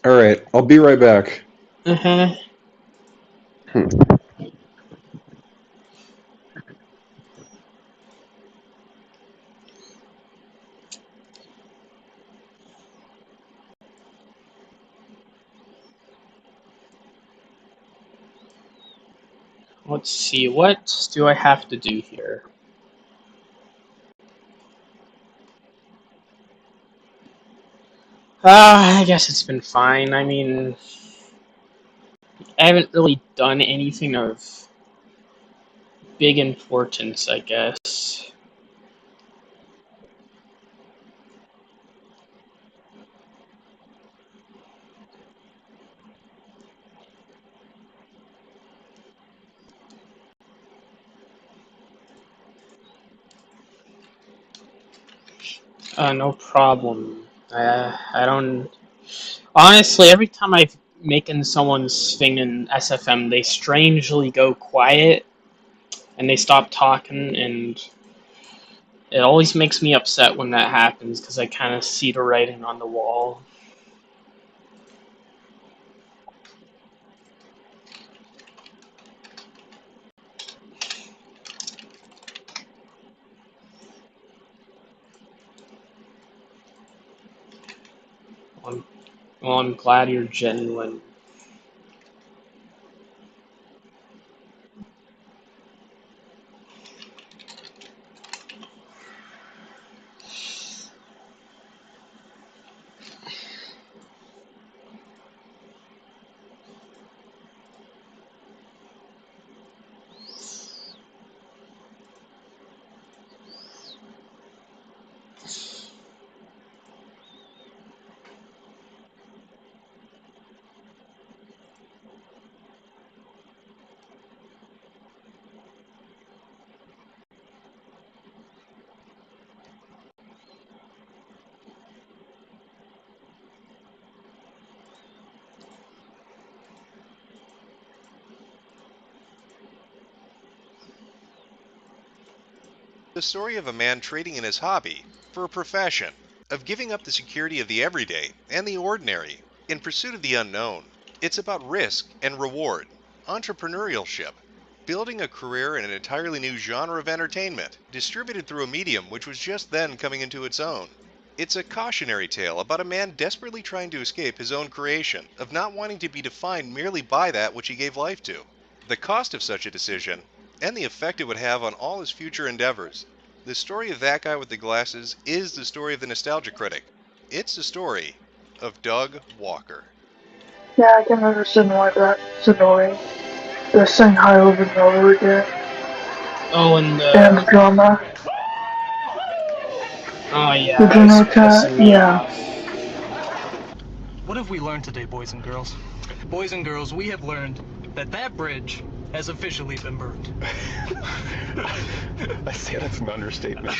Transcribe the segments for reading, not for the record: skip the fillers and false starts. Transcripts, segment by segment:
Alright, I'll be right back. Uh-huh. Let's see, what do I have to do here? I guess it's been fine. I mean, I haven't really done anything of big importance, I guess. No problem. I don't. Honestly, every time I've making someone's thing in SFM, they strangely go quiet and they stop talking, and it always makes me upset when that happens because I kind of see the writing on the wall. I'm, well, I'm glad you're genuine. The story of a man trading in his hobby for a profession, of giving up the security of the everyday and the ordinary in pursuit of the unknown. It's about risk and reward, entrepreneurship, building a career in an entirely new genre of entertainment, distributed through a medium which was just then coming into its own. It's a cautionary tale about a man desperately trying to escape his own creation, of not wanting to be defined merely by that which he gave life to. The cost of such a decision, and the effect it would have on all his future endeavors. The story of that guy with the glasses is the story of the nostalgia critic. It's the story of Doug Walker. Yeah, I can understand why that's annoying. They're saying hi over and over again. Oh, and And the drama. oh yeah, Did you that's note that? pissing me Yeah. off. What have we learned today, boys and girls? Boys and girls, we have learned that that bridge has officially been burned. I say that's an understatement.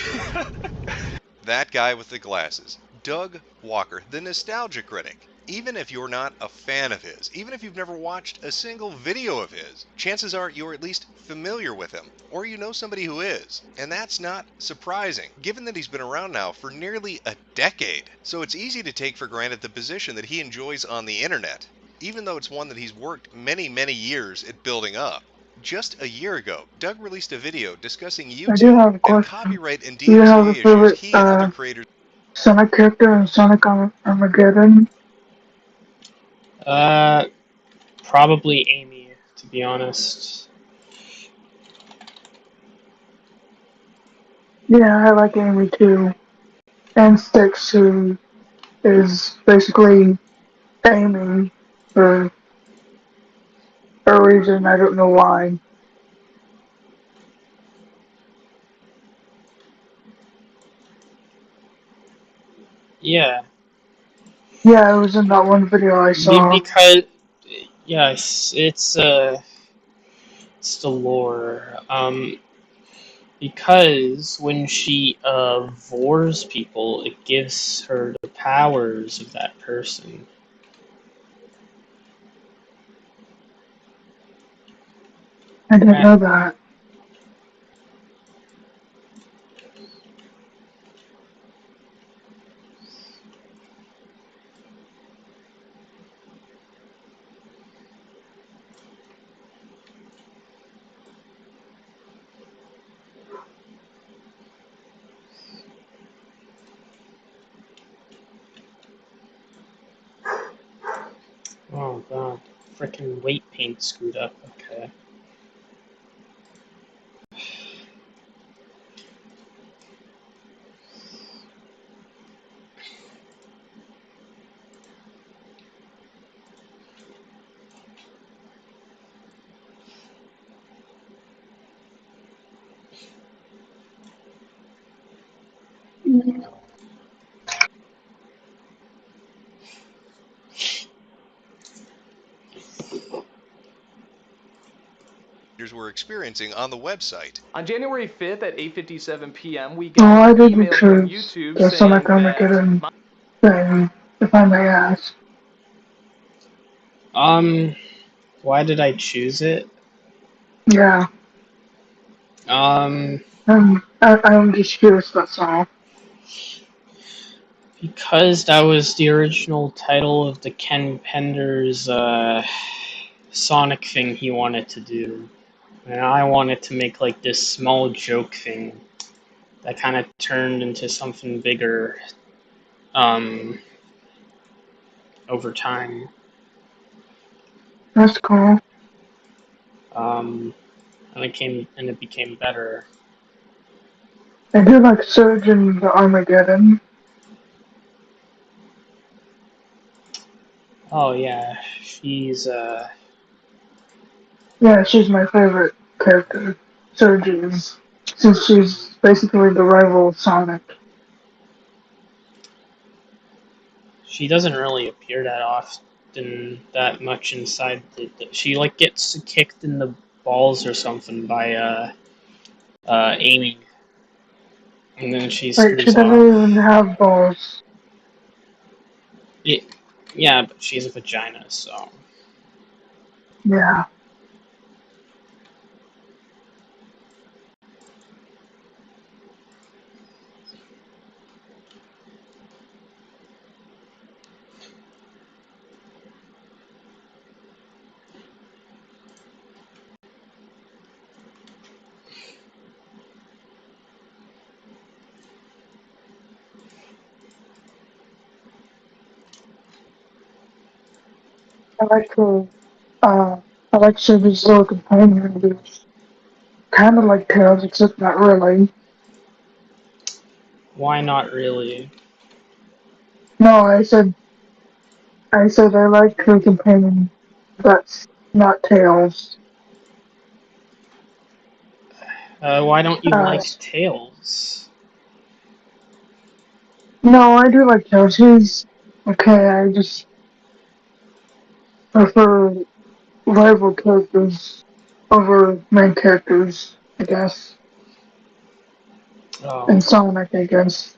That guy with the glasses, Doug Walker, the nostalgia critic. Even if you're not a fan of his, even if you've never watched a single video of his, chances are you're at least familiar with him, or you know somebody who is. And that's not surprising, given that he's been around now for nearly a decade. So it's easy to take for granted the position that he enjoys on the internet, even though it's one that he's worked many, many years at building up. Just a year ago, Doug released a video discussing I do YouTube have a and question. copyright and Do you have a DMCA issues favorite he and other creators. Sonic character in Sonic Armageddon? Uh, Probably Amy, to be honest. Yeah, I like Amy too. And Styx, who is basically Amy for a reason, I don't know why. Yeah, Yeah, it was in that one video I saw. because yes, it's the lore. Because when she vores people, it gives her the powers of that person. I didn't Uh, know that. Oh god, freaking weight paint screwed up. Okay. Were experiencing on the website. On January 5th at 8:57 p.m., we Oh, got I an did email from choose YouTube the saying Sonic Armageddon thing, if I may ask. Why did I choose it? Yeah, Um, I'm just curious, that's all. because that was the original title of the Ken Penders, Sonic thing he wanted to do. And I wanted to make like this small joke thing that kind of turned into something bigger, um, over time. That's cool. And it became better. I do like Surge and the Armageddon. Oh yeah, she's Yeah, she's my favorite character. Surge is, since she's basically the rival of Sonic. she doesn't really appear that often, that much inside. She like gets kicked in the balls or something by Amy, and then she Like, she screws doesn't off. even have balls. Yeah, yeah, but she's a vagina, so. Yeah. I like her, I like Surge's little companion, who's kind of like Tails, except not really. Why not really? No, I said I like her companion that's not Tails. Why don't you Uh, like Tails? no, I do like Tails. He's okay. I just prefer rival characters over main characters, I guess. Oh, And Sonic, I guess.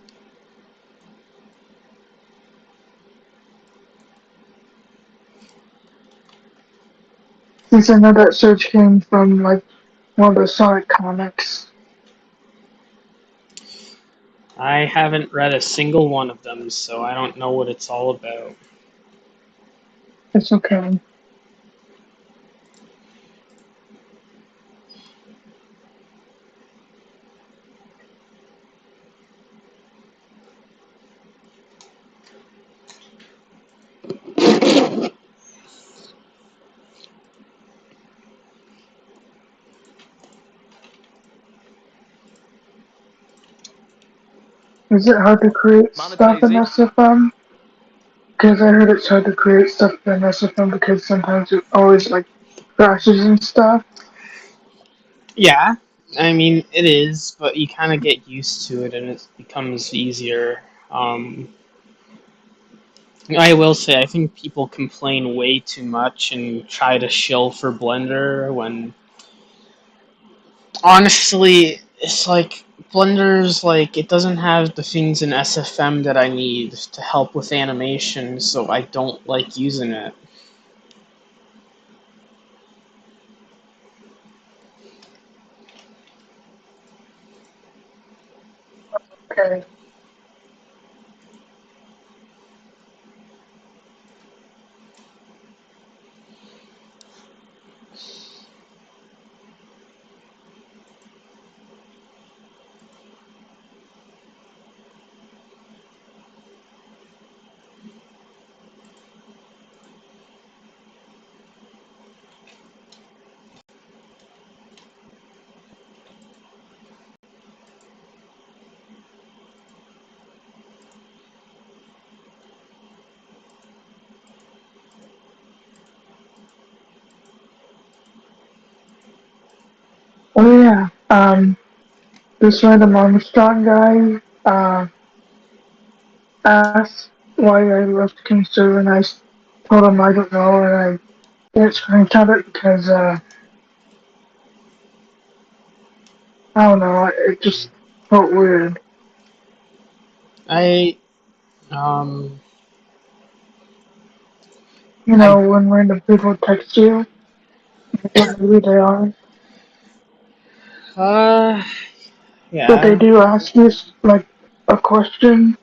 Since I know that Surge came from like one of the Sonic comics. I haven't read a single one of them, so I don't know what it's all about. It's okay. Is it hard to create Mama stuff in Daisy. SFM? Because I heard it's hard to create stuff in SFM because sometimes it always like crashes and stuff. Yeah, I mean, it is, but you kind of get used to it and it becomes easier. I will say, I think people complain way too much and try to shill for Blender when honestly, it's like Blender's like it doesn't have the things in SFM that I need to help with animation, so I don't like using it. Okay. This random Armstrong guy, asked why I left Kingster, and I told him I don't know, and I didn't screenshot it because, I don't know, it just felt weird. I um You I know, when random people text you, what movie they are, uh but they yeah. do ask you, like, a question,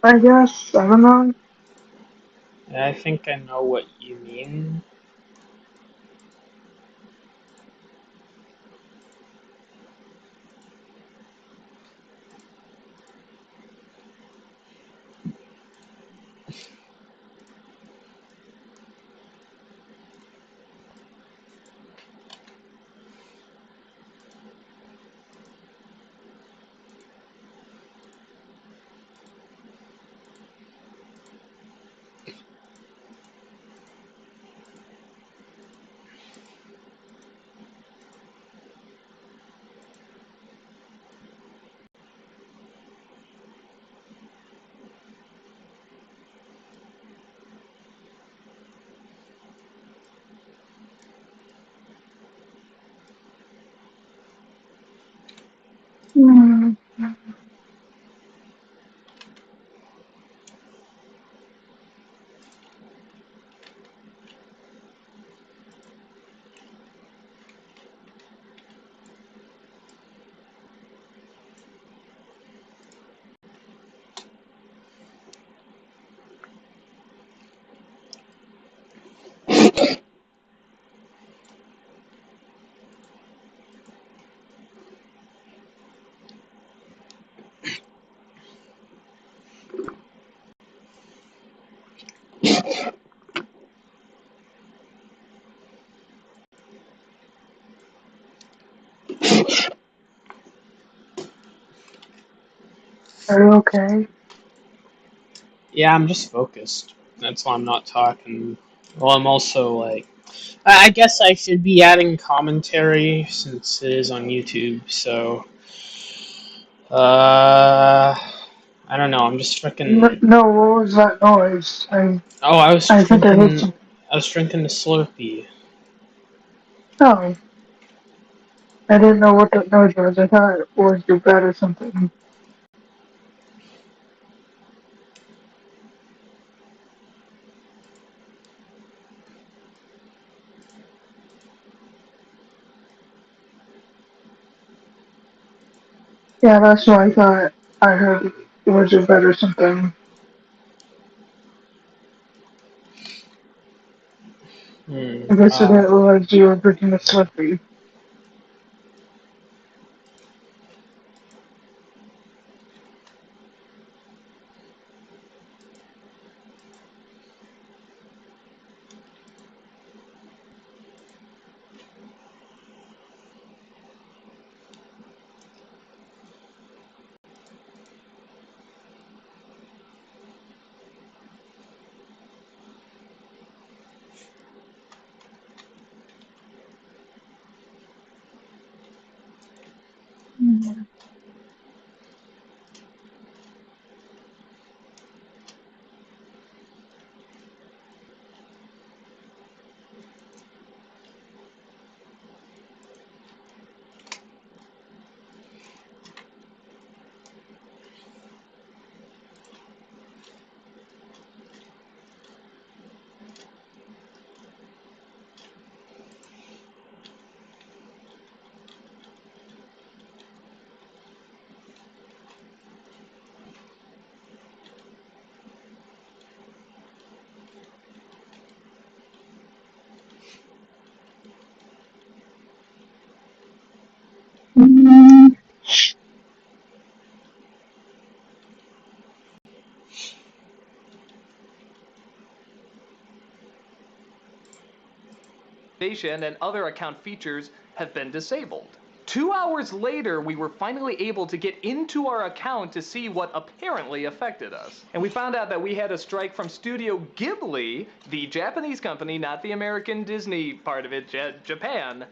I guess, I don't know. I think I know what you mean. Hmm. Are you okay? Yeah, I'm just focused. That's why I'm not talking. Well, I'm also like I guess I should be adding commentary since it is on YouTube, so I don't know, I'm just freaking No, what was that noise? oh, I think I heard some. I was drinking the Slurpee. Oh, I didn't know what that noise was. I thought it was your bed or something. Yeah, that's why I thought I heard it was your bed or something. Hmm. I guess I didn't realize you were drinking a Slurpee. And other account features have been disabled. 2 hours later, we were finally able to get into our account to see what apparently affected us. And we found out that we had a strike from Studio Ghibli, the Japanese company, not the American Disney part of it, Japan.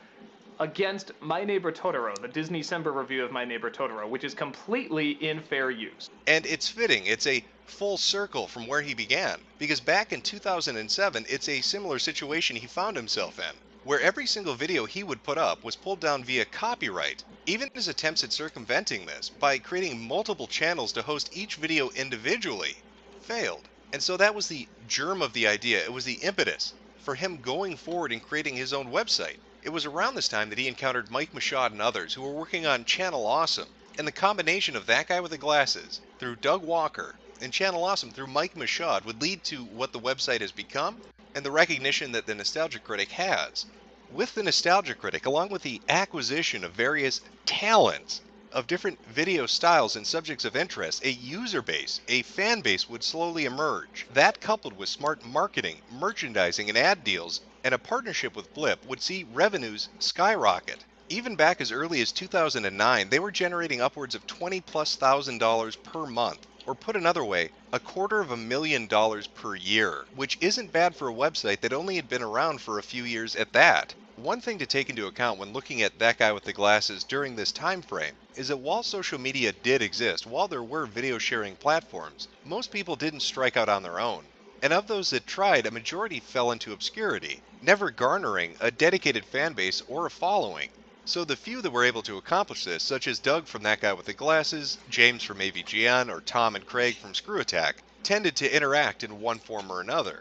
against My Neighbor Totoro, the Disney-Sember review of My Neighbor Totoro, which is completely in fair use. And it's fitting, it's a full circle from where he began, because back in 2007, it's a similar situation he found himself in, where every single video he would put up was pulled down via copyright. Even his attempts at circumventing this, by creating multiple channels to host each video individually, failed. And so that was the germ of the idea, it was the impetus for him going forward and creating his own website. It was around this time that he encountered Mike Michaud and others who were working on Channel Awesome, and the combination of that guy with the glasses, through Doug Walker, and Channel Awesome through Mike Michaud would lead to what the website has become, and the recognition that the Nostalgia Critic has. With the Nostalgia Critic, along with the acquisition of various talents of different video styles and subjects of interest, a user base, a fan base would slowly emerge. That, coupled with smart marketing, merchandising, and ad deals, and a partnership with Blip, would see revenues skyrocket. Even back as early as 2009, they were generating upwards of $20,000+ per month. Or put another way, $250,000 per year, which isn't bad for a website that only had been around for a few years at that. One thing to take into account when looking at that guy with the glasses during this time frame is that while social media did exist, while there were video sharing platforms, most people didn't strike out on their own. And of those that tried, a majority fell into obscurity, never garnering a dedicated fan base or a following. So the few that were able to accomplish this, such as Doug from That Guy with the Glasses, James from AVGN, or Tom and Craig from Screw Attack, tended to interact in one form or another.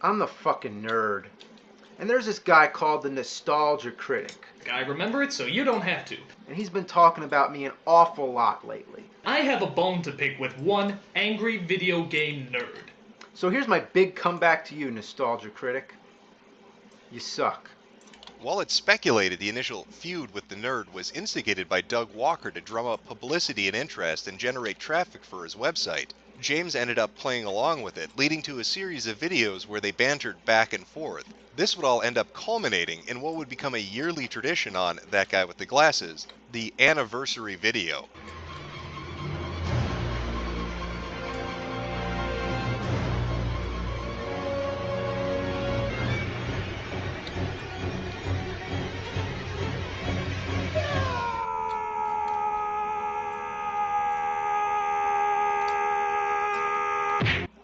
I'm the fucking nerd. And there's this guy called the Nostalgia Critic. I remember it, so you don't have to. And he's been talking about me an awful lot lately. I have a bone to pick with one angry video game nerd. So here's my big comeback to you, Nostalgia Critic. You suck. While it's speculated the initial feud with the nerd was instigated by Doug Walker to drum up publicity and interest and generate traffic for his website, James ended up playing along with it, leading to a series of videos where they bantered back and forth. This would all end up culminating in what would become a yearly tradition on That Guy with the Glasses, the anniversary video.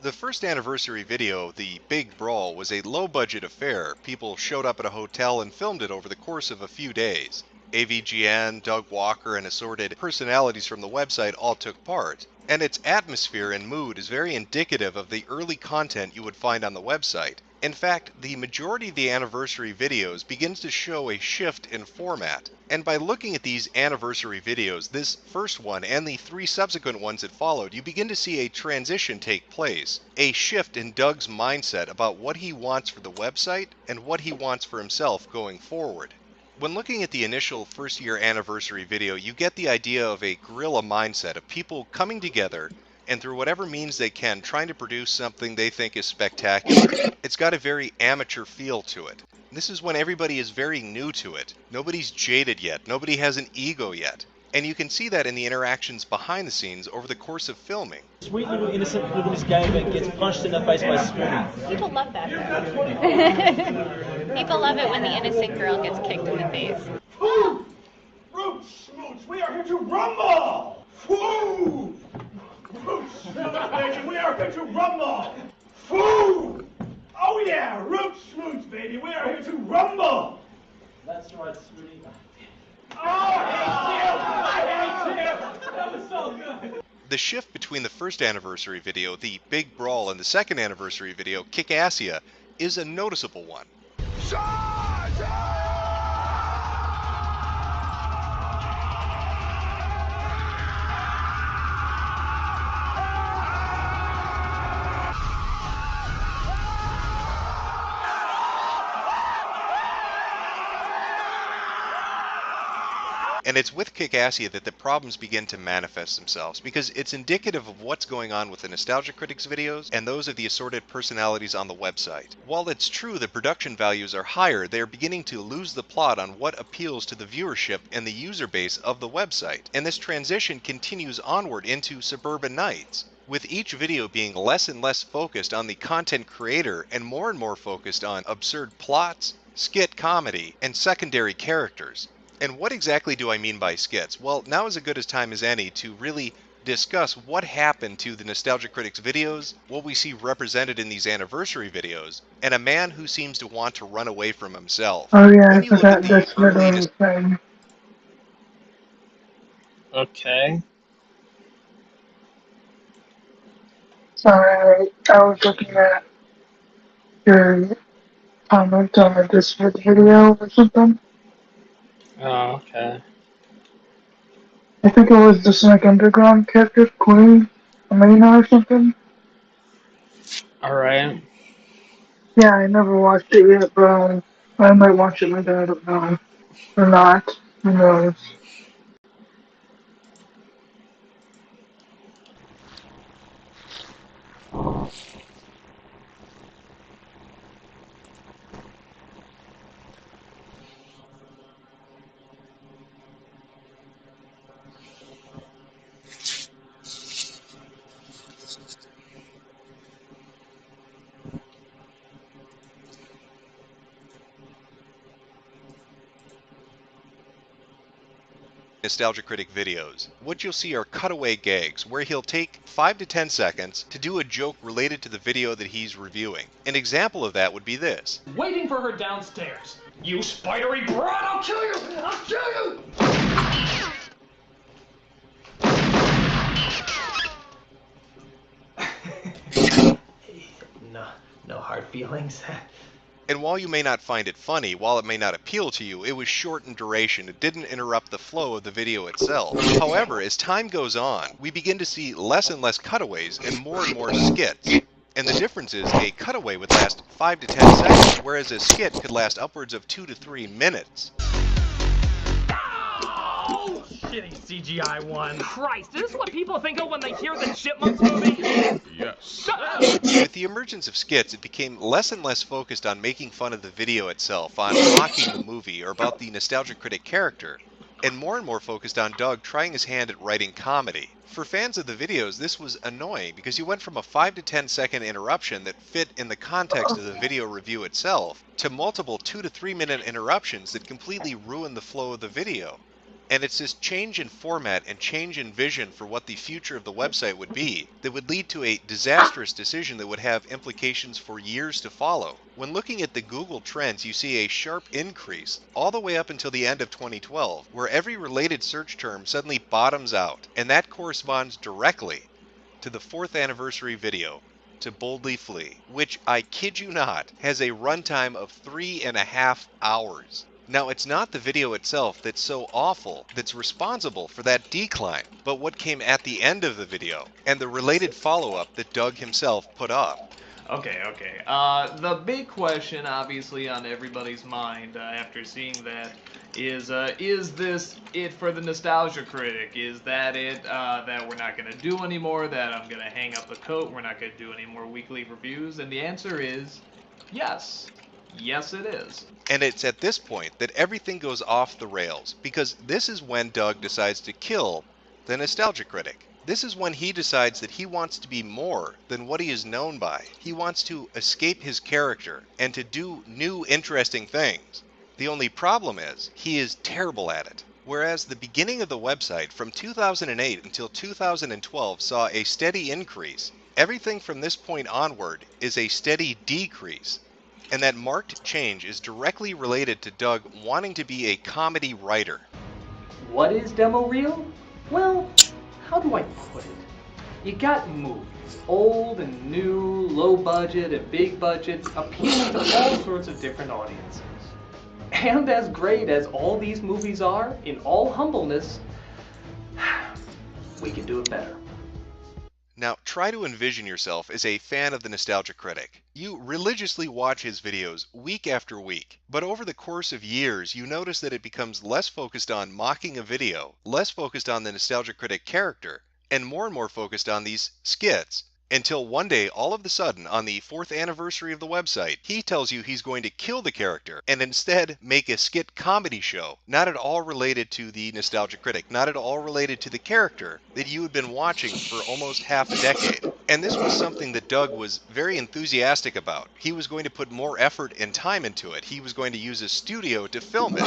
The first anniversary video, The Big Brawl, was a low-budget affair. People showed up at a hotel and filmed it over the course of a few days. AVGN, Doug Walker, and assorted personalities from the website all took part. And its atmosphere and mood is very indicative of the early content you would find on the website. In fact, the majority of the anniversary videos begins to show a shift in format. And by looking at these anniversary videos, this first one and the 3 subsequent ones that followed, you begin to see a transition take place. A shift in Doug's mindset about what he wants for the website and what he wants for himself going forward. When looking at the initial first-year anniversary video, you get the idea of a guerrilla mindset of people coming together and through whatever means they can trying to produce something they think is spectacular. It's got a very amateur feel to it. This is when everybody is very new to it. Nobody's jaded yet. Nobody has an ego yet. And you can see that in the interactions behind the scenes over the course of filming. Sweet little innocent little gamer gets punched in the face by Spoonie. People love that though. People love it when the innocent girl gets kicked in the face. Woo! Root Smoots, we are here to rumble! Woo! Root Smoots, baby, we are here to rumble! Woo! Oh yeah, Root Smoots, baby, we are here to rumble! That's right, Spoonie. Oh, I hate you! That was so good. The shift between the first anniversary video, The Big Brawl, and the second anniversary video, Kickassia, is a noticeable one. And it's with Kickassia that the problems begin to manifest themselves, because it's indicative of what's going on with the Nostalgia Critics videos and those of the assorted personalities on the website. While it's true that production values are higher, they are beginning to lose the plot on what appeals to the viewership and the user base of the website. And this transition continues onward into Suburban Nights, with each video being less and less focused on the content creator and more focused on absurd plots, skit comedy, and secondary characters. And what exactly do I mean by skits? Well, now is as good a time as any to really discuss what happened to the Nostalgia Critics videos, what we see represented in these anniversary videos, and a man who seems to want to run away from himself. Oh yeah, I When you look at forgot the that's early literally the thing. Okay. Sorry, I was looking at your comment on a Discord video or something. Oh, okay. I think it was the Sonic Underground character, Queen, Amina or something. Alright. Yeah, I never watched it yet, but I might watch it later, I don't know. Or not. Who knows? Nostalgia Critic videos, what you'll see are cutaway gags where he'll take 5 to 10 seconds to do a joke related to the video that he's reviewing. An example of that would be this. Waiting for her downstairs. You spidery brat, I'll kill you! I'll kill you! No hard feelings. And while you may not find it funny, while it may not appeal to you, it was short in duration. It didn't interrupt the flow of the video itself. However, as time goes on, we begin to see less and less cutaways and more skits. And the difference is a cutaway would last 5 to 10 seconds, whereas a skit could last upwards of 2 to 3 minutes. Oh, shitty CGI one. Christ, is this what people think of when they hear the Chipmunks movie? Yes. Shut up! With the emergence of skits, it became less and less focused on making fun of the video itself, on mocking the movie, or about the Nostalgia Critic character, and more focused on Doug trying his hand at writing comedy. For fans of the videos, this was annoying because you went from a 5 to 10 second interruption that fit in the context of the video review itself to multiple 2 to 3 minute interruptions that completely ruined the flow of the video. And it's this change in format and change in vision for what the future of the website would be that would lead to a disastrous decision that would have implications for years to follow. When looking at the Google Trends, you see a sharp increase all the way up until the end of 2012, where every related search term suddenly bottoms out, and that corresponds directly to the 4th anniversary video, To Boldly Flee, which, I kid you not, has a runtime of 3.5 hours. Now, it's not the video itself that's so awful that's responsible for that decline, but what came at the end of the video, and the related follow-up that Doug himself put up. Okay. The big question, obviously, on everybody's mind after seeing that is this it for the Nostalgia Critic? Is that it that we're not going to do anymore, that I'm going to hang up the coat, we're not going to do any more weekly reviews? And the answer is yes. Yes, it is. And it's at this point that everything goes off the rails, because this is when Doug decides to kill the Nostalgia Critic. This is when he decides that he wants to be more than what he is known by. He wants to escape his character and to do new, interesting things. The only problem is, he is terrible at it. Whereas the beginning of the website from 2008 until 2012 saw a steady increase, everything from this point onward is a steady decrease. And that marked change is directly related to Doug wanting to be a comedy writer. What is demo reel? Well, how do I put it? You got movies, old and new, low budget and big budget, appealing to all sorts of different audiences. And as great as all these movies are, in all humbleness, we can do it better. Now, try to envision yourself as a fan of the Nostalgia Critic. You religiously watch his videos week after week, but over the course of years, you notice that it becomes less focused on mocking a video, less focused on the Nostalgia Critic character, and more focused on these skits. Until one day, all of a sudden, on the 4th anniversary of the website, he tells you he's going to kill the character and instead make a skit comedy show, not at all related to the Nostalgia Critic, not at all related to the character that you had been watching for almost half a decade. And this was something that Doug was very enthusiastic about. He was going to put more effort and time into it. He was going to use his studio to film it.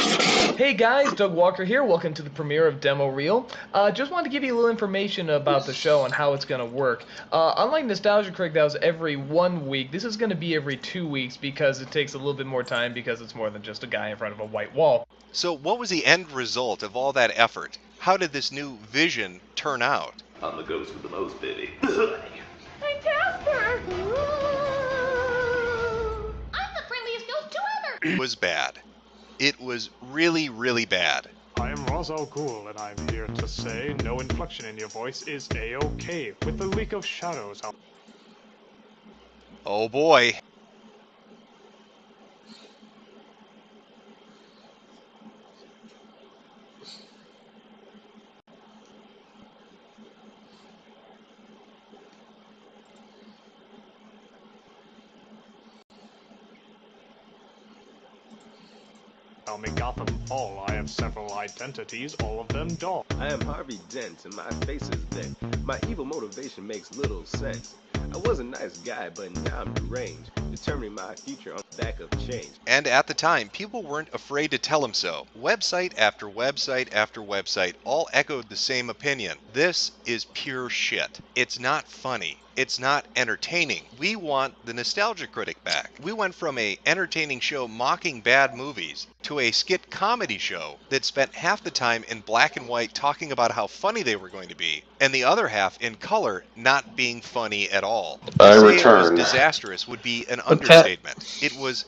Hey guys, Doug Walker here. Welcome to the premiere of Demo Reel. Just wanted to give you a little information about the show and how it's going to work. Unlike Nostalgia Critic that was every 1 week, this is going to be every 2 weeks because it takes a little bit more time because it's more than just a guy in front of a white wall. So what was the end result of all that effort? How did this new vision turn out? I'm the ghost with the most, baby. Hey, Casper! I'm the friendliest ghost to ever! It was bad. It was really, really bad. I am Ra's al Ghul, and I'm here to say no inflection in your voice is A-OK with the League of Shadows. Oh boy. I'll make Gotham fall. I have several identities, all of them dull. I am Harvey Dent, and my face is bent. My evil motivation makes little sense. I was a nice guy, but now I'm deranged, determining my future on the back of change. And at the time, people weren't afraid to tell him so. Website after website after website all echoed the same opinion. This is pure shit. It's not funny. It's not entertaining. We want the Nostalgia Critic back. We went from a entertaining show mocking bad movies to a skit comedy show that spent half the time in black and white talking about how funny they were going to be, and the other half in color not being funny at all. To say return. it was disastrous would be an understatement. It was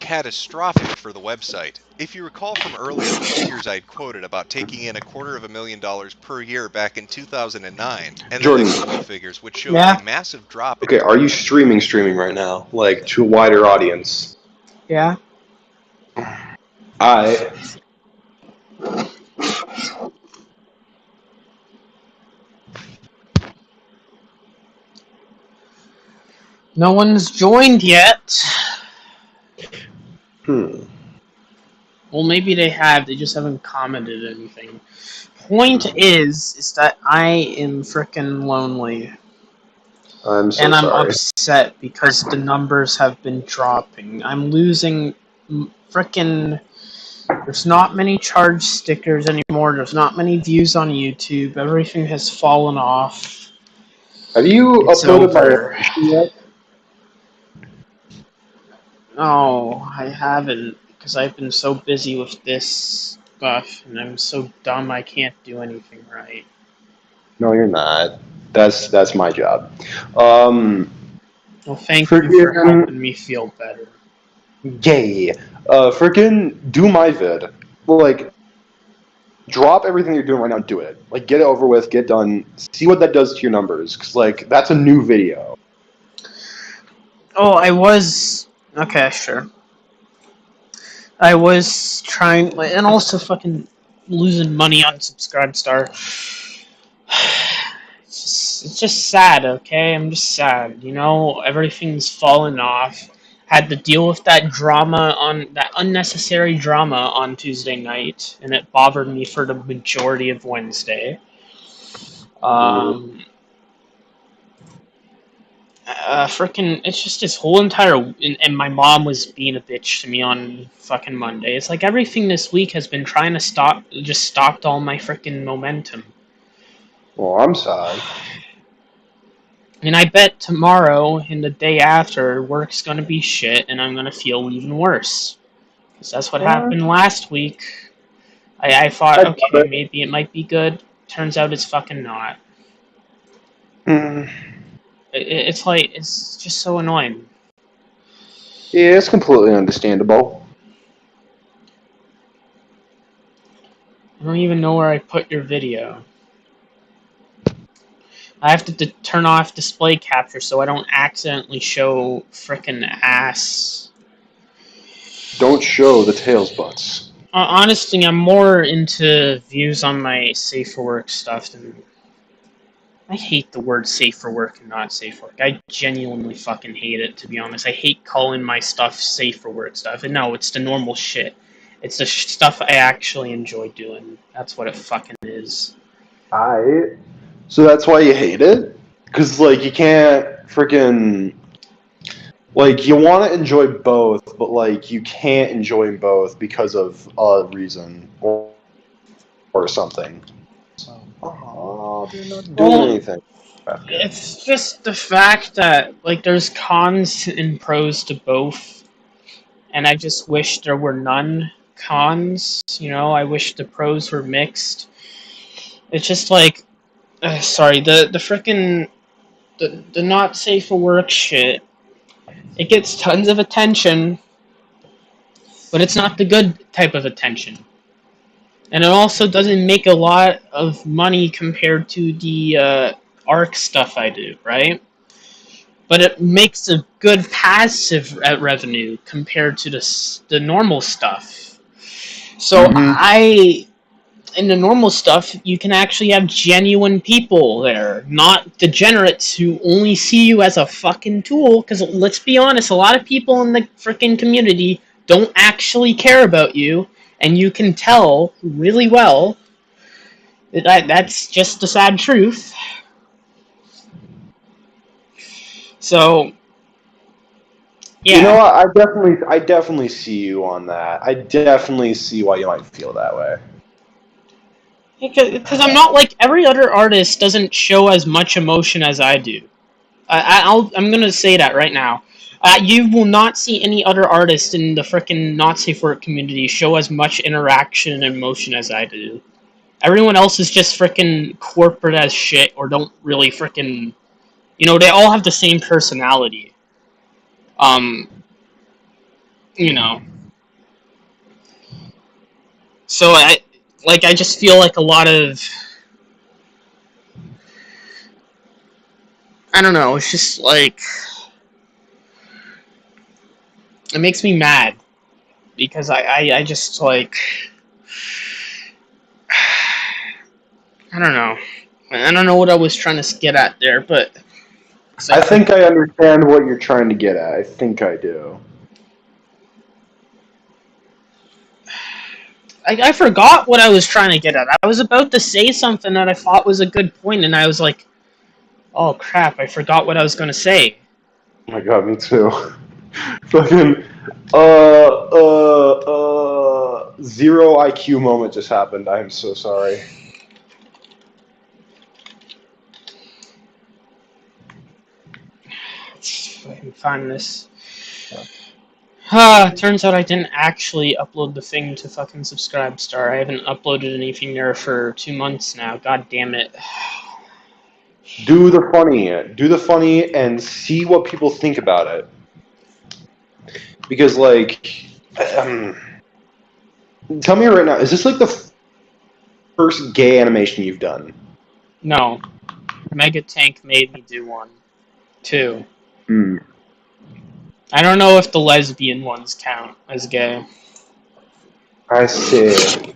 catastrophic for the website. If you recall from earlier the figures I'd quoted about taking in $250,000 per year back in 2009, and Jordan. then the Google figures which showed Yeah. a massive drop. Okay, are you streaming right now? Like, to a wider audience? Yeah. I... No one's joined yet. Well, maybe they have. They just haven't commented anything. Point is that I am frickin' lonely. I'm so and I'm sorry. upset because the numbers have been dropping. I'm losing frickin'... There's not many charge stickers anymore. There's not many views on YouTube. Everything has fallen off. Have you It's uploaded my over. animation yet? No, I haven't, because I've been so busy with this stuff, and I'm so dumb I can't do anything right. No, you're not. That's my job. Well, thank you for helping me feel better. Yay. Frickin' do my vid. Like, drop everything you're doing right now, do it. Like, get it over with, get done. See what that does to your numbers, because, like, that's a new video. Oh, I was... Okay, sure. I was trying... And also fucking losing money on Subscribestar. It's just sad, okay? I'm just sad, you know? Everything's fallen off. Had to deal with that unnecessary drama on Tuesday night, and it bothered me for the majority of Wednesday. Frickin', it's just this whole entire... And my mom was being a bitch to me on fucking Monday. It's like everything this week has been trying to just stopped all my frickin' momentum. Well, I'm sorry. And I bet tomorrow and the day after, work's gonna be shit, and I'm gonna feel even worse. Because that's what happened last week. I thought, okay, maybe it might be good. Turns out it's fucking not. It's like, it's just so annoying. Yeah, it's completely understandable. I don't even know where I put your video. I have to turn off display capture so I don't accidentally show frickin' ass. Don't show the tails butts. Honestly, I'm more into views on my safe for work stuff than. I hate the word safe for work and not safe for work. I genuinely fucking hate it, to be honest. I hate calling my stuff safe for work stuff. And no, it's the normal shit. It's the stuff I actually enjoy doing. That's what it fucking is. So that's why you hate it? Because, like, you can't freaking. Like, you want to enjoy both, but, like, you can't enjoy both because of a reason or something. So, they're not doing anything. It's just the fact that, like, there's cons and pros to both. And I just wish there were none cons. You know, I wish the pros were mixed. It's just like. Sorry, the frickin' the not safe for work shit. It gets tons of attention, but it's not the good type of attention. And it also doesn't make a lot of money compared to the ARK stuff I do, right? But it makes a good passive revenue compared to the normal stuff. So in the normal stuff, you can actually have genuine people there, not degenerates who only see you as a fucking tool. Because let's be honest, a lot of people in the freaking community don't actually care about you, and you can tell really well that that's just the sad truth. So, yeah. You know what? I definitely see you on that. I definitely see why you might feel that way. Because I'm not like every other artist doesn't show as much emotion as I do. I'm gonna say that right now. You will not see any other artist in the frickin' not safe for work community show as much interaction and emotion as I do. Everyone else is just frickin' corporate as shit, or don't really frickin'. You know, they all have the same personality. You know. So I just feel like a lot of. I don't know, it's just like. It makes me mad. Because I just like. I don't know. I don't know what I was trying to get at there, but. I think I understand what you're trying to get at. I think I do. I forgot what I was trying to get at. I was about to say something that I thought was a good point, and I was like, oh crap, I forgot what I was going to say. Oh my god, me too. Fucking, zero IQ moment just happened. I am so sorry. Let's fucking find this. Turns out I didn't actually upload the thing to fucking Subscribestar. I haven't uploaded anything there for 2 months now. God damn it. Do the funny, and see what people think about it. Because, like, tell me right now, is this like the first gay animation you've done? No. Mega Tank made me do one. 2. I don't know if the lesbian ones count as gay. I see.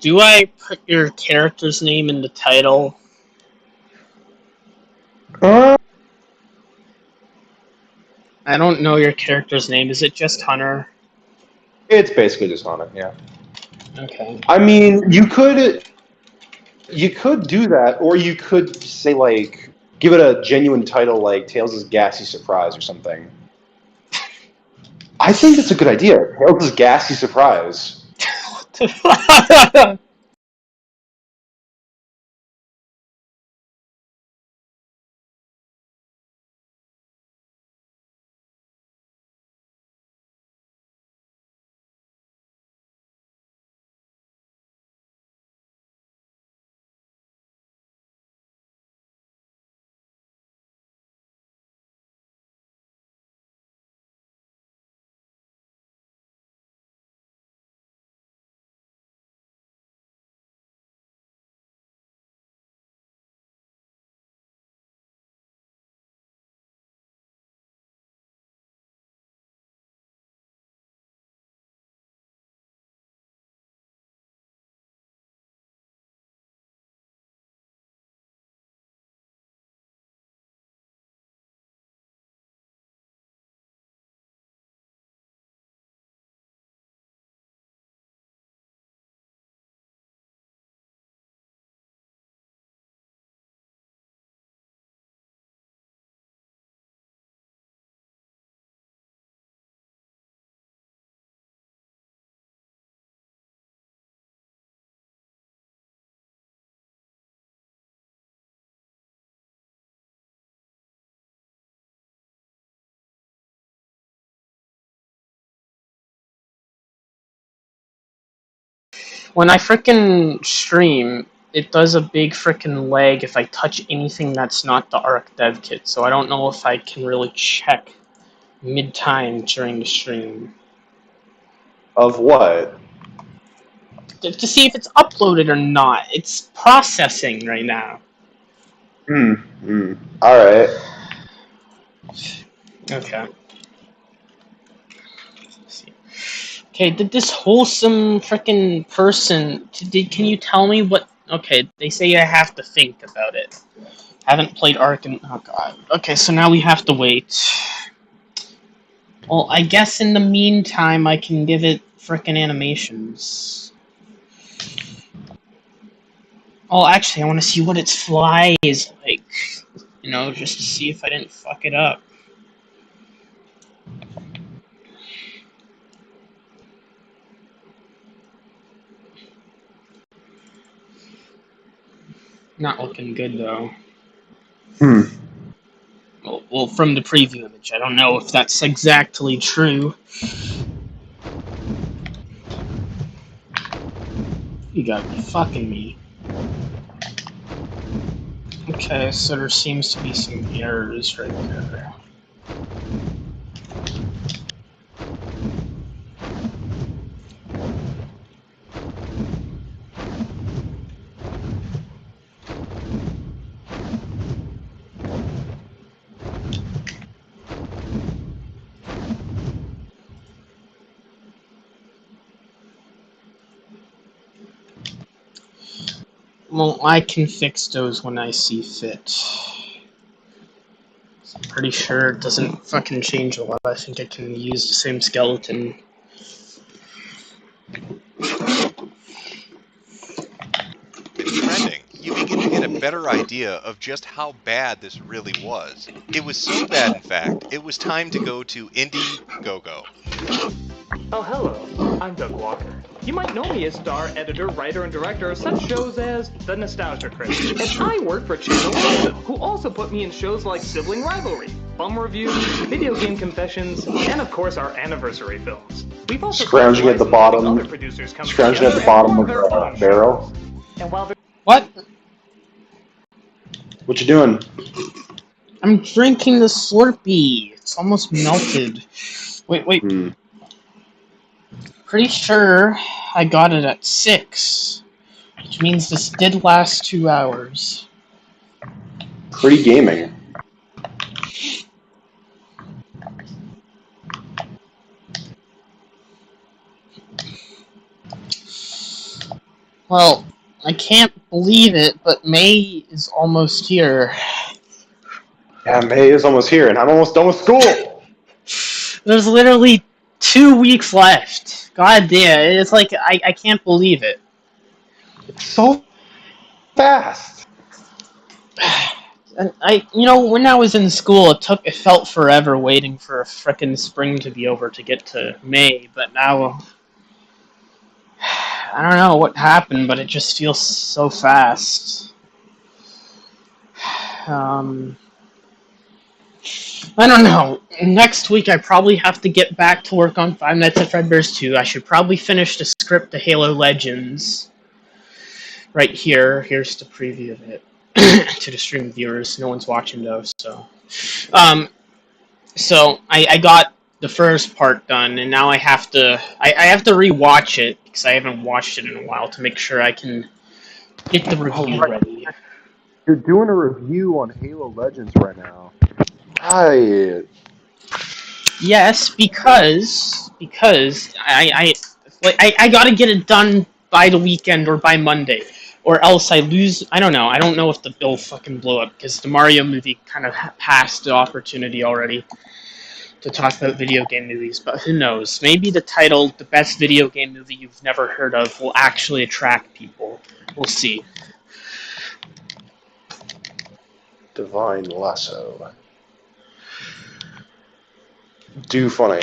Do I put your character's name in the title? I don't know your character's name. Is it just Hunter? It's basically just on it, yeah. Okay. I mean, you could do that, or you could say, like, give it a genuine title like Tails' Gassy Surprise or something. I think it's a good idea. Tails' Gassy Surprise. When I frickin' stream, it does a big frickin' lag if I touch anything that's not the ARK dev kit, so I don't know if I can really check mid-time during the stream. Of what? To see if it's uploaded or not. It's processing right now. Alright. Okay. Okay, did this wholesome frickin' person... can you tell me what... Okay, they say I have to think about it. Haven't played ARK in... Oh god. Okay, so now we have to wait. Well, I guess in the meantime I can give it frickin' animations. Oh, actually, I want to see what its fly is like. You know, just to see if I didn't fuck it up. Not looking good, though. Well, from the preview image. I don't know if that's exactly true. You gotta be fucking me. Okay, so there seems to be some errors right there. Well, I can fix those when I see fit. So I'm pretty sure it doesn't fucking change a lot. I think I can use the same skeleton. It's trending. You begin to get a better idea of just how bad this really was. It was so bad, in fact, it was time to go to Indiegogo. Oh, hello. I'm Doug Walker. You might know me as star, editor, writer, and director of such shows as The Nostalgia Critic. And I work for Channel 1, who also put me in shows like Sibling Rivalry, Bum Review, Video Game Confessions, and of course our anniversary films. We've also Scrounging at the bottom. other producers come Scrounging at the together bottom and of form their the own barrel. shows. And while What? What you doing? I'm drinking the Slurpee. It's almost melted. Wait. Pretty sure I got it at 6. Which means this did last 2 hours. Pretty gaming. Well, I can't believe it, but May is almost here. Yeah, May is almost here, and I'm almost done with school! There's literally 2 weeks left. God damn, it's like, I can't believe it. It's so fast! And when I was in school, it felt forever waiting for a frickin' spring to be over to get to May, but now, I don't know what happened, but it just feels so fast. I don't know. Next week, I probably have to get back to work on Five Nights at Fredbear's 2. I should probably finish the script to Halo Legends. Right here. Here's the preview of it to the stream viewers. No one's watching though, so. So I got the first part done, and now I have to rewatch it because I haven't watched it in a while to make sure I can get the review ready. You're doing a review on Halo Legends right now. Yes, because I gotta get it done by the weekend or by Monday, or else I lose. I don't know. I don't know if the bill fucking blew up because the Mario movie kind of passed the opportunity already to talk about video game movies. But who knows? Maybe the title, "The Best Video Game Movie You've Never Heard Of," will actually attract people. We'll see. Divine Lasso. Do funny.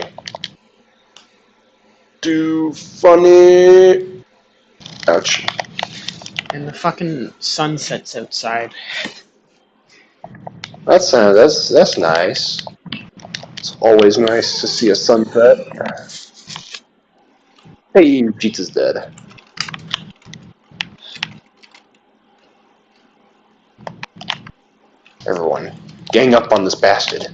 Do funny. Ouch. And the fucking sun sets outside. That's nice. It's always nice to see a sunset. Hey, Pizza's dead. Everyone, gang up on this bastard.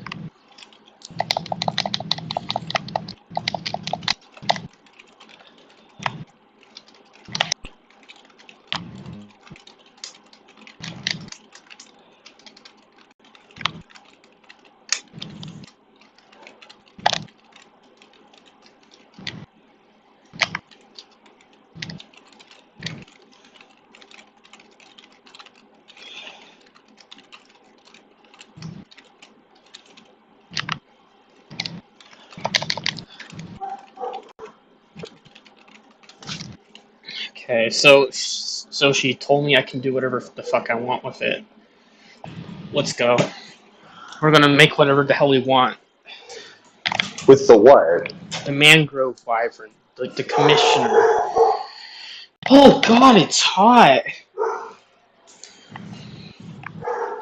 Okay, so she told me I can do whatever the fuck I want with it. Let's go. We're gonna make whatever the hell we want. With the what? The Mangrove Wyvern. The commissioner. Oh god, it's hot!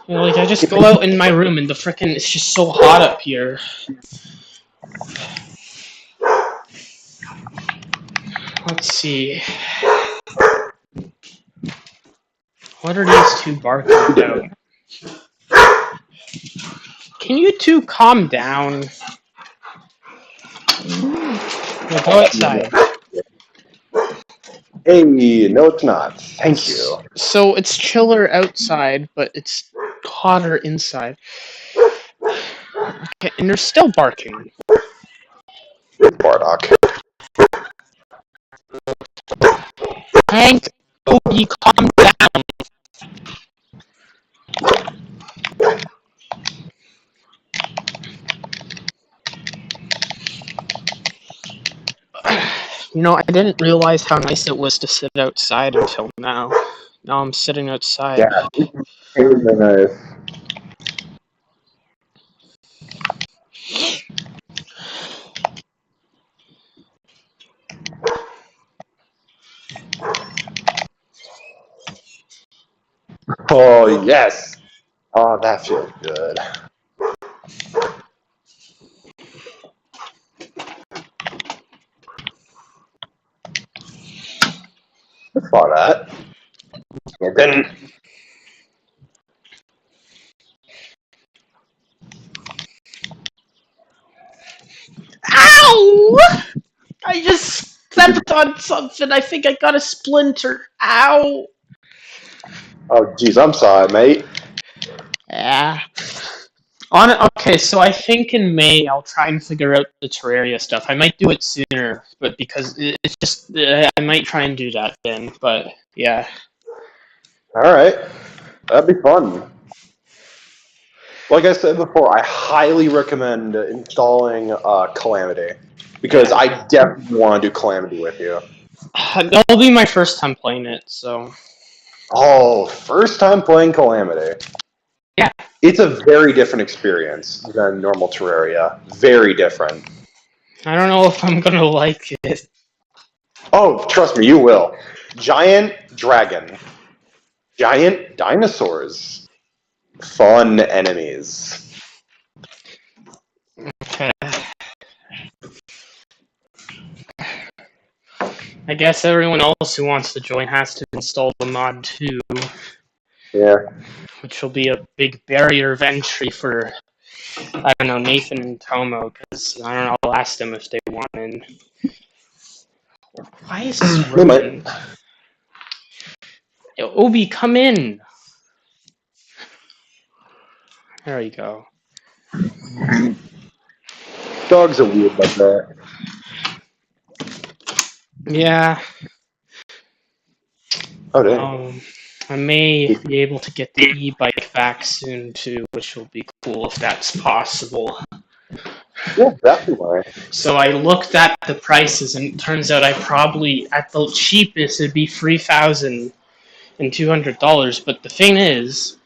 I just go out in my room and it's just so hot up here. Let's see. What are these two barking about? Can you two calm down? We'll go outside. Hey, no it's not. Thank you. So it's chiller outside, but it's hotter inside. Okay, and they're still barking. Bardock. Hank, you calm down. I didn't realize how nice it was to sit outside until now. Now I'm sitting outside. Yeah, it's nice. Oh, yes. Oh, that feels good. I saw that. It didn't. Ow! I just stepped on something. I think I got a splinter. Ow! Oh, jeez, I'm sorry, mate. Yeah. Okay, so I think in May I'll try and figure out the Terraria stuff. I might do it sooner, but because it's just I might try and do that then. But yeah. All right, that'd be fun. Like I said before, I highly recommend installing Calamity because I definitely want to do Calamity with you. That'll be my first time playing it, so. Oh, first time playing Calamity. Yeah. It's a very different experience than normal Terraria. Very different. I don't know if I'm gonna like it. Oh, trust me, you will. Giant dragon. Giant dinosaurs. Fun enemies. I guess everyone else who wants to join has to install the mod too, Yeah. which will be a big barrier of entry for, I don't know, Nathan and Tomo, because I don't know, I'll ask them if they want in. Why is this They might. ruined? Yo, Obi, come in! There you go. Dogs are weird like that. Yeah, Oh, dang. I may be able to get the e-bike back soon too, which will be cool if that's possible. Yeah, definitely. So I looked at the prices, and it turns out I probably, at the cheapest, it'd be $3,200. But the thing is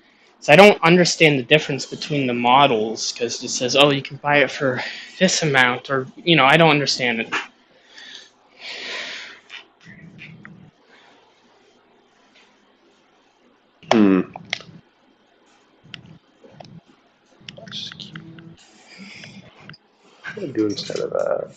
I don't understand the difference between the models, because it says, oh, you can buy it for this amount, or, I don't understand it. Hmm. What do I do instead of that?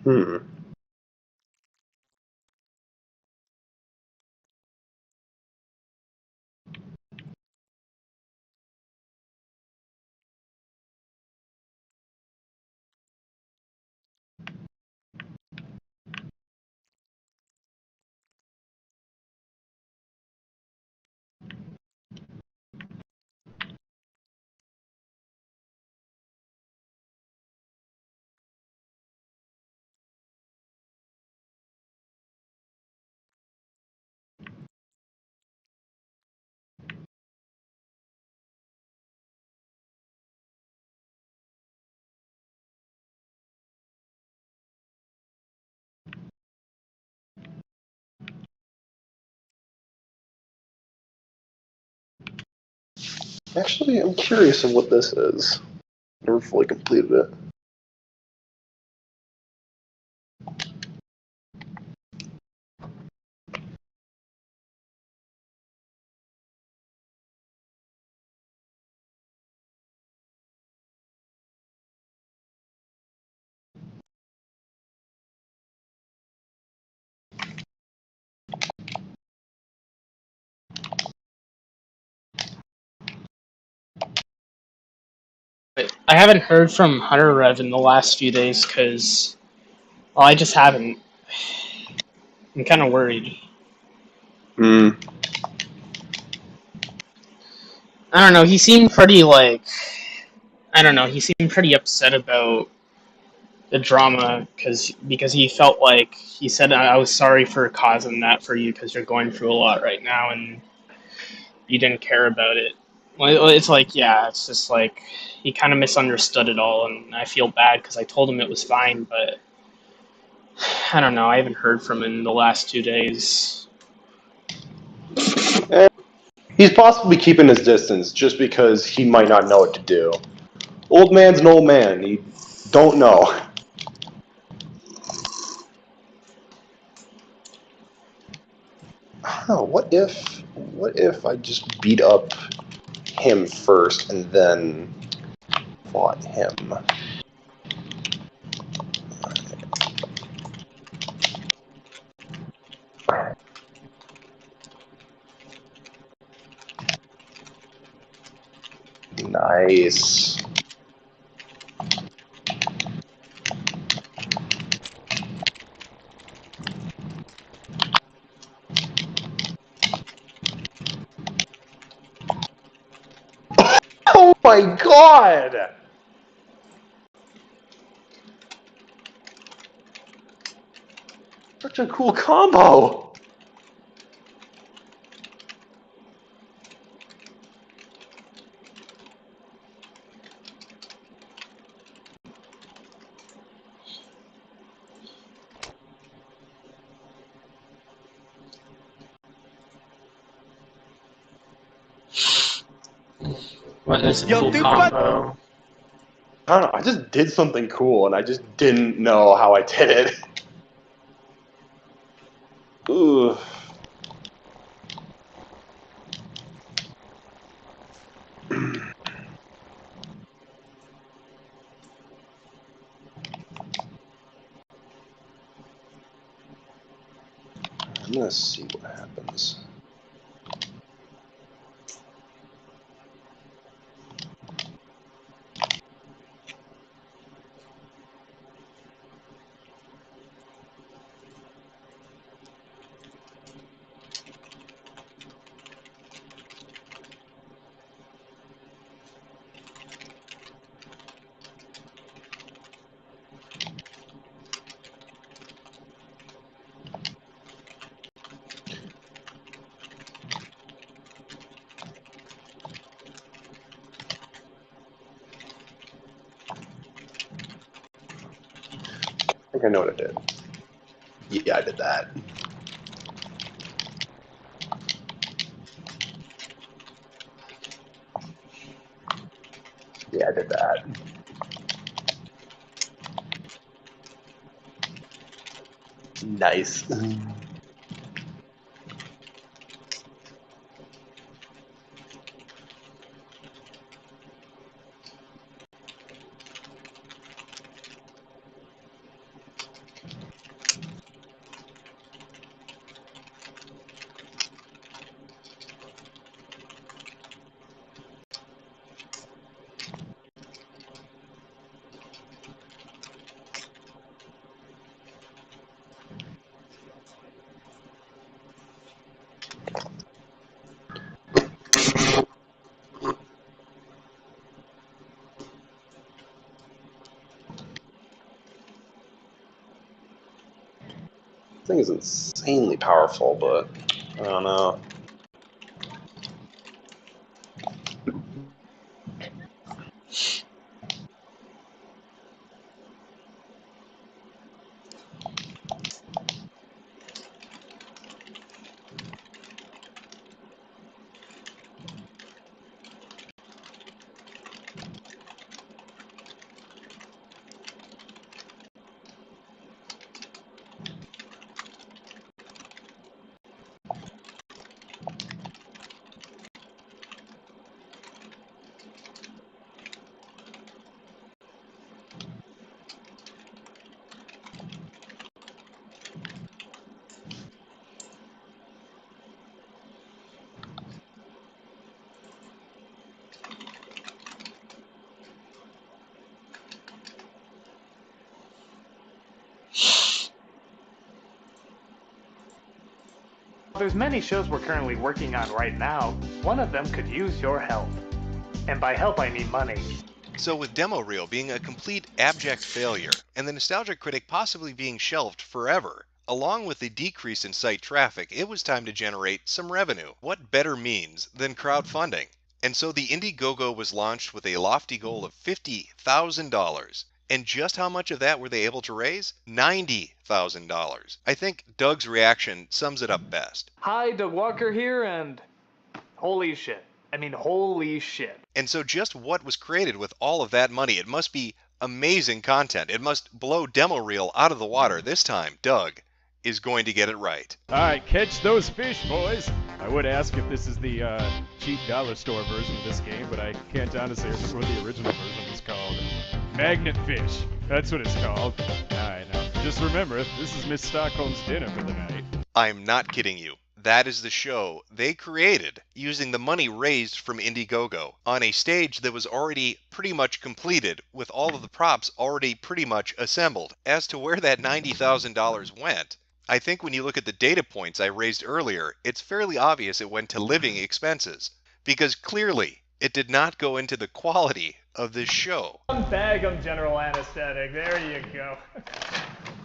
Hmm. Actually, I'm curious of what this is. Never fully completed it. I haven't heard from Hunter Rev in the last few days, because, well, I just haven't. I'm kind of worried. Hmm. I don't know, he seemed pretty, I don't know, he seemed pretty upset about the drama, because he felt like, he said, I was sorry for causing that for you, because you're going through a lot right now, and you didn't care about it. Well, it's like, yeah, it's just like, he kind of misunderstood it all, and I feel bad, because I told him it was fine, but I don't know, I haven't heard from him in the last 2 days. He's possibly keeping his distance just because he might not know what to do. Old man's an old man. He don't know. Oh, what if I just beat up him first and then fought him? Nice. My God! Such a cool combo! What is a cool combo? I don't know, I just did something cool and I just didn't know how I did it. Ugh. I'm gonna see what happens. I think I know what I did. Yeah, I did that. Yeah, I did that. Nice. This thing is insanely powerful, but I don't know. There's many shows we're currently working on right now. One of them could use your help. And by help, I mean money. So with demo reel being a complete abject failure, and the Nostalgia Critic possibly being shelved forever, along with the decrease in site traffic, it was time to generate some revenue. What better means than crowdfunding? And so the Indiegogo was launched with a lofty goal of $50,000. And just how much of that were they able to raise? $90,000. I think Doug's reaction sums it up best. Hi, Doug Walker here, and holy shit. I mean, holy shit. And so just what was created with all of that money? It must be amazing content. It must blow demo reel out of the water. This time, Doug is going to get it right. All right, catch those fish, boys. I would ask if this is the cheap dollar store version of this game, but I can't honestly remember what the original version was called. Magnet fish. That's what it's called. All right, now, just remember, this is Miss Stockholm's dinner for the night. I'm not kidding you. That is the show they created using the money raised from Indiegogo on a stage that was already pretty much completed with all of the props already pretty much assembled. As to where that $90,000 went, I think when you look at the data points I raised earlier, it's fairly obvious it went to living expenses. Because clearly, It did not go into the quality of this show. Bag 'em, General Anesthetic. There you go.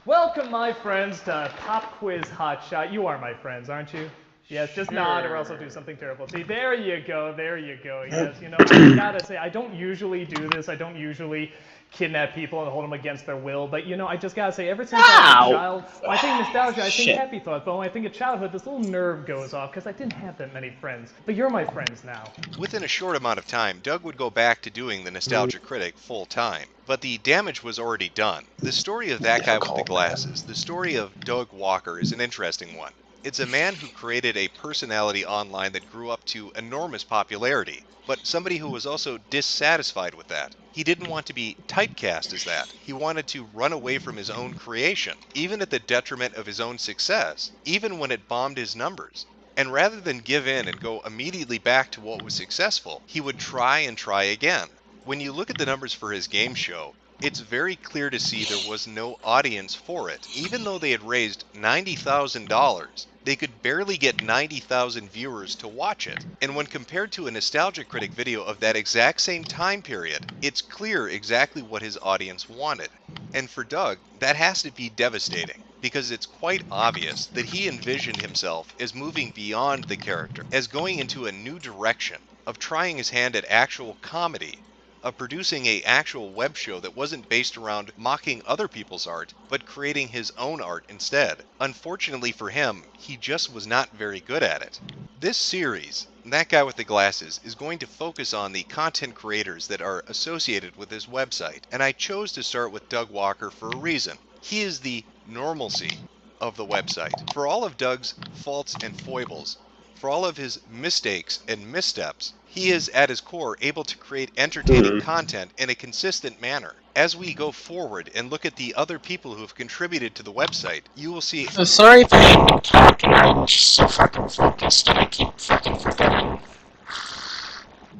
Welcome, my friends, to Pop Quiz Hotshot. You are my friends, aren't you? Yes, just nod or else I'll do something terrible. See, there you go, there you go. Yes, you know, I gotta say, I don't usually do this. I don't usually kidnap people and hold them against their will. But, you know, I just gotta say, ever since I was a child, when I think nostalgia, I think Shit. happy thoughts. But when I think of childhood, this little nerve goes off because I didn't have that many friends. But you're my friends now. Within a short amount of time, Doug would go back to doing the Nostalgia Critic full time. But the damage was already done. The story of that guy with the glasses, the story of Doug Walker, is an interesting one. It's a man who created a personality online that grew up to enormous popularity, but somebody who was also dissatisfied with that. He didn't want to be typecast as that. He wanted to run away from his own creation, even at the detriment of his own success, even when it bombed his numbers. And rather than give in and go immediately back to what was successful, he would try and try again. When you look at the numbers for his game show, it's very clear to see there was no audience for it. Even though they had raised $90,000, they could barely get 90,000 viewers to watch it. And when compared to a Nostalgia Critic video of that exact same time period, it's clear exactly what his audience wanted. And for Doug, that has to be devastating, because it's quite obvious that he envisioned himself as moving beyond the character, as going into a new direction, of trying his hand at actual comedy, of producing an actual web show that wasn't based around mocking other people's art, but creating his own art instead. Unfortunately for him, he just was not very good at it. This series, That Guy with the Glasses, is going to focus on the content creators that are associated with this website, and I chose to start with Doug Walker for a reason. He is the normalcy of the website. For all of Doug's faults and foibles, for all of his mistakes and missteps, he is at his core able to create entertaining content in a consistent manner. As we go forward and look at the other people who have contributed to the website, you will see... So sorry if I'm talking, I'm just so fucking focused and I keep fucking forgetting.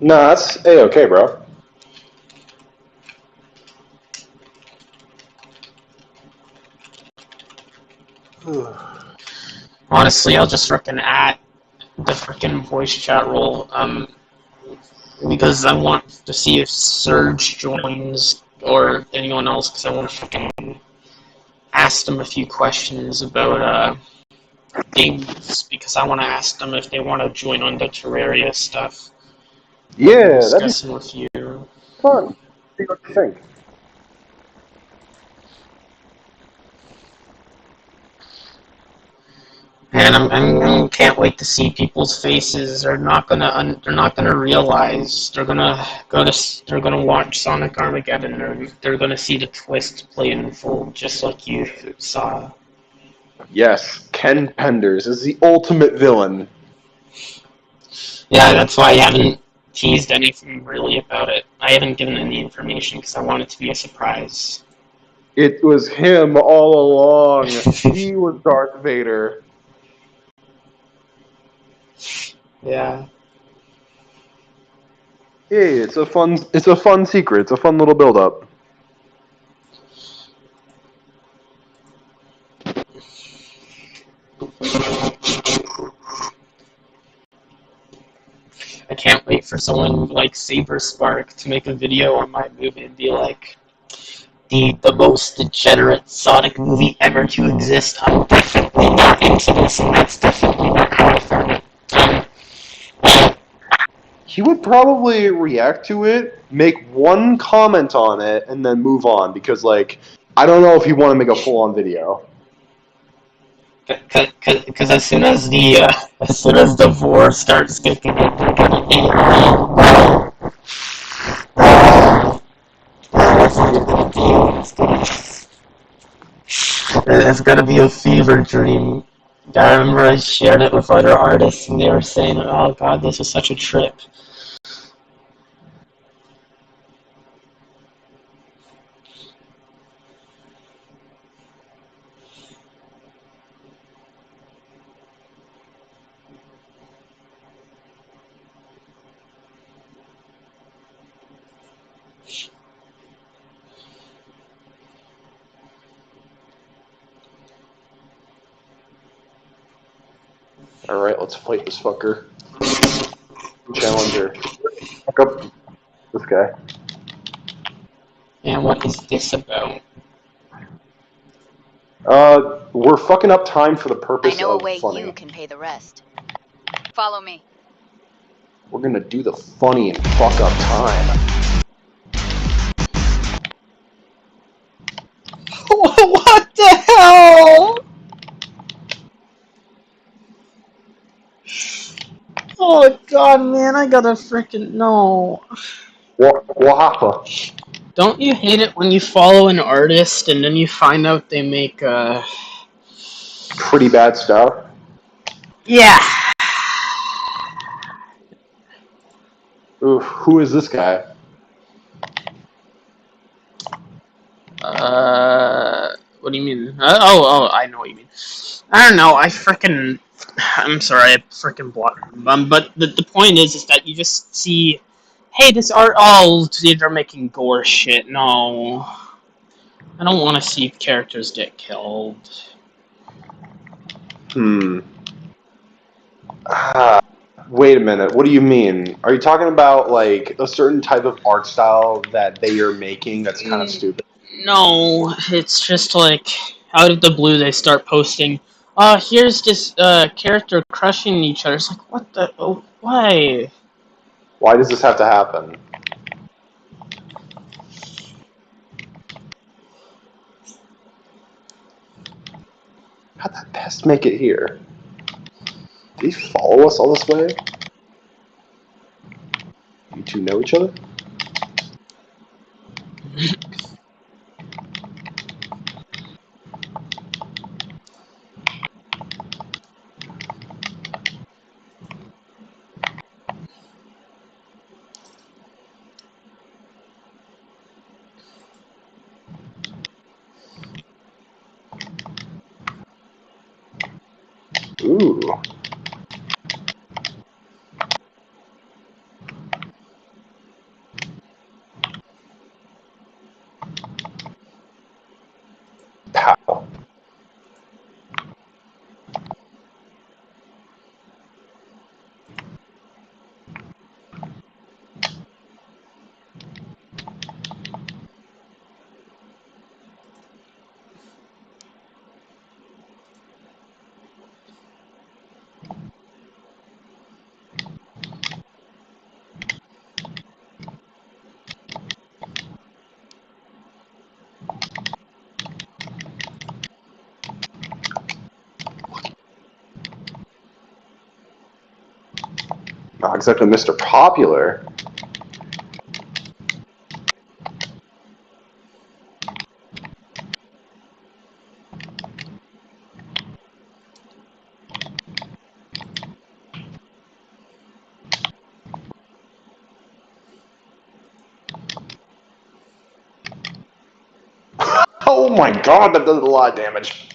Nah, that's A-okay, bro. Honestly, I'll just frickin' add the frickin' voice chat role, because I want to see if Surge joins or anyone else, because I want to frickin' ask them a few questions about games, because I want to ask them if they want to join on the Terraria stuff. Yeah, that'd be Discussing with you. fun. See what you think. And I can't wait to see people's faces. They're not gonna realize. They're gonna watch Sonic Armageddon, or they're gonna see the twist play in full, just like you saw. Yes, Ken Penders is the ultimate villain. Yeah, that's why I haven't teased anything really about it. I haven't given any information because I want it to be a surprise. It was him all along. He was Darth Vader. Yeah. Hey, it's a fun secret. It's a fun little build-up. I can't wait for someone like Saber Spark to make a video on my movie and be like, the most degenerate Sonic movie ever to exist. I'm definitely not into this, and that's definitely not how I found it. He would probably react to it, make one comment on it, and then move on, because, like, I don't know if he'd want to make a full-on video. Because as soon as the war starts kicking in, they're gonna be it's gonna be a fever dream. I remember I shared it with other artists, and they were saying, "Oh God, this is such a trip." Alright, let's fight this fucker. Challenger. Fuck up this guy. And what is this about? We're fucking up time for the I purpose know a of way funny. you can pay the rest. Follow me. We're gonna do the funny and fuck up time. What the hell? Oh god, man, I gotta freaking know. What happened? Don't you hate it when you follow an artist and then you find out they make Pretty bad stuff. Yeah. Oof, who is this guy? What do you mean? I know what you mean. I don't know. I'm sorry. I freaking blocked them. But the point is that you just see, hey, this art. Oh, they're making gore shit. No, I don't want to see characters get killed. Wait a minute. What do you mean? Are you talking about like a certain type of art style that they are making that's kind of stupid? No, it's just like out of the blue they start posting. Here's this character crushing each other. It's like, what the? Oh, why? Why does this have to happen? How'd that pest make it here? Did he follow us all this way? You two know each other? Ooh. Pow. Not exactly Mr. Popular. Oh my god, that does a lot of damage.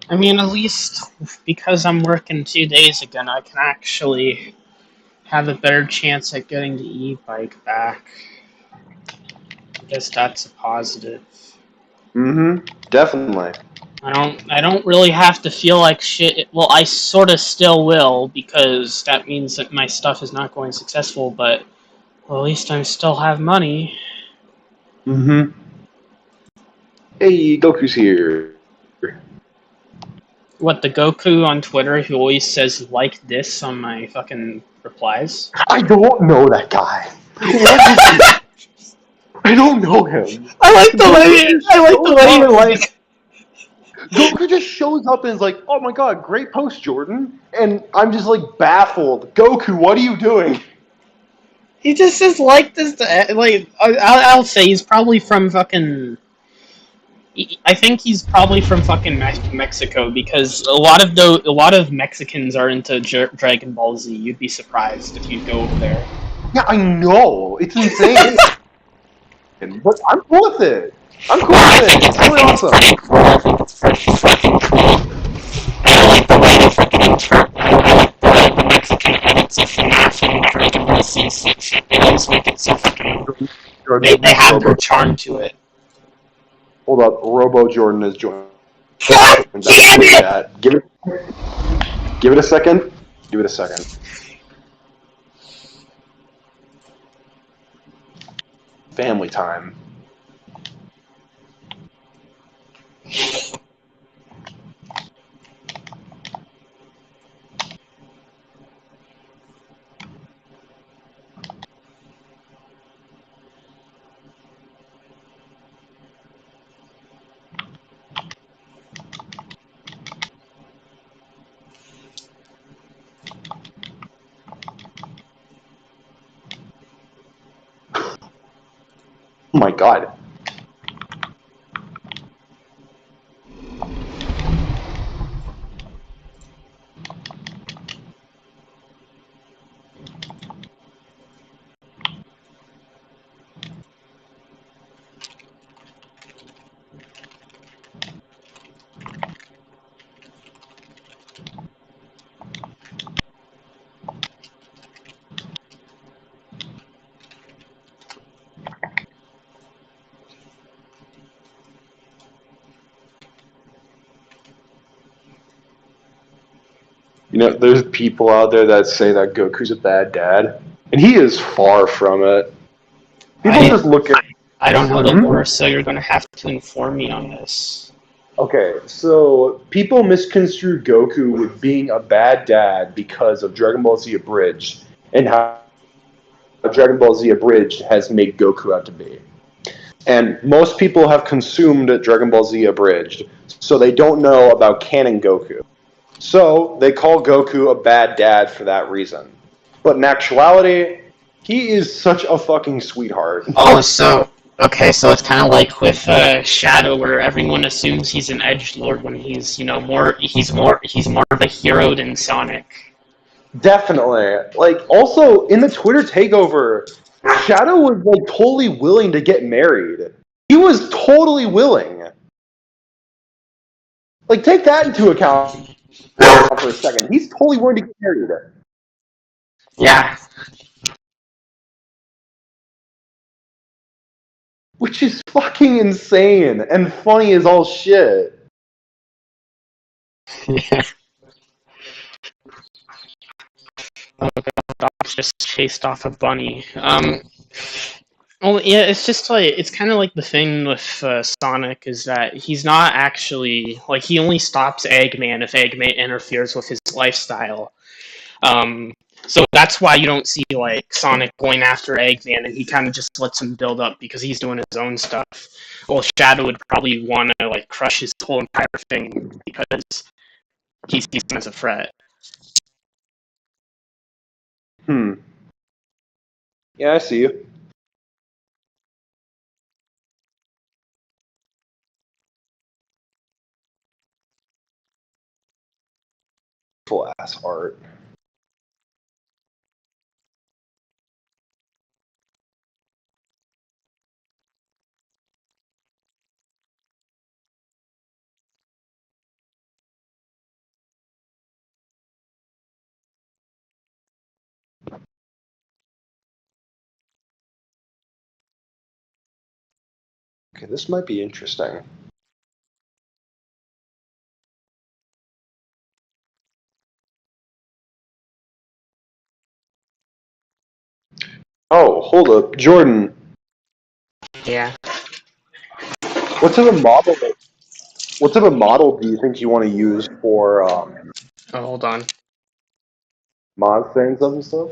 I mean, at least because I'm working 2 days again, I can actually have a better chance at getting the e-bike back. I guess that's a positive. Definitely. I don't really have to feel like shit. Well, I sort of still will, because that means that my stuff is not going successful, but well, at least I still have money. Hey, Goku's here. What, the Goku on Twitter who always says like this on my fucking replies? I don't know that guy. I don't know him. I like the way you like. Goku just shows up and is like, "Oh my god, great post, Jordan," and I'm just like baffled. Goku, what are you doing? He just says like this. Like I'll say he's probably from fucking. I think he's probably from fucking Mexico, because a lot of Mexicans are into Dragon Ball Z. You'd be surprised if you go over there. Yeah, I know. It's insane. But I'm cool with it. I'm cool with it. It's really awesome. I think it's freaking cool. I like the way they freaking interpret the Mexican and it's a fashion Dragon Ball C6. They always make it so fucking... Jordan, They have their Robo, charm to it. hold up, Robo Jordan is joining. God damn it! Chat. Give it a second. Give it a second. Family time. Oh my god. You know, there's people out there that say that Goku's a bad dad, and he is far from it. People just look at... I don't know the lore, so you're gonna have to inform me on this. Okay, so people misconstrue Goku with being a bad dad because of Dragon Ball Z Abridged, and how Dragon Ball Z Abridged has made Goku out to be. And most people have consumed Dragon Ball Z Abridged, so they don't know about canon Goku. So they call Goku a bad dad for that reason. But in actuality, he is such a fucking sweetheart. Oh, so... Okay, so it's kind of like with Shadow, where everyone assumes he's an edgelord when he's, you know, he's more of a hero than Sonic. Definitely. Like, also, in the Twitter takeover, Shadow was, like, totally willing to get married. He was totally willing. Like, take that into account for a second. He's totally willing to get married. Yeah. Which is fucking insane and funny as all shit. Yeah. Oh god, Doc's just chased off a bunny. Well, yeah, it's just like, it's kind of like the thing with Sonic is that he's not actually, like, he only stops Eggman if Eggman interferes with his lifestyle. So that's why you don't see, like, Sonic going after Eggman, and he kind of just lets him build up because he's doing his own stuff. Well, Shadow would probably want to, like, crush his whole entire thing because he sees him as a threat. Yeah, I see you. Full ass art. Okay, this might be interesting. Oh, hold up. Jordan. Yeah. What type of model do you think you want to use for Oh, hold on. mod things and stuff?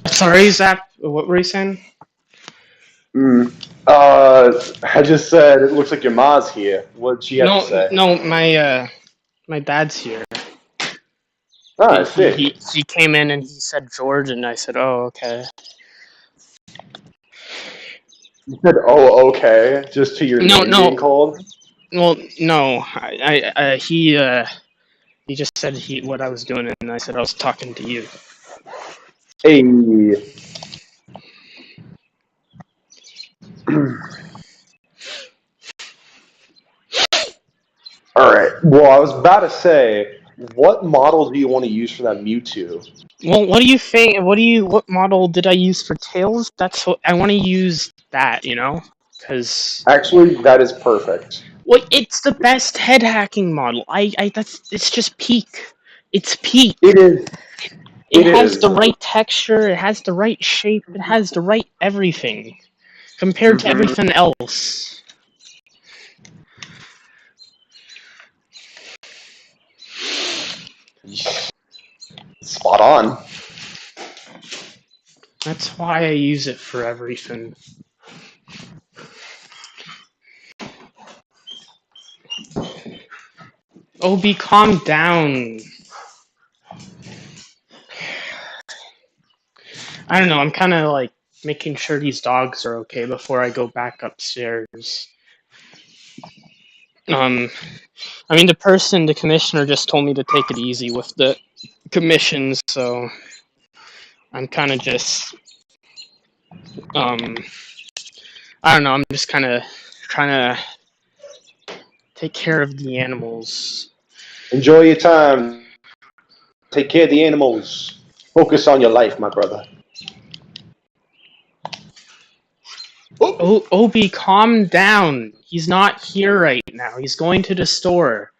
Sorry, Zap, what were you saying? I just said it looks like your ma's here. What'd she have to say? No, my dad's here. Oh, I see. He came in and he said George, and I said, oh, okay. You said, oh, okay, just to your name being called? Well, no, he just said what I was doing, and I said I was talking to you. Hey. Alright, well, I was about to say, what model do you want to use for that Mewtwo? Well, what do you think? What model did I use for Tails? That's what I want to use. That, because Actually, that is perfect. well, it's the best head hacking model. It's just peak. It's peak. It is. It has the right texture. It has the right shape. It has the right everything compared to everything else. Spot on. That's why I use it for everything. Obi, calm down. I don't know, I'm kind of like making sure these dogs are okay before I go back upstairs. The commissioner just told me to take it easy with the commissions, so I'm kind of just, I don't know, I'm just kind of trying to take care of the animals. Enjoy your time. Take care of the animals. Focus on your life, my brother. Oh, Obi, calm down. He's not here right now. He's going to the store.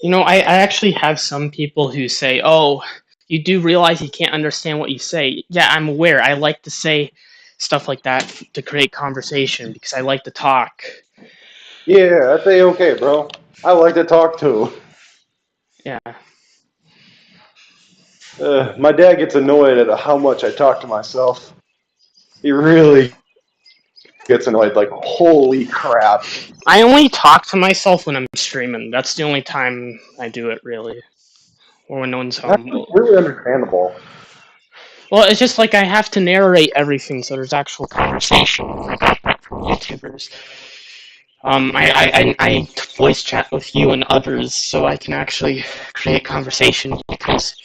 I actually have some people who say, oh, you do realize you can't understand what you say. Yeah, I'm aware. I like to say stuff like that to create conversation because I like to talk. Yeah, that's A-okay, bro. I like to talk too. Yeah. My dad gets annoyed at how much I talk to myself. He really gets annoyed, like, holy crap. I only talk to myself when I'm streaming. That's the only time I do it, really. Or when no one's That's home. really understandable. Well, it's just like I have to narrate everything, so there's actual conversation. Like I got from YouTubers. I voice chat with you and others, so I can actually create conversation. Because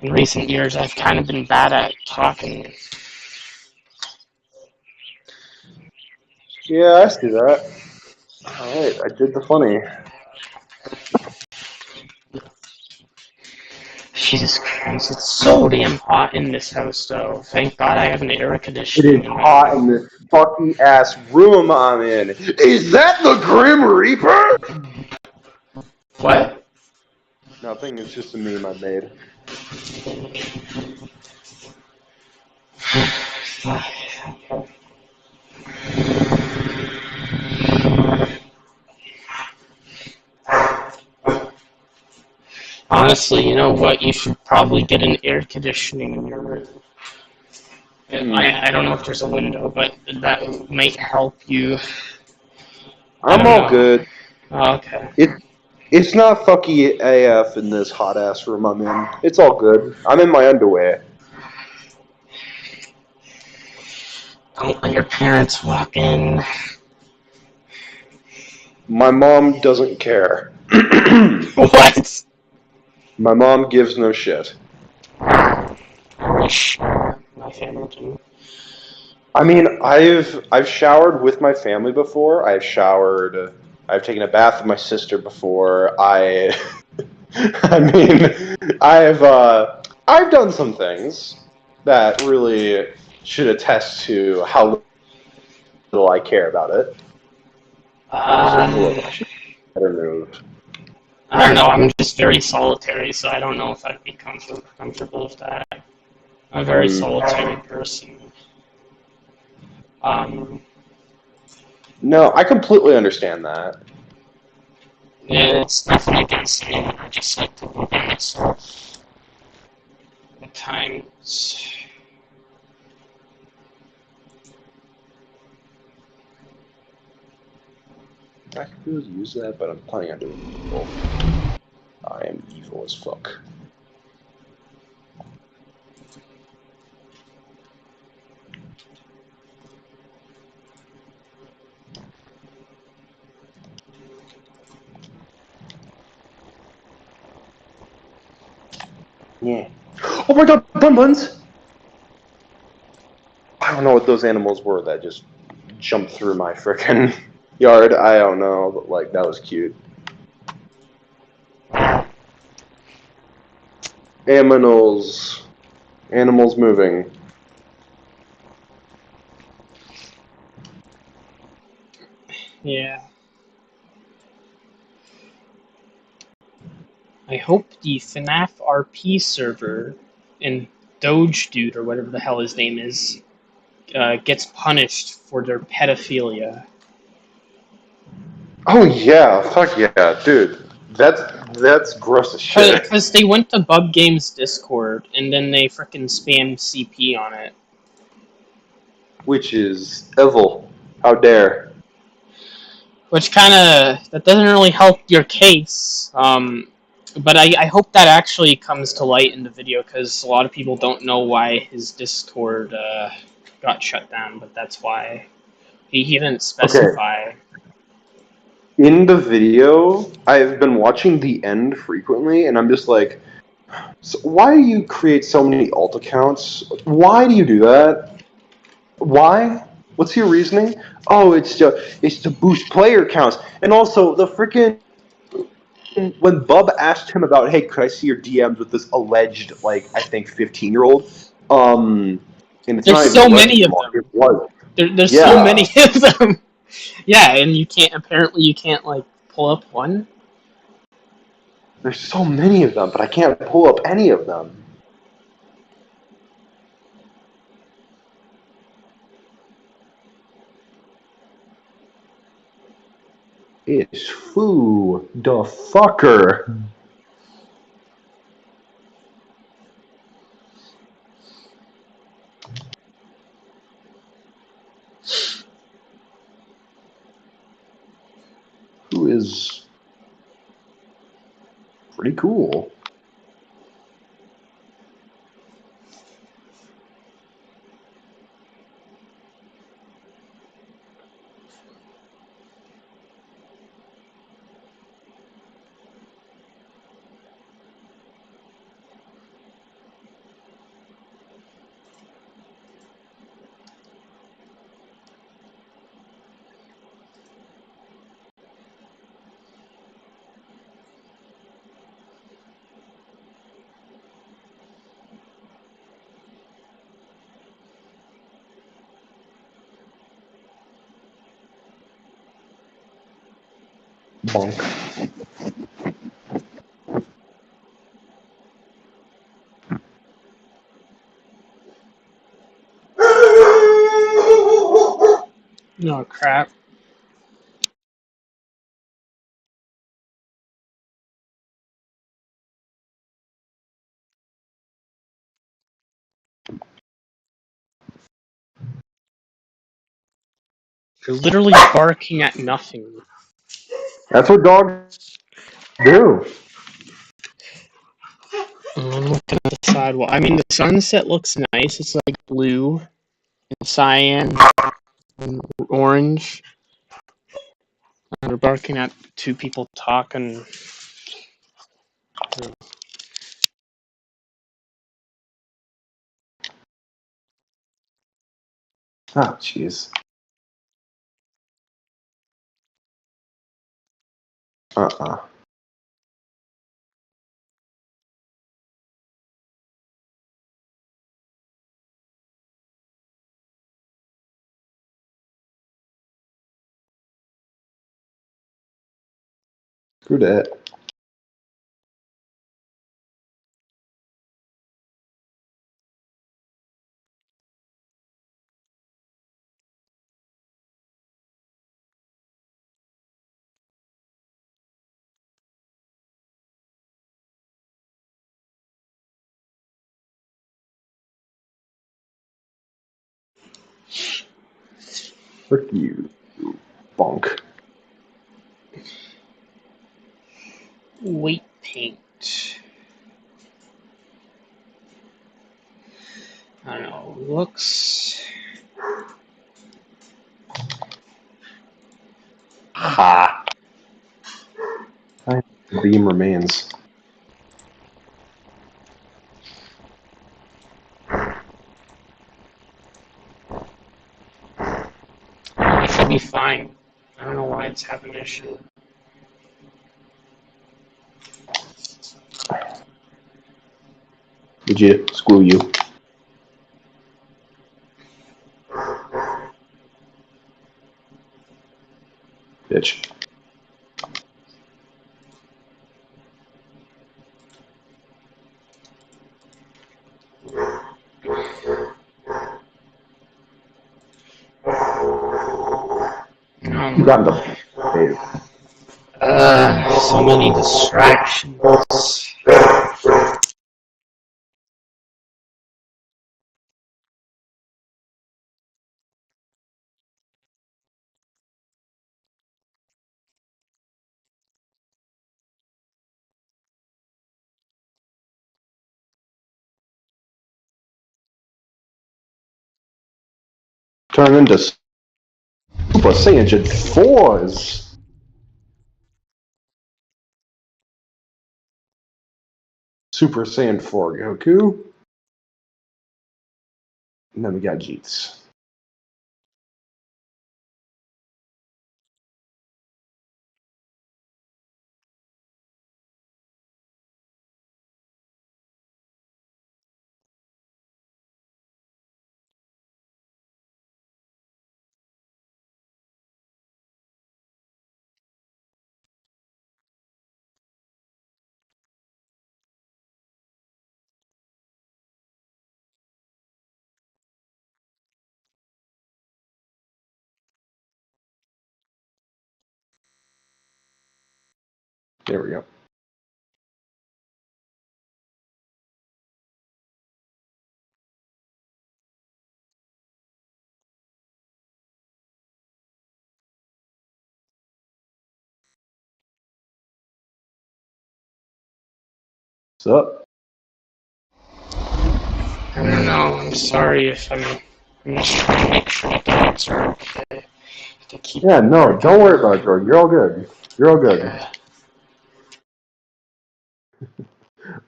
in recent years, I've kind of been bad at talking. Yeah, I see that. Alright, I did the funny. Jesus Christ, it's so damn hot in this house, though. Thank God I have an air It conditioning is in my hot room. in this fucking ass room I'm in. Is that the Grim Reaper? What? Nothing, it's just a meme I made. Honestly, you know what? You should probably get an air conditioning in your room. I don't know if there's a window, but that might help you. I'm all good. Oh, okay. It's not fucky AF in this hot ass room I'm in. It's all good. I'm in my underwear. Don't let your parents walk in. My mom doesn't care. What? My mom gives no shit. I wish my family do. I mean, I've showered with my family before. I've taken a bath with my sister before. I mean, I've done some things that really should attest to how little I care about it. I better move. I don't know, I'm just very solitary, so I don't know if I'd be comfortable with that. I'm a very solitary person. No, I completely understand that. Yeah, it's nothing against me. I just like to be by myself at times. I could really use that, but I'm planning on doing evil. I am evil as fuck. Yeah. Oh my god, Bun Buns! I don't know what those animals were that just jumped through my frickin' yard. I don't know, but like that was cute. Aminals. Animals moving. Yeah. I hope the FNAF RP server and Doge Dude, or whatever the hell his name is, gets punished for their pedophilia. Oh yeah, fuck yeah, dude. That's gross as shit. Because they went to Bub Games Discord and then they frickin' spammed CP on it. Which is evil. How dare. Which that doesn't really help your case. But I hope that actually comes to light in the video, because a lot of people don't know why his Discord got shut down, but that's why. He didn't specify. Okay. In the video, I've been watching the end frequently, and I'm just like, so why do you create so many alt accounts? Why do you do that? Why? What's your reasoning? Oh, it's to boost player counts, and also the freaking when Bub asked him about, hey, could I see your DMs with this alleged, like, I think 15-year-old? And it's There's not even so alleged many of anymore. them. It was. There's Yeah. so many of them. Yeah, and you can't like pull up one. There's so many of them, but I can't pull up any of them. It's Foo the fucker. Who is pretty cool. Bonk. No crap. You're literally barking at nothing. That's what dogs do. I'm looking at the sidewalk. I mean, the sunset looks nice. It's like blue and cyan and orange. And they're barking at two people talking. Oh, jeez. Uh-uh. Screw that. Frick you, bonk. Weight paint. I don't know. Looks. Ha! Beam remains. be fine. I don't know why it's having an issue. Legit, screw you. Bitch. You got the Dave. So many distractions. Turn into Super Saiyan 4s. Super Saiyan 4 Goku. And then we got Jeets. There we go. What's up? I don't know. I'm sorry if I'm just trying to make sure the dogs are okay. Yeah, no, don't worry about it, bro. You're all good. You're all good. Okay.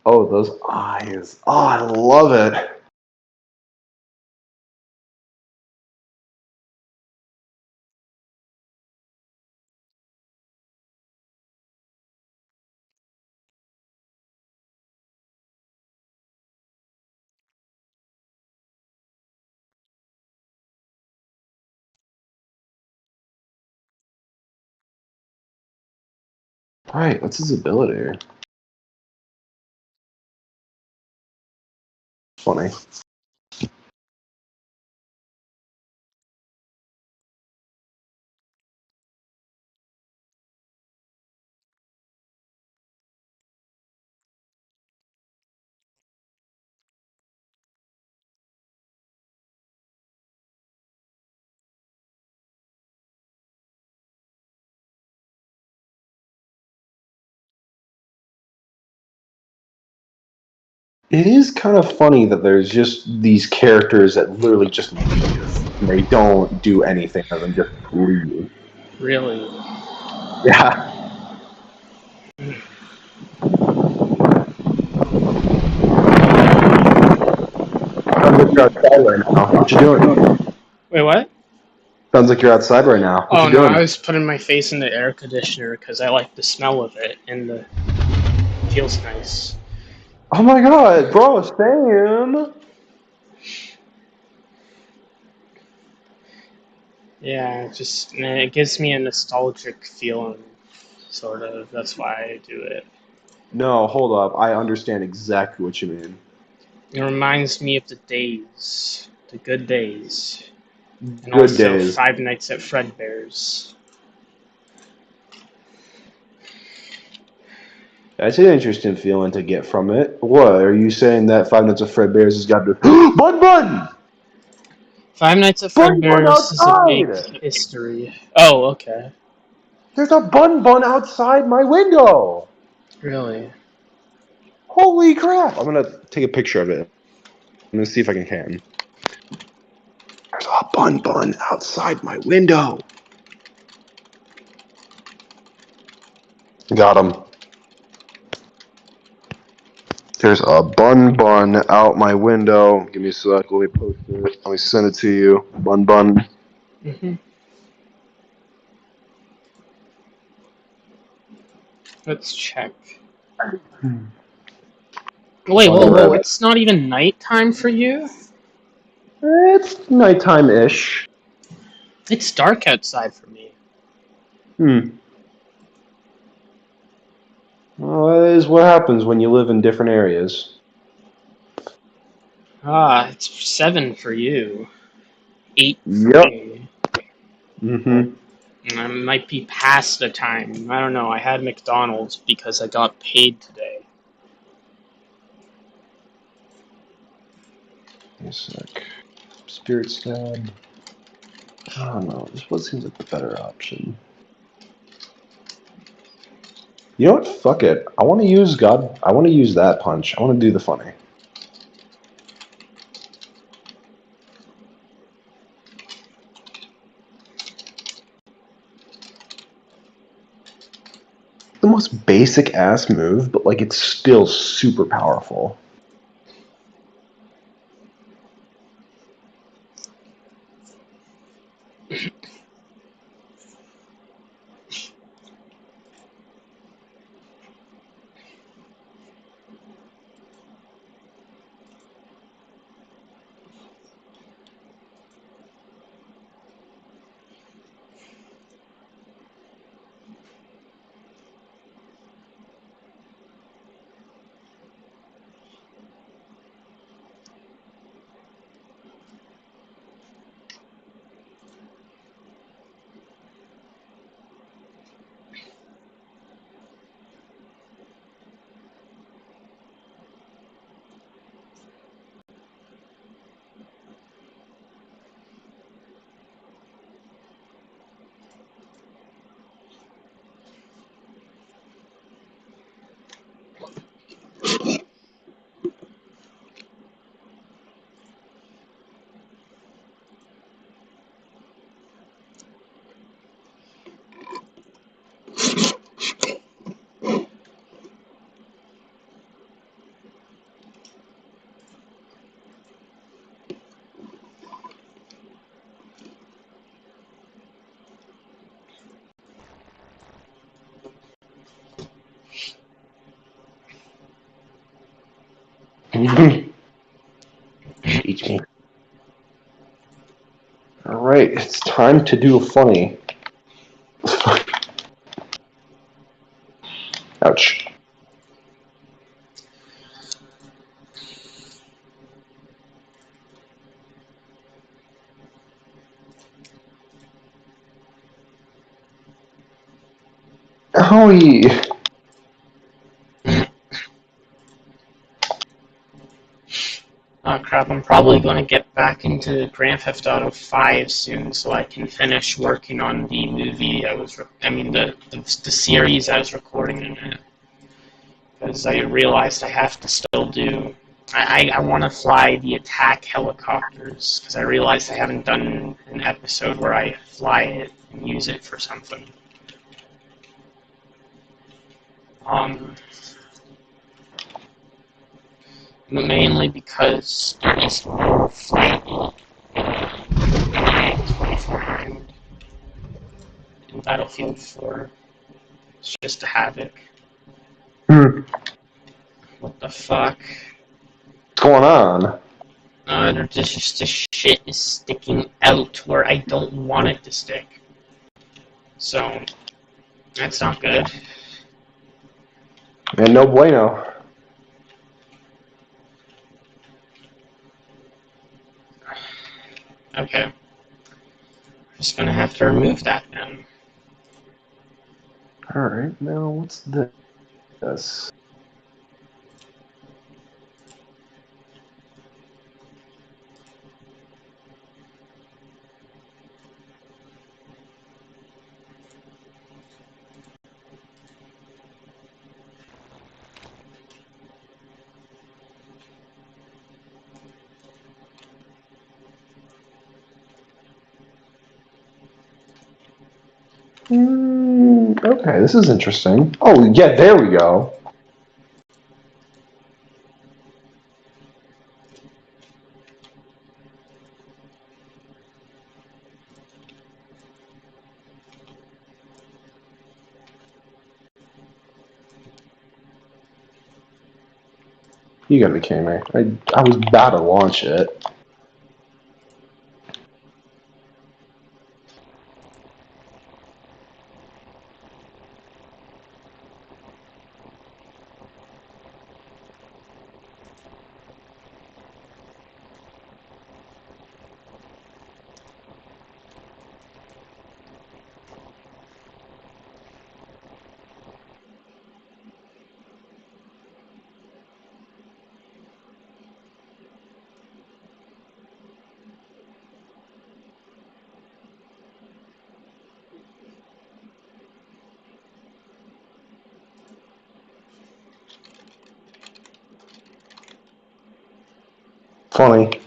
Oh, those eyes. Oh, I love it. Right, what's his ability? Funny. It is kind of funny that there's just these characters that literally just leave. And they don't do anything other than just leave. Really? Yeah. Sounds like you're outside right now. What you doing? Wait, what? Sounds like you're outside right now. What Oh you no, doing? I was putting my face in the air conditioner because I like the smell of it and it feels nice. Oh my god, bro, Sam! Yeah, it gives me a nostalgic feeling, sort of. That's why I do it. No, hold up. I understand exactly what you mean. It reminds me of the days, the good days, and Good also days. Five Nights at Fredbear's. That's an interesting feeling to get from it. What, are you saying that Five Nights at Fredbear's has got this Bun Bun! Five Nights at Bun Bun Fredbear's is a big outside! history. Oh, okay. There's a Bun Bun outside my window! Really? Holy crap! I'm gonna take a picture of it. I'm gonna see if I can. There's a Bun Bun outside my window! Got him. There's a Bun out my window. Give me a sec. Let me post it. Let me send it to you. Bun. Mm-hmm. Let's check. Wait, whoa, it's not even nighttime for you? It's nighttime-ish. It's dark outside for me. Well, that is what happens when you live in different areas. Ah, it's 7 for you. 8 for Yep. me. Mm-hmm. I might be past the time. I don't know. I had McDonald's because I got paid today. Wait a sec. Spirit stab. I don't know. This one seems like the better option. You know what? Fuck it. I want to use God. I want to use that punch. I want to do the funny. The most basic ass move, but like it's still super powerful. Teach me. Alright, it's time to do a funny. Ouch. Owie! Oh crap, I'm probably going to get back into Grand Theft Auto 5 soon so I can finish working on the movie the series I was recording in it. Because I realized I have to still do... I want to fly the attack helicopters, because I realized I haven't done an episode where I fly it and use it for something. Mainly because there is no flight 2400 in Battlefield 4. It's just a havoc. What the fuck? What's going on? Just the shit is sticking out where I don't want it to stick. So, that's not good. And no bueno. Okay. Just gonna have to remove that then. Alright, now what's this? Okay, this is interesting. Oh, yeah, there we go. You gotta be kidding me. I was about to launch it. Funny.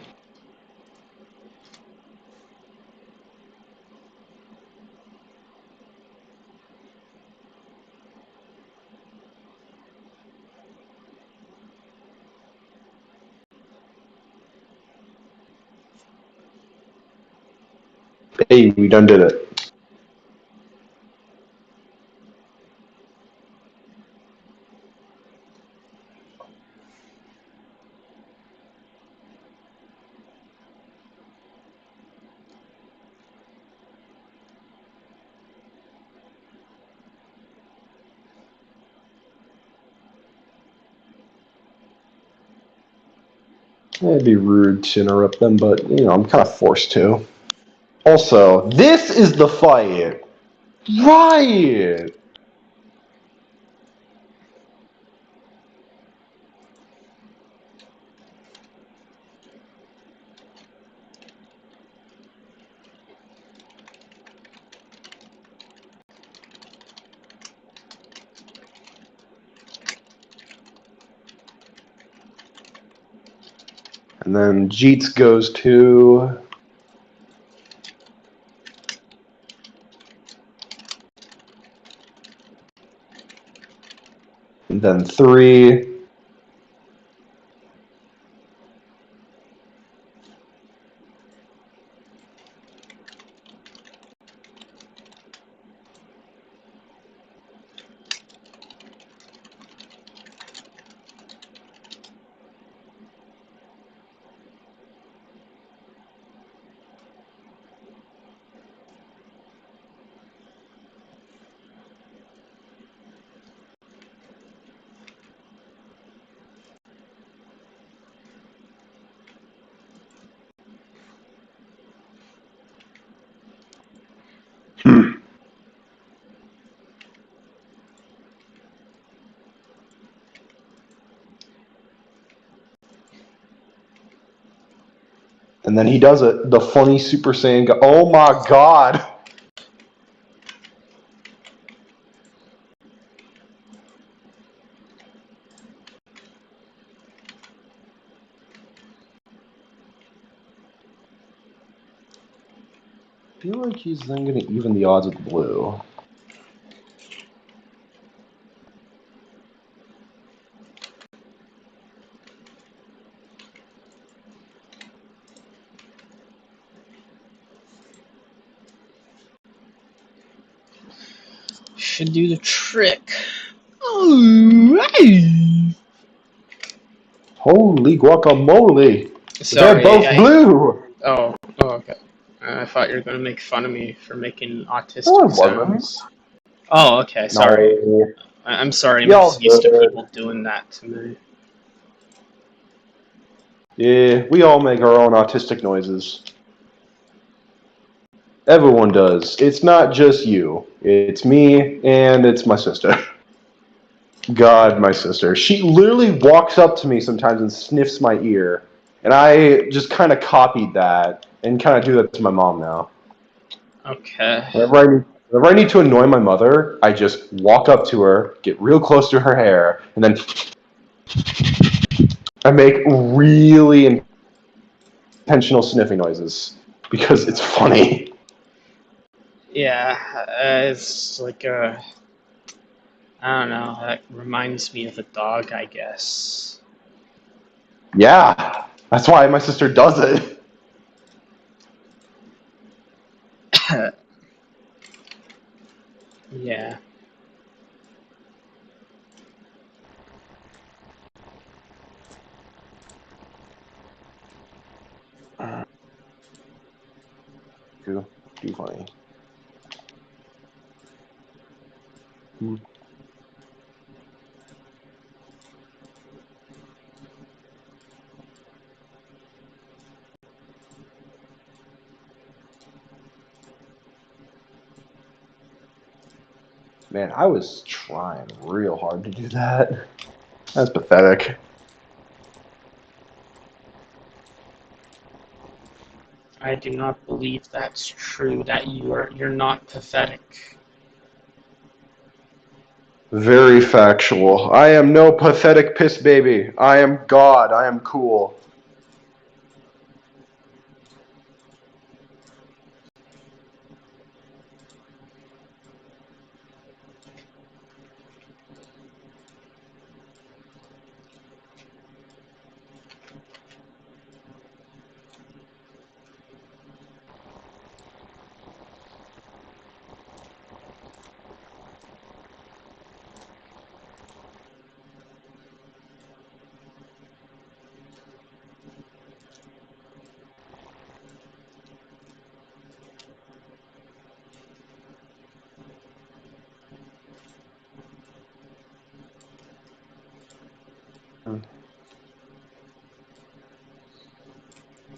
Hey, we done did it. It'd be rude to interrupt them, but, you know, I'm kind of forced to. Also, this is the fight! Right! And then Jeets goes to... And then 3... And then he does it. The funny Super Saiyan guy. Oh my god! I feel like he's then going to even the odds with blue. Should do the trick. Alright. Holy guacamole! They're Sorry, both blue! Oh, okay. I thought you were gonna make fun of me for making No, I autistic wasn't. sounds. Oh, okay, sorry. No. I'm sorry, I'm Y'all just used to good. people doing that to me. Yeah, we all make our own autistic noises. Everyone does. It's not just you. It's me, and it's my sister. God, my sister. She literally walks up to me sometimes and sniffs my ear. And I just kind of copied that and kind of do that to my mom now. Okay. Whenever I need to annoy my mother, I just walk up to her, get real close to her hair, and then I make really intentional sniffing noises because it's funny. Yeah, it's like I don't know, that reminds me of a dog, I guess. Yeah, that's why my sister does it. Yeah. too funny. Man, I was trying real hard to do that. That's pathetic. I do not believe that's true, that you're not pathetic. Very factual. I am no pathetic piss baby. I am God. I am cool.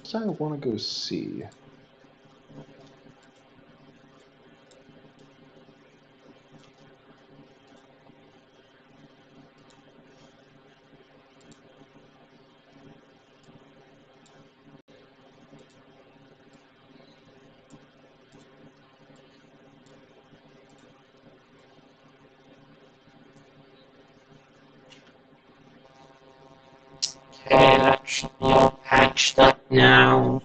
So I want to go see. Okay, that should be all patched up now.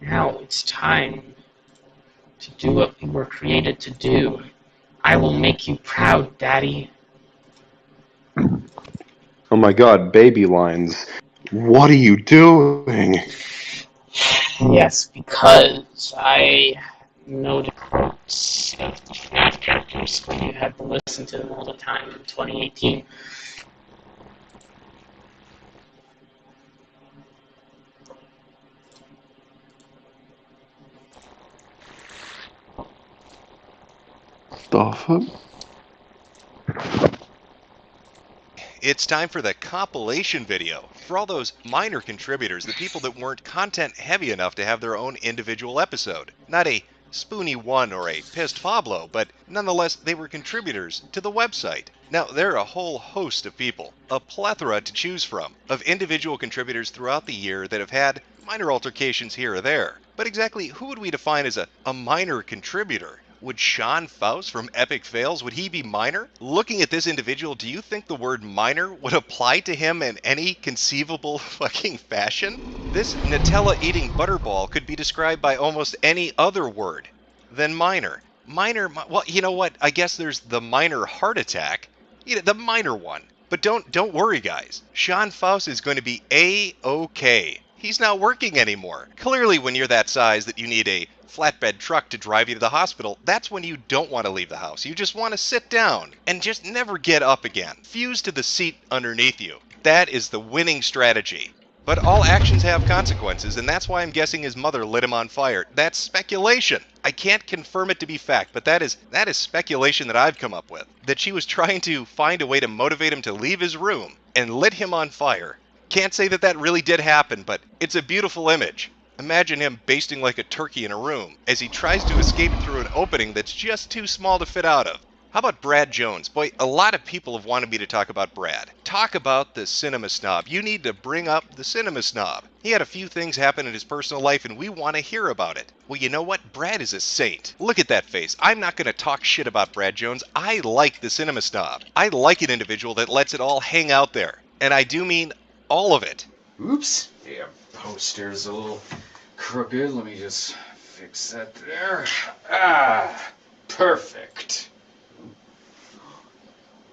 Now it's time to do what we were created to do. I will make you proud, Daddy. Oh my God, baby lines. What are you doing? Yes, because I know the quotes of the FNAF characters, so you had to listen to them all the time in 2018. The fuck? It's time for the compilation video for all those minor contributors, the people that weren't content heavy enough to have their own individual episode. Not a Spoony 1 or a Pissed Pablo, but nonetheless they were contributors to the website. Now, there are a whole host of people, a plethora to choose from, of individual contributors throughout the year that have had minor altercations here or there. But exactly who would we define as a minor contributor? Would Sean Faust from Epic Fails, would he be minor? Looking at this individual, do you think the word minor would apply to him in any conceivable fucking fashion? This Nutella-eating butterball could be described by almost any other word than minor. Minor, well, you know what? I guess there's the minor heart attack. You know, the minor one. But don't worry, guys. Sean Faust is going to be A-OK. He's not working anymore. Clearly, when you're that size that you need a flatbed truck to drive you to the hospital, that's when you don't want to leave the house. You just want to sit down and just never get up again. Fuse to the seat underneath you. That is the winning strategy. But all actions have consequences, and that's why I'm guessing his mother lit him on fire. That's speculation. I can't confirm it to be fact, but that is speculation that I've come up with. That she was trying to find a way to motivate him to leave his room and lit him on fire. Can't say that really did happen, but it's a beautiful image. Imagine him basting like a turkey in a room as he tries to escape through an opening that's just too small to fit out of. How about Brad Jones? Boy, a lot of people have wanted me to talk about Brad. Talk about the cinema snob. You need to bring up the cinema snob. He had a few things happen in his personal life and we want to hear about it. Well, you know what? Brad is a saint. Look at that face. I'm not going to talk shit about Brad Jones. I like the cinema snob. I like an individual that lets it all hang out there. And I do mean all of it. Oops. Yeah, poster's a little crooked. Let me just fix that there. Ah, perfect.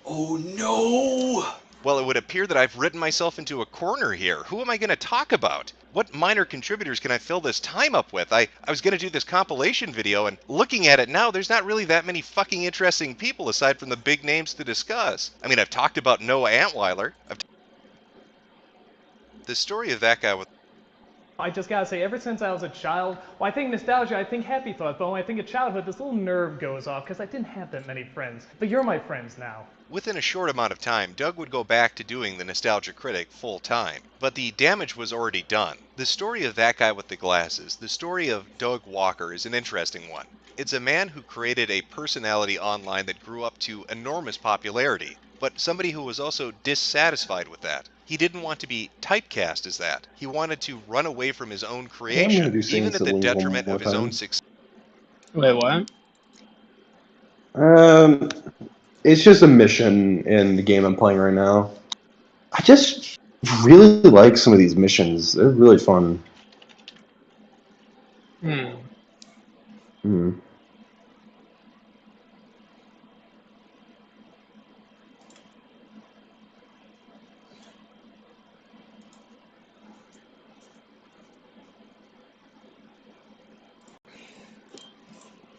Oh no! Well, it would appear that I've written myself into a corner here. Who am I going to talk about? What minor contributors can I fill this time up with? I was going to do this compilation video, and looking at it now, there's not really that many fucking interesting people aside from the big names to discuss. I mean, I've talked about Noah Antweiler. The story of that guy with I just gotta say, ever since I was a child, when I think nostalgia, I think happy thoughts, but when I think of childhood, this little nerve goes off because I didn't have that many friends. But you're my friends now. Within a short amount of time, Doug would go back to doing the Nostalgia Critic full time, but the damage was already done. The story of that guy with the glasses, the story of Doug Walker, is an interesting one. It's a man who created a personality online that grew up to enormous popularity, but somebody who was also dissatisfied with that. He didn't want to be typecast as that. He wanted to run away from his own creation, even at the detriment of his own success. Wait, what? It's just a mission in the game I'm playing right now. I just really like some of these missions. They're really fun. Hmm.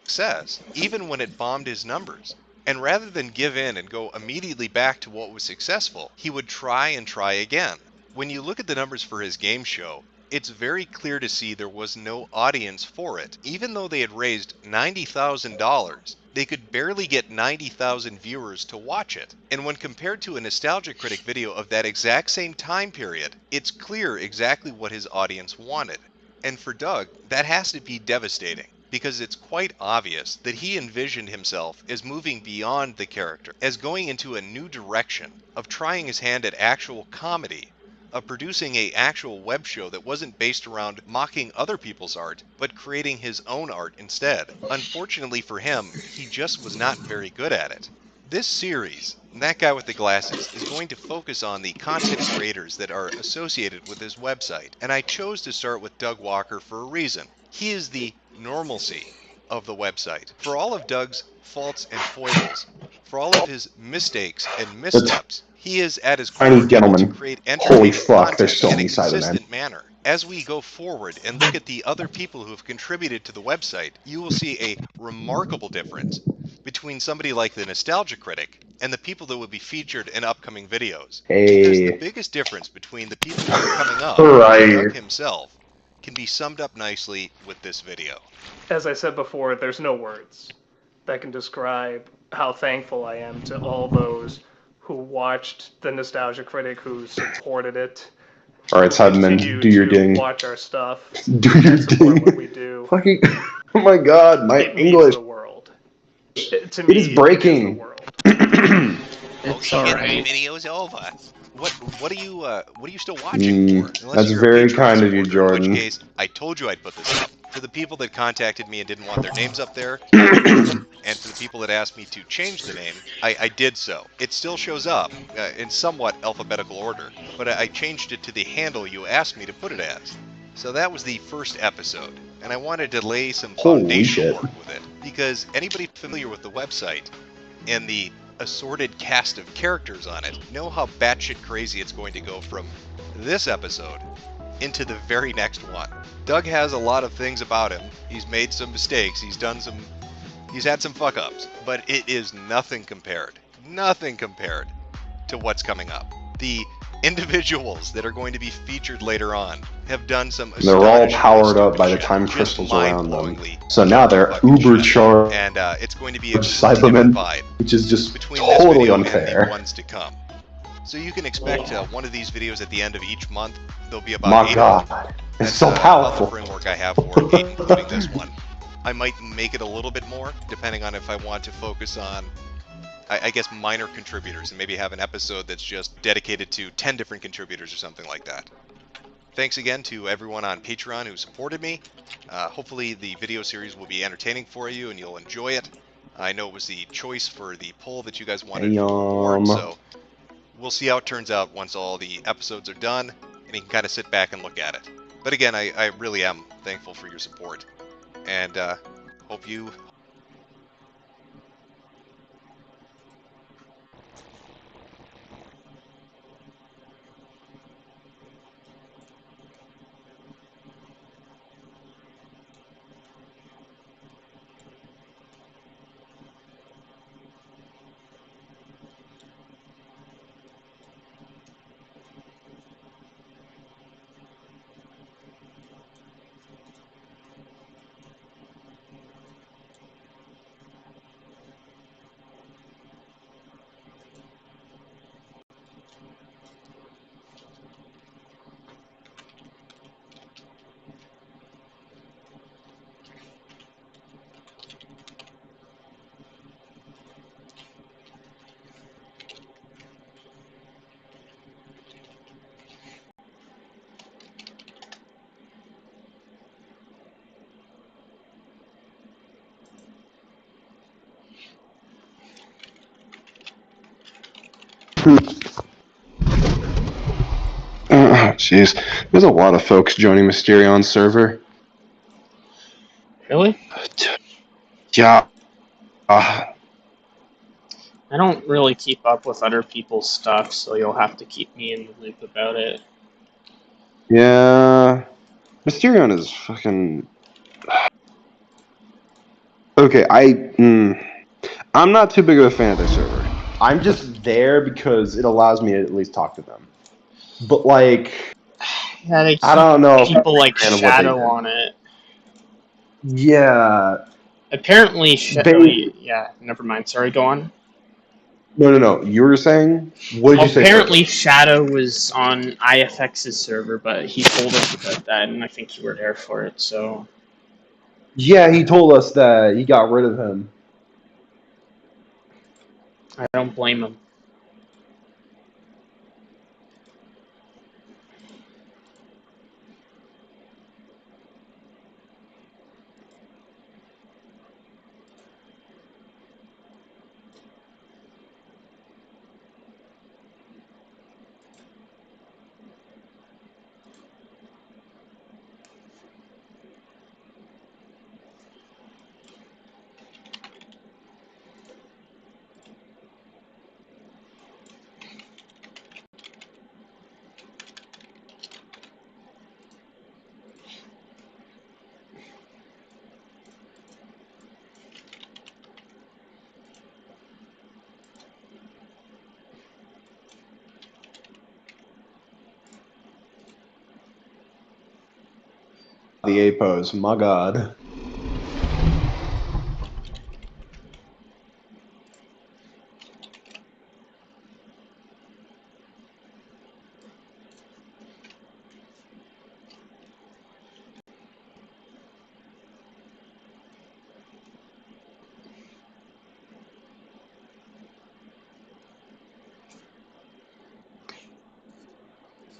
Success, even when it bombed his numbers. And rather than give in and go immediately back to what was successful, he would try and try again. When you look at the numbers for his game show, it's very clear to see there was no audience for it. Even though they had raised $90,000, they could barely get 90,000 viewers to watch it. And when compared to a Nostalgia Critic video of that exact same time period, it's clear exactly what his audience wanted. And for Doug, that has to be devastating, because it's quite obvious that he envisioned himself as moving beyond the character, as going into a new direction, of trying his hand at actual comedy, of producing an actual web show that wasn't based around mocking other people's art, but creating his own art instead. Unfortunately for him, he just was not very good at it. This series, That Guy with the Glasses, is going to focus on the content creators that are associated with his website, and I chose to start with Doug Walker for a reason. He is the normalcy of the website. For all of Doug's faults and foibles, for all of his mistakes and missteps, he is at his core Tiny able to gentleman. create Holy entertaining fuck, there's content so in a many Cybermen. consistent manner. As we go forward and look at the other people who have contributed to the website, you will see a remarkable difference between somebody like the Nostalgia Critic and the people that will be featured in upcoming videos. Because the Hey. biggest difference between the people who are coming up Right. and Doug himself can be summed up nicely with this video. As I said before, there's no words that can describe how thankful I am to all those who watched the Nostalgia Critic, who supported it. Alright, Cybermen, do your ding. Watch our stuff. Do your ding. What we do. Fucking, oh my god, my It means English. the world. To It me, is it breaking. means the world. It's Okay, alright. the video's over. What are you still watching for? Unless That's you're a very Patreon kind of you, supporter, in Jordan. which case, I told you I'd put this up. For the people that contacted me and didn't want their names up there, and for the people that asked me to change the name, I did so. It still shows up in somewhat alphabetical order, but I changed it to the handle you asked me to put it as. So that was the first episode, and I wanted to lay some Holy foundational shit. work with it, because anybody familiar with the website and the assorted cast of characters on it know how batshit crazy it's going to go from this episode into the very next one. Doug has a lot of things about him. He's made some mistakes. He's had some fuck ups, but it is nothing compared to what's coming up. The individuals that are going to be featured later on have done some They're all astonishingly powered up by the stupid time shit, crystals just around them. mind-blowingly So now they're fucking uber shit. charged And it's going to be a continued Cybermen, fight which is just between this totally video unfair. and the ones to come. So you can expect one of these videos at the end of each month. There'll be about My 8 god, of them. it's That's so about powerful. the framework I have for 8, including this one. I might make it a little bit more, depending on if I want to focus on, I guess, minor contributors, and maybe have an episode that's just dedicated to 10 different contributors or something like that. Thanks again to everyone on Patreon who supported me. Hopefully the video series will be entertaining for you and you'll enjoy it. I know it was the choice for the poll that you guys wanted for the award, so we'll see how it turns out once all the episodes are done, and you can kind of sit back and look at it. But again, I really am thankful for your support, and hope you... Jeez. There's a lot of folks joining Mysterion's server. Really? Yeah. I don't really keep up with other people's stuff, so you'll have to keep me in the loop about it. Yeah. Mysterion is fucking... Okay, I'm not too big of a fan of their server. I'm just there because it allows me to at least talk to them. But, like... Yeah, they keep I don't know people like fan of what they Shadow did. on it. Yeah. Apparently, yeah, never mind. Sorry, go on. No. You were saying? What did you say? Apparently, Shadow was on IFX's server, but he told us about that, and I think you were there for it, so... Yeah, he told us that he got rid of him. I don't blame him. The A pose, my god.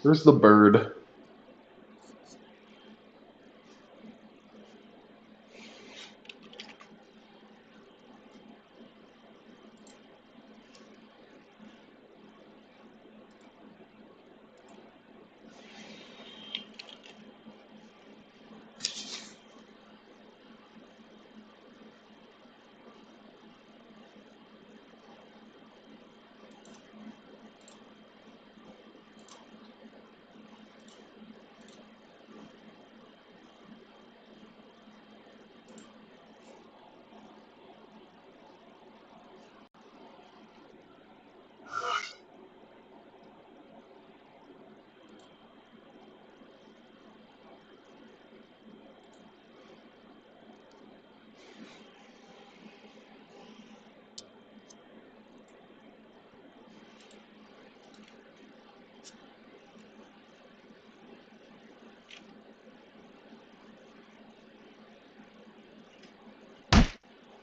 Where's the bird?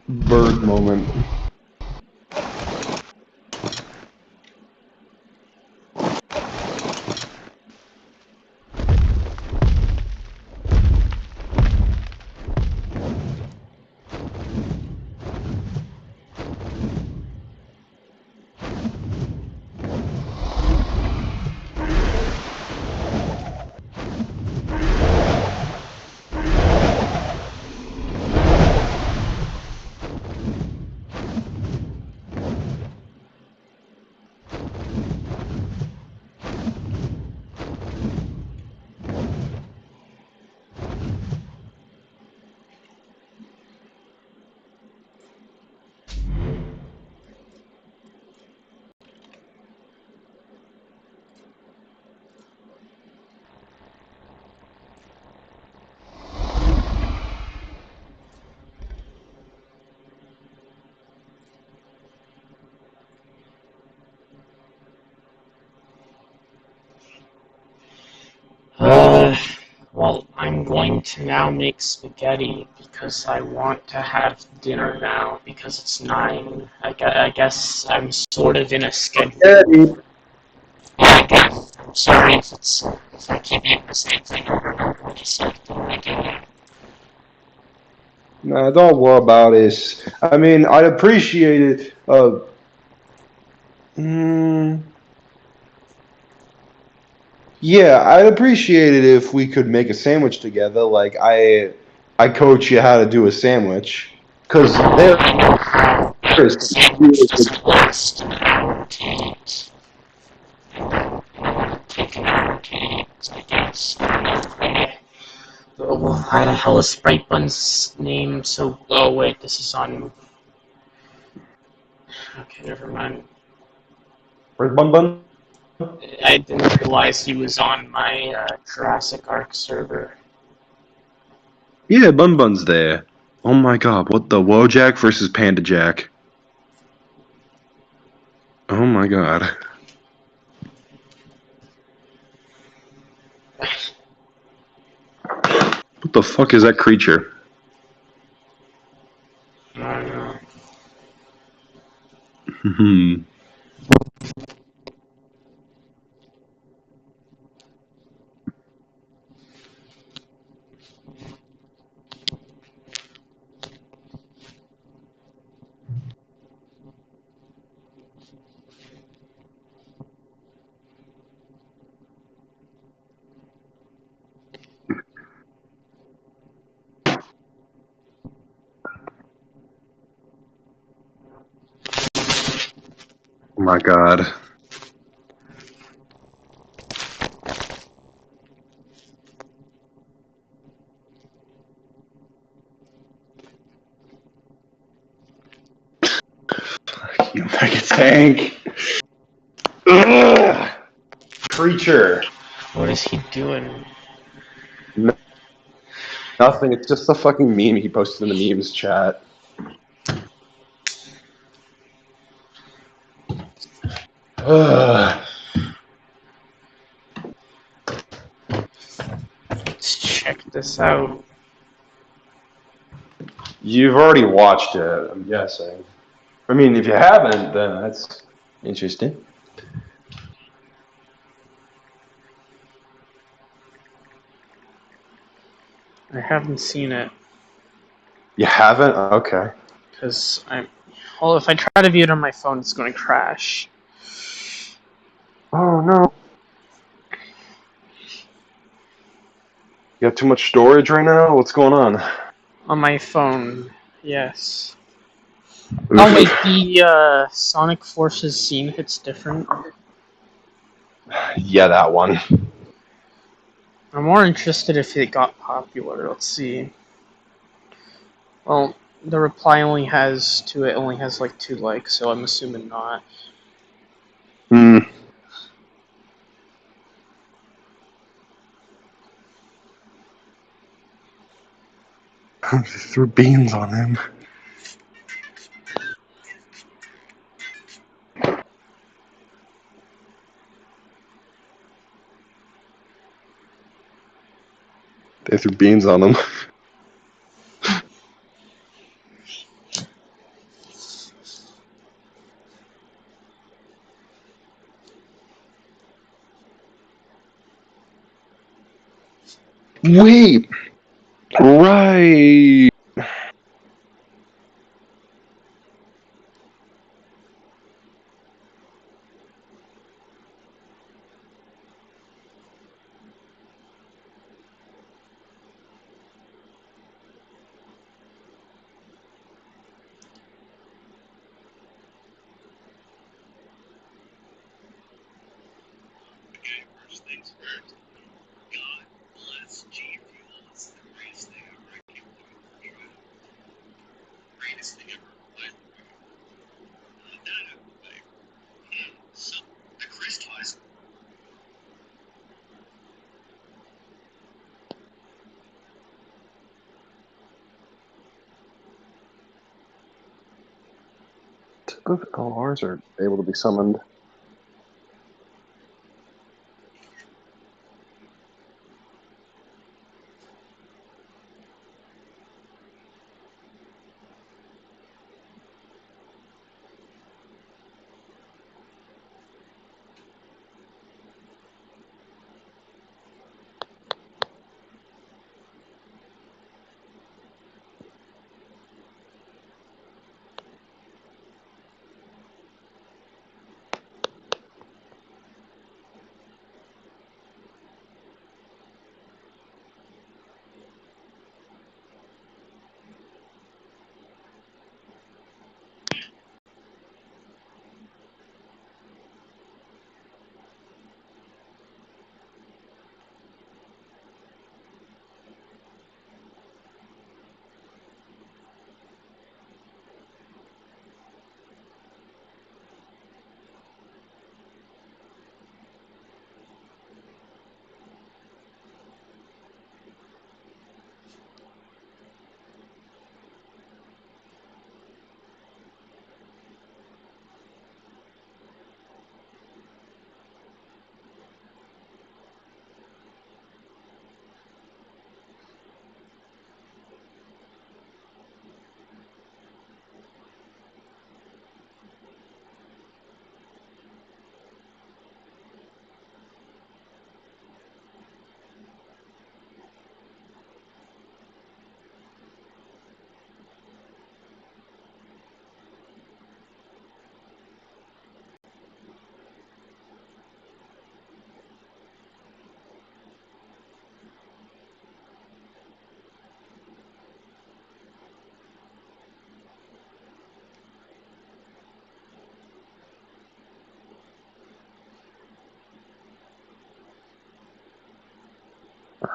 Bird moment. Well, I'm going to now make spaghetti because I want to have dinner now because it's 9. I guess I'm sort of in a schedule. Yeah, I guess. I'm sorry if I keep making mistakes. I don't remember what I said before dinner. Nah, don't worry about it. I mean, I'd appreciate it. Yeah, I'd appreciate it if we could make a sandwich together. Like I coach you how to do a sandwich because there is some really How the hell is Sprite Bun's name so... Oh wait, this is on... Okay, never mind. Where's Bun Bun? I didn't realize he was on my Jurassic ARK server. Yeah, Bun Bun's there. Oh my god, what the Wojak versus Panda Jack? Oh my god. What the fuck is that creature? I don't know. Hmm. Oh my god. You mega tank. Ugh. Creature. What is he doing? Nothing. It's just a fucking meme he posted in the memes chat. Ugh. Let's check this out. You've already watched it, I'm guessing. I mean, if you haven't, then that's interesting. I haven't seen it. You haven't? Okay. Because I'm... Well, if I try to view it on my phone, it's going to crash. Oh no. You got too much storage right now? What's going on? On my phone, yes. Oh wait, the Sonic Forces scene hits different. Yeah, that one. I'm more interested if it got popular. Let's see. Well, the reply only has like 2 likes, so I'm assuming not. Hmm. They threw beans on him. They threw beans on him. Wait. Right. Both LRs are able to be summoned.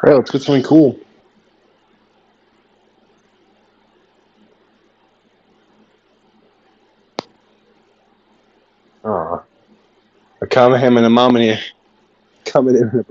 Alright, let's get something cool. Aw. A Kamaham and a Momini coming in.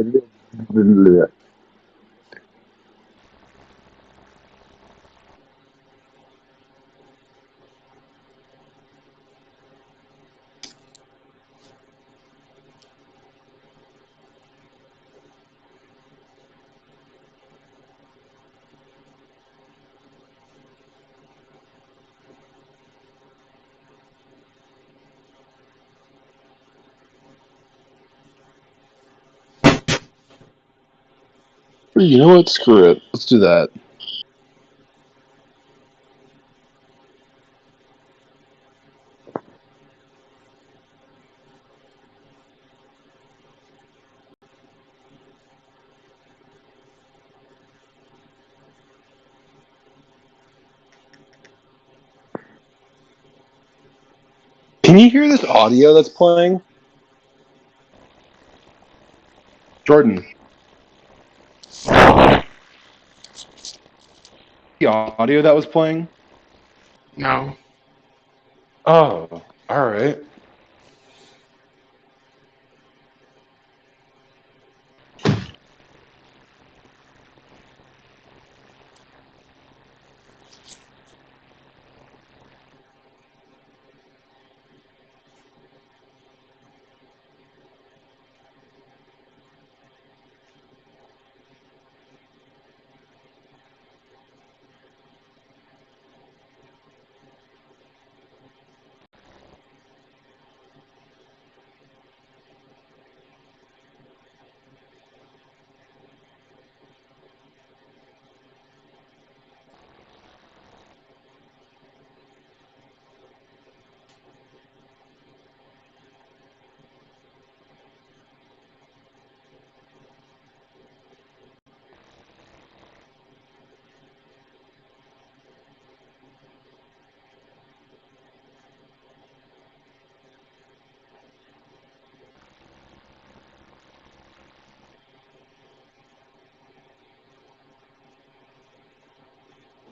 You know what? Screw it. Let's do that. Can you hear this audio that's playing? Jordan. The audio that was playing? No. Oh, alright.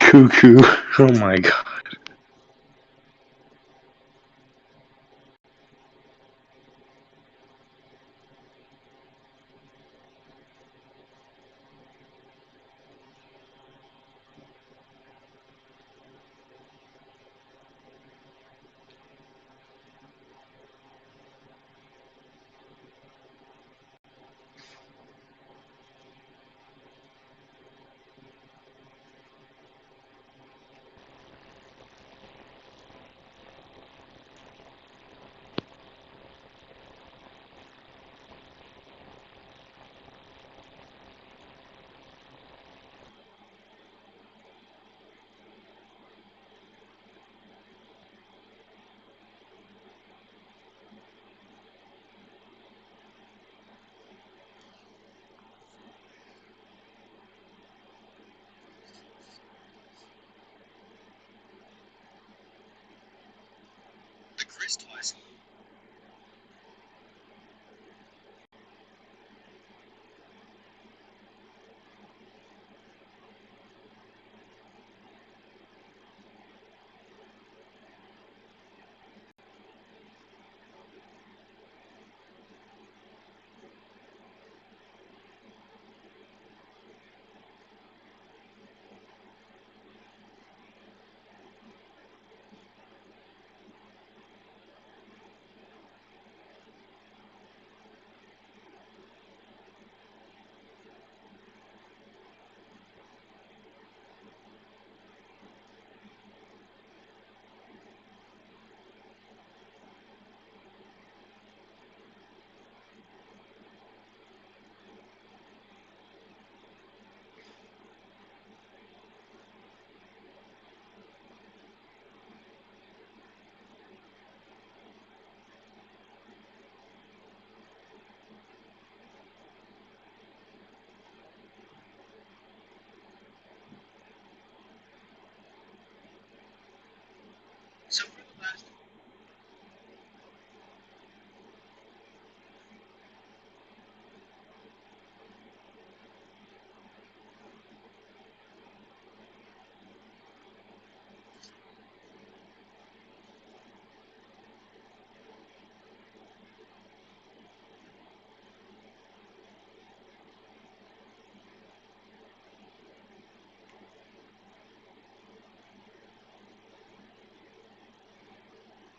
Cuckoo. Oh my god.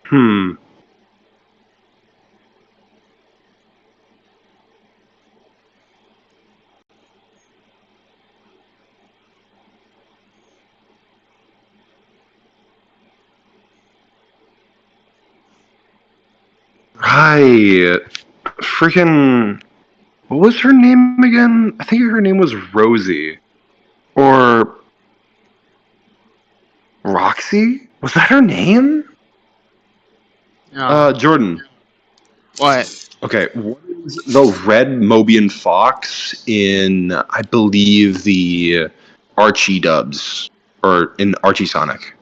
Hmm. Right. Freaking. What was her name again? I think her name was Rosie. Or Roxy? Was that her name? No. Jordan. What? Okay, what is the red Mobian fox in, I believe, the Archie dubs? Or in Archie Sonic?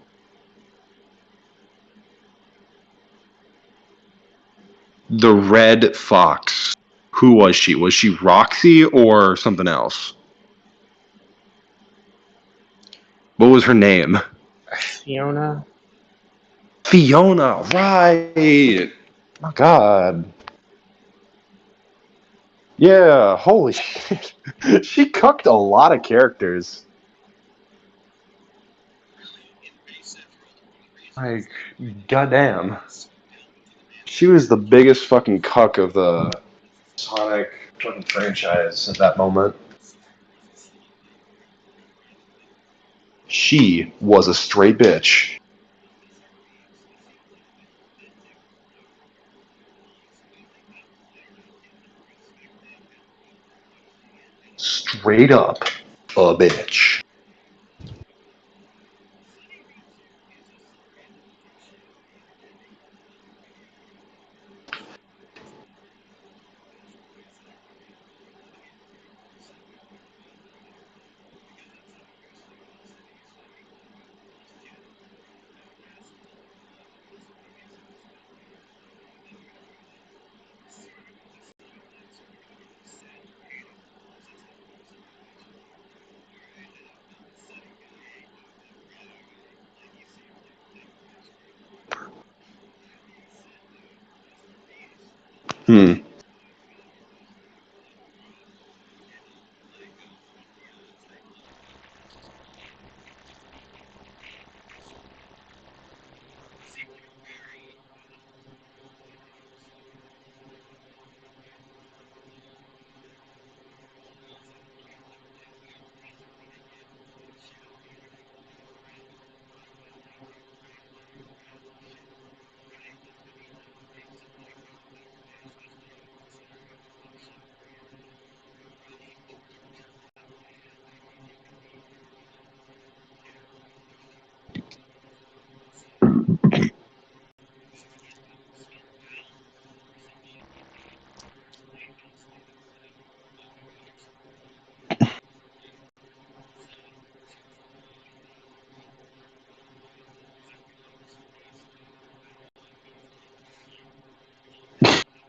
The red fox. Who was she? Was she Roxy or something else? What was her name? Fiona? Fiona, right. Oh, God. Yeah, holy shit. She cooked a lot of characters. Like, goddamn. She was the biggest fucking cuck of the Sonic fucking franchise at that moment. She was a straight bitch. Straight up a bitch. Hmm.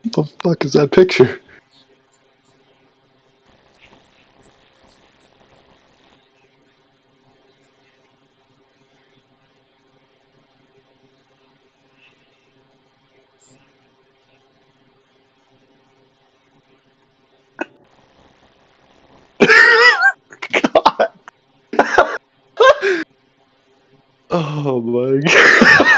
What the fuck is that picture? Oh my god.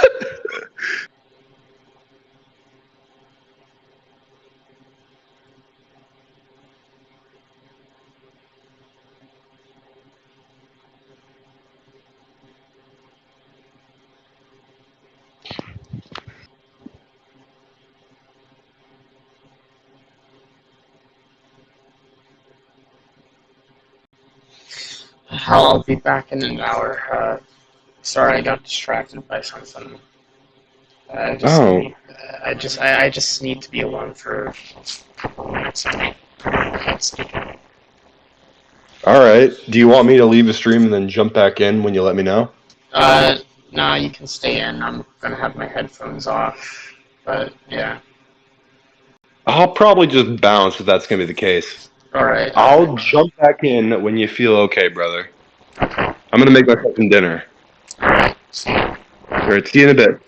I'll be back in an hour. Sorry, I got distracted by something. I just Oh. need, I just need to be alone for a couple minutes. Alright. Do you want me to leave the stream and then jump back in when you let me know? No, you can stay in. I'm gonna have my headphones off. But yeah. I'll probably just bounce if that's gonna be the case. Alright. I'll jump back in when you feel okay, brother. Okay. I'm gonna make myself some dinner. Alright. See you. Alright, see you in a bit.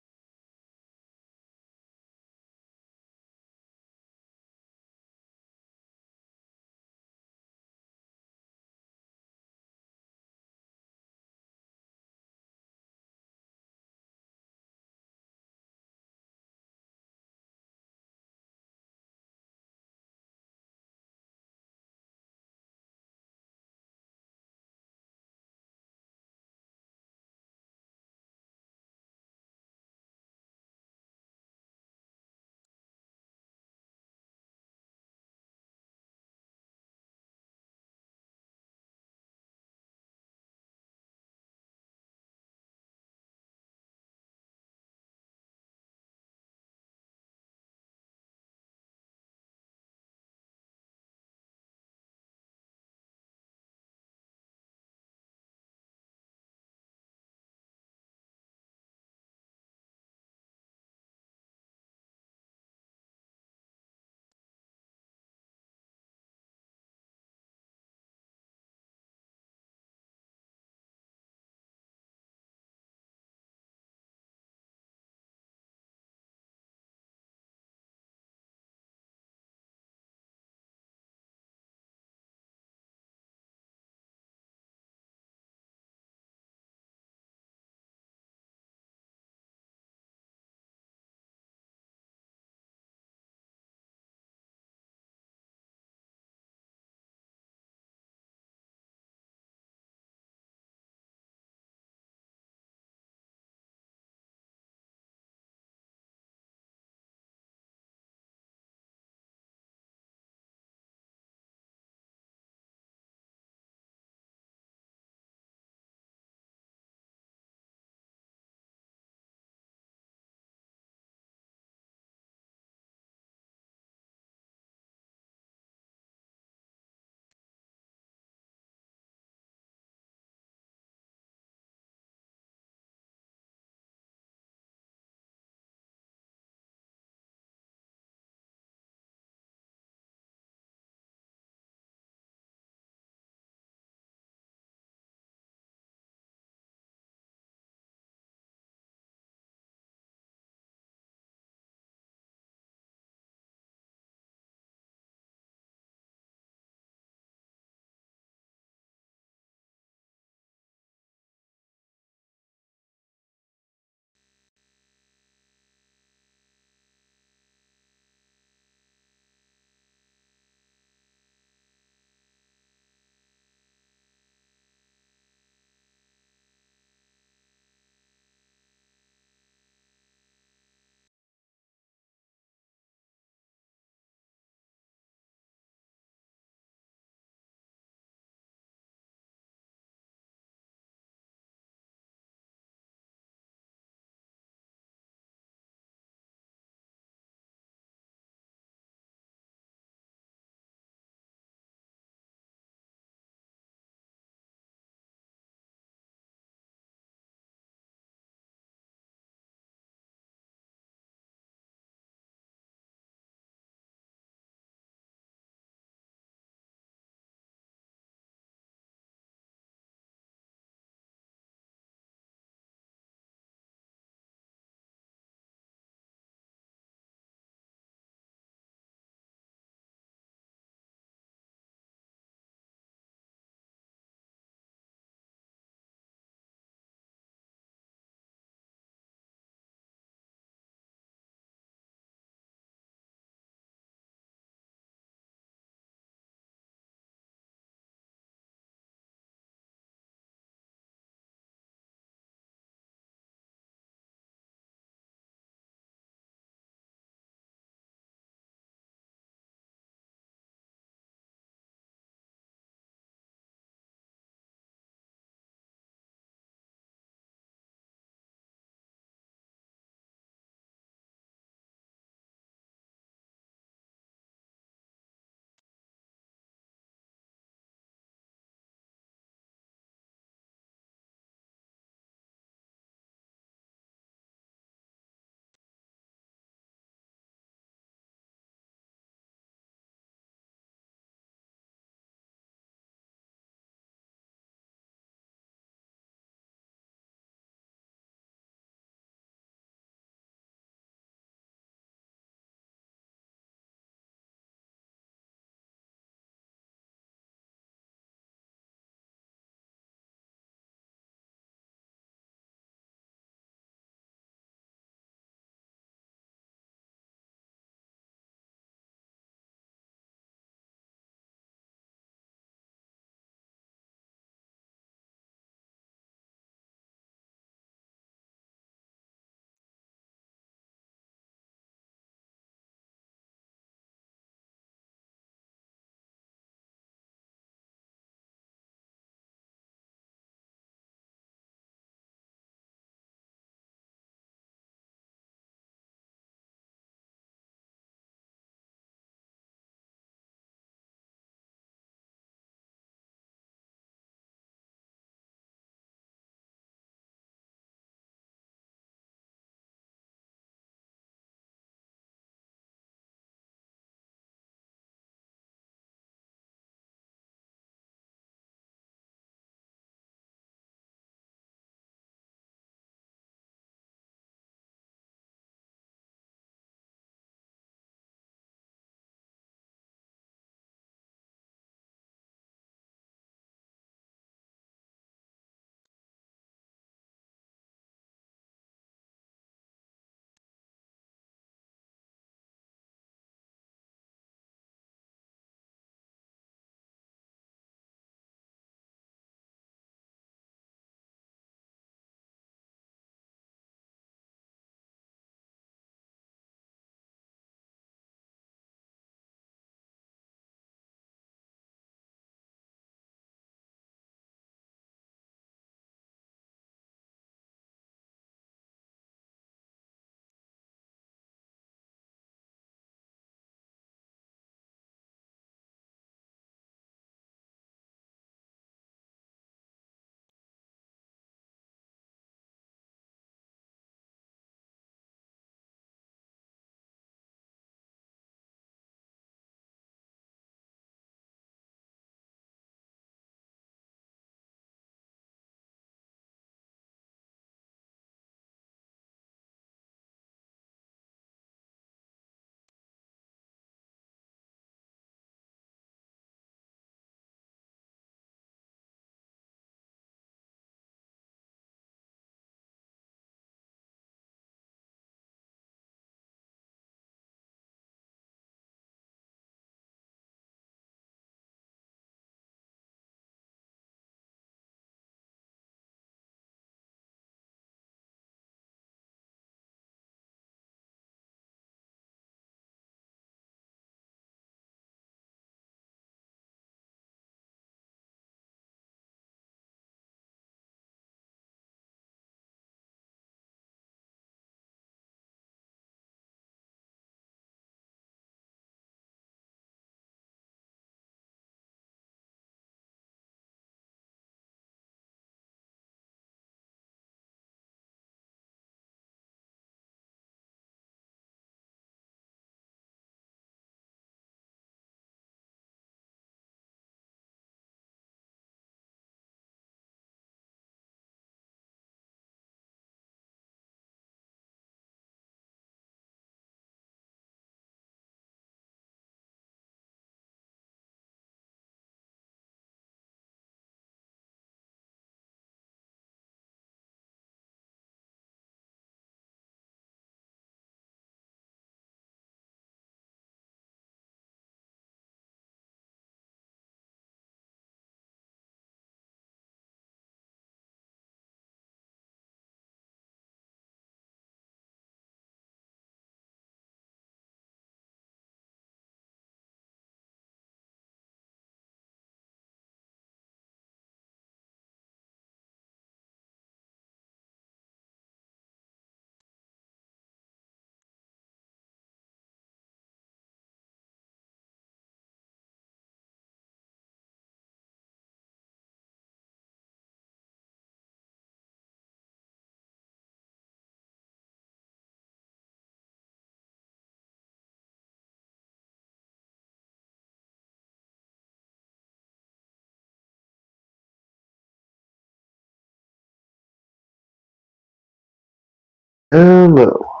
Hello.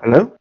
Hello?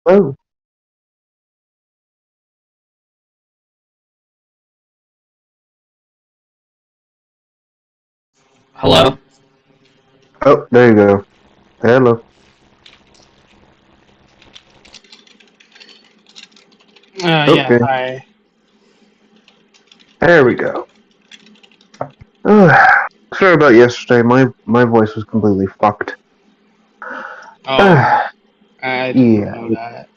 Hello? Hello? Oh, there you go. Hello. Yeah, Okay. hi. There we go. Sorry about yesterday. My voice was completely fucked. Oh, I didn't Yeah. know that.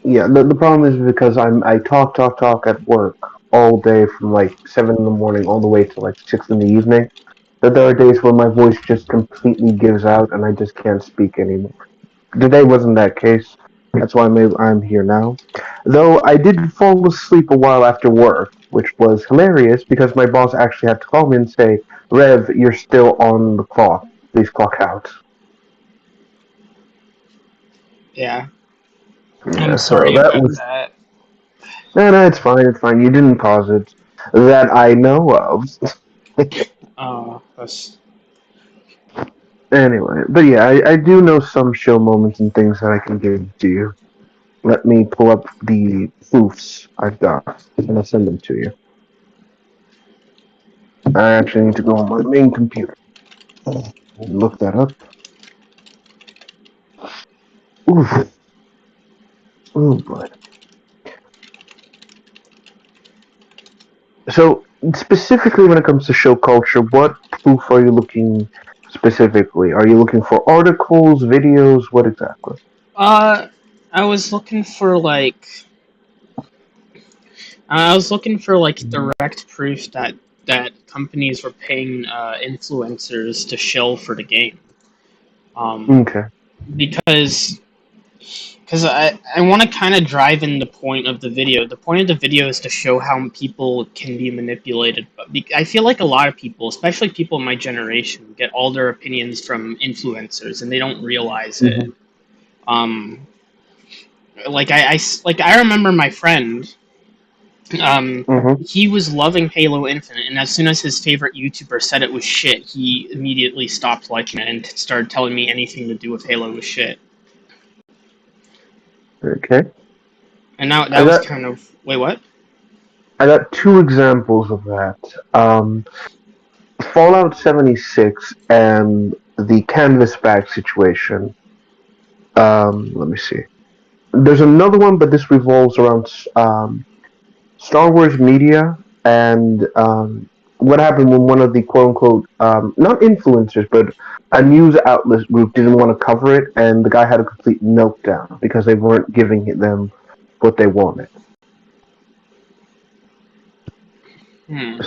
Yeah, the problem is because I talk at work all day from like 7 in the morning all the way to like 6 in the evening. That there are days where my voice just completely gives out and I just can't speak anymore. Today wasn't that case. That's why I'm here now. Though I did fall asleep a while after work, which was hilarious because my boss actually had to call me and say, "Rev, you're still on the clock. Please clock out." Yeah. Yeah, I'm so sorry that about was that. no, it's fine, it's fine. You didn't pause it that I know of. Oh, that's... Anyway, but yeah, I do know some show moments and things that I can give to you. Let me pull up the proofs I've got, and I'll send them to you. I actually need to go on my main computer and look that up. Oof. Oh boy. So specifically when it comes to show culture, what proof are you looking specifically? Are you looking for articles, videos, what exactly? I was looking for direct proof that companies were paying influencers to shill for the game. Okay. Because Because I want to kind of drive in the point of the video. The point of the video is to show how people can be manipulated. But I feel like a lot of people, especially people in my generation, get all their opinions from influencers, and they don't realize it. Um, I remember my friend. He was loving Halo Infinite, and as soon as his favorite YouTuber said it was shit, he immediately stopped liking it and started telling me anything to do with Halo was shit. Okay. And now that was kind of wait, what? I got two examples of that. Fallout 76 and the canvas bag situation. Let me see. There's another one, but this revolves around Star Wars media and what happened when one of the quote unquote not influencers, but a news outlet group didn't want to cover it, and the guy had a complete meltdown because they weren't giving them what they wanted.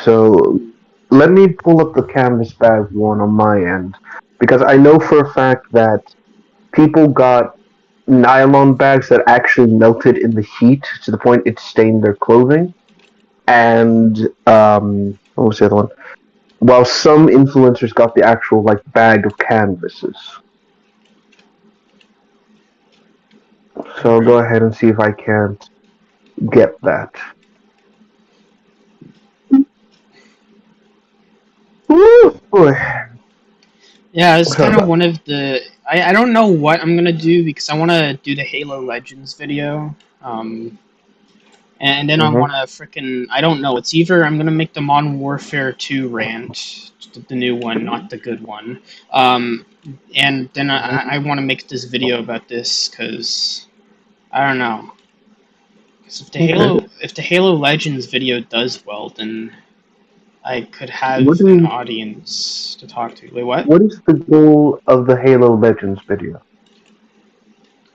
So let me pull up the canvas bag one on my end, because I know for a fact that people got nylon bags that actually melted in the heat to the point it stained their clothing. And what was the other one? While some influencers got the actual like bag of canvases. So I'll go ahead and see if I can't get that. Woo! Boy. Yeah, it's kind of one of the. I don't know what I'm gonna do because I want to do the Halo Legends video. And then I want to frickin' I don't know. It's either I'm gonna make the Modern Warfare 2 rant, the new one, not the good one. And then I want to make this video about this because I don't know. Because if the Halo Legends video does well, then I could have an audience to talk to. Wait, what? What is the goal of the Halo Legends video?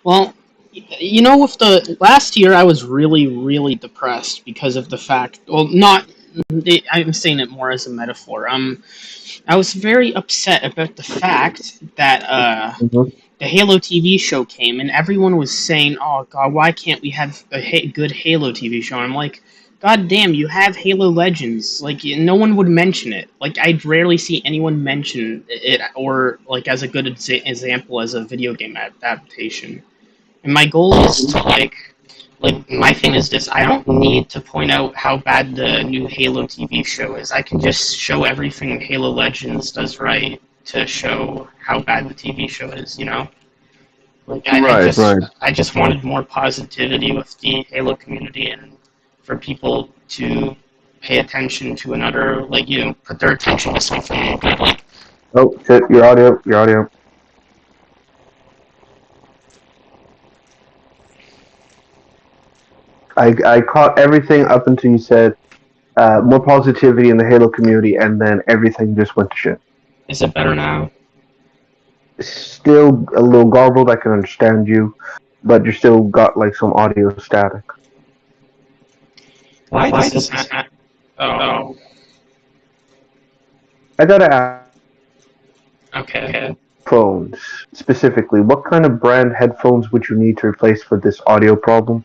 Well, you know, with the last year, I was really, really depressed because of the fact. Well, not. I'm saying it more as a metaphor. I was very upset about the fact that the Halo TV show came and everyone was saying, "Oh God, why can't we have a good Halo TV show?" And I'm like, God damn, you have Halo Legends. Like, no one would mention it. Like, I'd rarely see anyone mention it or like as a good example as a video game adaptation. And my goal is to like my thing is this: I don't need to point out how bad the new Halo TV show is. I can just show everything Halo Legends does right to show how bad the TV show is. You know, like I just wanted more positivity with the Halo community and for people to pay attention to another, like, you know, put their attention to something good. Like, oh shit, your audio. I caught everything up until you said more positivity in the Halo community, and then everything just went to shit. Is it better now? Still a little garbled. I can understand you, but you still got like some audio static. Why does this not? Oh. I gotta ask. Okay. Phones specifically, what kind of brand headphones would you need to replace for this audio problem?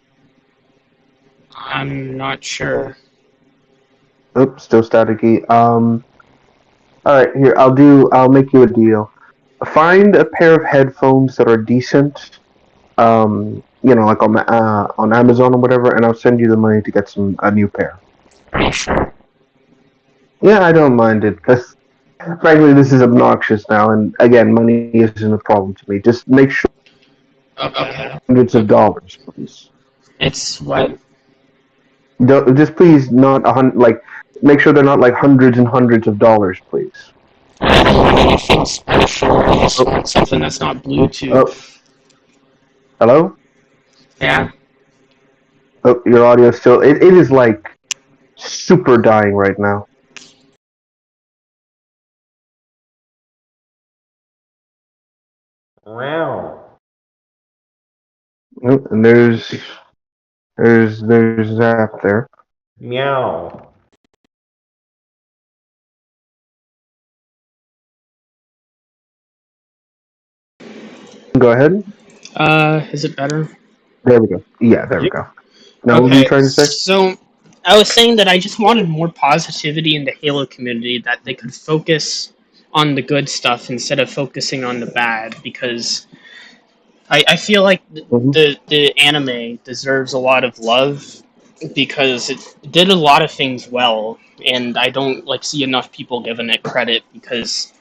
I'm not sure. Oops, still staticky. Alright, here, I'll make you a deal. Find a pair of headphones that are decent, you know, like on Amazon or whatever, and I'll send you the money to get a new pair. Are you sure? Yeah, I don't mind it, because frankly, this is obnoxious now, and again, money isn't a problem to me. Just make sure hundreds of dollars, please. It's what? Just please not like, make sure they're not like hundreds and hundreds of dollars, please. I don't want anything special. I just want something that's not Bluetooth. Oh. Hello? Yeah. Oh, your audio still. It is like super dying right now. Wow. Oh, and there's Zap there. Meow. Go ahead. Is it better? There we go. Yeah, there we go. Now, what were you Okay, trying to say? so I was saying that I just wanted more positivity in the Halo community, that they could focus on the good stuff instead of focusing on the bad, because I feel like the anime deserves a lot of love because it did a lot of things well, and I don't see enough people giving it credit because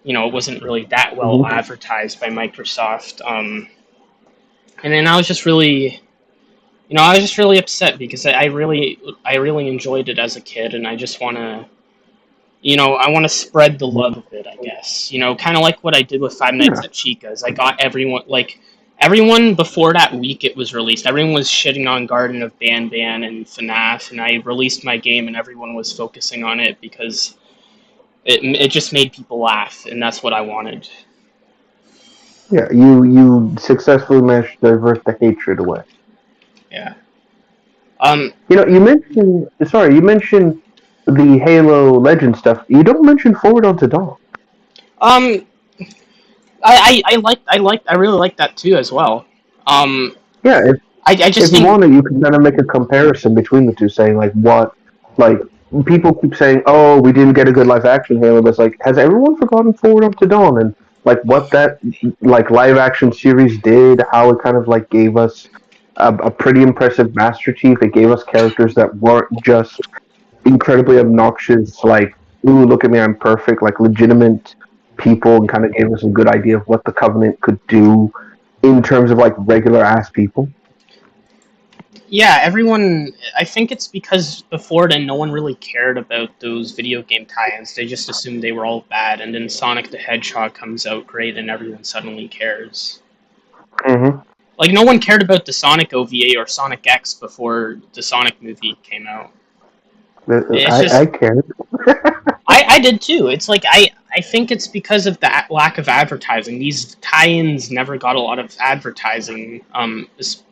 it wasn't really that well advertised by Microsoft. And then I was just really upset because I really enjoyed it as a kid, and I just want to I want to spread the love of it, I guess. Kind of like what I did with Five Nights at Chica's. I got everyone before that week it was released. Everyone was shitting on Garden of Banban and FNAF, and I released my game, and everyone was focusing on it because it just made people laugh, and that's what I wanted. Yeah, you successfully managed to divert the hatred away. Yeah. You mentioned the Halo Legend stuff. You don't mention Forward Unto Dawn. I really like that too as well. Yeah, I just if you think want to, you can kind of make a comparison between the two, saying like people keep saying, "Oh, we didn't get a good live action Halo," but it's like, has everyone forgotten Forward Unto Dawn and what that live action series did? How it kind of gave us a pretty impressive Master Chief. It gave us characters that weren't just incredibly obnoxious, "Ooh, look at me, I'm perfect," legitimate people, and kind of gave us a good idea of what the Covenant could do in terms of regular ass people. yeah, everyone. I think it's because before then, no one really cared about those video game tie-ins. They just assumed they were all bad, and then Sonic the Hedgehog comes out great, and everyone suddenly cares. Mm-hmm. No one cared about the Sonic OVA or Sonic X before the Sonic movie came out. I cared. I did too. It's I think it's because of that lack of advertising. These tie-ins never got a lot of advertising.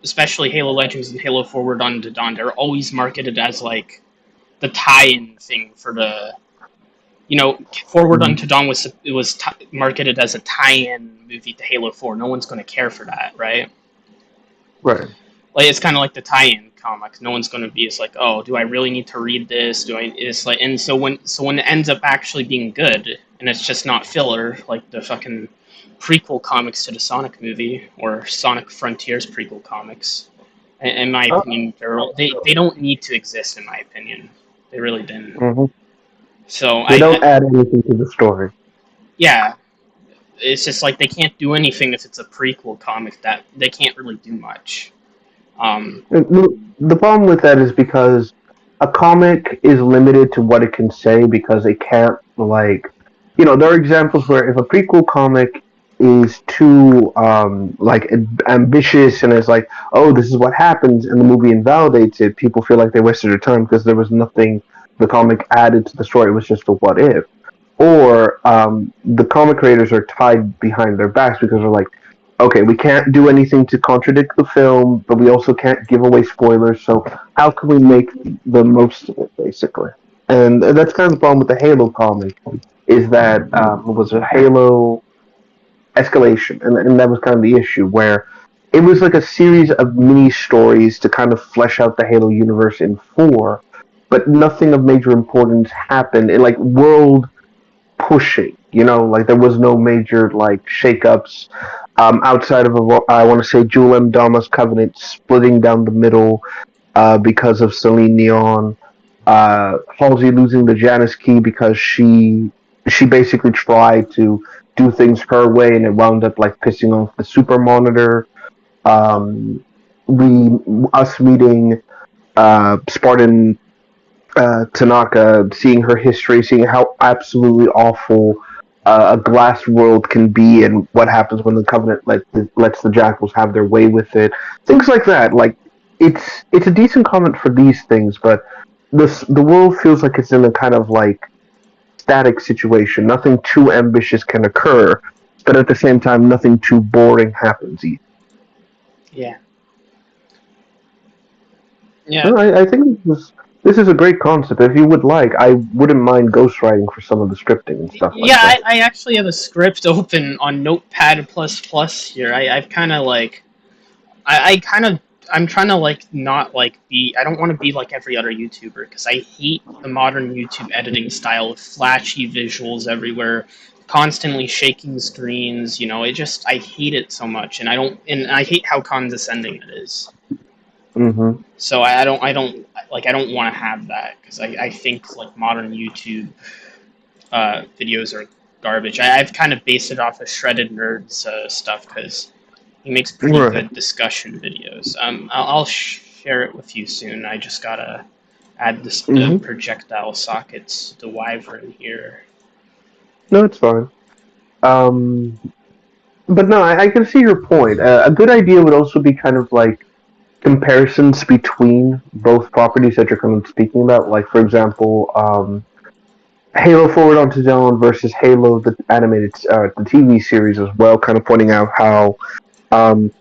Especially Halo Legends and Halo Forward Unto Dawn. They're always marketed as the tie-in thing for the. Forward Unto Dawn was marketed as a tie-in movie to Halo 4. No one's going to care for that, right? Right. It's kind of like the tie-in comic. No one's going to be oh, do I really need to read this? And so when it ends up actually being good, and it's just not filler like the fucking prequel comics to the Sonic movie or Sonic Frontiers prequel comics. In my opinion, they don't need to exist. In my opinion, they really didn't. Mm-hmm. So they don't add anything to the story. Yeah, it's just they can't do anything if it's a prequel comic. That they can't really do much. The problem with that is because a comic is limited to what it can say because it can't there are examples where if a prequel comic is too ambitious and is oh, this is what happens, and the movie invalidates it, people feel like they wasted their time because there was nothing the comic added to the story. It was just a what if. Or the comic creators are tied behind their backs because they're okay, we can't do anything to contradict the film, but we also can't give away spoilers, so how can we make the most of it, basically? And that's kind of the problem with the Halo comic, is that it was a Halo escalation, and that was kind of the issue, where it was a series of mini stories to kind of flesh out the Halo universe in 4, but nothing of major importance happened, and world pushing, there was no major shakeups outside of I want to say Jul Mdama's Covenant splitting down the middle because of Celine Neon, Halsey losing the Janus key because she basically tried to do things her way and it wound up pissing off the Super Monitor. Us meeting Spartan Tanaka, seeing her history, seeing how absolutely awful a glass world can be, and what happens when the Covenant lets the Jackals have their way with it. Things like that. It's a decent comment for these things, but the world feels like it's in a kind of static situation. Nothing too ambitious can occur, but at the same time, nothing too boring happens either. Yeah. Yeah. I think this is a great concept. If you would like, I wouldn't mind ghostwriting for some of the scripting and stuff like that. Yeah, I actually have a script open on Notepad++ here. I've kind of I'm trying to like not like be. I don't want to be like every other YouTuber because I hate the modern YouTube editing style of flashy visuals everywhere, constantly shaking screens. You know, I hate it so much, and I hate how condescending it is. Mm-hmm. So I don't I don't want to have that because I think like modern YouTube videos are garbage. I've kind of based it off of Shredded Nerds stuff because he makes pretty Right. good discussion videos. I'll share it with you soon. I just gotta add the Mm-hmm. projectile sockets to Wyvern here. No, it's fine. Um, but no, I can see your point. A good idea would also be kind of like comparisons between both properties that you're kind of speaking about. Like, for example, Halo Forward Unto Dawn versus Halo the animated, the TV series as well, kind of pointing out how um,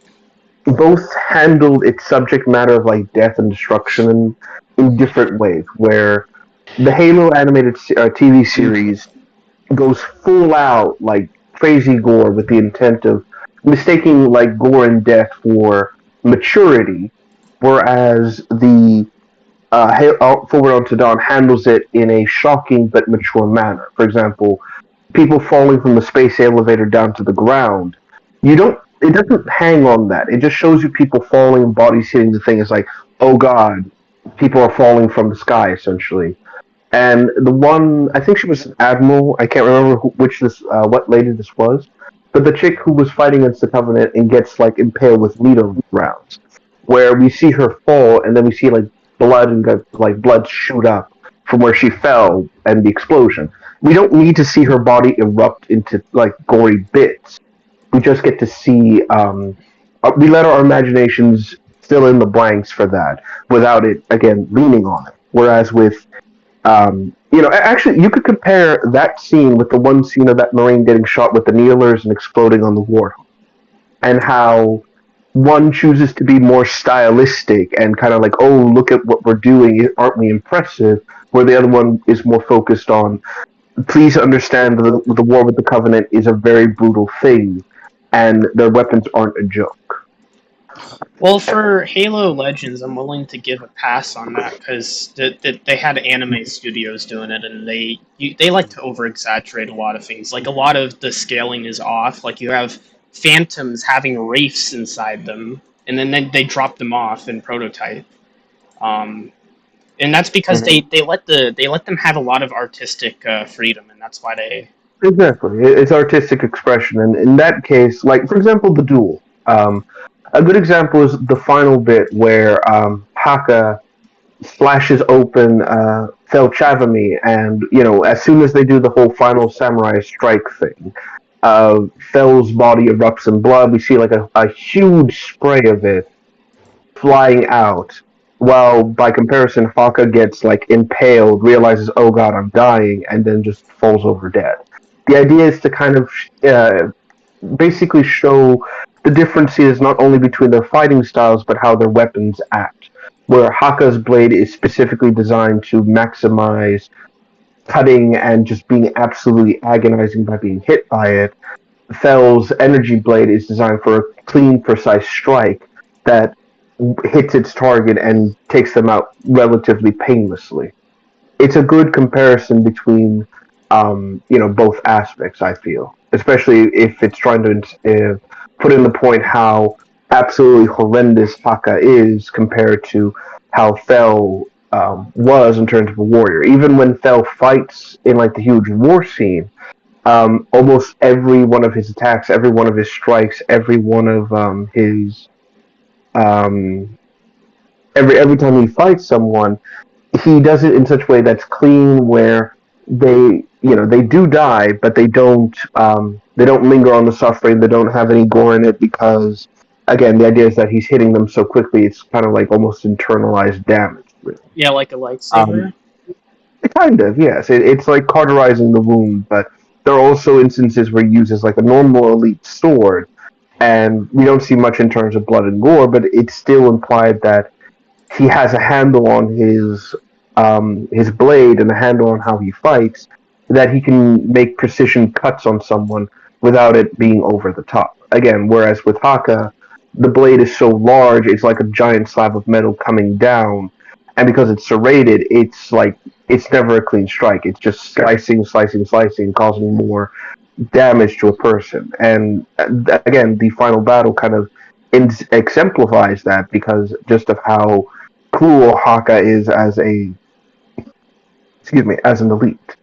both handled its subject matter of like death and destruction in different ways. Where the Halo animated TV series goes full out like crazy gore with the intent of mistaking like gore and death for maturity, whereas the Forward Unto Dawn handles it in a shocking but mature manner. For example, people falling from the space elevator down to the ground. You don't. It doesn't hang on that. It just shows you people falling, bodies hitting the thing. It's like, oh god, people are falling from the sky essentially. And the one, I think she was an admiral. I can't remember what lady this was, but the chick who was fighting against the Covenant and gets like impaled with needle rounds, where we see her fall, and then we see like blood and like blood shoot up from where she fell and the explosion. We don't need to see her body erupt into like gory bits. We just get to see. We let our imaginations fill in the blanks for that without it again leaning on it. Whereas with actually, you could compare that scene with the one scene of that Marine getting shot with the needlers and exploding on the Warthog, and how one chooses to be more stylistic and kind of like, oh, look at what we're doing, aren't we impressive? Where the other one is more focused on, please understand that the war with the Covenant is a very brutal thing, and their weapons aren't a joke. Well, for Halo Legends, I'm willing to give a pass on that because they had anime studios doing it, and they like to over exaggerate a lot of things. Like a lot of the scaling is off. Like you have phantoms having wraiths inside them, and then they drop them off in prototype. And that's because Mhm. they let them have a lot of artistic freedom, and that's why they. Exactly. It's artistic expression. And in that case, like, for example, the duel. A good example is the final bit where Haka slashes open Fel Chavami, and, as soon as they do the whole final samurai strike thing, Fel's body erupts in blood. We see, like, a huge spray of it flying out, while, by comparison, Haka gets, like, impaled, realizes, oh god, I'm dying, and then just falls over dead. The idea is to kind of basically show the differences not only between their fighting styles but how their weapons act. Where Haka's blade is specifically designed to maximize cutting and just being absolutely agonizing by being hit by it, Fel's energy blade is designed for a clean, precise strike that hits its target and takes them out relatively painlessly. It's a good comparison between both aspects. I feel, especially if it's trying to put in the point how absolutely horrendous Haka is compared to how Fel was in terms of a warrior. Even when Fel fights in like the huge war scene, almost every one of his attacks, every one of his strikes, every one of his um, every time he fights someone, he does it in such a way that's clean, where they do die, but they don't linger on the suffering. They don't have any gore in it because, again, the idea is that he's hitting them so quickly. It's kind of like almost internalized damage. Really. Yeah, like a lightsaber. Kind of, yes. It's like cauterizing the wound, but there are also instances where he uses like a normal elite sword, and we don't see much in terms of blood and gore, but it's still implied that he has a handle on his blade and a handle on how he fights, that he can make precision cuts on someone without it being over the top. Again, whereas with Haka, the blade is so large, it's like a giant slab of metal coming down, and because it's serrated, it's never a clean strike. It's just slicing, slicing, slicing, causing more damage to a person. And again, the final battle kind of exemplifies that because just of how cool Haka is as a as an elite.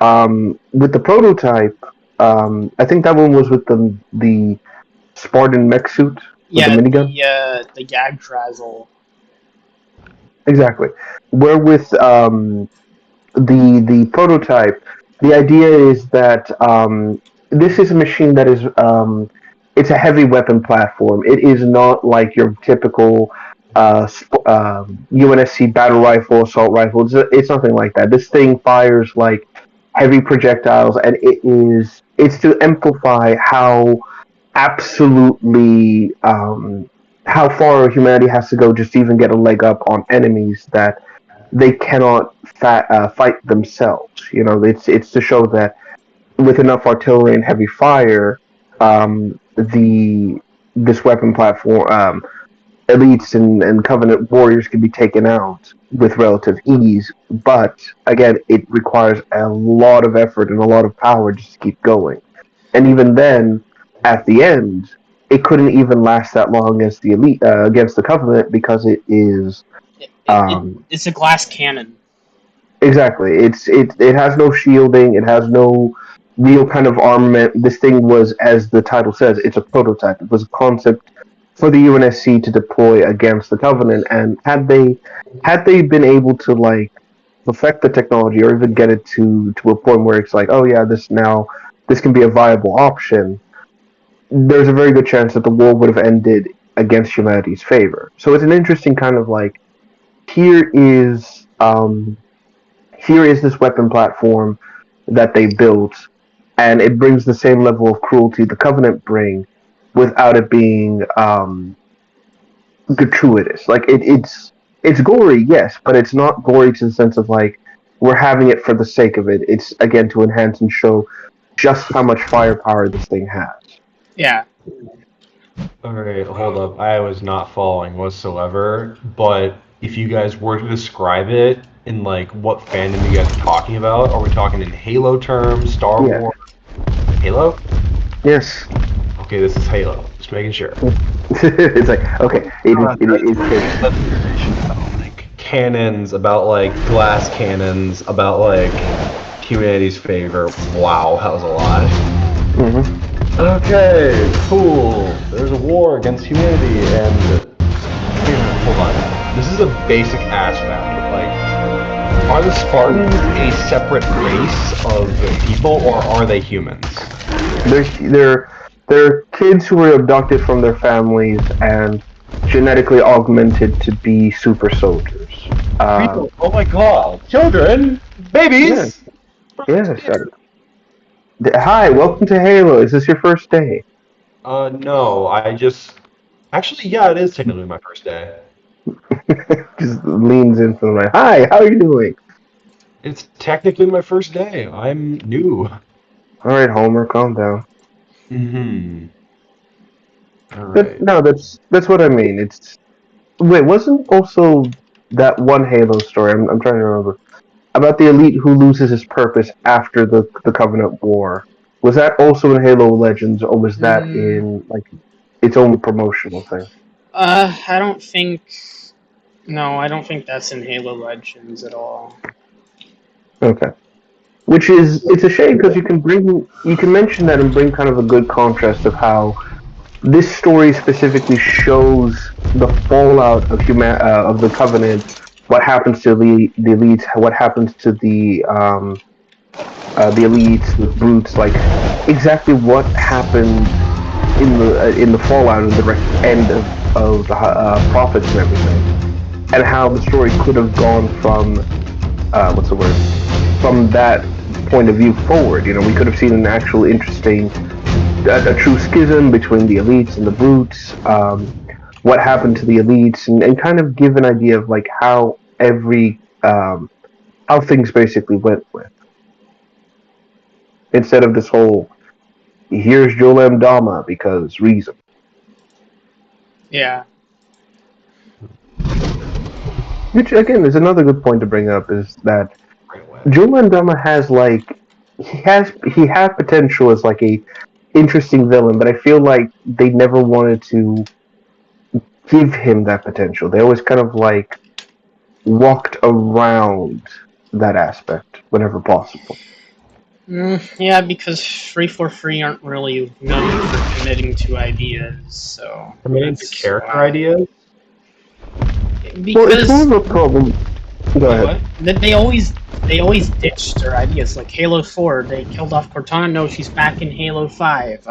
With the prototype, I think that one was with the Spartan mech suit with the Yeah, minigun. the gag trazzle. Exactly. Where with the prototype, the idea is that this is a machine that is it's a heavy weapon platform. It is not like your typical UNSC battle rifle, assault rifle. It's nothing like that. This thing fires like heavy projectiles, and it's to amplify how absolutely how far humanity has to go just to even get a leg up on enemies that they cannot fight themselves. You know, it's to show that with enough artillery and heavy fire, the this weapon platform, elites and Covenant warriors can be taken out with relative ease. But again, it requires a lot of effort and a lot of power just to keep going. And even then, at the end, it couldn't even last that long against the elite against the Covenant because it is. It's a glass cannon. Exactly. It has no shielding. It has no real kind of armament. This thing was, as the title says, it's a prototype. It was a concept for the UNSC to deploy against the Covenant. And had they been able to like perfect the technology or even get it to a point where it's like, oh yeah, this can be a viable option, there's a very good chance that the war would have ended against humanity's favor. So it's an interesting kind of like here is here is this weapon platform that they built, and it brings the same level of cruelty the Covenant bring, without it being gratuitous. Like it's gory, yes, but it's not gory to the sense of like we're having it for the sake of it. It's again to enhance and show just how much firepower this thing has. Yeah. Alright, hold up. I was not following whatsoever, but if you guys were to describe it in like what fandom you guys are talking about, are we talking in Halo terms, Star Wars? Halo? Yes. Okay, this is Halo. Just making sure. It's like, okay, it's like cannons, about like glass cannons, about like humanity's favor. Wow, that was a lot. Mm-hmm. Okay, cool. There's a war against humanity, and hold on. This is a basic ass fact. Like, are the Spartans a separate race of people, or are they humans? They're kids who were abducted from their families and genetically augmented to be super soldiers. People, oh my god, children, babies. Yes. Hi, welcome to Halo. Is this your first day? No, actually, yeah, it is technically my first day. Just leans in from like, hi, how are you doing? It's technically my first day. I'm new. All right, Homer, calm down. Mm-hmm. But no, that's what I mean. Wasn't also that one Halo story? I'm trying to remember about the elite who loses his purpose after the Covenant War. Was that also in Halo Legends, or was that in like its own promotional thing? I don't think. No, I don't think that's in Halo Legends at all. Okay. Which is it's a shame because you can mention that and bring kind of a good contrast of how this story specifically shows the fallout of of the Covenant, what happens to the elites, what happens to the elites, the brutes, like exactly what happened in the fallout and the direct end of the prophets and everything, and how the story could have gone from what's the word, from that point of view forward. You know, we could have seen an actual interesting a true schism between the elites and the brutes, what happened to the elites, and kind of give an idea of like how how things basically went with, instead of this whole here's Joel M. Dama because reason. Yeah. Which again is another good point to bring up is that Julian Dama has like he has potential as like a interesting villain, but I feel like they never wanted to give him that potential. They always kind of like walked around that aspect whenever possible. Yeah, because 343 aren't really known for committing to ideas, so Committing to that's character why. ideas? Well, it's Because more of a problem. Go ahead. They always ditch their ideas. Like Halo 4, they killed off Cortana. No, she's back in Halo 5.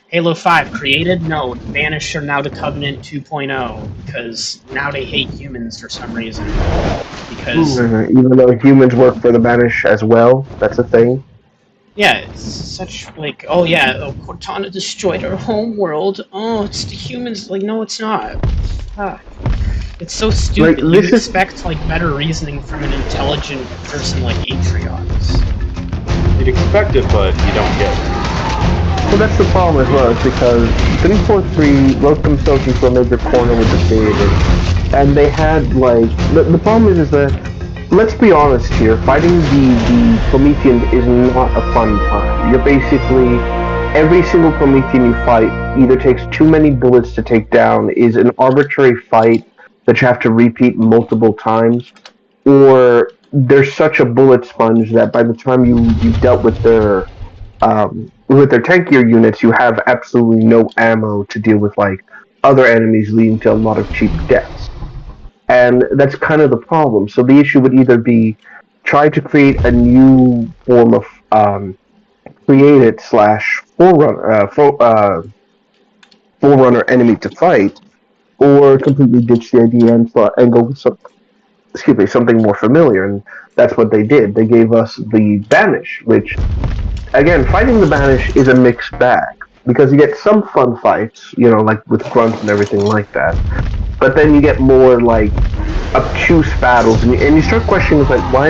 Halo 5 created. No, banished her now to Covenant 2.0 because now they hate humans for some reason. Because Even though humans work for the Banish as well, that's a thing. yeah, it's such like, oh yeah, Cortana destroyed our home world. Oh, it's the humans. Like, no, it's not. Fuck. It's so stupid. Like, You'd this is- expect like better reasoning from an intelligent person like Atriox. You'd expect it, but you don't get it. Well, that's the problem as well, is because 343 wrote themselves into a major corner with the creators, and they had, like, the problem is that, let's be honest here, fighting the Promethean is not a fun time. You're basically, every single Promethean you fight either takes too many bullets to take down, is an arbitrary fight that you have to repeat multiple times, or they're such a bullet sponge that by the time you've dealt with their tankier units, you have absolutely no ammo to deal with like other enemies, leading to a lot of cheap deaths. And that's kind of the problem. So the issue would either be try to create a new form of created slash forerunner enemy to fight, or completely ditch the idea and go with something more familiar. And that's what they did. They gave us the Banish, which again, fighting the Banish is a mixed bag because you get some fun fights, like with grunts and everything like that. But then you get more like obtuse battles, and you start questioning like, why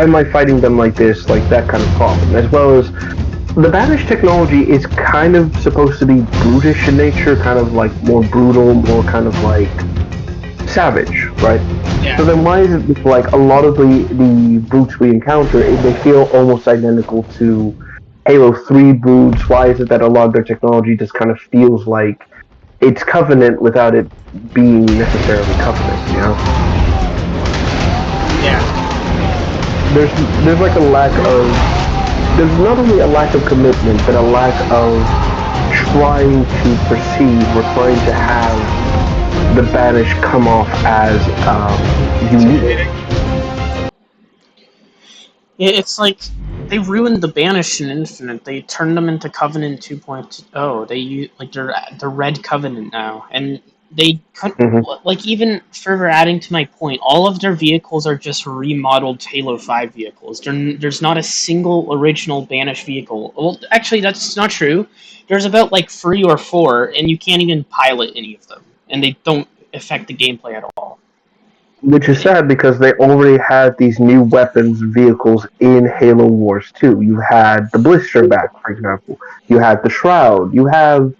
am I fighting them like this, like that kind of problem, as well as the Banish technology is kind of supposed to be brutish in nature, kind of like more brutal, more kind of like savage, right? Yeah. So then why is it like a lot of the brutes we encounter, they feel almost identical to Halo 3 brutes? Why is it that a lot of their technology just kind of feels like it's Covenant without it being necessarily Covenant, Yeah. There's like there's not only a lack of commitment, but a lack of trying to perceive or trying to have the Banish come off as unique. Yeah, it's like they ruined the Banished in Infinite. They turned them into Covenant 2.0. They use like they're Red Covenant now, and they like even further adding to my point. All of their vehicles are just remodeled Halo 5 vehicles. There's not a single original Banished vehicle. Well, actually, that's not true. There's about like 3 or 4, and you can't even pilot any of them, and they don't affect the gameplay at all. Which is sad because they already had these new weapons vehicles in Halo Wars 2. You had the Blister back, for example. You had the Shroud. You have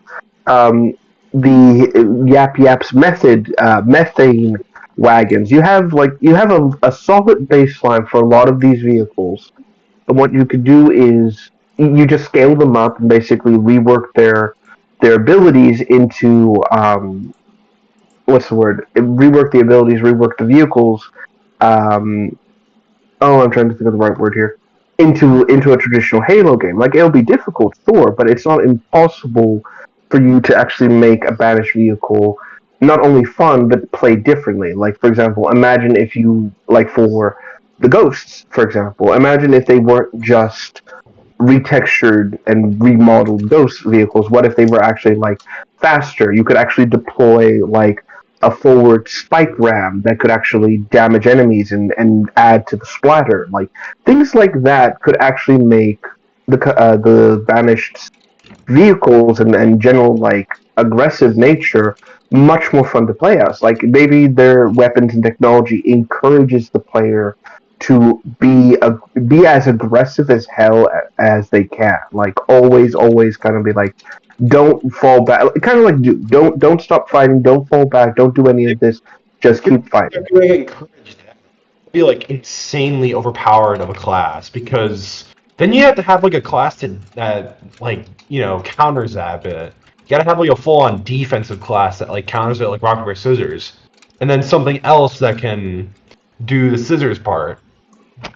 the Yap Yap's methane wagons. You have a solid baseline for a lot of these vehicles. And what you could do is you just scale them up and basically rework their abilities into what's the word? Rework the abilities, rework the vehicles. I'm trying to think of the right word here. Into a traditional Halo game. Like, it'll be difficult, sure, but it's not impossible for you to actually make a Banish vehicle not only fun but play differently. Like, for example, imagine if you like for the Ghosts, for example. Imagine if they weren't just retextured and remodeled Ghost vehicles. What if they were actually like faster? You could actually deploy like a forward spike ram that could actually damage enemies and add to the splatter. Like things like that could actually make the Banished vehicles and general like aggressive nature much more fun to play as. Like maybe their weapons and technology encourages the player to be as aggressive as hell as they can. Like always kind of be like, don't fall back. Kind of like don't stop fighting. Don't fall back. Don't do any of this. Just keep fighting. They're going to encourage that. Be like insanely overpowered of a class because then you have to have like a class that like counters that bit. You gotta have like a full-on defensive class that like counters it like rock paper scissors, and then something else that can do the scissors part.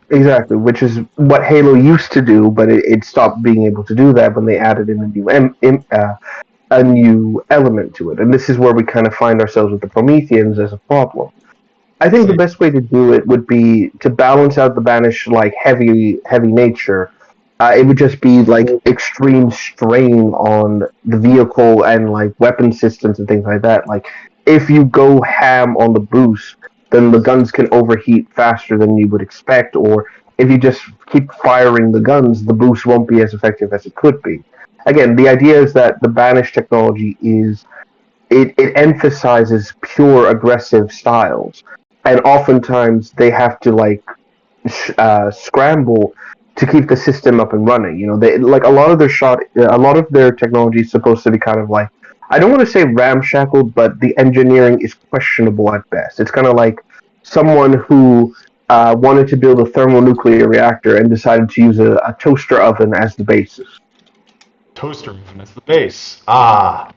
Exactly, which is what Halo used to do, but it stopped being able to do that when they added in a new element to it. And this is where we kind of find ourselves with the Prometheans as a problem. I think the best way to do it would be to balance out the Banish like heavy nature. It would just be like extreme strain on the vehicle and like weapon systems and things like that. Like if you go ham on the boost, then the guns can overheat faster than you would expect, or if you just keep firing the guns, the boost won't be as effective as it could be. Again, the idea is that the Banish technology is it emphasizes pure aggressive styles, and oftentimes they have to like scramble to keep the system up and running. They like a lot of their technology is supposed to be kind of like, I don't want to say ramshackled, but the engineering is questionable at best. It's kind of like someone who wanted to build a thermonuclear reactor and decided to use a toaster oven as the basis. Toaster oven as the base. Ah,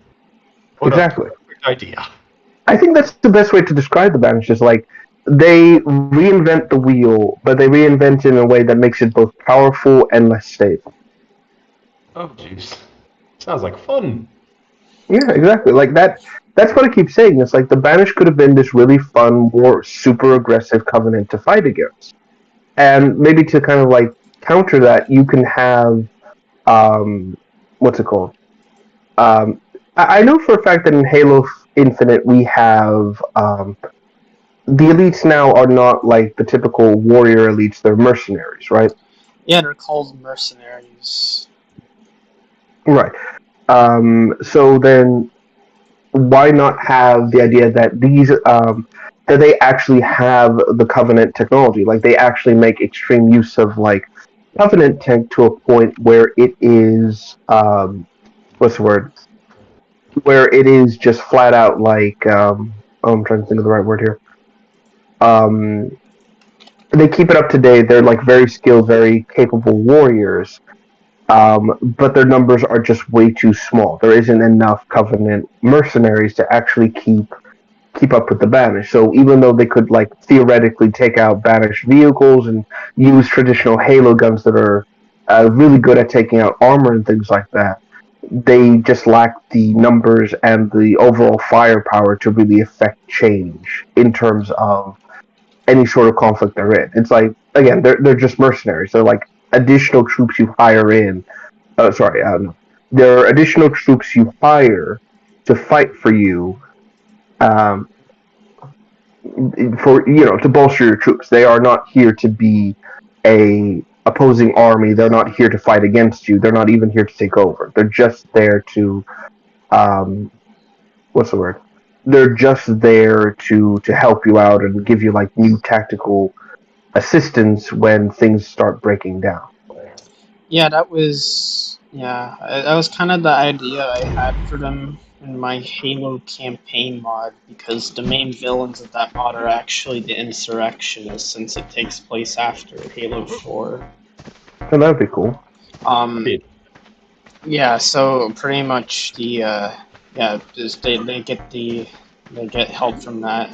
what exactly. A perfect idea. I think that's the best way to describe the Banish. Is like they reinvent the wheel, but they reinvent it in a way that makes it both powerful and less stable. Oh, jeez. Sounds like fun. Yeah, exactly. Like that. That's what I keep saying. It's like the Banish could have been this really fun, more super aggressive Covenant to fight against, and maybe to kind of like counter that, you can have what's it called? I know for a fact that in Halo Infinite we have the elites now are not like the typical warrior elites; they're mercenaries, right? Yeah, they're called mercenaries. Right. So then, why not have the idea that that they actually have the Covenant technology? Like they actually make extreme use of like Covenant tech to a point where it is what's the word? Where it is just flat out like I'm trying to think of the right word here. They keep it up to date. They're like very skilled, very capable warriors, but their numbers are just way too small. There isn't enough Covenant mercenaries to actually keep up with the Banish. So even though they could like theoretically take out Banish vehicles and use traditional Halo guns that are really good at taking out armor and things like that, they just lack the numbers and the overall firepower to really affect change in terms of any sort of conflict they're in. It's like, again, they're just mercenaries. They're like additional troops you hire in. No. There are additional troops you hire to fight for you, to bolster your troops. They are not here to be a opposing army. They're not here to fight against you. They're not even here to take over. They're just there to, what's the word? They're just there to help you out and give you like new tactical assistance when things start breaking down. Yeah, that was kind of the idea I had for them in my Halo campaign mod, because the main villains of that mod are actually the insurrectionists, since it takes place after Halo 4. Oh, that'd be cool. Yeah, so pretty much just they get help from that.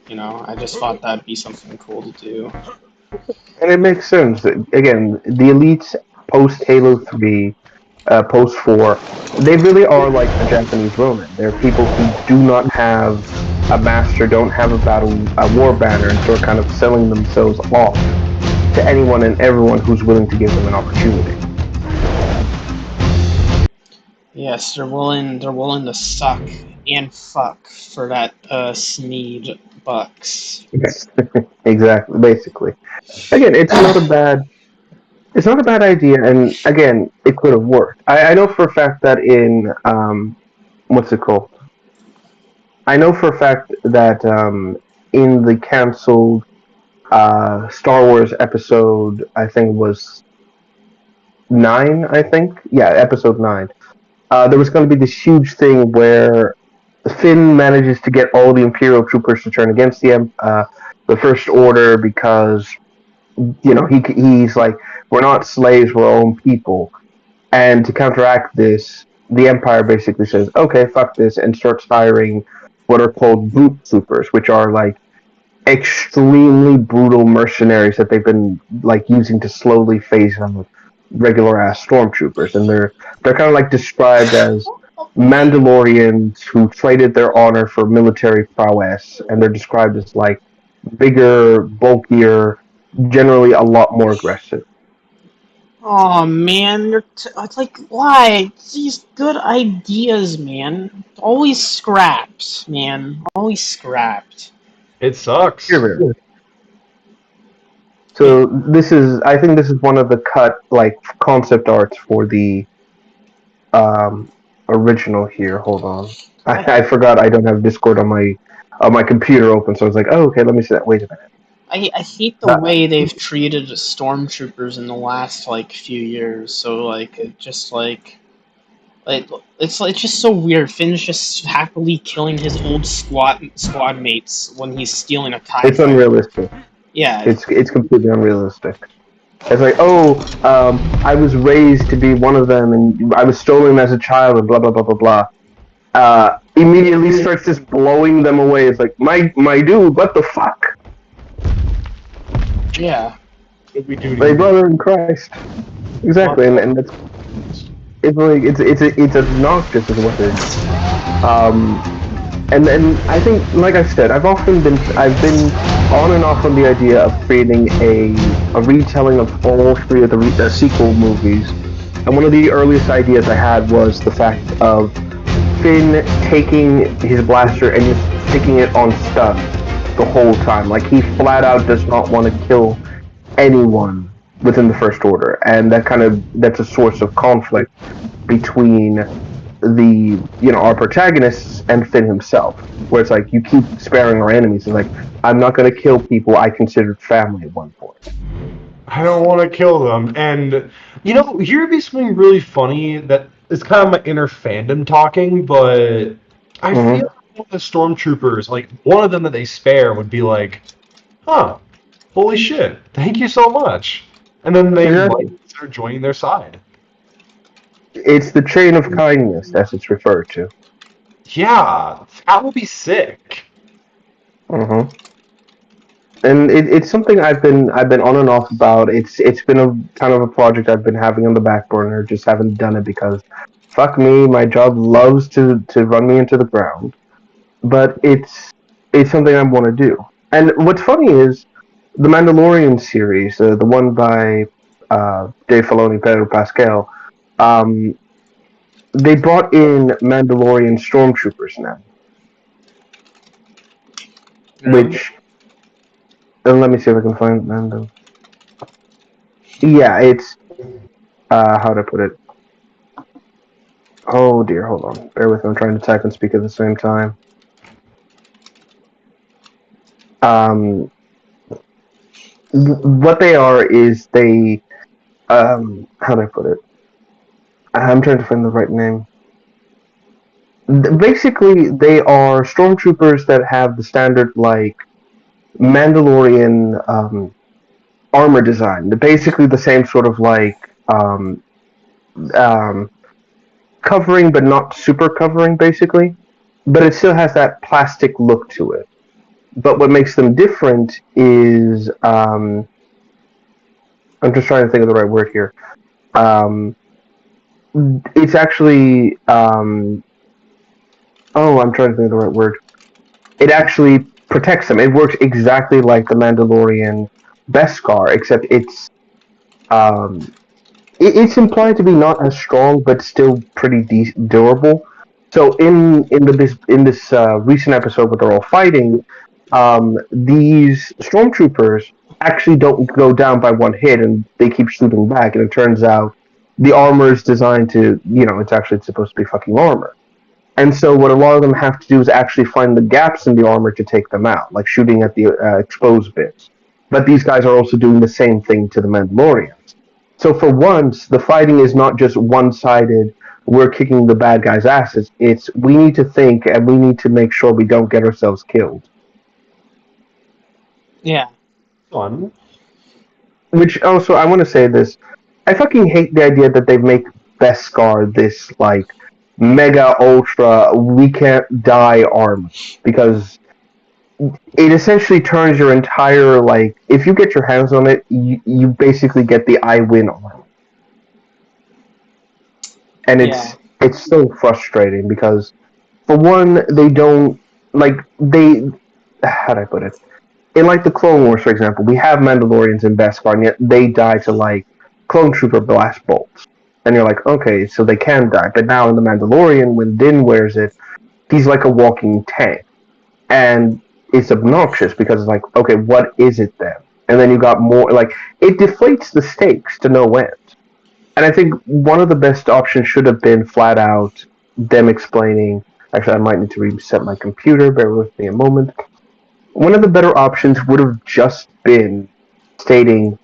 I just thought that'd be something cool to do. And it makes sense. Again, the elites post Halo 3, post 4, they really are like the Japanese Ronin. They're people who do not have a master, don't have a war banner, and so are kind of selling themselves off to anyone and everyone who's willing to give them an opportunity. Yes, they're willing to suck and fuck for that Sneed bucks. Exactly, basically. Again, it's not a bad idea, and again, it could have worked. I know for a fact that in what's it called? I know for a fact that in the canceled Star Wars episode, I think was 9. I think, yeah, episode 9. There was going to be this huge thing where Finn manages to get all the Imperial troopers to turn against the First Order because he's like, we're not slaves, we're our own people. And to counteract this, the Empire basically says, okay, fuck this, and starts hiring what are called brute troopers, which are like extremely brutal mercenaries that they've been like using to slowly phase out regular ass stormtroopers, and they're kind of like described as Mandalorians who traded their honor for military prowess, and they're described as like bigger, bulkier, generally a lot more aggressive. Oh man, it's like why? These good ideas, man. Always scraps, man. Always scrapped. It sucks. So I think this is one of the cut like concept arts for the original here. Hold on, I forgot I don't have Discord on my computer open, so I was like, oh okay, let me see that. Wait a minute. I hate the way they've treated stormtroopers in the last like few years. So like it just like it's just so weird. Finn's just happily killing his old squad mates when he's stealing a TIE It's fighter. unrealistic. Yeah, it's completely unrealistic. It's like, I was raised to be one of them, and I was stolen as a child, and blah blah blah blah blah. Immediately starts just blowing them away. It's like, my dude, what the fuck? Yeah. What we do? My brother in Christ. Exactly, and it's like it's obnoxious is what it is. And I think, like I said, I've been on and off on the idea of creating a retelling of all three of the sequel movies. And one of the earliest ideas I had was the fact of Finn taking his blaster and just sticking it on stun the whole time. Like, he flat out does not want to kill anyone within the First Order, and that's a source of conflict between our protagonists and Finn himself, where it's like, you keep sparing our enemies. It's like, I'm not going to kill people I considered family at one point. I don't want to kill them. And here would be something really funny that is kind of my inner fandom talking, but I feel like the stormtroopers, like one of them that they spare would be like, huh, holy shit, thank you so much. And then they might start joining their side. It's the chain of kindness, as it's referred to. Yeah, that would be sick. And it's something I've been on and off about. It's been a kind of a project I've been having on the back burner, just haven't done it because fuck me, my job loves to run me into the ground. But it's something I want to do. And what's funny is the Mandalorian series, the one by Dave Filoni, Pedro Pascal. They brought in Mandalorian stormtroopers now, which. Let me see if I can find Mando. Yeah, it's how to put it. Oh dear, hold on. Bear with me. I'm trying to type and speak at the same time. What they are is they. How do I put it? I'm trying to find the right name. Basically, they are stormtroopers that have the standard, like, Mandalorian armor design. They're basically the same sort of, like, covering, but not super covering, basically. But it still has that plastic look to it. But what makes them different is, I'm just trying to think of the right word here. It's actually, I'm trying to think of the right word. It actually protects them. It works exactly like the Mandalorian Beskar, except it's implied to be not as strong, but still pretty durable. So in this recent episode where they're all fighting, these stormtroopers actually don't go down by one hit, and they keep shooting back. And it turns out the armor is designed to, it's supposed to be fucking armor. And so what a lot of them have to do is actually find the gaps in the armor to take them out, like shooting at the exposed bits. but these guys are also doing the same thing to the Mandalorians. So for once, the fighting is not just one-sided, we're kicking the bad guys' asses. It's we need to think and we need to make sure we don't get ourselves killed. Yeah. Fun. Which also, I want to say this. I fucking hate the idea that they make Beskar this, like, mega ultra, we can't die armor. Because it essentially turns your entire, like, if you get your hands on it, you basically get the I win armor. And it's so frustrating because, for one, they don't, like, how do I put it? In, like, the Clone Wars, for example, we have Mandalorians in Beskar, and yet they die to, like, Clone Trooper blast bolts. And you're like, okay, so they can die. But now in The Mandalorian, when Din wears it, he's like a walking tank. And it's obnoxious because it's like, okay, what is it then? And then you got more, like, it deflates the stakes to no end. And I think one of the best options should have been flat out them explaining, actually, I might need to reset my computer, bear with me a moment. One of the better options would have just been stating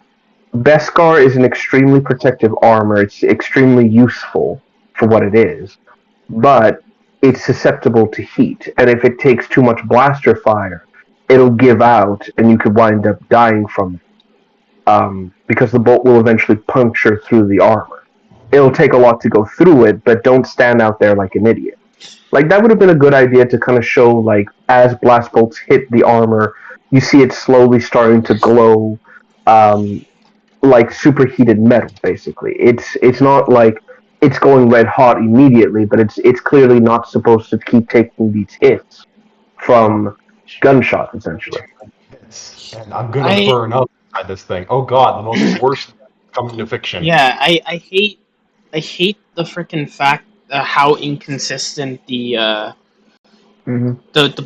Beskar is an extremely protective armor. It's extremely useful for what it is, but it's susceptible to heat. And if it takes too much blaster fire, it'll give out, and you could wind up dying from it. Because the bolt will eventually puncture through the armor. It'll take a lot to go through it, but don't stand out there like an idiot. Like, that would have been a good idea to kind of show, like, as blast bolts hit the armor, you see it slowly starting to glow, like superheated metal, basically. It's not like it's going red hot immediately, but it's clearly not supposed to keep taking these hits from gunshot, essentially. And I'm gonna burn up inside this thing. Oh god, the most worst coming to fiction. Yeah, I hate the freaking fact how inconsistent the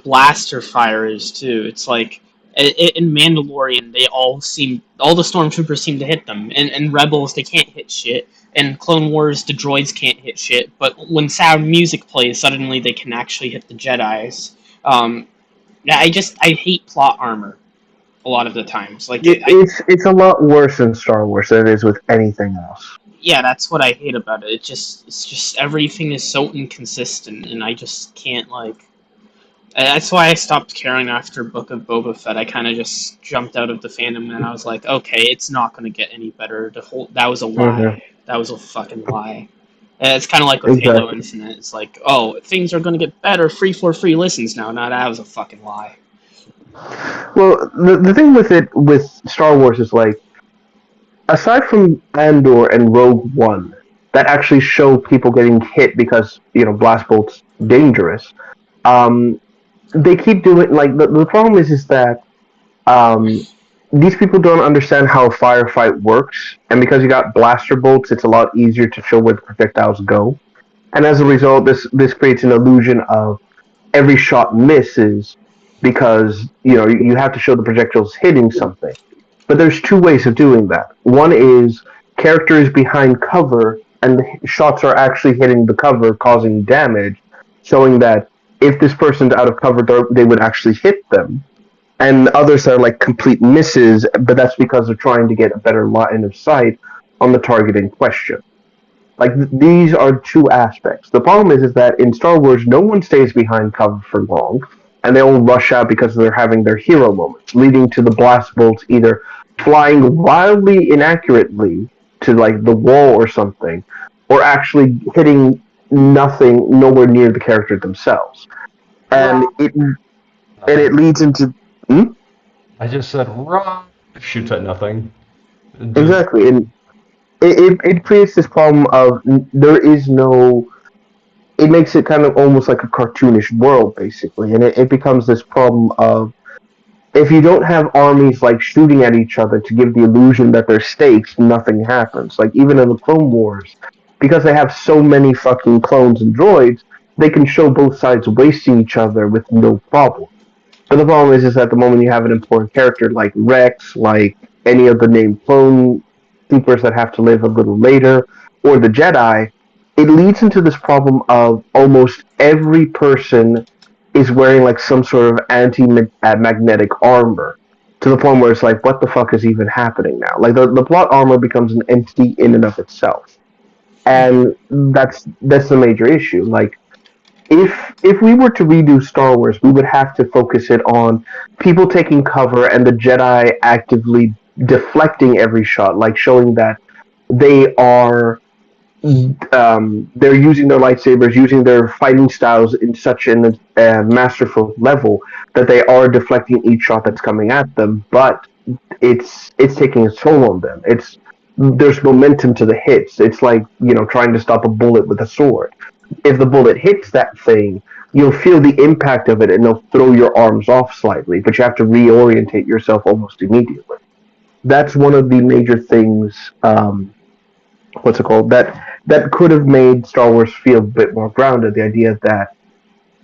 blaster fire is too. It's like in Mandalorian, all the stormtroopers seem to hit them, and Rebels they can't hit shit. In Clone Wars, the droids can't hit shit, but when sound music plays, suddenly they can actually hit the Jedi's. Yeah, I hate plot armor a lot of the times. Like it's a lot worse in Star Wars than it is with anything else. Yeah, that's what I hate about it. It's just everything is so inconsistent, and I just can't like. That's why I stopped caring after Book of Boba Fett. I kind of just jumped out of the fandom, and I was like, okay, it's not going to get any better. That was a lie. Mhm. That was a fucking lie. It's kind of like with Halo Infinite. It's like, oh, things are going to get better. Free for free listens now. No, that was a fucking lie. Well, the thing with it, with Star Wars, is like, aside from Andor and Rogue One, that actually show people getting hit because, blast bolts dangerous, they keep doing, like, the problem is that, these people don't understand how a firefight works, and because you got blaster bolts, it's a lot easier to show where the projectiles go. And as a result, this creates an illusion of every shot misses because, you have to show the projectiles hitting something. But there's two ways of doing that. One is characters behind cover, and the shots are actually hitting the cover, causing damage, showing that if this person's out of cover, they would actually hit them. And others are like complete misses, but that's because they're trying to get a better line of sight on the target in question. Like, these are two aspects. The problem is that in Star Wars, no one stays behind cover for long, and they all rush out because they're having their hero moments, leading to the blast bolts either flying wildly inaccurately to, like, the wall or something, or actually hitting nowhere near the character themselves. And it leads into... I just said, run! Shoots at nothing. Exactly, and it creates this problem of there is no... It makes it kind of almost like a cartoonish world, basically, and it becomes this problem of if you don't have armies like shooting at each other to give the illusion that there's stakes, nothing happens. Like, even in the Clone Wars, because they have so many fucking clones and droids, they can show both sides wasting each other with no problem. But the problem is that the moment you have an important character like Rex, like any of the named clone troopers that have to live a little later, or the Jedi, it leads into this problem of almost every person is wearing like some sort of anti-magnetic armor to the point where it's like, what the fuck is even happening now? Like the plot armor becomes an entity in and of itself, and that's the major issue. Like if we were to redo Star Wars, we would have to focus it on people taking cover and the Jedi actively deflecting every shot, like showing that they are they're using their lightsabers, using their fighting styles in such a masterful level that they are deflecting each shot that's coming at them. But it's taking a toll on them. There's momentum to the hits. It's like trying to stop a bullet with a sword. If the bullet hits that thing, you'll feel the impact of it, and it'll throw your arms off slightly. But you have to reorientate yourself almost immediately. That's one of the major things. What's it called? That could have made Star Wars feel a bit more grounded. The idea that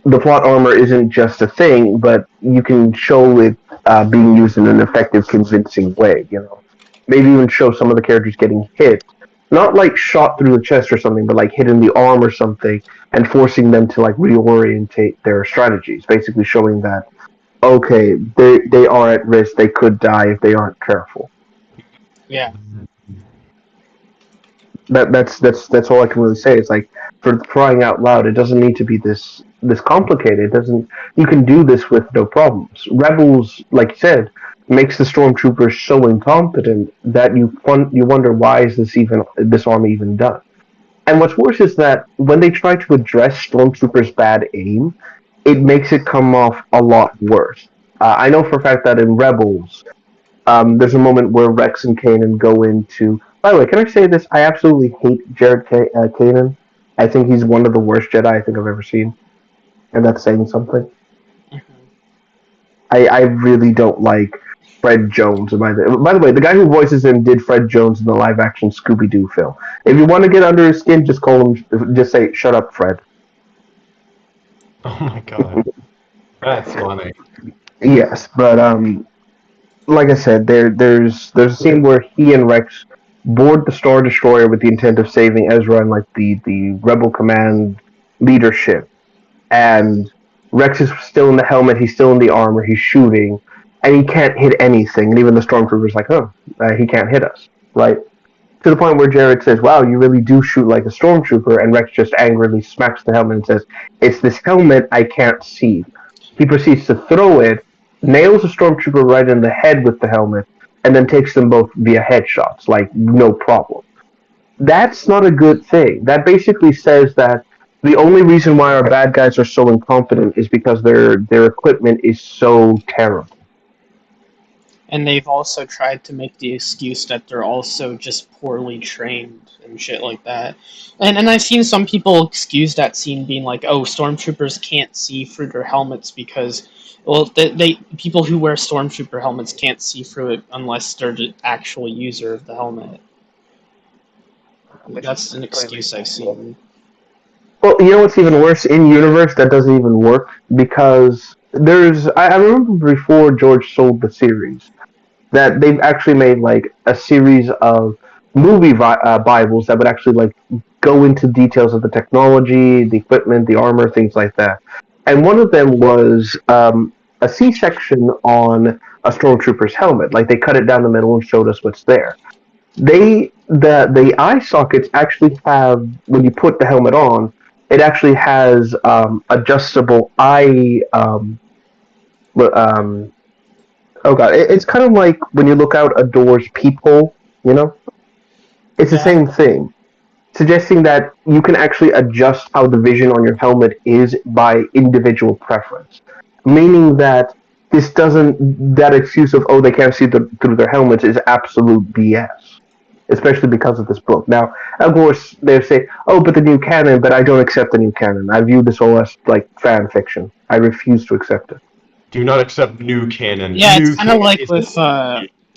the plot armor isn't just a thing, but you can show it being used in an effective, convincing way. Maybe even show some of the characters getting hit, not like shot through the chest or something, but like hit in the arm or something, and forcing them to like reorientate their strategies. Basically, showing that okay, they are at risk. They could die if they aren't careful. Yeah. That's all I can really say. It's like, for crying out loud, it doesn't need to be this complicated. It doesn't. You can do this with no problems. Rebels, like you said, makes the stormtroopers so incompetent that you wonder, why is this army even done? And what's worse is that when they try to address stormtroopers' bad aim, it makes it come off a lot worse. I know for a fact that in Rebels, there's a moment where Rex and Kanan go into. By the way, can I say this? I absolutely hate Jared Kanan. I think he's one of the worst Jedi I think I've ever seen, and that's saying something. I really don't like Fred Jones. By the way, the guy who voices him did Fred Jones in the live-action Scooby-Doo film. If you want to get under his skin, just call him. Just say, "Shut up, Fred." Oh my god, that's funny. Yes, but like I said, there's a scene where he and Rex board the Star Destroyer with the intent of saving Ezra and like the Rebel Command leadership, and Rex is still in the helmet, he's still in the armor, he's shooting, and he can't hit anything. And even the stormtrooper's like, he can't hit us, right? To the point where Jared says, "Wow, you really do shoot like a stormtrooper," and Rex just angrily smacks the helmet and says, "It's this helmet I can't see." He proceeds to throw it, nails a stormtrooper right in the head with the helmet, and then takes them both via headshots, like no problem. That's not a good thing. That basically says that the only reason why our bad guys are so incompetent is because their equipment is so terrible. And they've also tried to make the excuse that they're also just poorly trained and shit like that. And I've seen some people excuse that scene being like, "Oh, stormtroopers can't see through their helmets because, well, they people who wear stormtrooper helmets can't see through it unless they're the actual user of the helmet." That's an excuse I've seen. Well, you know what's even worse? In universe, that doesn't even work because I remember before George sold the series that they've actually made like a series of movie Bibles that would actually like go into details of the technology, the equipment, the armor, things like that. And one of them was a C-section on a stormtrooper's helmet. Like they cut it down the middle and showed us what's there. The eye sockets actually have, when you put the helmet on, it actually has adjustable eye. Oh god, it's kind of like when you look out a door's peephole. It's the same thing, suggesting that you can actually adjust how the vision on your helmet is by individual preference. Meaning that that excuse of, they can't see through their helmets is absolute BS. Especially because of this book. Now, of course, they say, but the new canon, but I don't accept the new canon. I view this all as, like, fan fiction. I refuse to accept it. Do not accept new canon. Yeah, it's kind of like with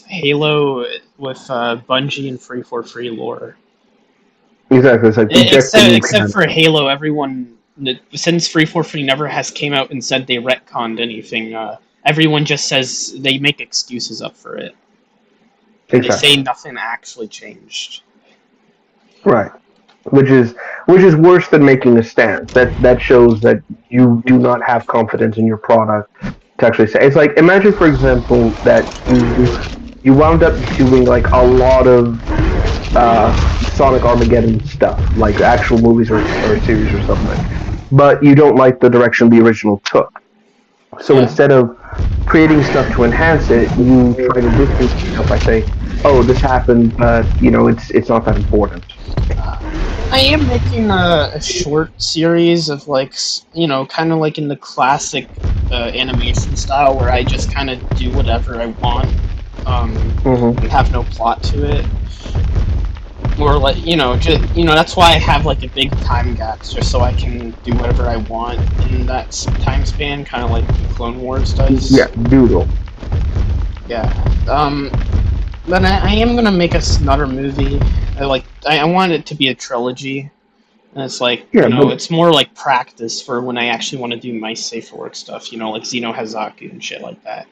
Halo, with Bungie and Free for Free lore. Exactly, it's like, except for Halo, everyone, since Free for Free never has came out and said they retconned anything, everyone just says they make excuses up for it. Exactly. They say nothing actually changed. Right. Which is worse than making a stance. That shows that you do not have confidence in your product to actually say. It's like, imagine, for example, that you wound up doing like a lot of Sonic Armageddon stuff, like actual movies or series or something, but you don't like the direction the original took. So instead of creating stuff to enhance it, you try to distance yourself by saying, "Oh, this happened, but it's not that important." I am making a short series of like, kind of like in the classic animation style where I just kind of do whatever I want, and have no plot to it. Or like, that's why I have like a big time gap, just so I can do whatever I want in that time span, kind of like the Clone Wars does. Yeah, doodle. Yeah. But I am gonna make another movie. I want it to be a trilogy. And it's like, it's more like practice for when I actually want to do my safe work stuff, like Xeno Hazaku and shit like that.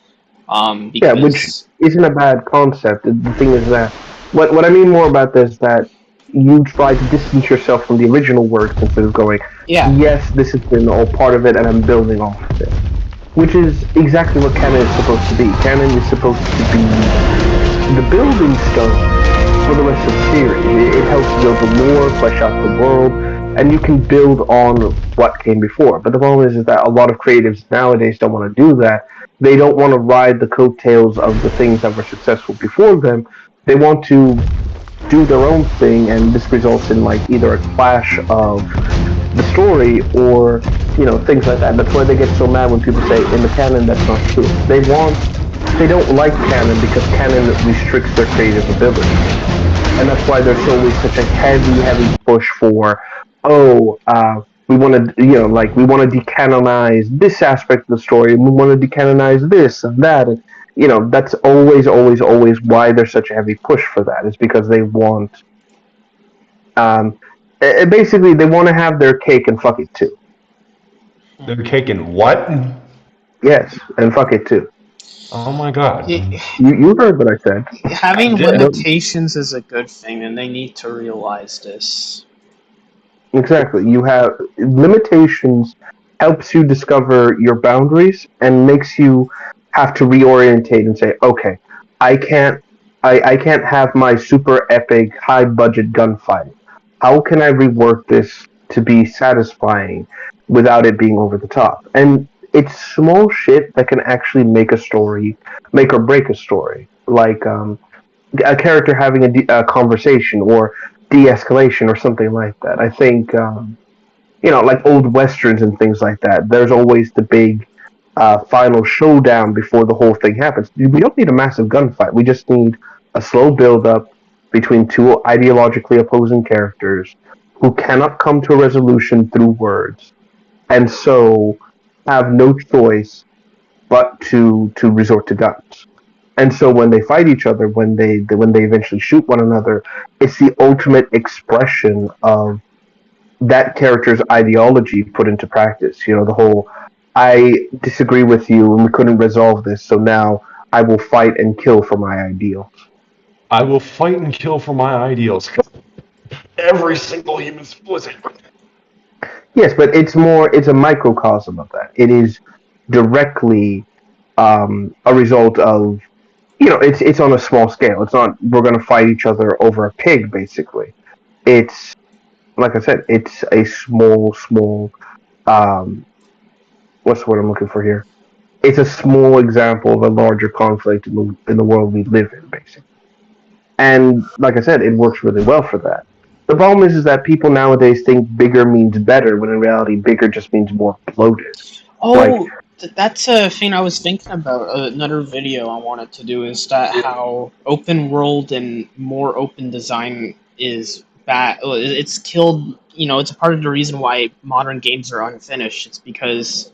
Yeah, which isn't a bad concept. The thing is that what I mean more about this is that you try to distance yourself from the original works instead of going, yes, this has been all part of it, and I'm building off of it. Which is exactly what canon is supposed to be. Canon is supposed to be the building stone for the rest of the series. It helps build the lore, flesh out the world, and you can build on what came before. But the problem is that a lot of creatives nowadays don't want to do that. They don't want to ride the coattails of the things that were successful before them. They want to do their own thing, and this results in like either a clash of the story or things like that. That's why they get so mad when people say in the canon that's not true. They don't like canon because canon restricts their creative ability, and that's why there's always such a heavy push for we want to we want to decanonize this aspect of the story, and we want to decanonize this and that, and that's always why there's such a heavy push for that. It's because they want basically they want to have their cake and fuck it too. Their cake and what? Yes, and fuck it too. Oh my god. You heard what I said. Having limitations is a good thing, and they need to realize this. Exactly. You have limitations, helps you discover your boundaries, and makes you have to reorientate and say, okay, I can't have my super epic high budget gunfight. How can I rework this to be satisfying without it being over the top? And it's small shit that can actually make or break a story. Like a character having a conversation or de-escalation or something like that. I think like old westerns and things like that. There's always the big final showdown before the whole thing happens. We don't need a massive gunfight. We just need a slow build-up between two ideologically opposing characters who cannot come to a resolution through words, and so have no choice but to resort to guns. And so when they fight each other, when they eventually shoot one another, it's the ultimate expression of that character's ideology put into practice. The whole I disagree with you and we couldn't resolve this, so now I will fight and kill for my ideals. I will fight and kill for my ideals. Every single human split. Yes, but it's a microcosm of that. It is directly a result of it's on a small scale. It's not we're going to fight each other over a pig. Basically, it's like I said. It's a small. What's the word I'm looking for here? It's a small example of a larger conflict in the world we live in, basically. And like I said, it works really well for that. The problem is that people nowadays think bigger means better, when in reality, bigger just means more bloated. Oh, that's a thing I was thinking about. Another video I wanted to do is that how open world and more open design is bad. It's killed. It's a part of the reason why modern games are unfinished. It's because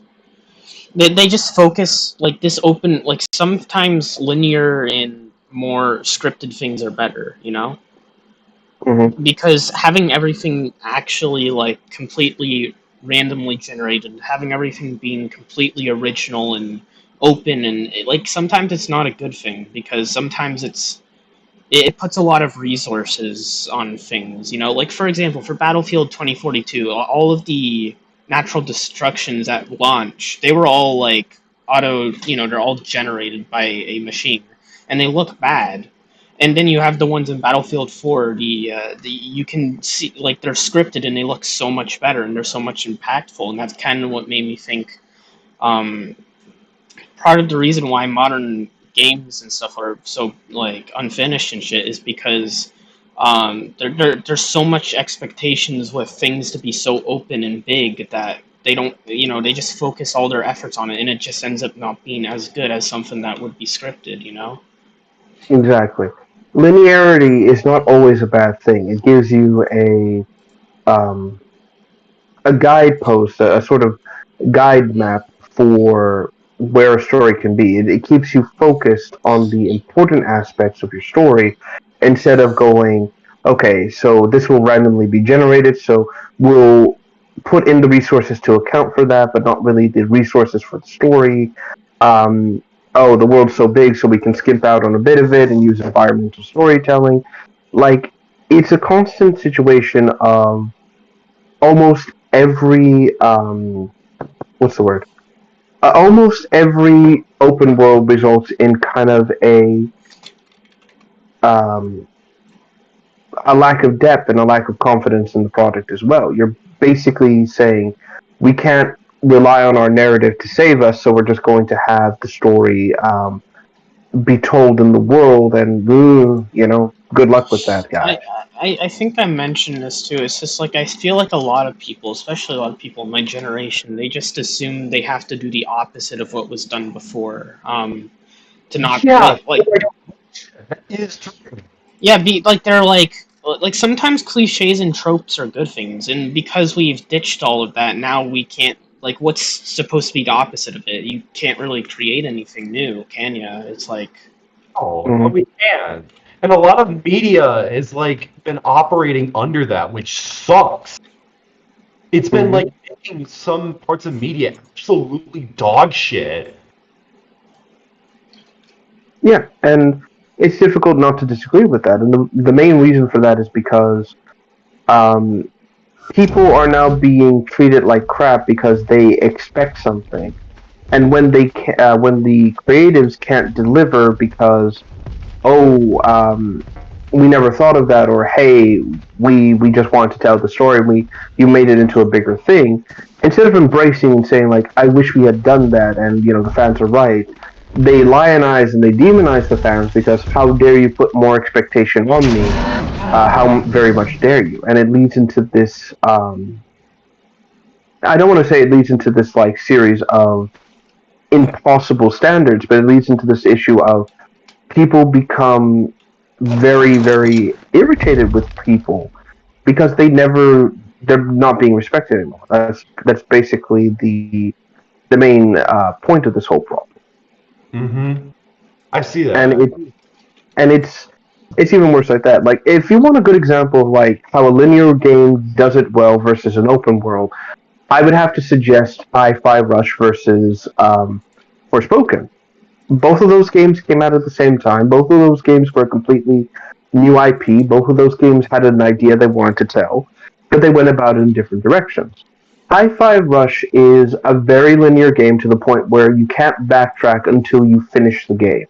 they just focus like this open. Like sometimes linear and more scripted things are better. Mm-hmm. Because having everything actually like completely randomly generated, having everything being completely original and open, and like sometimes it's not a good thing, because sometimes it puts a lot of resources on things. Like for example, for Battlefield 2042, all of the natural destructions at launch, they were all like they're all generated by a machine, and they look bad. And then you have the ones in Battlefield 4, the you can see like they're scripted and they look so much better and they're so much impactful, and that's kind of what made me think. Um, Part of the reason why modern games and stuff are so like unfinished and shit is because there's so much expectations with things to be so open and big that they don't, they just focus all their efforts on it, and it just ends up not being as good as something that would be scripted. Exactly. Linearity is not always a bad thing. It gives you um, a guidepost, a sort of guide map for where a story can be. It keeps you focused on the important aspects of your story instead of going, okay, so this will randomly be generated, so we'll put in the resources to account for that, but not really the resources for the story. Um, oh, the world's so big, so we can skimp out on a bit of it and use environmental storytelling. Like, it's a constant situation of almost every what's the word? Almost every open world results in kind of um, a lack of depth and a lack of confidence in the product as well. You're basically saying we can't rely on our narrative to save us, so we're just going to have the story be told in the world, and good luck with that, I, guys. I think I mentioned this too. It's just like I feel like a lot of people, especially a lot of people in my generation, they just assume they have to do the opposite of what was done before. To not Yeah, like that is true. yeah, be like they're like sometimes cliches and tropes are good things, and because we've ditched all of that, now we can't like what's supposed to be the opposite of it. You can't really create anything new, can you? It's like Oh, but we can. And a lot of media has like been operating under that, which sucks. It's been like making some parts of media absolutely dog shit. Yeah, and it's difficult not to disagree with that. And the main reason for that is because um, people are now being treated like crap because they expect something, and when the creatives can't deliver because we never thought of that, or hey, we just wanted to tell the story, you made it into a bigger thing. Instead of embracing and saying like I wish we had done that, and the fans are right, they lionize and they demonize the fans because how dare you put more expectation on me? How very much dare you? And it leads into this. I don't want to say it leads into this like series of impossible standards, but it leads into this issue of people become very, very irritated with people because they're not being respected anymore. That's basically the main point of this whole problem. Mm-hmm. I see that. And it's even worse like that. Like if you want a good example of like how a linear game does it well versus an open world, I would have to suggest Hi-Fi Rush versus Forspoken. Both of those games came out at the same time. Both of those games were a completely new IP. Both of those games had an idea they wanted to tell, but they went about it in different directions. Hi-Fi Rush is a very linear game to the point where you can't backtrack until you finish the game.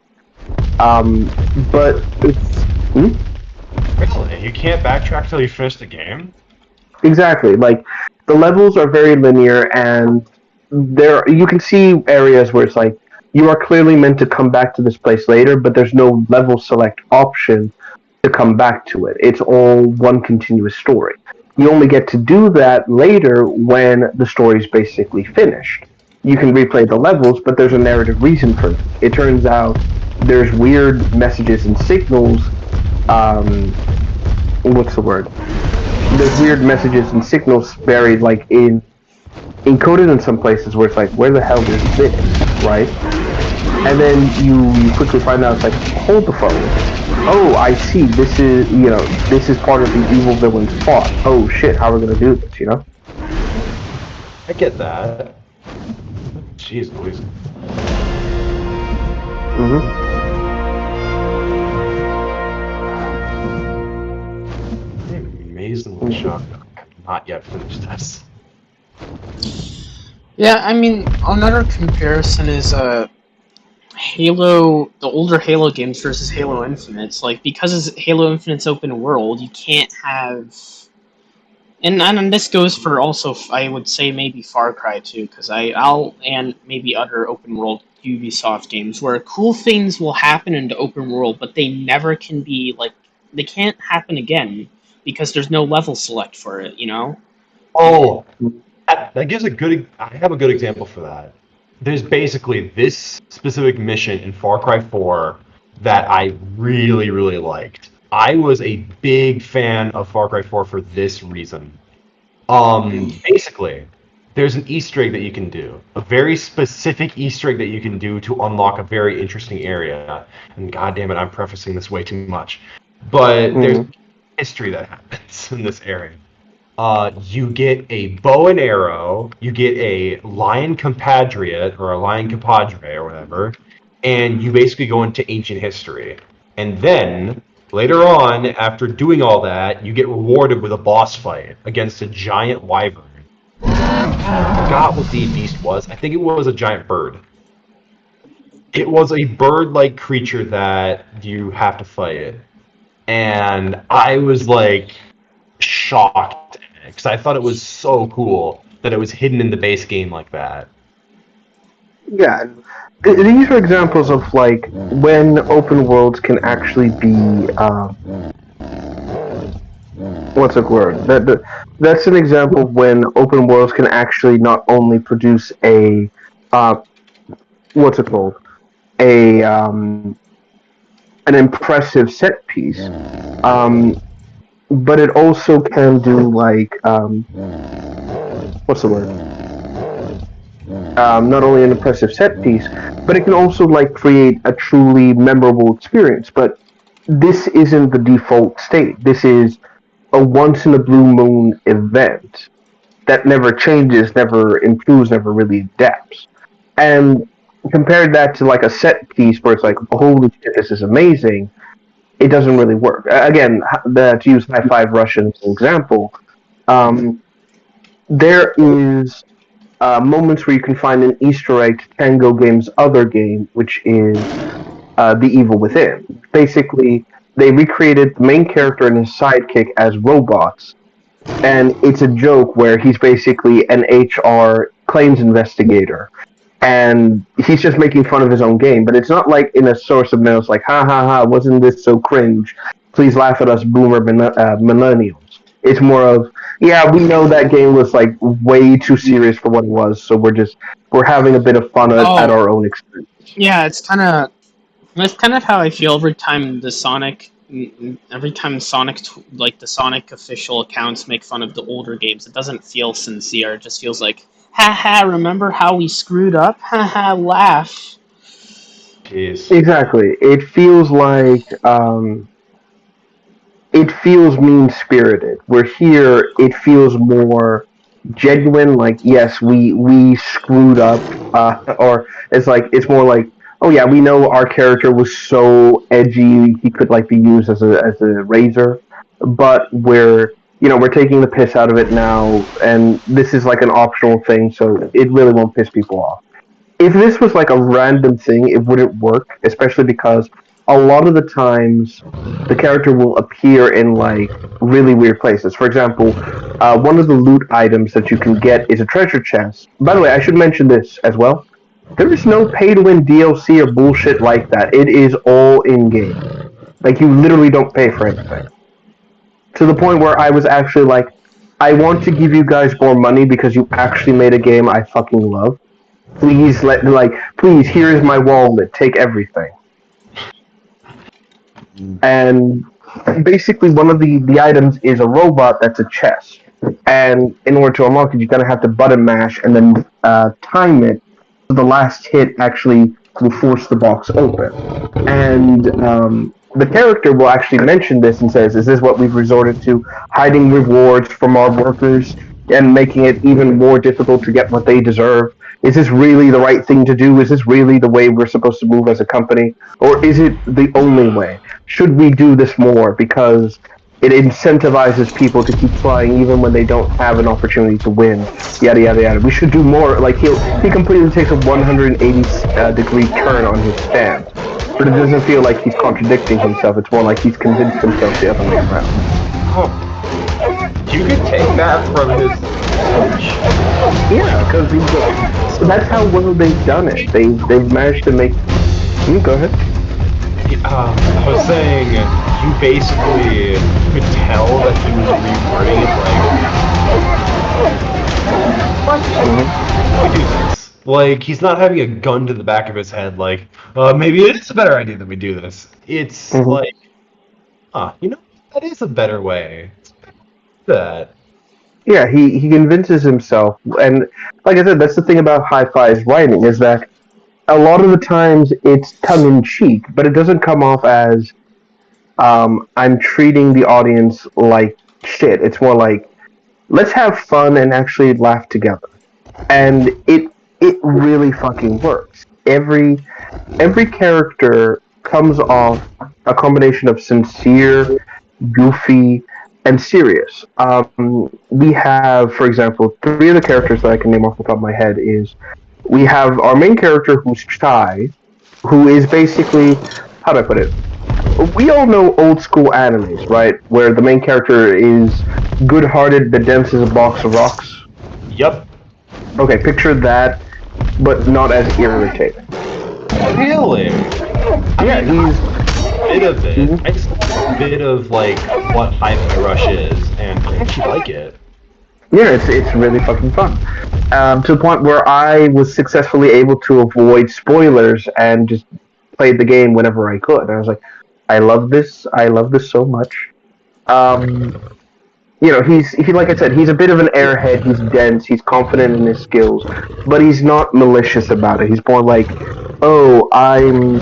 But it's Really? You can't backtrack till you finish the game? exactly like the levels are very linear, and there you can see areas where it's like you are clearly meant to come back to this place later, but there's no level select option to come back to it. It's all one continuous story. You only get to do that later when the story is basically finished. You can replay the levels, but there's a narrative reason for it. It turns out there's weird messages and signals. What's the word? There's weird messages and signals buried like in encoded in some places where it's like, where the hell is this, right? And then you quickly find out it's like, hold the phone. Oh, I see. This is part of the evil villain's plot. Oh shit, how are we gonna do this? I get that. Jeez Louise. I'm amazingly shocked that I have not yet finished this. Yeah, I mean, another comparison is Halo, the older Halo games versus Halo Infinite. It's like, because Halo Infinite's open world, you can't have, and this goes for also, I would say maybe Far Cry too, because and maybe other open world Ubisoft games where cool things will happen in the open world, but they never can be like, they can't happen again because there's no level select for it, you know? Oh, that gives a good. I have a good example for that. There's basically this specific mission in Far Cry 4 that I really, really liked. I was a big fan of Far Cry 4 for this reason. Basically, there's an Easter egg that you can do, a very specific Easter egg that you can do to unlock a very interesting area. And God damn it, I'm prefacing this way too much. But there's history that happens in this area. You get a bow and arrow, you get a lion compatriot or a lion compadre or whatever, and you basically go into ancient history. And then later on, after doing all that, you get rewarded with a boss fight against a giant wyvern. I forgot what the beast was. I think it was a giant bird. It was a bird-like creature that you have to fight. And I was like shocked because I thought it was so cool that it was hidden in the base game like that. Yeah, these are examples of like when open worlds can actually be what's the word? That's an example of when open worlds can actually not only produce a what's it called? A an impressive set piece, but it also can do like what's the word? Not only an impressive set piece, but it can also like create a truly memorable experience. But this isn't the default state. This is a once in a blue moon event that never changes, never improves, never really adapts. And compared that to like a set piece where it's like, holy shit, this is amazing, it doesn't really work. Again, to use High Five Russian as an example, there is moments where you can find an Easter egg to Tango Game's other game, which is The Evil Within. Basically, they recreated the main character and his sidekick as robots, and it's a joke where he's basically an HR claims investigator, and he's just making fun of his own game. But it's not like in a source of mail, it's like, ha ha ha, wasn't this so cringe? Please laugh at us, boomer millennials. It's more of, yeah, we know that game was like way too serious for what it was, so we're having a bit of fun at our own expense. Yeah, that's kind of how I feel every time Sonic, like the Sonic official accounts make fun of the older games. It doesn't feel sincere. It just feels like, haha, remember how we screwed up? Haha, laugh. Jeez. Exactly. It feels like it feels mean spirited. Where here it feels more genuine. Like, yes, we screwed up, or it's more like, oh yeah, we know our character was so edgy he could like be used as a razor, but we're taking the piss out of it now, and this is like an optional thing, so it really won't piss people off. If this was like a random thing, it wouldn't work, especially because a lot of the times the character will appear in like really weird places. For example, one of the loot items that you can get is a treasure chest. By the way, I should mention this as well. There is no pay to win DLC or bullshit like that. It is all in game. Like, you literally don't pay for anything. To the point where I was actually like, I want to give you guys more money because you actually made a game I fucking love. Please, here is my wallet, take everything. And basically one of the items is a robot that's a chest. And in order to unlock it, you're going to have to button mash and then time it so the last hit actually will force the box open. And the character will actually mention this and says, is this what we've resorted to? Hiding rewards from our workers and making it even more difficult to get what they deserve? Is this really the right thing to do? Is this really the way we're supposed to move as a company? Or is it the only way? Should we do this more? Because It incentivizes people to keep trying even when they don't have an opportunity to win. Yada yada yada. We should do more. Like he completely takes a 180 degree turn on his stance, but it doesn't feel like he's contradicting himself. It's more like he's convinced himself the other way around. You could take that from his coach. Yeah, because that's how well they've done it. They've managed to make. Go ahead. I was saying, you basically could tell that he was rewording it like, we do this. Like, he's not having a gun to the back of his head like, maybe it is a better idea that we do this. It's like, that is a better way. That. Yeah, he convinces himself, and like I said, that's the thing about Hi-Fi's writing, is that a lot of the times it's tongue-in-cheek, but it doesn't come off as I'm treating the audience like shit. It's more like, let's have fun and actually laugh together. And it really fucking works. Every character comes off a combination of sincere, goofy, and serious. We have, for example, three of the characters that I can name off the top of my head is we have our main character who's Chai, who is basically, how do I put it? We all know old school animes, right? Where the main character is good-hearted but dense as a box of rocks. Yep. Okay, picture that, but not as irritating. Really? Yeah, he's a bit of it. I saw a bit of like what Hi-Fi Rush is, and I actually like it. Yeah, it's really fucking fun. To the point where I was successfully able to avoid spoilers and just played the game whenever I could. And I was like, I love this so much. He like I said, he's a bit of an airhead. He's dense. He's confident in his skills, but he's not malicious about it. He's more like, oh, I'm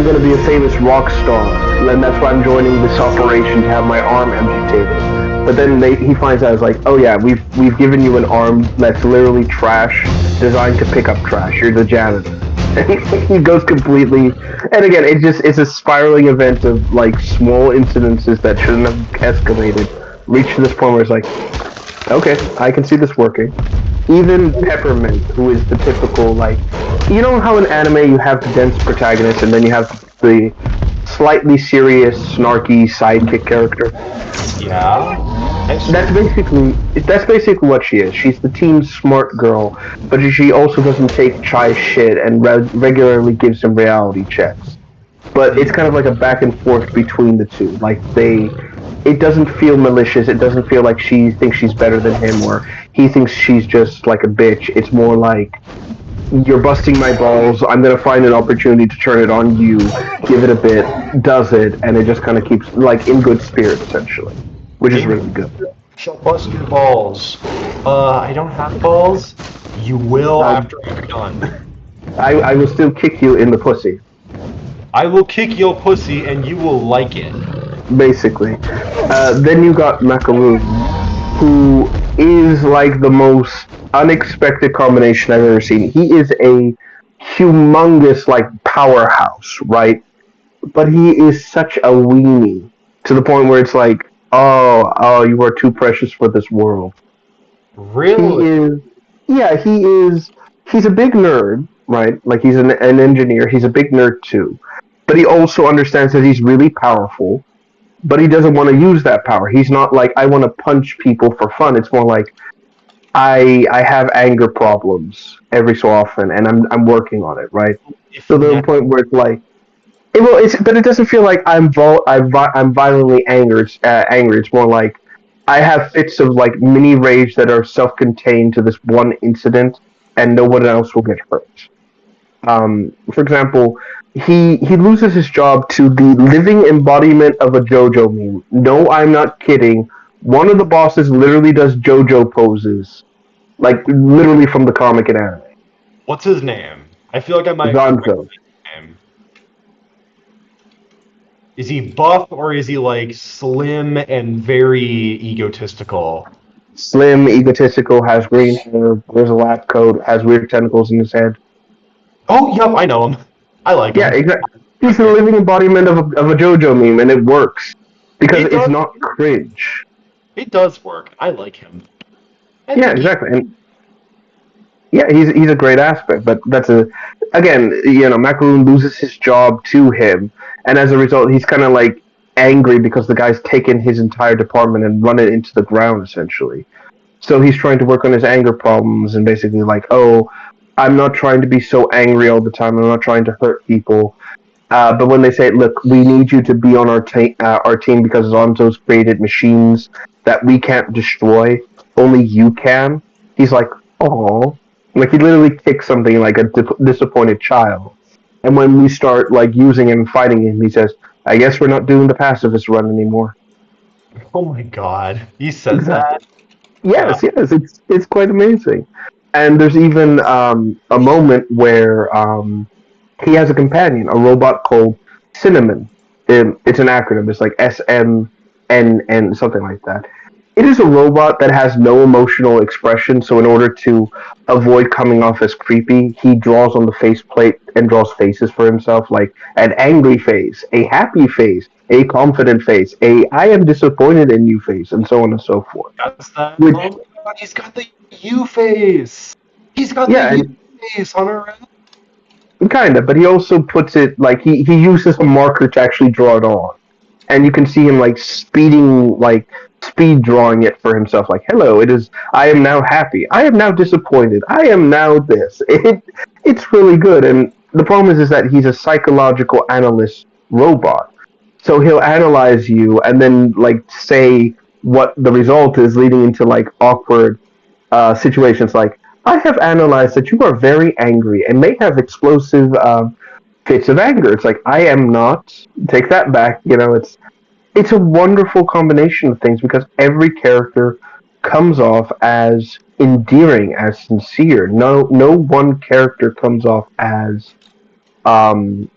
gonna be a famous rock star, and that's why I'm joining this operation to have my arm amputated. But then he finds out, it's like, oh yeah, we've given you an arm that's literally trash, designed to pick up trash. You're the janitor. And he goes completely, and again, it's a spiraling event of like small incidences that shouldn't have escalated. Reach to this point where it's like, okay, I can see this working. Even Peppermint, who is the typical, like, you know how in anime you have the dense protagonist and then you have the slightly serious, snarky sidekick character? Yeah. That's basically what she is. She's the team's smart girl, but she also doesn't take Chai's shit and regularly gives him reality checks. But it's kind of like a back and forth between the two. Like it doesn't feel malicious. It doesn't feel like she thinks she's better than him or he thinks she's just like a bitch. It's more like, you're busting my balls. I'm gonna find an opportunity to turn it on you. Give it a bit, does it, and it just kind of keeps like in good spirit essentially, which is really good. Shall bust your balls. I don't have balls. You will after I'm done. I will still kick you in the pussy. I will kick your pussy and you will like it. Basically. Then you got Mangroove, who is like the most unexpected combination I've ever seen. He is a humongous like powerhouse, right? But he is such a weenie to the point where it's like, oh, you are too precious for this world. Really? He is. He's a big nerd, right? Like he's an engineer. He's a big nerd too, but he also understands that he's really powerful. But he doesn't want to use that power. He's not like, I want to punch people for fun. It's more like, I have anger problems every so often, and I'm working on it, right? So there's a point where it's like, but it doesn't feel like I'm violently angry. It's more like I have fits of like mini rage that are self-contained to this one incident, and no one else will get hurt. For example, he loses his job to the living embodiment of a JoJo meme. No, I'm not kidding. One of the bosses literally does JoJo poses, like literally from the comic and anime. What's his name? I feel like I might. Gonzo. Name. Is he buff or is he like slim and very egotistical? Slim, egotistical, has green hair, wears a lab coat, has weird tentacles in his head. Oh, yep, I know him. I like him. Yeah, exactly. He's the living embodiment of a JoJo meme, and it works. because it's not cringe. It does work. I like him. Yeah, exactly. And yeah, he's a great aspect, but again, Macaroon loses his job to him, and as a result, he's kind of like angry because the guy's taken his entire department and run it into the ground essentially. So he's trying to work on his anger problems and basically like, oh, I'm not trying to be so angry all the time. I'm not trying to hurt people. But when they say, look, we need you to be on our team because Zonzo's created machines that we can't destroy, only you can. He's like, oh, like he literally kicks something like a disappointed child. And when we start like using him and fighting him, he says, I guess we're not doing the pacifist run anymore. Oh my god, he says Exactly. that. Yes, it's quite amazing. And there's even a moment where he has a companion, a robot called Cinnamon. It's an acronym. It's like SMNN, something like that. It is a robot that has no emotional expression. So in order to avoid coming off as creepy, he draws on the faceplate and draws faces for himself, like an angry face, a happy face, a confident face, a I am disappointed in you face, and so on and so forth. Which, Oh my god, he's got the U face. He's got yeah, the U face on her. kind of, but he also puts it like he uses a marker to actually draw it on, and you can see him like speed drawing it for himself. Like, hello, it is. I am now happy. I am now disappointed. I am now this. It's really good, and the problem is that he's a psychological analyst robot, so he'll analyze you and then like say what the result is, leading into like awkward situations like, I have analyzed that you are very angry and may have explosive fits of anger. It's like, I am not. Take that back. It's a wonderful combination of things because every character comes off as endearing, as sincere. No one character comes off as an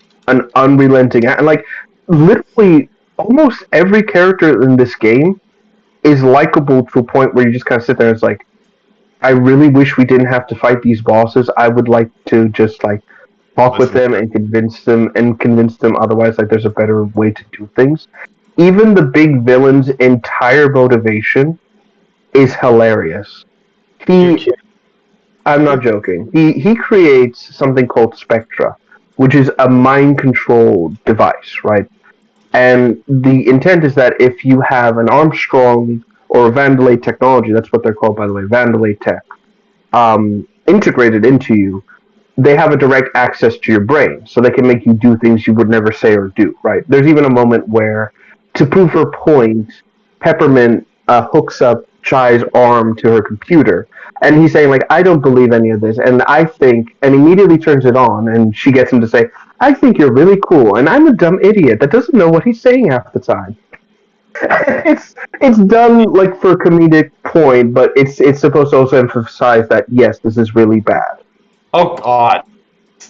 unrelenting, and like literally almost every character in this game is likable to a point where you just kind of sit there and it's like, I really wish we didn't have to fight these bosses. I would like to just like talk with them and convince them otherwise like there's a better way to do things. Even the big villain's entire motivation is hilarious. I'm not joking. He creates something called Spectra, which is a mind control device, right? And the intent is that if you have an Armstrong or a Vandalay technology, that's what they're called, by the way, Vandalay tech, integrated into you, they have a direct access to your brain, so they can make you do things you would never say or do, right? There's even a moment where, to prove her point, Peppermint hooks up Chai's arm to her computer, and he's saying, like, I don't believe any of this, and I think, and immediately turns it on, and she gets him to say, I think you're really cool, and I'm a dumb idiot that doesn't know what he's saying half the time. It's done like for a comedic point, but it's supposed to also emphasize that yes, this is really bad. Oh god.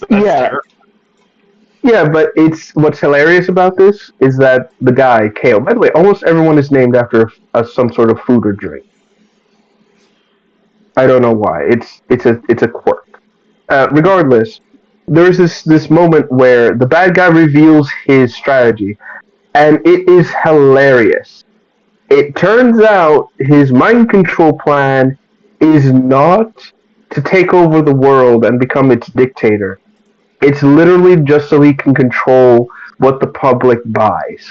Yeah, but what's hilarious about this is that the guy Kale. By the way, almost everyone is named after some sort of food or drink. I don't know why. It's a quirk. Regardless, there's this moment where the bad guy reveals his strategy, and it is hilarious. It turns out his mind control plan is not to take over the world and become its dictator. It's literally just so he can control what the public buys.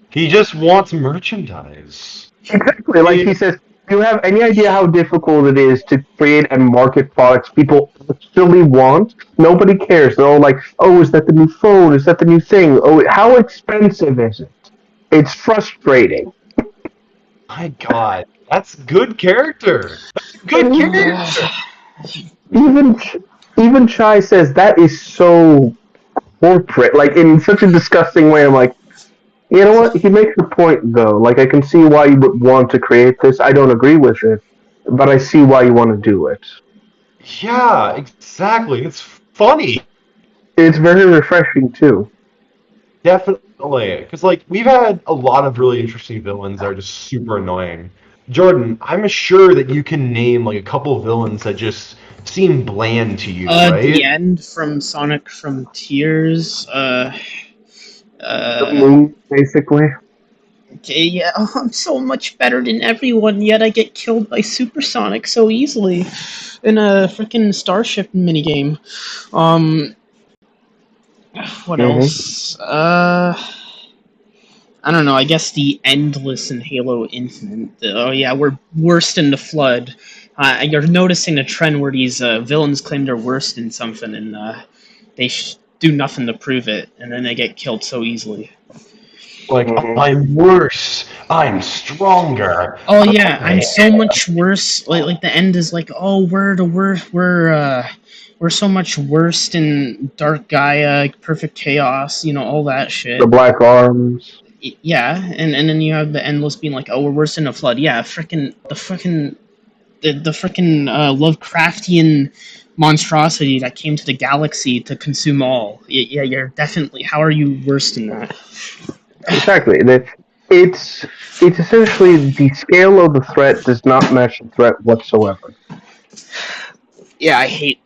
He just wants merchandise. Exactly. Like he says, do you have any idea how difficult it is to create and market products people actually want? Nobody cares. They're all like, oh, is that the new phone? Is that the new thing? Oh, how expensive is it? It's frustrating. My god, that's good character. That's a good character. Even Chai says that is so corporate, like in such a disgusting way. I'm like, you know what? He makes a point though. Like I can see why you would want to create this. I don't agree with it, but I see why you want to do it. Yeah, exactly. It's funny. It's very refreshing too. Definitely, because like we've had a lot of really interesting villains that are just super annoying. Jordan, I'm sure that you can name like a couple of villains that just seem bland to you, right? The end from Sonic Frontiers. The moon, basically. Okay, yeah, I'm so much better than everyone, yet I get killed by Supersonic so easily in a freaking Starship minigame. What else? I don't know. I guess the Endless and Halo Infinite. Oh yeah, we're worst in the Flood. You're noticing a trend where these villains claim they're worst in something, and they do nothing to prove it, and then they get killed so easily. Like, I'm worse. I'm stronger. Oh yeah, I'm so much worse. Like the end is like, oh, we're so much worse in Dark Gaia, Perfect Chaos, all that shit. The Black Arms. Yeah, and then you have the Endless being like, oh, we're worse in a Flood. Yeah, the frickin' Lovecraftian monstrosity that came to the galaxy to consume all. Yeah, you're definitely. How are you worse than that? Exactly. It's essentially the scale of the threat does not match the threat whatsoever. Yeah, I hate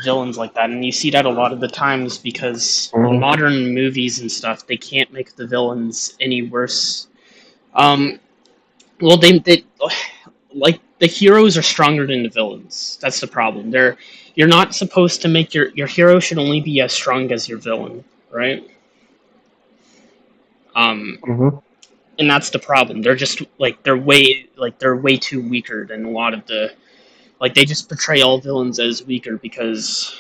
villains like that, and you see that a lot of the times because in modern movies and stuff, they can't make the villains any worse. Well, they like the heroes are stronger than the villains. That's the problem. You're not supposed to make your hero should only be as strong as your villain, right? And that's the problem. They're just they're way too weaker than a lot of the they just portray all villains as weaker because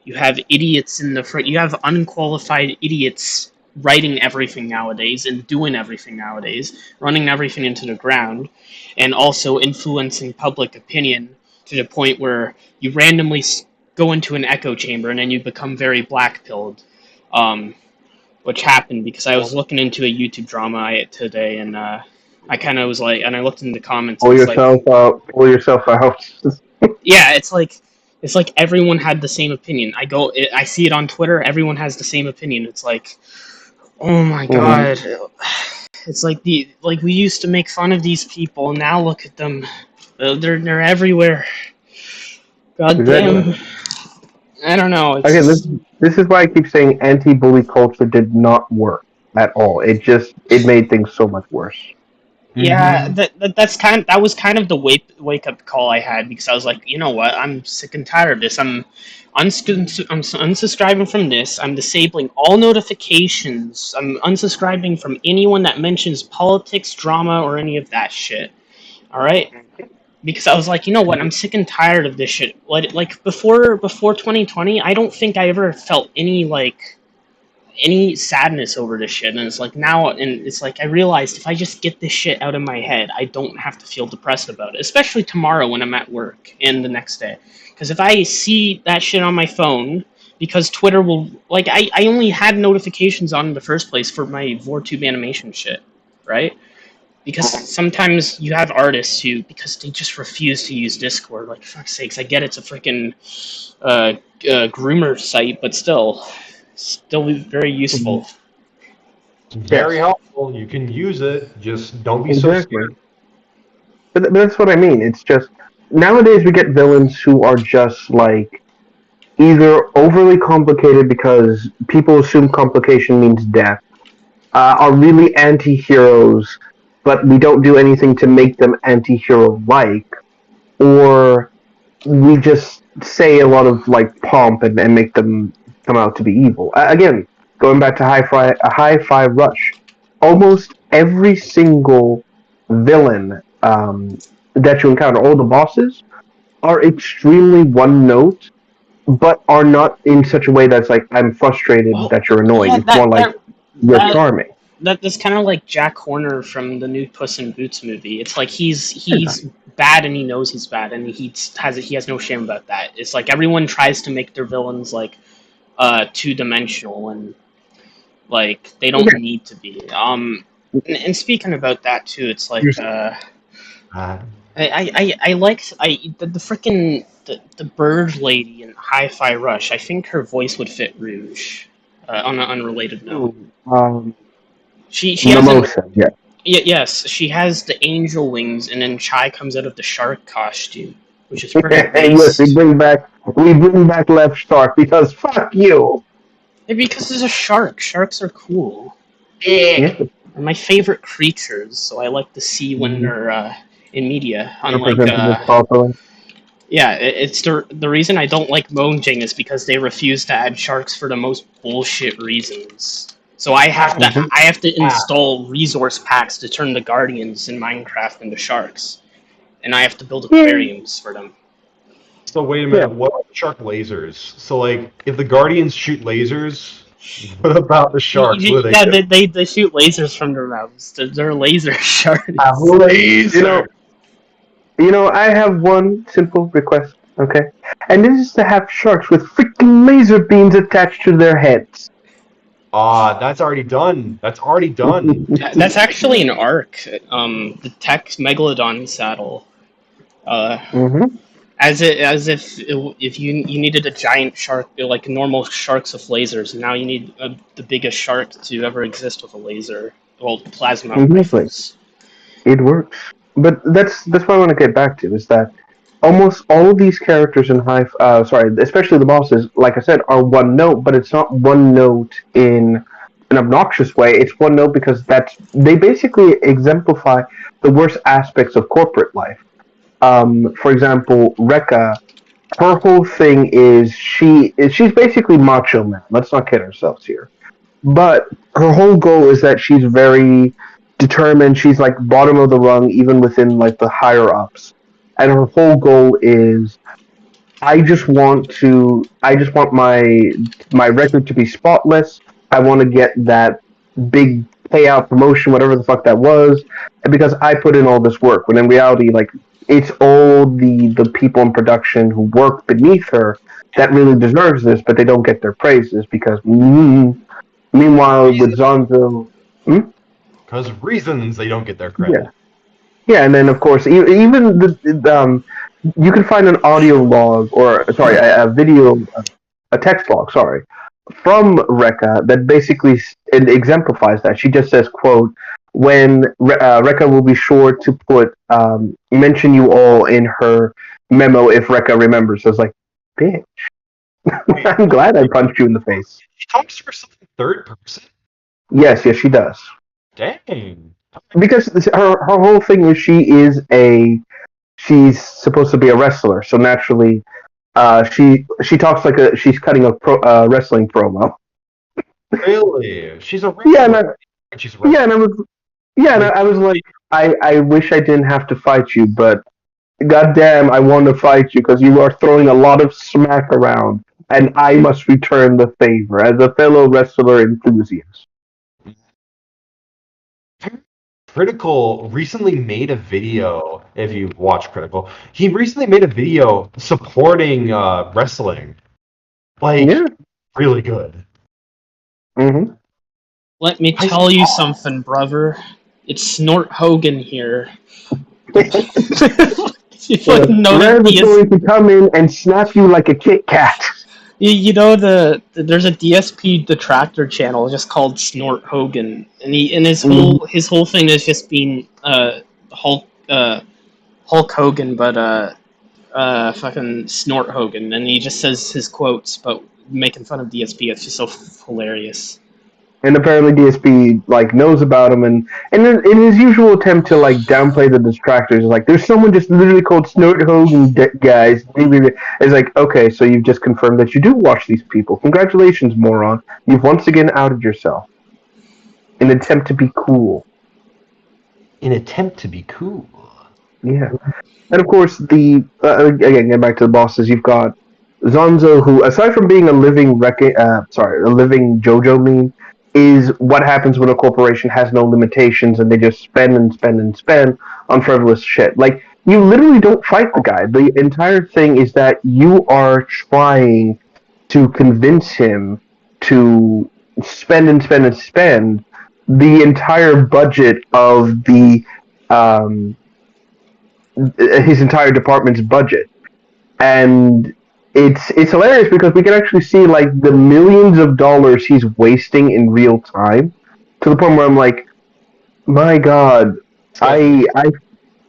you have idiots in the front. You have unqualified idiots writing everything nowadays and doing everything nowadays, running everything into the ground, and also influencing public opinion to the point where you randomly go into an echo chamber and then you become very black-pilled, which happened because I was looking into a YouTube drama today, and I kind of was like, and I looked in the comments. Pull yourself out. Pull yourself out. Yeah, it's like everyone had the same opinion. I see it on Twitter. Everyone has the same opinion. It's like, oh my god, it's like we used to make fun of these people. Now look at them, they're everywhere. God damn. I don't know. Again, this is why I keep saying anti-bully culture did not work at all. It made things so much worse. Yeah, that was kind of the wake up call I had because I was like, you know what, I'm sick and tired of this. I'm unsubscribing from this. I'm disabling all notifications. I'm unsubscribing from anyone that mentions politics, drama, or any of that shit. All right, because I was like, you know what, I'm sick and tired of this shit. Like before 2020, I don't think I ever felt any sadness over this shit, and it's like now, and it's like I realized if I just get this shit out of my head, I don't have to feel depressed about it, especially tomorrow when I'm at work and the next day. Because if I see that shit on my phone, because Twitter will, I only had notifications on in the first place for my VorTube animation shit, right? Because sometimes you have artists who, because they just refuse to use Discord, like, fuck's sakes, I get it's a freaking groomer site, but still very useful. Very helpful. You can use it. Just don't be so scared. But that's what I mean. It's just nowadays we get villains who are just like either overly complicated because people assume complication means death, are really anti-heroes, but we don't do anything to make them anti-hero-like, or we just say a lot of like pomp and make them come out to be evil. Again, going back to Hi-Fi Rush, almost every single villain that you encounter, all the bosses, are extremely one note, but are not in such a way that's like I'm frustrated that you're annoying. Yeah, it's more like you're charming. That's kind of like Jack Horner from the new Puss in Boots movie. It's like he's bad and he knows he's bad and he has no shame about that. It's like everyone tries to make their villains like two-dimensional and like they don't need to be. And speaking about that too, it's like I liked the freaking the bird lady in Hi-Fi Rush. I think her voice would fit Rouge. On an unrelated note. She has yes, she has the angel wings, and then Chai comes out of the shark costume, which is pretty Yes, we bring back Left Shark because fuck you. Yeah, because there's a shark. Sharks are cool. Yeah. are my favorite creatures. So I like to see when they're in media. Unlike Represented properly. yeah, it's the reason I don't like Mojang is because they refuse to add sharks for the most bullshit reasons. So I have to install resource packs to turn the guardians in Minecraft into sharks, and I have to build aquariums for them. So wait a minute, what are shark lasers? So like, if the guardians shoot lasers, what about the sharks? What do Yeah, do? they shoot lasers from their mouths. They're laser sharks. Laser. You know, I have one simple request, okay? And this is to have sharks with freaking laser beams attached to their heads. That's already done. That's already done. That's actually an ARK. The Tech Megalodon saddle. As if you needed a giant shark, like normal sharks with lasers, now you need the biggest shark to ever exist with a laser. Well, plasma rifles. It works. But that's what I want to get back to, is that almost all of these characters in especially the bosses, like I said, are one note, but it's not one note in an obnoxious way. It's one note because they basically exemplify the worst aspects of corporate life. For example, Rekka, her whole thing is she's basically macho man. Let's not kid ourselves here. But her whole goal is that she's very determined. She's like bottom of the rung, even within like the higher ups. And her whole goal is, I just want my record to be spotless. I want to get that big payout promotion, whatever the fuck that was, and because I put in all this work. When in reality, like, it's all the people in production who work beneath her that really deserves this, but they don't get their praises because. Meanwhile, with Zonzo, Because reasons they don't get their credit. Yeah, and then of course, even you can find an audio log, or sorry, a video, a text log, sorry, from Rekka that basically it exemplifies that. She just says, "quote When Rekka will be sure to put mention you all in her memo if Rekka remembers." So it's like, bitch. I'm glad I punched you in the face. She talks to herself in third person? Yes, she does. Dang. Because her whole thing is she's supposed to be a wrestler, so naturally, she talks like she's cutting a wrestling promo. Really? She's a wrestler. And I was like, I wish I didn't have to fight you, but goddamn, I want to fight you because you are throwing a lot of smack around, and I must return the favor as a fellow wrestler enthusiast. Critical recently made a video, if you watch Critical, he recently made a video supporting wrestling. Like, really good. Let me tell you something, brother. It's Snort Hogan here. Red is going to come in and snap you like a Kit Kat. You know there's a DSP detractor channel just called Snort Hogan, and his whole thing is just being Hulk Hogan, but fucking Snort Hogan, and he just says his quotes, but making fun of DSP. It's just so hilarious. And apparently DSP like knows about him, and in his usual attempt to like downplay the distractors, like there's someone just literally called Snort Hogan, guys. It's like, okay, so you've just confirmed that you do watch these people. Congratulations, moron! You've once again outed yourself in an attempt to be cool. Yeah, and of course again, getting back to the bosses, you've got Zonzo, who aside from being a living JoJo meme, is what happens when a corporation has no limitations and they just spend and spend and spend on frivolous shit. Like, you literally don't fight the guy. The entire thing is that you are trying to convince him to spend and spend and spend the entire budget of his entire department's budget. And it's hilarious because we can actually see like the millions of dollars he's wasting in real time, to the point where I'm like, my God, I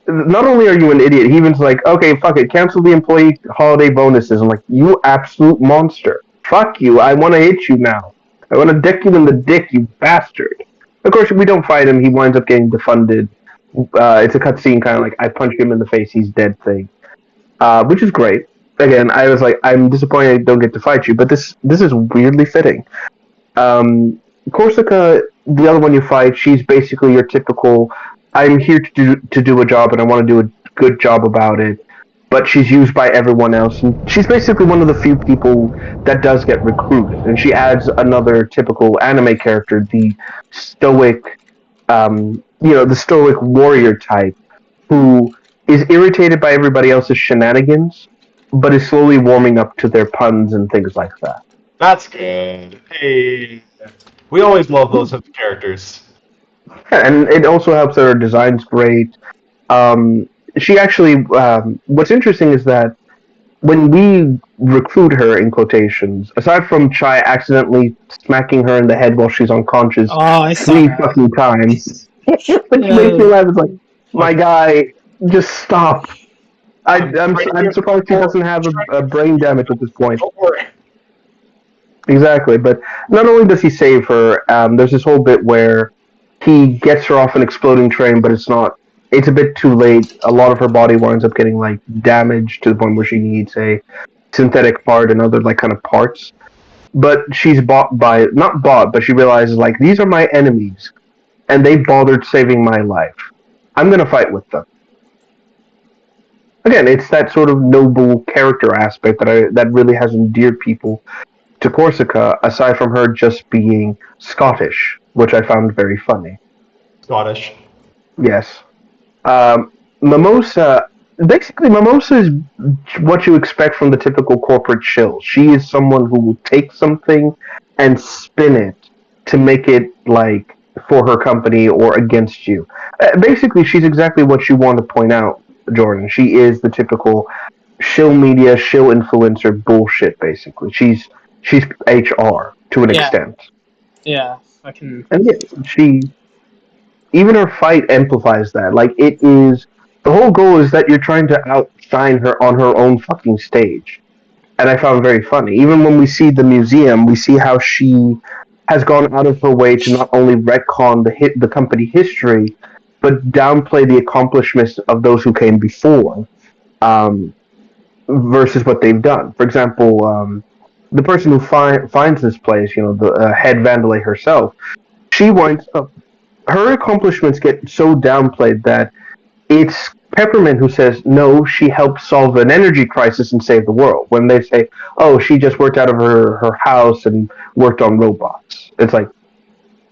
not only are you an idiot, he even's like, okay, fuck it, cancel the employee holiday bonuses. I'm like, you absolute monster. Fuck you, I want to hit you now. I want to deck you in the dick, you bastard. Of course, we don't fight him. He winds up getting defunded. It's a cutscene, kind of like I punch him in the face, he's dead thing, which is great. Again, I was like, I'm disappointed I don't get to fight you, but this is weirdly fitting. Corsica, the other one you fight, she's basically your typical. I'm here to do a job, and I want to do a good job about it. But she's used by everyone else, and she's basically one of the few people that does get recruited. And she adds another typical anime character, the stoic, the stoic warrior type, who is irritated by everybody else's shenanigans, but is slowly warming up to their puns and things like that. That's good. Hey, we always love those types of characters. Yeah, and it also helps that her design's great. She actually, what's interesting is that when we recruit her, in quotations, aside from Chai accidentally smacking her in the head while she's unconscious I saw 3 that. fucking times, which makes me laugh. It's like, my guy, just stop. I'm surprised he doesn't have a brain damage at this point. Exactly, but not only does he save her, there's this whole bit where he gets her off an exploding train, but it's a bit too late. A lot of her body winds up getting like damaged to the point where she needs a synthetic part and other like kind of parts. But she's not bought, but she realizes like these are my enemies, and they bothered saving my life. I'm gonna fight with them. Again, it's that sort of noble character aspect that really has endeared people to Corsica, aside from her just being Scottish, which I found very funny. Scottish. Yes. Mimosa, basically, Mimosa is what you expect from the typical corporate shill. She is someone who will take something and spin it to make it like for her company or against you. Basically, she's exactly what you want to point out, Jordan. She is the typical shill media, shill influencer bullshit. Basically, she's HR to an extent. Yeah, I can. And even her fight amplifies that. Like, it is, the whole goal is that you're trying to outshine her on her own fucking stage. And I found it very funny. Even when we see the museum, we see how she has gone out of her way to not only retcon the company history, but downplay the accomplishments of those who came before, versus what they've done. For example, the person who finds this place, the head Vandalay herself, she winds up, her accomplishments get so downplayed that it's Peppermint who says, no, she helped solve an energy crisis and save the world. When they say, oh, she just worked out of her house and worked on robots. It's like,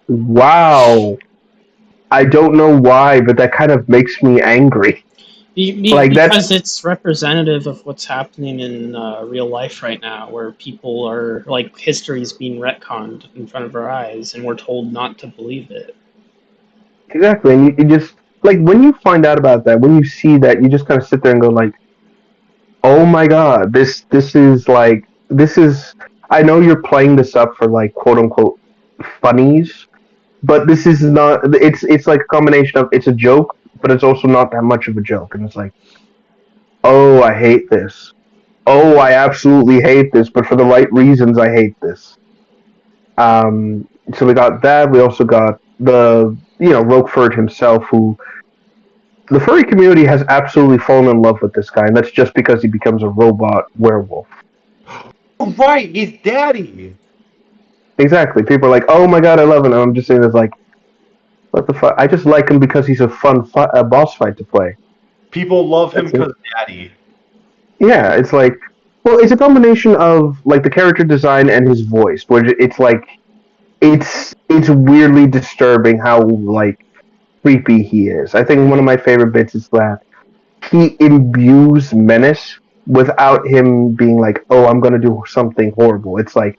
wow. I don't know why, but that kind of makes me angry. Because it's representative of what's happening in real life right now, where people are, like, history's being retconned in front of our eyes, and we're told not to believe it. Exactly, and you just, like, when you find out about that, when you see that, you just kind of sit there and go, like, oh my god, this is, I know you're playing this up for, like, quote-unquote funnies, but this is not, it's like a combination of, it's a joke, but it's also not that much of a joke, and it's like, oh, I hate this. Oh, I absolutely hate this, but for the right reasons, I hate this. So we got that. We also got Roquefort himself, who the furry community has absolutely fallen in love with this guy, and that's just because he becomes a robot werewolf. Oh, right, he's daddy. Exactly. People are like, oh my god, I love him. And I'm just saying, it's like, what the fuck? I just like him because he's a fun boss fight to play. People love him because daddy. Yeah, it's like, well, it's a combination of like the character design and his voice, where it's like, it's weirdly disturbing how like creepy he is. I think one of my favorite bits is that he imbues menace without him being like, oh, I'm gonna do something horrible. It's like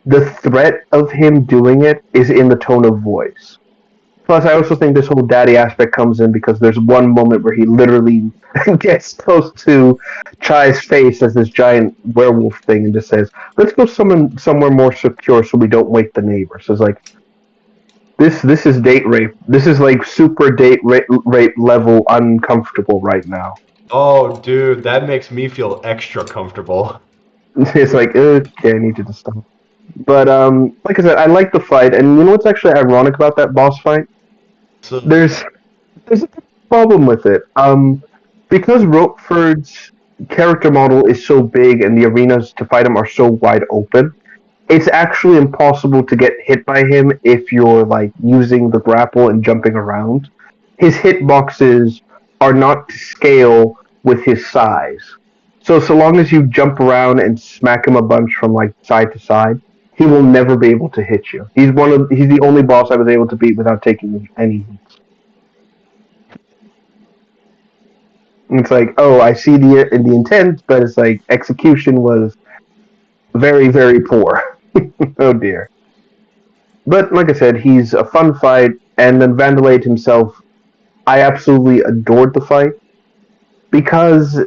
the threat of him doing it is in the tone of voice. Plus, I also think this whole daddy aspect comes in because there's one moment where he literally gets close to Chai's face as this giant werewolf thing and just says, let's go somewhere more secure so we don't wake the neighbors. So it's like, this is date rape. This is like super date rape level uncomfortable right now. Oh, dude, that makes me feel extra comfortable. It's like, okay, I need you to stop. But like I said, I like the fight, and you know what's actually ironic about that boss fight? So, There's a problem with it. Because Rockford's character model is so big and the arenas to fight him are so wide open, it's actually impossible to get hit by him if you're like using the grapple and jumping around. His hitboxes are not to scale with his size. So long as you jump around and smack him a bunch from like side to side, he will never be able to hit you. He's the only boss I was able to beat without taking any hits. It's like, oh, I see the intent, but it's like execution was very, very poor. Oh dear. But like I said, he's a fun fight, and then Vandalade himself, I absolutely adored the fight because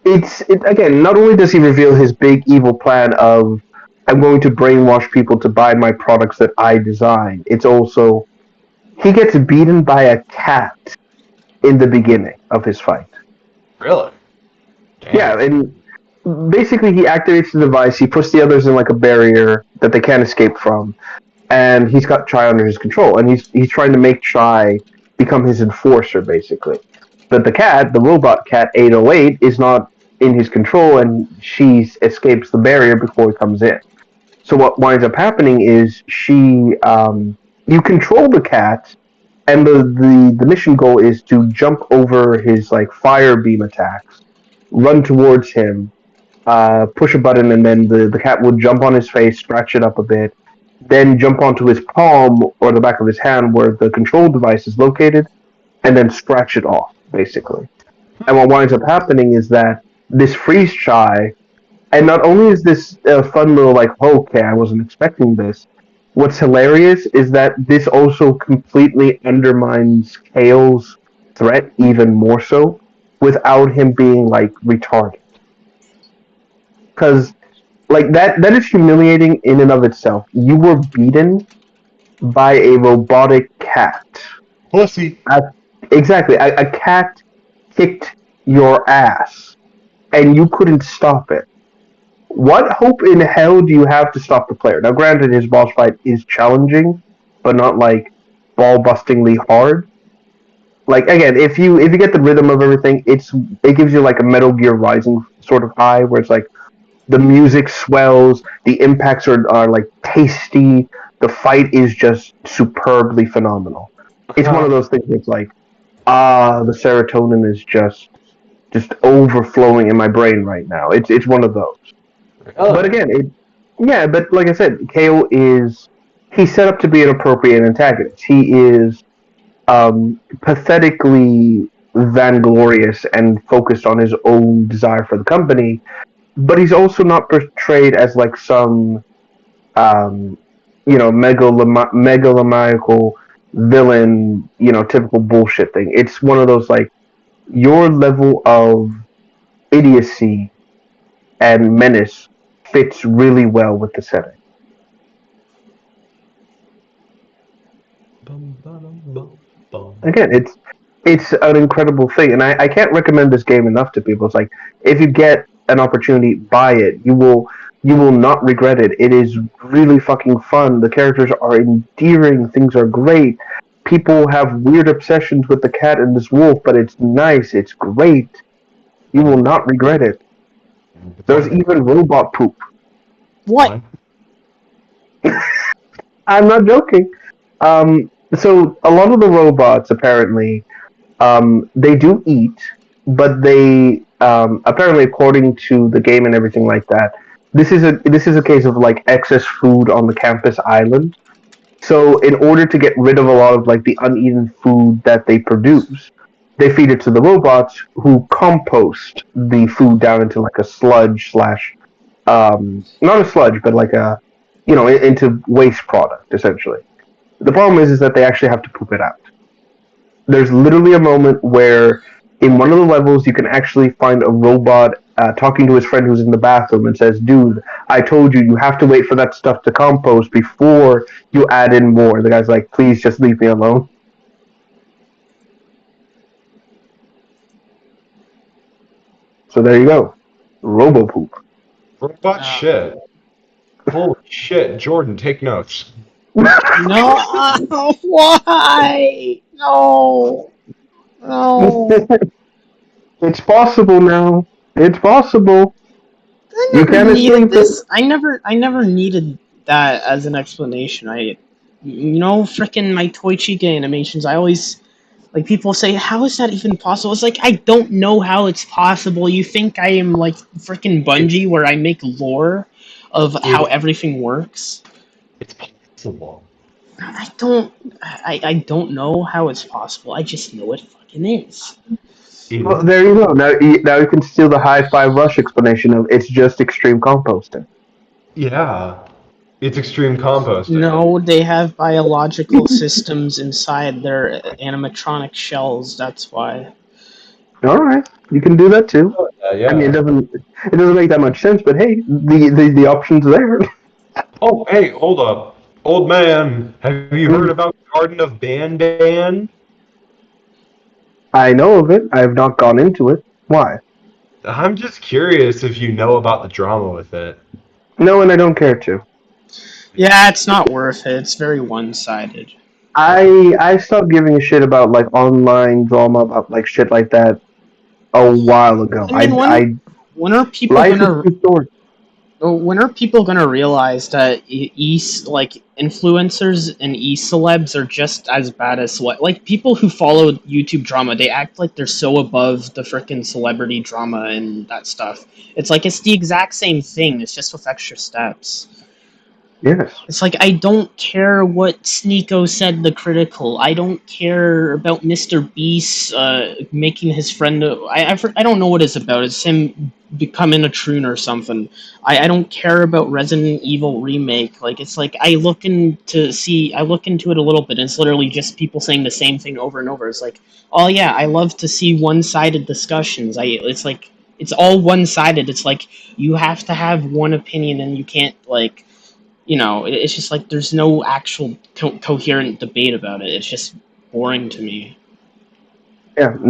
again. Not only does he reveal his big evil plan of I'm going to brainwash people to buy my products that I design. It's also he gets beaten by a cat in the beginning of his fight. really? Damn. Yeah, and basically he activates the device. He puts the others in like a barrier that they can't escape from, and he's got Chai under his control, and he's trying to make Chai become his enforcer, basically. But the cat, the robot cat 808, is not in his control, and she escapes the barrier before he comes in. So what winds up happening is you control the cat, and the mission goal is to jump over his like fire beam attacks, run towards him, push a button, and then the cat will jump on his face, scratch it up a bit, then jump onto his palm or the back of his hand where the control device is located, and then scratch it off, basically. And what winds up happening is that this frees Chai, and not only is this a fun little like, okay, I wasn't expecting this. What's hilarious is that this also completely undermines Kale's threat even more so, without him being like retarded. Because like that is humiliating in and of itself. You were beaten by a robotic cat. Pussy. Exactly. A cat kicked your ass, and you couldn't stop it. What hope in hell do you have to stop the player? Now, granted, his boss fight is challenging, but not like ball-bustingly hard. Like again, if you get the rhythm of everything, it gives you like a Metal Gear Rising sort of high, where it's like the music swells, the impacts are like tasty, the fight is just superbly phenomenal. It's one of those things that's like, the serotonin is just overflowing in my brain right now. It's one of those. But again, yeah, but like I said, Kale is he's set up to be an appropriate antagonist. He is pathetically vainglorious and focused on his own desire for the company, but he's also not portrayed as like some megalomaniacal villain, typical bullshit thing. It's one of those like your level of idiocy and menace fits really well with the setting. Again, it's an incredible thing, and I can't recommend this game enough to people. It's like if you get an opportunity, buy it. You will not regret it. It is really fucking fun. The characters are endearing. Things are great. People have weird obsessions with the cat and this wolf, but it's nice. It's great. You will not regret it. There's even robot poop. What? I'm not joking. So a lot of the robots apparently they do eat, but they apparently, according to the game and everything like that, this is a case of like excess food on the campus island. So in order to get rid of a lot of like the uneaten food that they produce, they feed it to the robots who compost the food down into like a sludge slash not a sludge, but like a into waste product essentially. The problem is that they actually have to poop it out. There's literally a moment where in one of the levels you can actually find a robot talking to his friend who's in the bathroom and says, "Dude, I told you you have to wait for that stuff to compost before you add in more." The guy's like, "Please just leave me alone." So there you go, robo poop. Robot shit. Holy shit, Jordan, take notes. No, why? No, no. It's possible now. It's possible. I You never can't needed escape it. this. I never needed that as an explanation. Frickin' my Toy Chica animations. I always like people say, "How is that even possible?" It's like I don't know how it's possible. You think I am like frickin' Bungie, where I make lore of how everything works? It's possible. I don't know how it's possible. I just know it fucking is. Well, there you go. Now you can steal the high five rush explanation of it's just extreme composting. Yeah. It's extreme composting. No, they have biological systems inside their animatronic shells. That's why. All right, you can do that too. Yeah. I mean, it doesn't make that much sense, but hey, the option's there. Oh, hey, hold up. Old man, have you heard about Garden of Banban? I know of it. I have not gone into it. Why? I'm just curious if you know about the drama with it. No, and I don't care to. Yeah, it's not worth it. It's very one-sided. I stopped giving a shit about like online drama about like shit like that a while ago. I mean, when are people life gonna is too short. when are people gonna realize that like influencers and celebs are just as bad as what like people who follow YouTube drama? They act like they're so above the frickin' celebrity drama and that stuff. It's like it's the exact same thing. It's just with extra steps. Yes. It's like I don't care what Sneeko said the critical. I don't care about Mr. Beast making his friend. I don't know what it's about. It's him becoming a troon or something. I don't care about Resident Evil remake. Like it's like I look into it a little bit. And it's literally just people saying the same thing over and over. It's like, oh yeah, I love to see one-sided discussions. It's like it's all one-sided. It's like you have to have one opinion and you can't like. It's just like there's no actual coherent debate about it. It's just boring to me. Yeah, because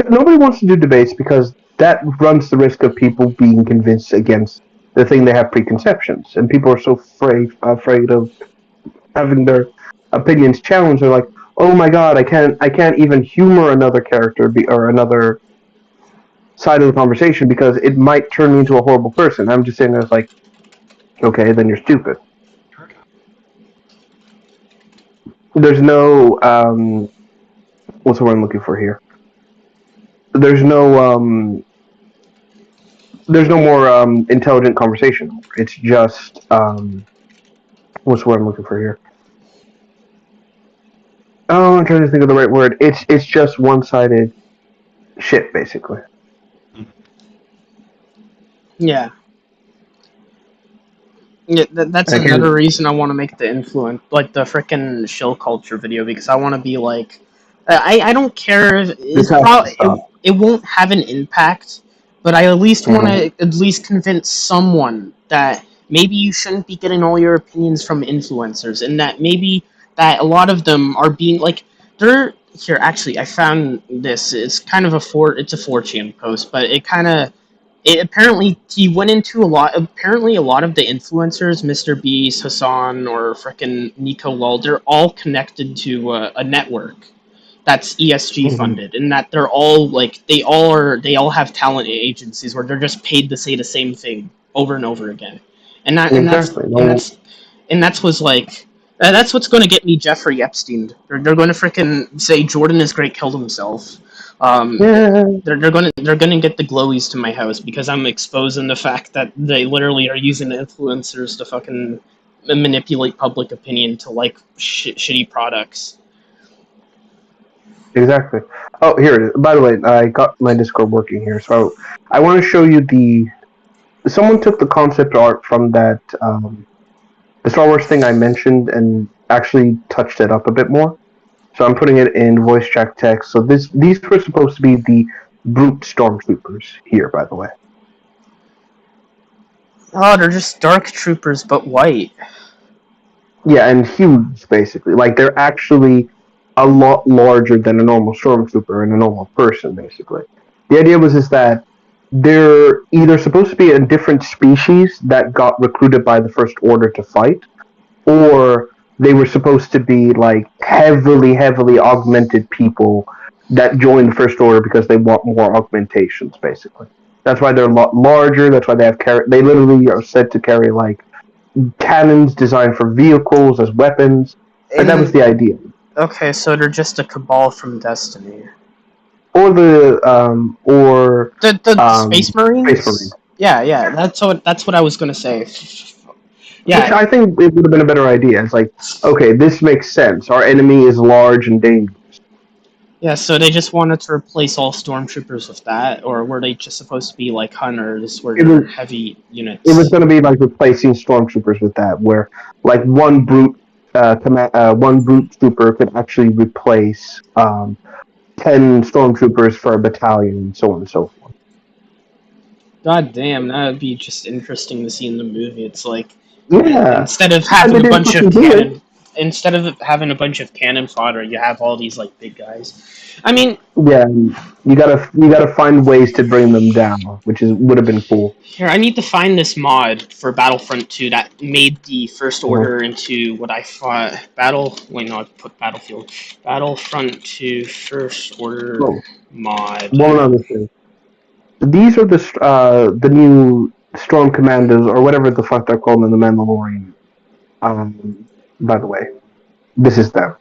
nobody wants to do debates because that runs the risk of people being convinced against the thing they have preconceptions, and people are so afraid of having their opinions challenged. They're like, oh my god, I can't even humor another character or another side of the conversation because it might turn me into a horrible person. I'm just saying, there, like, okay, then you're stupid. There's no what's the word I'm looking for here? There's no more intelligent conversation. It's just what's the word I'm looking for here? Oh, I'm trying to think of the right word. It's just one-sided shit, basically. Yeah. Yeah, that's another reason I want to make the like the frickin' shill culture video, because I want to be like, I don't care if it won't have an impact, but I at least want to at least convince someone that maybe you shouldn't be getting all your opinions from influencers, and that maybe that a lot of them are being like they're here. Actually, I found this. It's kind of it's a 4chan post, but apparently he went into a lot. Apparently, a lot of the influencers, Mr. Beast, Hassan, or frickin' Nico Lol, they're all connected to a network that's ESG funded, and that they're all like they all have talent agencies where they're just paid to say the same thing over and over again, and that's what's like. That's what's going to get me Jeffrey Epstein. They're going to frickin' say Jordan is great, killed himself. They're gonna get the glowies to my house because I'm exposing the fact that they literally are using influencers to fucking manipulate public opinion to like shitty products. Exactly. Oh, here it is. By the way, I got my Discord working here, so I want to show you someone took the concept art from that the Star Wars thing I mentioned and actually touched it up a bit more. So I'm putting it in voice chat text. So these were supposed to be the brute stormtroopers here, by the way. Oh, they're just dark troopers, but white. Yeah, and huge, basically. Like, they're actually a lot larger than a normal stormtrooper and a normal person, basically. The idea was that they're either supposed to be a different species that got recruited by the First Order to fight, or they were supposed to be like heavily augmented people that join the First Order because they want more augmentations, basically. That's why they're a lot larger. That's why they literally are said to carry like cannons designed for vehicles as weapons. Like that was the idea. Okay, so they're just a cabal from Destiny. Or the Space Marines. Space Marines. Yeah, that's what I was gonna say. Which I think it would have been a better idea. It's like, okay, this makes sense. Our enemy is large and dangerous. Yeah, so they just wanted to replace all stormtroopers with that, or were they just supposed to be like hunters, where they're heavy units? It was going to be like replacing stormtroopers with that, where like one brute trooper could actually replace 10 stormtroopers for a battalion, and so on and so forth. God damn, that would be just interesting to see in the movie. It's like instead of having a bunch of cannon fodder, you have all these like big guys. I mean, yeah, you gotta find ways to bring them down, which would have been cool. Here, I need to find this mod for Battlefront 2 that made the First Order into what I thought Wait, no, I put Battlefield. Battlefront 2 First Order mod. One other thing. These are the new Storm Commandos, or whatever the fuck they're called in the Mandalorian. By the way, this is them.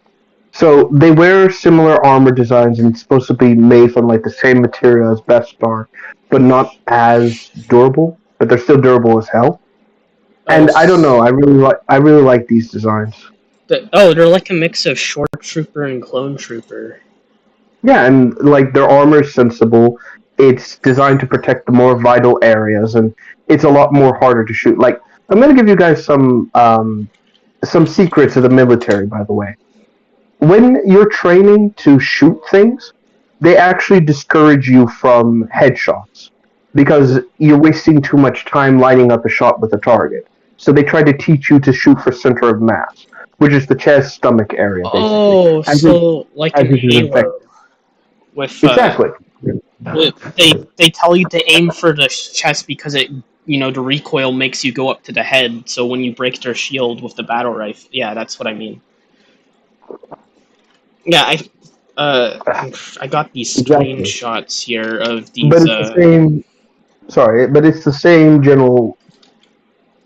So they wear similar armor designs, and it's supposed to be made from like the same material as Best Star, but not as durable. But they're still durable as hell. And I don't know. I really like these designs. They're like a mix of Short Trooper and Clone Trooper. Yeah, and like their armor is sensible. It's designed to protect the more vital areas, and it's a lot more harder to shoot. Like I'm gonna give you guys some secrets of the military, by the way. When you're training to shoot things, they actually discourage you from headshots because you're wasting too much time lining up a shot with a target. So they try to teach you to shoot for center of mass, which is the chest stomach area. Basically. Oh, so like in Halo, with exactly. They tell you to aim for the chest because it the recoil makes you go up to the head. So when you break their shield with the battle rifle, yeah, that's what I mean. Yeah, I got these screenshots here of these. But it's the same. Sorry, but it's the same general.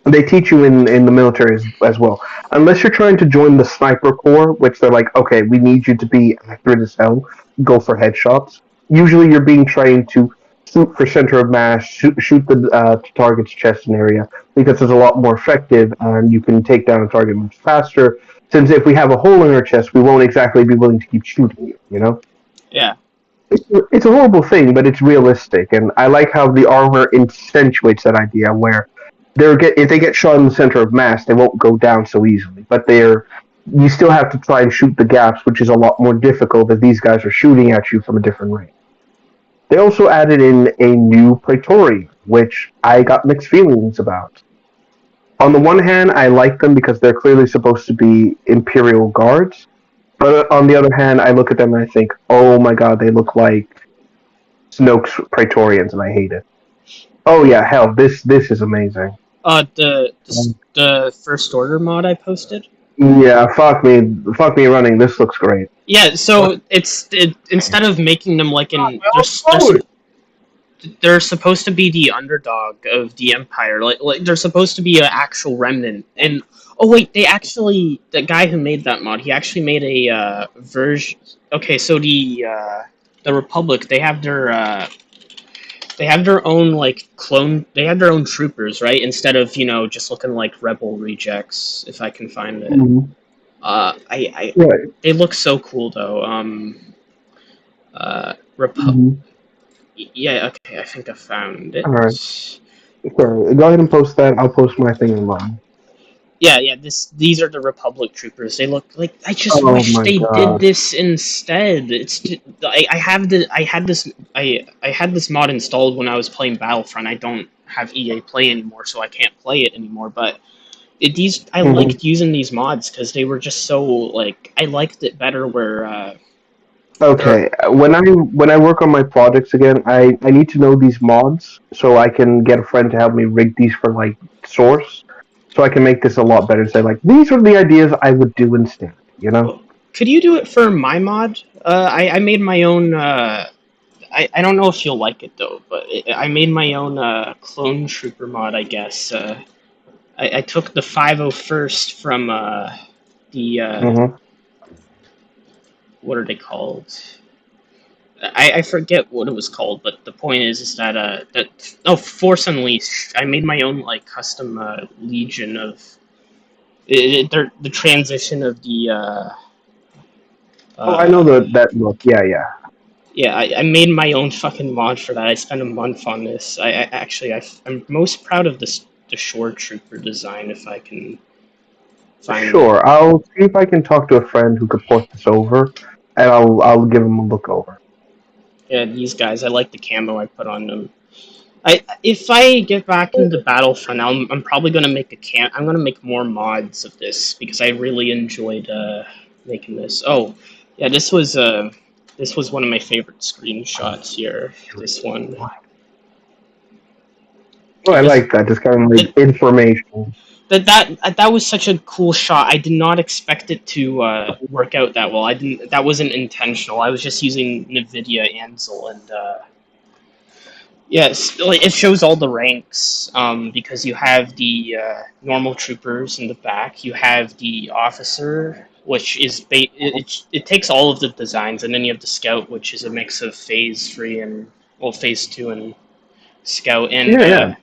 They teach you in the military as well. Unless you're trying to join the sniper corps, which they're like, okay, we need you to be accurate as hell. Go for headshots. Usually, you're being trained to shoot for center of mass, shoot the target's chest and area because it's a lot more effective, and you can take down a target much faster. Since if we have a hole in our chest, we won't exactly be willing to keep shooting you, you know? Yeah. It's a horrible thing, but it's realistic, and I like how the armor accentuates that idea where if they get shot in the center of mass, they won't go down so easily. But you still have to try and shoot the gaps, which is a lot more difficult if these guys are shooting at you from a different range. They also added in a new Praetorian, which I got mixed feelings about. On the one hand, I like them because they're clearly supposed to be Imperial guards. But on the other hand, I look at them and I think, oh my god, they look like Snoke's Praetorians, and I hate it. Oh yeah, hell, this is amazing. The First Order mod I posted? Yeah, fuck me running, this looks great. Yeah, so instead of making them like they're supposed to be the underdog of the Empire. Like they're supposed to be an actual remnant. And oh wait, the guy who made that mod, he actually made a version. Okay, so the Republic, they have their own like clone. They have their own troopers, right? Instead of just looking like rebel rejects. If I can find it. Mm-hmm. They look so cool though. Mm-hmm. Yeah, okay, I think I found it. Alright. Sure, go ahead and post that. I'll post my thing in mine. Yeah, these are the Republic troopers. They look like I just wish they did this instead. I had this mod installed when I was playing Battlefront. I don't have EA Play anymore, so I can't play it anymore. But I liked using these mods because they were just so like I liked it better where Okay, when I work on my projects again, I need to know these mods so I can get a friend to help me rig these for like source, so I can make this a lot better. Say like these are the ideas I would do instead. You know? Could you do it for my mod? I made my own. I don't know if you'll like it though, but I made my own clone trooper mod. I guess I took the 501st from the Mm-hmm. what are they called? I forget what it was called, but the point is that Force Unleashed. I made my own like custom legion of the transition of the Oh, I know uh, that look. Yeah, yeah. yeah, I made my own fucking mod for that. I spent a month on this. I'm most proud of this the shore trooper design if I can find it. Sure, I'll see if I can talk to a friend who could port this over, and I'll give him a look over. Yeah, these guys. I like the camo I put on them. If I get back into Battlefront, I'm probably gonna make I'm gonna make more mods of this because I really enjoyed making this. Oh, yeah, this was one of my favorite screenshots here. This one. Oh, I This like that. Just kind of like information. that was such a cool shot. I did not expect it to work out that well. I didn't. That wasn't intentional. I was just using NVIDIA Ansel and. Yes, like, it shows all the ranks because you have the normal troopers in the back. You have the officer, which is it takes all of the designs, and then you have the scout, which is a mix of phase 3 and phase 2 and scout, Yeah.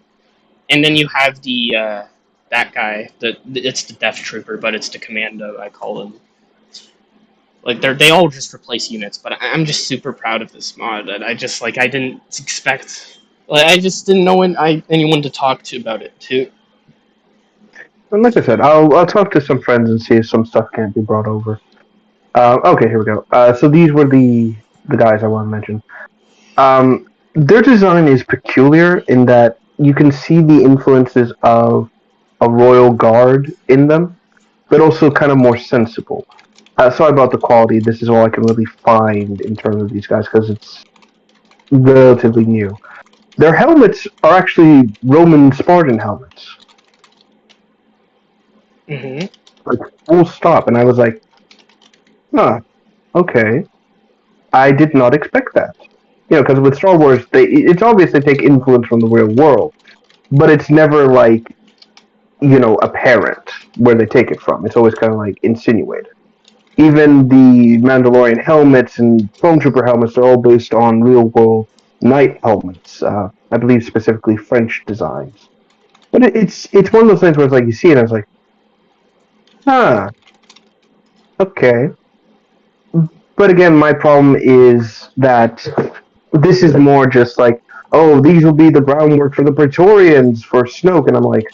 and then you have the that guy. It's the death trooper, but it's the commando. I call him. Like they all just replace units, but I'm just super proud of this mod. And I just I didn't expect. Like I just didn't know anyone to talk to about it too. And like I said, I'll talk to some friends and see if some stuff can't be brought over. Okay, here we go. So these were the guys I want to mention. Their design is peculiar in that you can see the influences of a royal guard in them, but also kind of more sensible. Sorry about the quality. This is all I can really find in terms of these guys because it's relatively new. Their helmets are actually Roman Spartan helmets, Mm-hmm. like full stop. And I was like, huh, okay. I did not expect that. You know, because with Star Wars, it's obvious they take influence from the real world, but it's never like, apparent where they take it from. It's always kind of like insinuated. Even the Mandalorian helmets and Stormtrooper helmets are all based on real world knight helmets. I believe specifically French designs. But it's one of those things where it's like you see it, and I was like, huh, okay. But again, my problem is that this is more just like, oh, these will be the groundwork for the Praetorians for Snoke, and I'm like,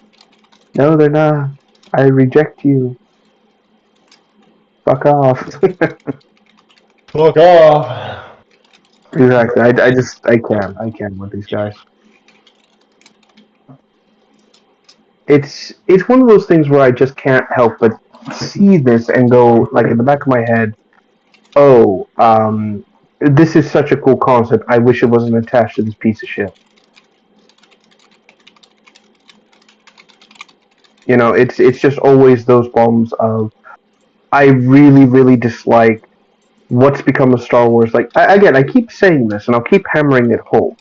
no, they're not. I reject you. Fuck off. Fuck off. Exactly. I can't with these guys. It's one of those things where I just can't help but see this and go like in the back of my head, oh, this is such a cool concept. I wish it wasn't attached to this piece of shit. You know, it's just always those bombs of I really really dislike what's become of Star Wars. Like again, I keep saying this and I'll keep hammering it home.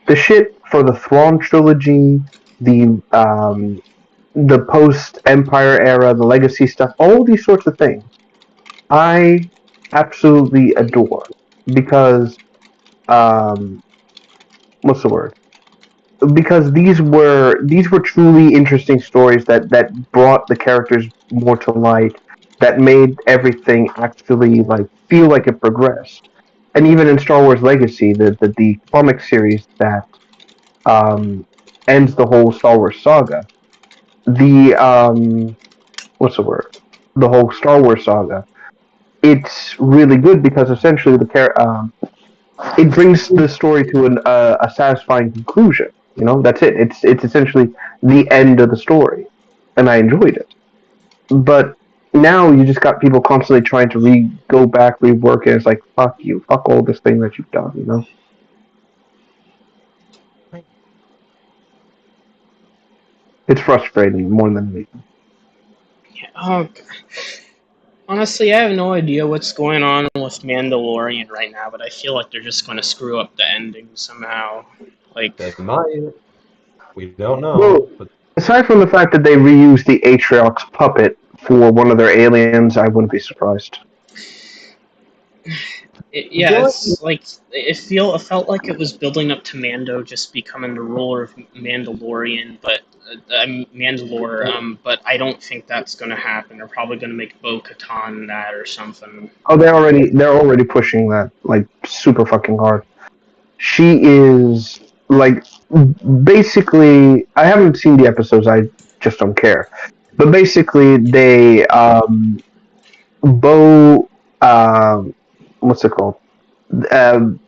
The shit for the Thrawn trilogy, the post Empire era, the legacy stuff, all these sorts of things, I absolutely adore because what's the word? Because these were truly interesting stories that brought the characters more to light, that made everything actually like feel like it progressed. And even in Star Wars Legacy, the comic series that ends the whole Star Wars saga, the what's the word? The whole Star Wars saga. It's really good because essentially it brings the story to a satisfying conclusion. You know, that's it. It's essentially the end of the story, and I enjoyed it. But now you just got people constantly trying to go back, rework it. It's like, fuck you, fuck all this thing that you've done, you know? It's frustrating more than anything. Oh, honestly, I have no idea what's going on with Mandalorian right now, but I feel like they're just going to screw up the ending somehow. Like, They might. We don't know. Well, But aside from the fact that they reused the Atriox puppet for one of their aliens, I wouldn't be surprised. it's like it felt like it was building up to Mando just becoming the ruler of Mandalorian, but Mandalore. But I don't think that's going to happen. They're probably going to make Bo-Katan that or something. Oh, they're already pushing that like super fucking hard. She is like basically. I haven't seen the episodes. I just don't care. But basically, they Bo what's it called? um,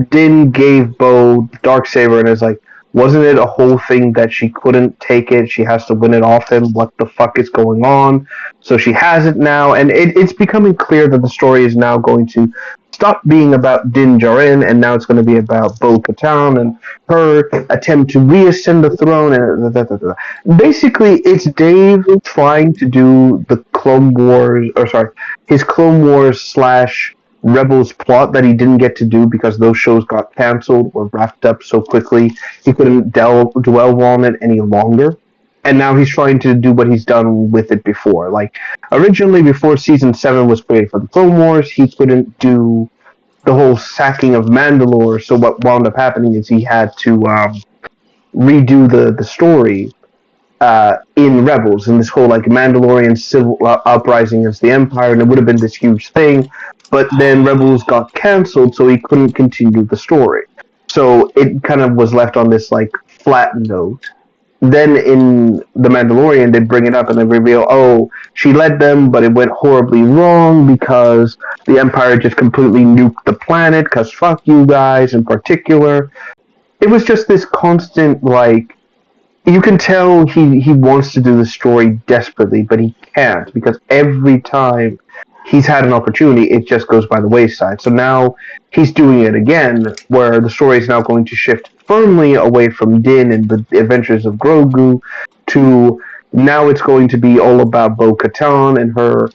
Din gave Bo the Darksaber and is like, wasn't it a whole thing that she couldn't take it? She has to win it off him. What the fuck is going on? So she has it now, and it's becoming clear that the story is now going to stop being about Din Djarin, and now it's going to be about Bo Katan and her attempt to reascend the throne. And basically, it's Dave trying to do the Clone Wars, or sorry, his Clone Wars slash Rebels plot that he didn't get to do because those shows got canceled or wrapped up so quickly he couldn't dwell on it any longer. And now he's trying to do what he's done with it before. Like, originally, before Season 7 was created for the Clone Wars, he couldn't do the whole sacking of Mandalore, so what wound up happening is he had to redo the story in Rebels, and this whole like Mandalorian civil uprising against the Empire, and it would have been this huge thing. But then Rebels got canceled, so he couldn't continue the story. So it kind of was left on this like flat note. Then in The Mandalorian, they bring it up and they reveal, oh, she led them, but it went horribly wrong because the Empire just completely nuked the planet, because fuck you guys in particular. It was just this constant, like, you can tell he wants to do the story desperately, but he can't because every time he's had an opportunity, it just goes by the wayside. So now he's doing it again, where the story is now going to shift firmly away from Din and the adventures of Grogu to now it's going to be all about Bo-Katan and her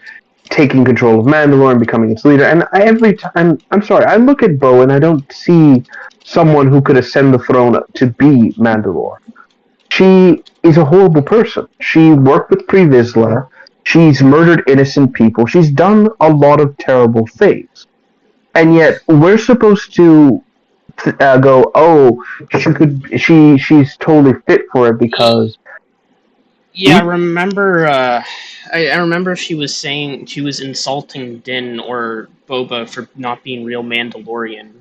taking control of Mandalore and becoming its leader. And every time, I'm sorry, I look at Bo and I don't see someone who could ascend the throne to be Mandalore. She is a horrible person. She worked with Pre Vizsla. She's murdered innocent people. She's done a lot of terrible things. And yet, we're supposed to go, oh, she's totally fit for it because. Yeah, I remember. I remember she was saying she was insulting Din or Boba for not being real Mandalorian.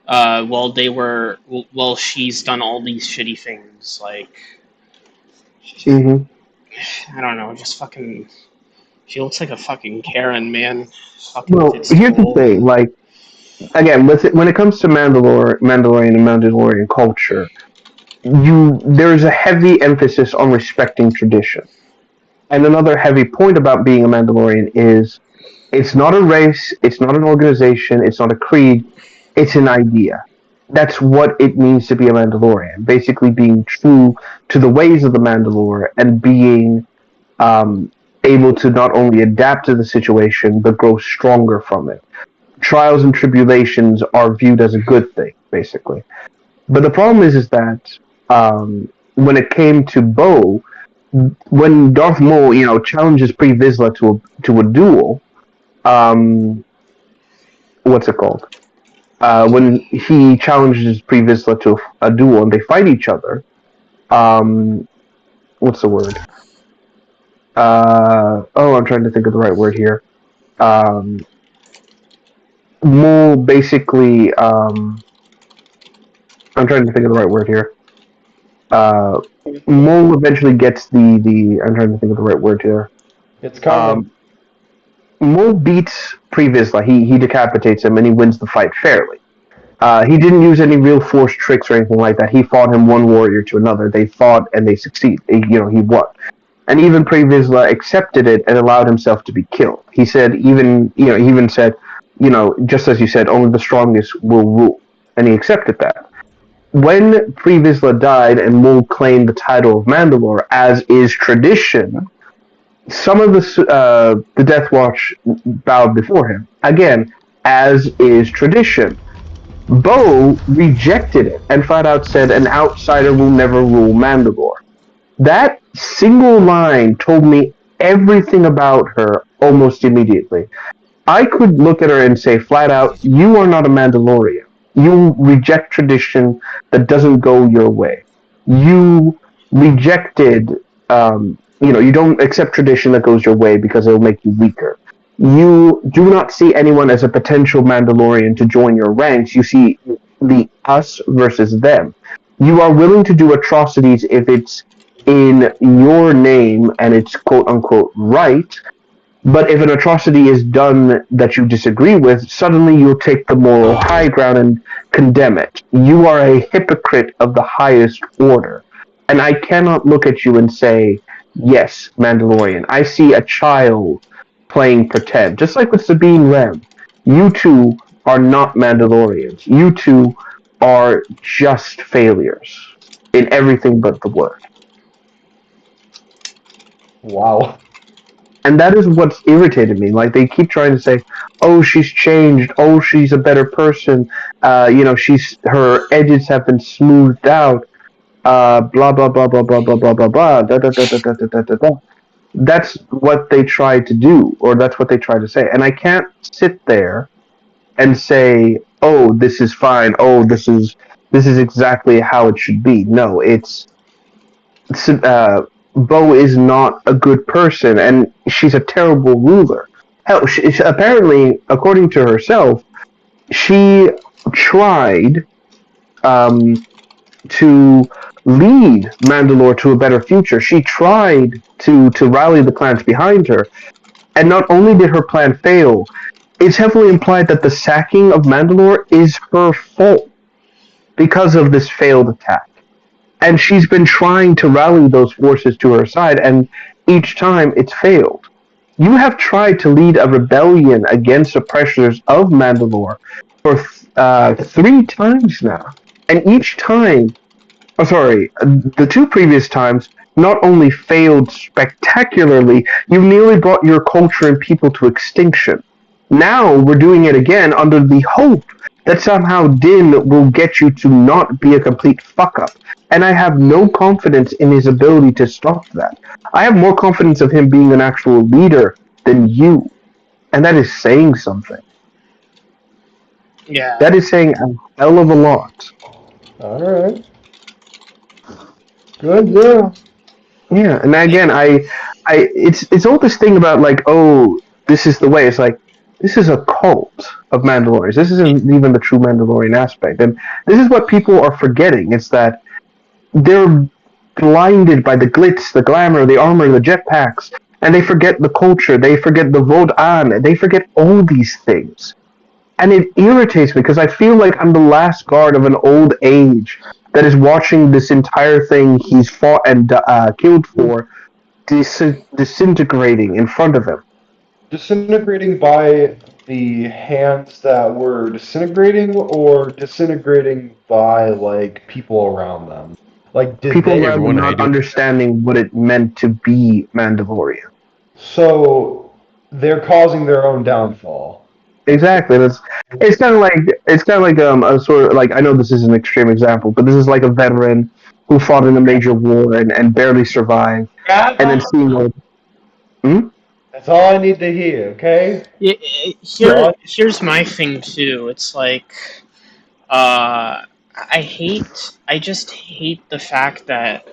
While she's done all these shitty things, like Mm-hmm. I don't know, just fucking. She looks like a fucking Karen, man. Fucking Well, fits here's the role. thing. Like, again, when it comes to Mandalorian and Mandalorian culture, there's a heavy emphasis on respecting tradition. And another heavy point about being a Mandalorian is it's not a race, it's not an organization, it's not a creed, it's an idea. That's what it means to be a Mandalorian. Basically, being true to the ways of the Mandalore and being able to not only adapt to the situation but grow stronger from it. Trials and tribulations are viewed as a good thing, basically. But the problem is that when it came to Bo, when Darth Maul, challenges Pre Vizsla to a duel, what's it called? When he challenges Pre Vizsla to a duel and they fight each other, what's the word? I'm trying to think of the right word here. Maul basically, I'm trying to think of the right word here. Maul eventually gets the. I'm trying to think of the right word here. It's coming. Maul beats Pre Vizsla. He decapitates him and he wins the fight fairly. He didn't use any real force tricks or anything like that. He fought him one warrior to another. They fought and they succeed. He won. and even Pre Vizsla accepted it and allowed himself to be killed. He said, he even said, just as you said, only the strongest will rule, and he accepted that. When Pre Vizsla died and Maul claimed the title of Mandalore, as is tradition, some of the Death Watch bowed before him. Again, as is tradition. Bo rejected it and flat out said, "An outsider will never rule Mandalore." That single line told me everything about her almost immediately. I could look at her and say flat out, "You are not a Mandalorian. You reject tradition that doesn't go your way. You rejected, you don't accept tradition that goes your way because it'll make you weaker. You do not see anyone as a potential Mandalorian to join your ranks. You see the us versus them. You are willing to do atrocities if it's in your name and it's quote unquote right, but if an atrocity is done that you disagree with, suddenly you'll take the moral high ground and condemn it. You are a hypocrite of the highest order. And I cannot look at you and say, yes, Mandalorian. I see a child playing pretend. Just like with Sabine Wren. You two are not Mandalorians. You two are just failures in everything but the word. Wow. And that is what's irritated me. Like, they keep trying to say, "Oh, she's changed. Oh, she's a better person. Her edges have been smoothed out. Blah blah blah blah blah blah blah blah blah. Da, da, da, da, da, da, da, da." That's what they try to do, or that's what they try to say. And I can't sit there and say, "Oh, this is fine. Oh, this is exactly how it should be." No, Bo is not a good person, and she's a terrible ruler. Hell, apparently, according to herself, she tried to lead Mandalore to a better future. She tried to rally the clans behind her, and not only did her plan fail, it's heavily implied that the sacking of Mandalore is her fault because of this failed attack. And she's been trying to rally those forces to her side, and each time it's failed. You have tried to lead a rebellion against the pressures of Mandalore for 3 times now. And each time, the 2 previous times not only failed spectacularly, you nearly brought your culture and people to extinction. Now we're doing it again under the hope that somehow Din will get you to not be a complete fuck-up. And I have no confidence in his ability to stop that. I have more confidence of him being an actual leader than you. And that is saying something. Yeah. That is saying a hell of a lot. Alright. Good, yeah. Yeah, and again, it's all this thing about like, oh, this is the way. It's like, this is a cult of Mandalorians. This isn't even the true Mandalorian aspect. And this is what people are forgetting. It's that they're blinded by the glitz, the glamour, the armor, the jetpacks, and they forget the culture. They forget the Vod-An. They forget all these things. And it irritates me because I feel like I'm the last guard of an old age that is watching this entire thing he's fought and killed for disintegrating in front of him. Disintegrating by the hands that were disintegrating, or disintegrating by, like, people around them? Like, People around them not understanding what it meant to be Mandalorian. So, they're causing their own downfall. Exactly. It's kind of like a sort of like, I know this is an extreme example, but this is like a veteran who fought in a major war and barely survived, and then seeing That's all I need to hear, okay? Here's my thing too. It's like, I just hate the fact that,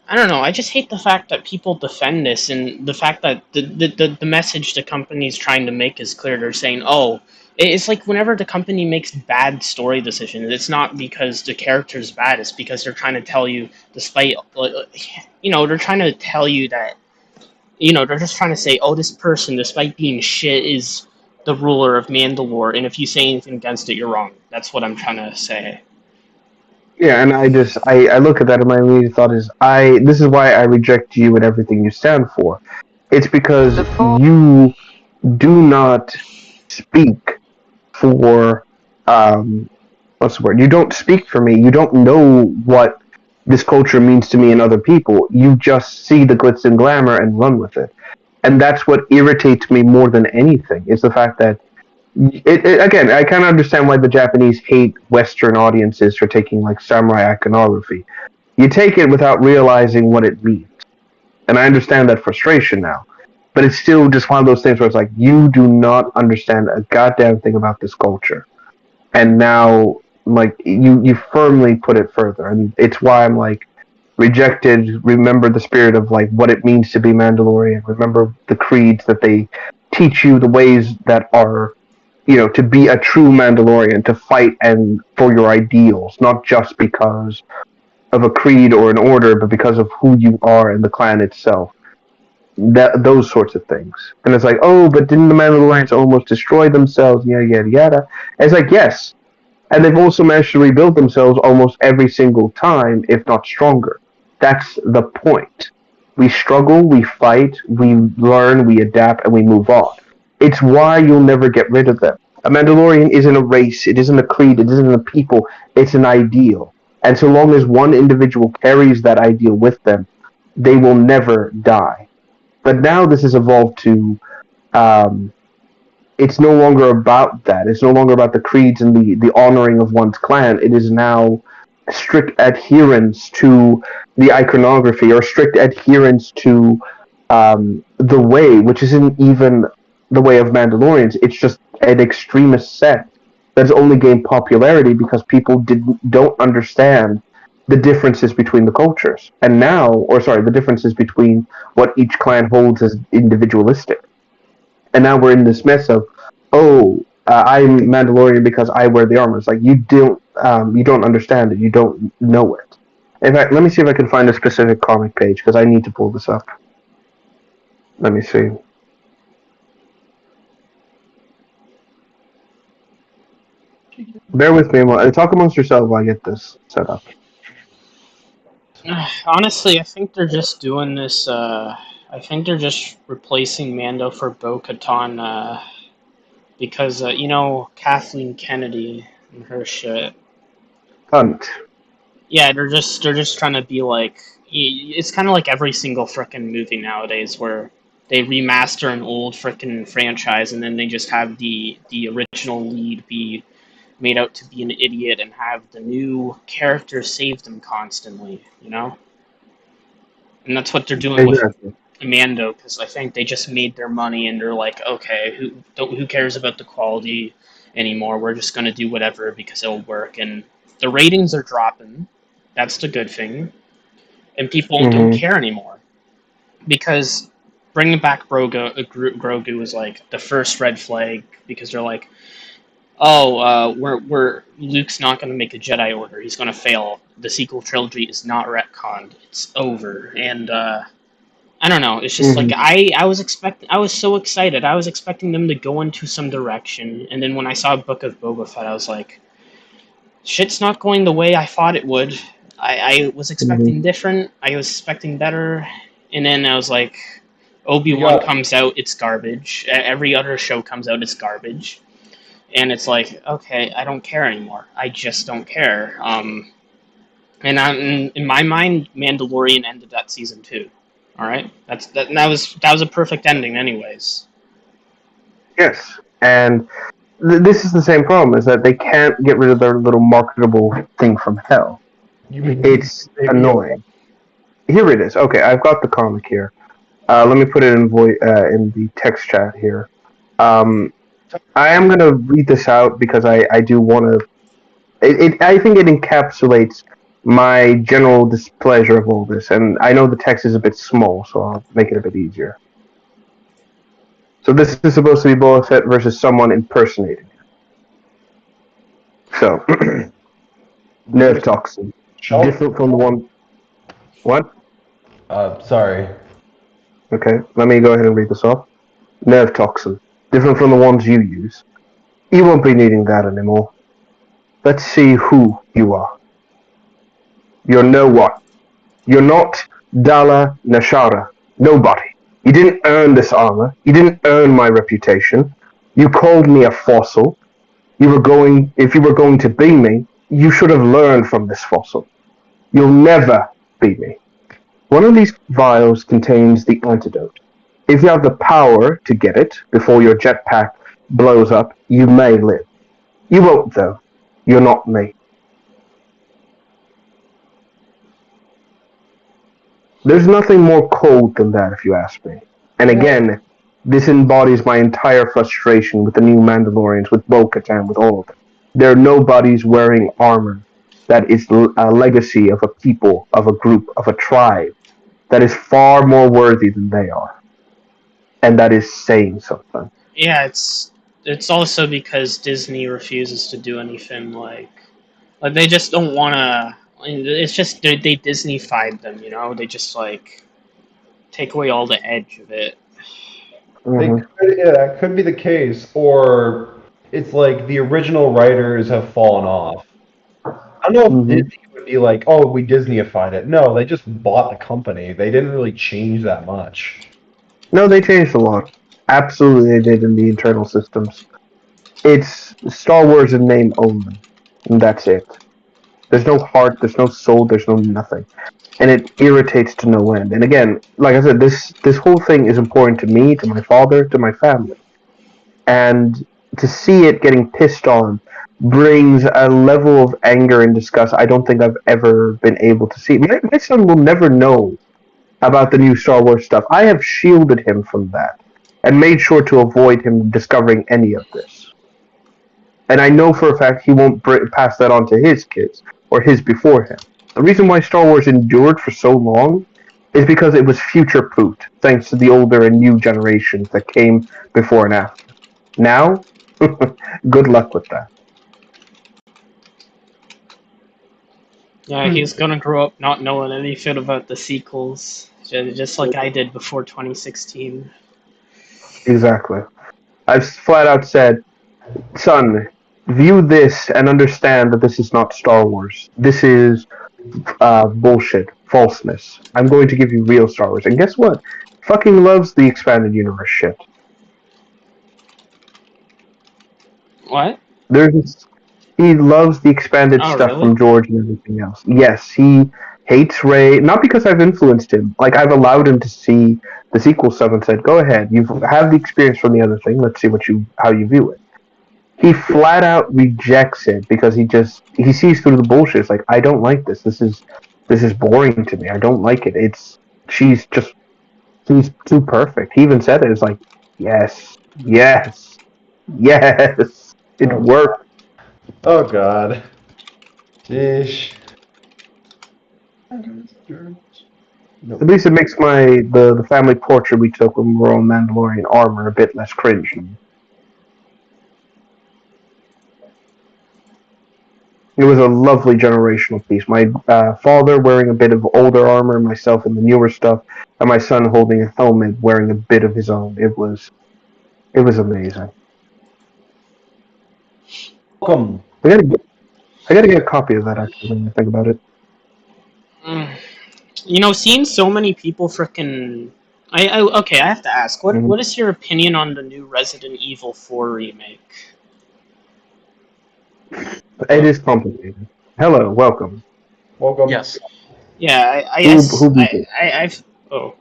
I don't know, I just hate the fact that people defend this, and the fact that the message the company's trying to make is clear. They're saying, oh, it's like whenever the company makes bad story decisions, it's not because the character's bad, it's because they're trying to tell you, despite, they're trying to tell you that, they're just trying to say, oh, this person, despite being shit, is the ruler of Mandalore, and if you say anything against it, you're wrong. That's what I'm trying to say. Yeah, and I look at that and my immediate thought is this is why I reject you and everything you stand for. It's because you do not speak for what's the word? You don't speak for me. You don't know what this culture means to me and other people. You just see the glitz and glamour and run with it. And that's what irritates me more than anything is the fact that again, I kind of understand why the Japanese hate Western audiences for taking like samurai iconography. You take it without realizing what it means, and I understand that frustration now. But it's still just one of those things where it's like you do not understand a goddamn thing about this culture, and now like you firmly put it further, and it's why I'm like rejected. Remember the spirit of like what it means to be Mandalorian. Remember the creeds that they teach you, the ways that are to be a true Mandalorian, to fight and for your ideals, not just because of a creed or an order, but because of who you are and the clan itself. Those sorts of things. And it's like, oh, but didn't the Mandalorians almost destroy themselves? Yada yada yada. And it's like, yes, and they've also managed to rebuild themselves almost every single time, if not stronger. That's the point. We struggle, we fight, we learn, we adapt, and we move on. It's why you'll never get rid of them. A Mandalorian isn't a race, it isn't a creed, it isn't a people, it's an ideal. And so long as one individual carries that ideal with them, they will never die. But now this has evolved to it's no longer about that. It's no longer about the creeds and the honoring of one's clan. It is now strict adherence to the iconography or strict adherence to the way, which isn't even the way of Mandalorians. It's just an extremist sect that's only gained popularity because people don't understand the differences between the cultures. And now, or sorry, the differences between what each clan holds as individualistic. And now we're in this mess of, I'm Mandalorian because I wear the armor. It's like you don't understand it. You don't know it. In fact, let me see if I can find a specific comic page because I need to pull this up. Let me see. Bear with me. Talk amongst yourselves while I get this set up. Honestly, I think they're just doing this. I think they're just replacing Mando for Bo-Katan because Kathleen Kennedy and her shit. Hunt. Yeah, they're just trying to be like. It's kind of like every single frickin' movie nowadays where they remaster an old frickin' franchise and then they just have the original lead be made out to be an idiot and have the new character save them constantly, And that's what they're doing with Mando, because I think they just made their money and they're like, okay, who cares about the quality anymore? We're just gonna do whatever because it'll work, and the ratings are dropping. That's the good thing, and people don't care anymore because bringing back Grogu was like the first red flag because they're like, we're Luke's not going to make a Jedi Order. He's going to fail. The sequel trilogy is not retconned. It's over. And I don't know. It's just like I was so excited. I was expecting them to go into some direction. And then when I saw Book of Boba Fett, I was like, shit's not going the way I thought it would. I was expecting different. I was expecting better. And then I was like, Obi-Wan comes out, it's garbage. Every other show comes out, it's garbage. And it's like, okay, I don't care anymore. I just don't care. And in my mind, Mandalorian ended that season 2. All right, that was a perfect ending, anyways. Yes, and this is the same problem: is that they can't get rid of their little marketable thing from hell. It's annoying. Here it is. Okay, I've got the comic here. Let me put it in the text chat here. I am going to read this out because I do want to. I think it encapsulates my general displeasure of all this, and I know the text is a bit small, so I'll make it a bit easier. So this is supposed to be Boba Fett versus someone impersonating him. So, nerve toxin. Different from the one... What? Sorry. Okay, let me go ahead and read this off. Nerve toxin. Different from the ones you use. You won't be needing that anymore. Let's see who you are. You're no one. You're not Dala Nashara. Nobody. You didn't earn this armor. You didn't earn my reputation. You called me a fossil. If you were going to be me, you should have learned from this fossil. You'll never be me. One of these vials contains the antidote. If you have the power to get it before your jetpack blows up, you may live. You won't, though. You're not me. There's nothing more cold than that, if you ask me. And again, this embodies my entire frustration with the new Mandalorians, with Bo-Katan, with all of them. There are nobodies wearing armor that is a legacy of a people, of a group, of a tribe, that is far more worthy than they are. And that is saying something. Yeah, it's also because Disney refuses to do anything like they just don't want to. It's just they Disney-fied them, you know. They just like take away all the edge of it. That could be the case, or it's like the original writers have fallen off. I don't know if Disney would be like, oh, we Disneyified it. No, they just bought the company. They didn't really change that much. No, they changed a lot. Absolutely, they did in the internal systems. It's Star Wars in name only, and that's it. There's no heart, there's no soul, there's no nothing, and it irritates to no end. And again, like I said, this whole thing is important to me, to my father, to my family, and to see it getting pissed on brings a level of anger and disgust I don't think I've ever been able to see. My son will never know about the new Star Wars stuff. I have shielded him from that and made sure to avoid him discovering any of this. And I know for a fact he won't pass that on to his kids or his before him. The reason why Star Wars endured for so long is because it was future-proofed, thanks to the older and new generations that came before and after. Now, good luck with that. Yeah, he's gonna grow up not knowing anything about the sequels, just like I did before 2016. Exactly. I've flat out said, son, view this and understand that this is not Star Wars. This is bullshit, falseness. I'm going to give you real Star Wars. And guess what? Fucking loves the expanded universe shit. What? He loves the expanded stuff really? from George and everything else. Yes, he hates Rey, not because I've influenced him. Like, I've allowed him to see the sequel stuff and said, go ahead, you have the experience from the other thing, let's see how you view it. He flat out rejects it because he sees through the bullshit. It's like, I don't like this. This is boring to me. I don't like it. She's too perfect. He even said it. It's like, yes, it worked. Oh god. Dish. At least it makes the family portrait we took when we were on Mandalorian armor a bit less cringy. It was a lovely generational piece. My father wearing a bit of older armor, myself in the newer stuff, and my son holding a helmet wearing a bit of his own. It was amazing. Welcome. I gotta get a copy of that actually when I think about it. You know, seeing so many people frickin' okay, I have to ask, what is your opinion on the new Resident Evil 4 remake? It is complicated. Hello, welcome. Welcome. Yes. Yeah, I've oh.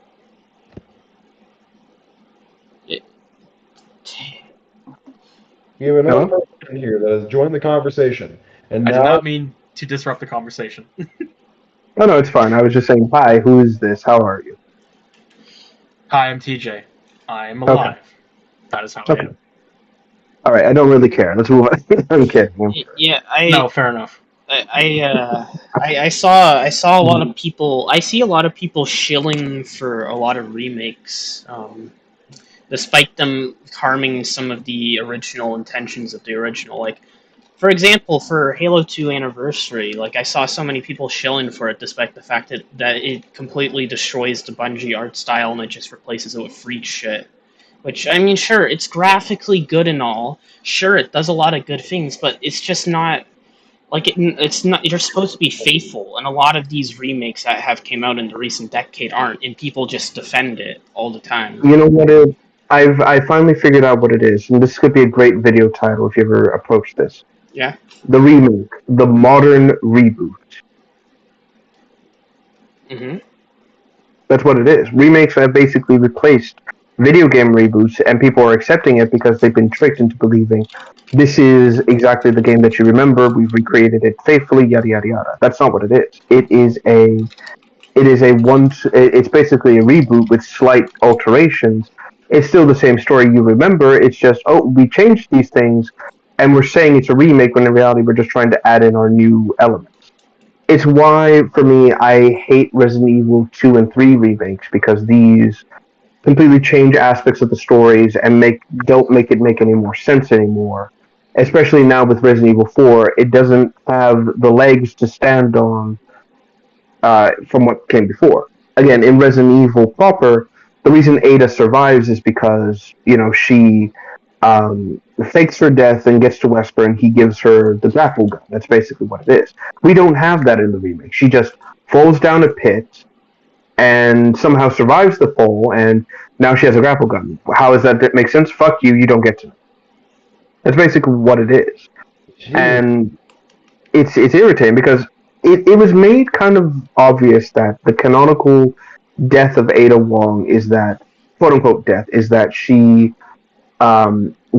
We have another person here that has joined the conversation. And I now... did not mean to disrupt the conversation. Oh no, it's fine. I was just saying, hi, who is this? How are you? Hi, I'm TJ. I am alive. Okay. That is how I am. Alright, I don't really care. Let's move on. I'm kidding. Yeah, No, fair enough. I saw a lot of people. I see a lot of people shilling for a lot of remakes, despite them harming some of the original intentions of the original. Like, for example, for Halo 2 Anniversary, like I saw so many people shilling for it, despite the fact that it completely destroys the Bungie art style and it just replaces it with freak shit. Which, I mean, sure, it's graphically good and all. Sure, it does a lot of good things, but it's just not... Like it's not. You're supposed to be faithful, and a lot of these remakes that have came out in the recent decade aren't, and people just defend it all the time. You know what? I finally figured out what it is, and this could be a great video title if you ever approach this. Yeah. The remake, the modern reboot. Mm-hmm. That's what it is. Remakes have basically replaced video game reboots, and people are accepting it because they've been tricked into believing this is exactly the game that you remember. We've recreated it faithfully, yada yada yada. That's not what it is. It's basically a reboot with slight alterations. It's still the same story you remember. It's just, oh, we changed these things, and we're saying it's a remake when in reality we're just trying to add in our new elements. It's why, for me, I hate Resident Evil 2 and 3 remakes, because these completely change aspects of the stories and don't make it make any more sense anymore. Especially now with Resident Evil 4, it doesn't have the legs to stand on from what came before. Again, in Resident Evil proper, the reason Ada survives is because she fakes her death and gets to Wesker, and he gives her the grapple gun. That's basically what it is. We don't have that in the remake. She just falls down a pit and somehow survives the fall, and now she has a grapple gun. How does that make sense? Fuck you, you don't get to. That's basically what it is. Jeez. And it's irritating because it was made kind of obvious that the canonical death of Ada Wong is that, quote unquote death, is that she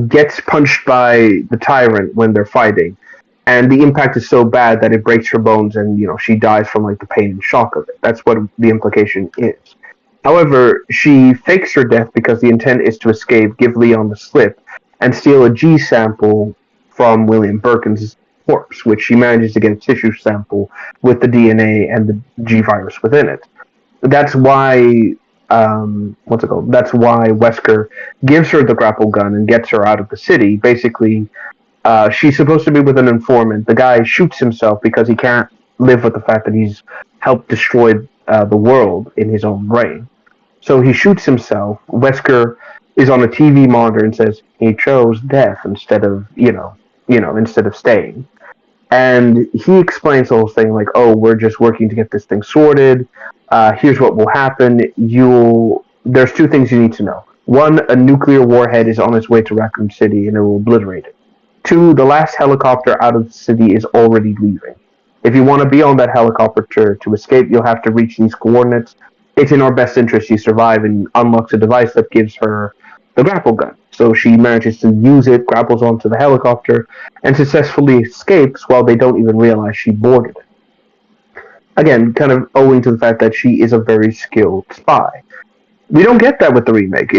gets punched by the tyrant when they're fighting, and the impact is so bad that it breaks her bones, and she dies from like the pain and shock of it. That's what the implication is. However, she fakes her death because the intent is to escape, give Leon the slip, and steal a G sample from William Birkin's corpse, which she manages to get a tissue sample with the DNA and the G virus within it. That's why That's why Wesker gives her the grapple gun and gets her out of the city. Basically, she's supposed to be with an informant. The guy shoots himself because he can't live with the fact that he's helped destroy the world in his own brain. So he shoots himself. Wesker is on a TV monitor and says he chose death instead of instead of staying. And he explains the whole thing like, "Oh, we're just working to get this thing sorted. Here's what will happen. There's two things you need to know. One, a nuclear warhead is on its way to Raccoon City and it will obliterate it. Two, the last helicopter out of the city is already leaving. If you want to be on that helicopter to escape, you'll have to reach these coordinates. It's in our best interest you survive," and unlocks a device that gives her the grapple gun. So she manages to use it, grapples onto the helicopter, and successfully escapes while they don't even realize she boarded it. Again, kind of owing to the fact that she is a very skilled spy. We don't get that with the remake.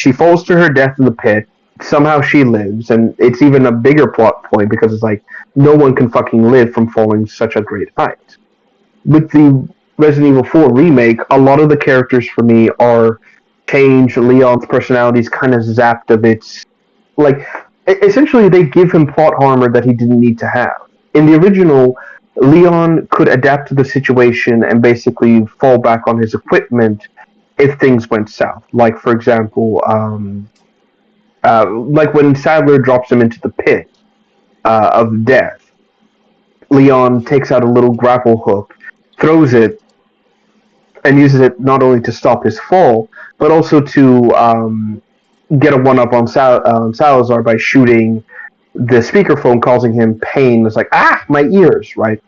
She falls to her death in the pit, somehow she lives, and it's even a bigger plot point because it's like, no one can fucking live from falling such a great height. With the Resident Evil 4 remake, a lot of the characters for me are changed. Leon's personality is kind of zapped of its... essentially they give him plot armor that he didn't need to have. In the original, Leon could adapt to the situation and basically fall back on his equipment if things went south. Like, for example, like when Sadler drops him into the pit of death, Leon takes out a little grapple hook, throws it, and uses it not only to stop his fall, but also to get a one-up on Salazar by shooting the speakerphone, causing him pain. It's like, my ears, right?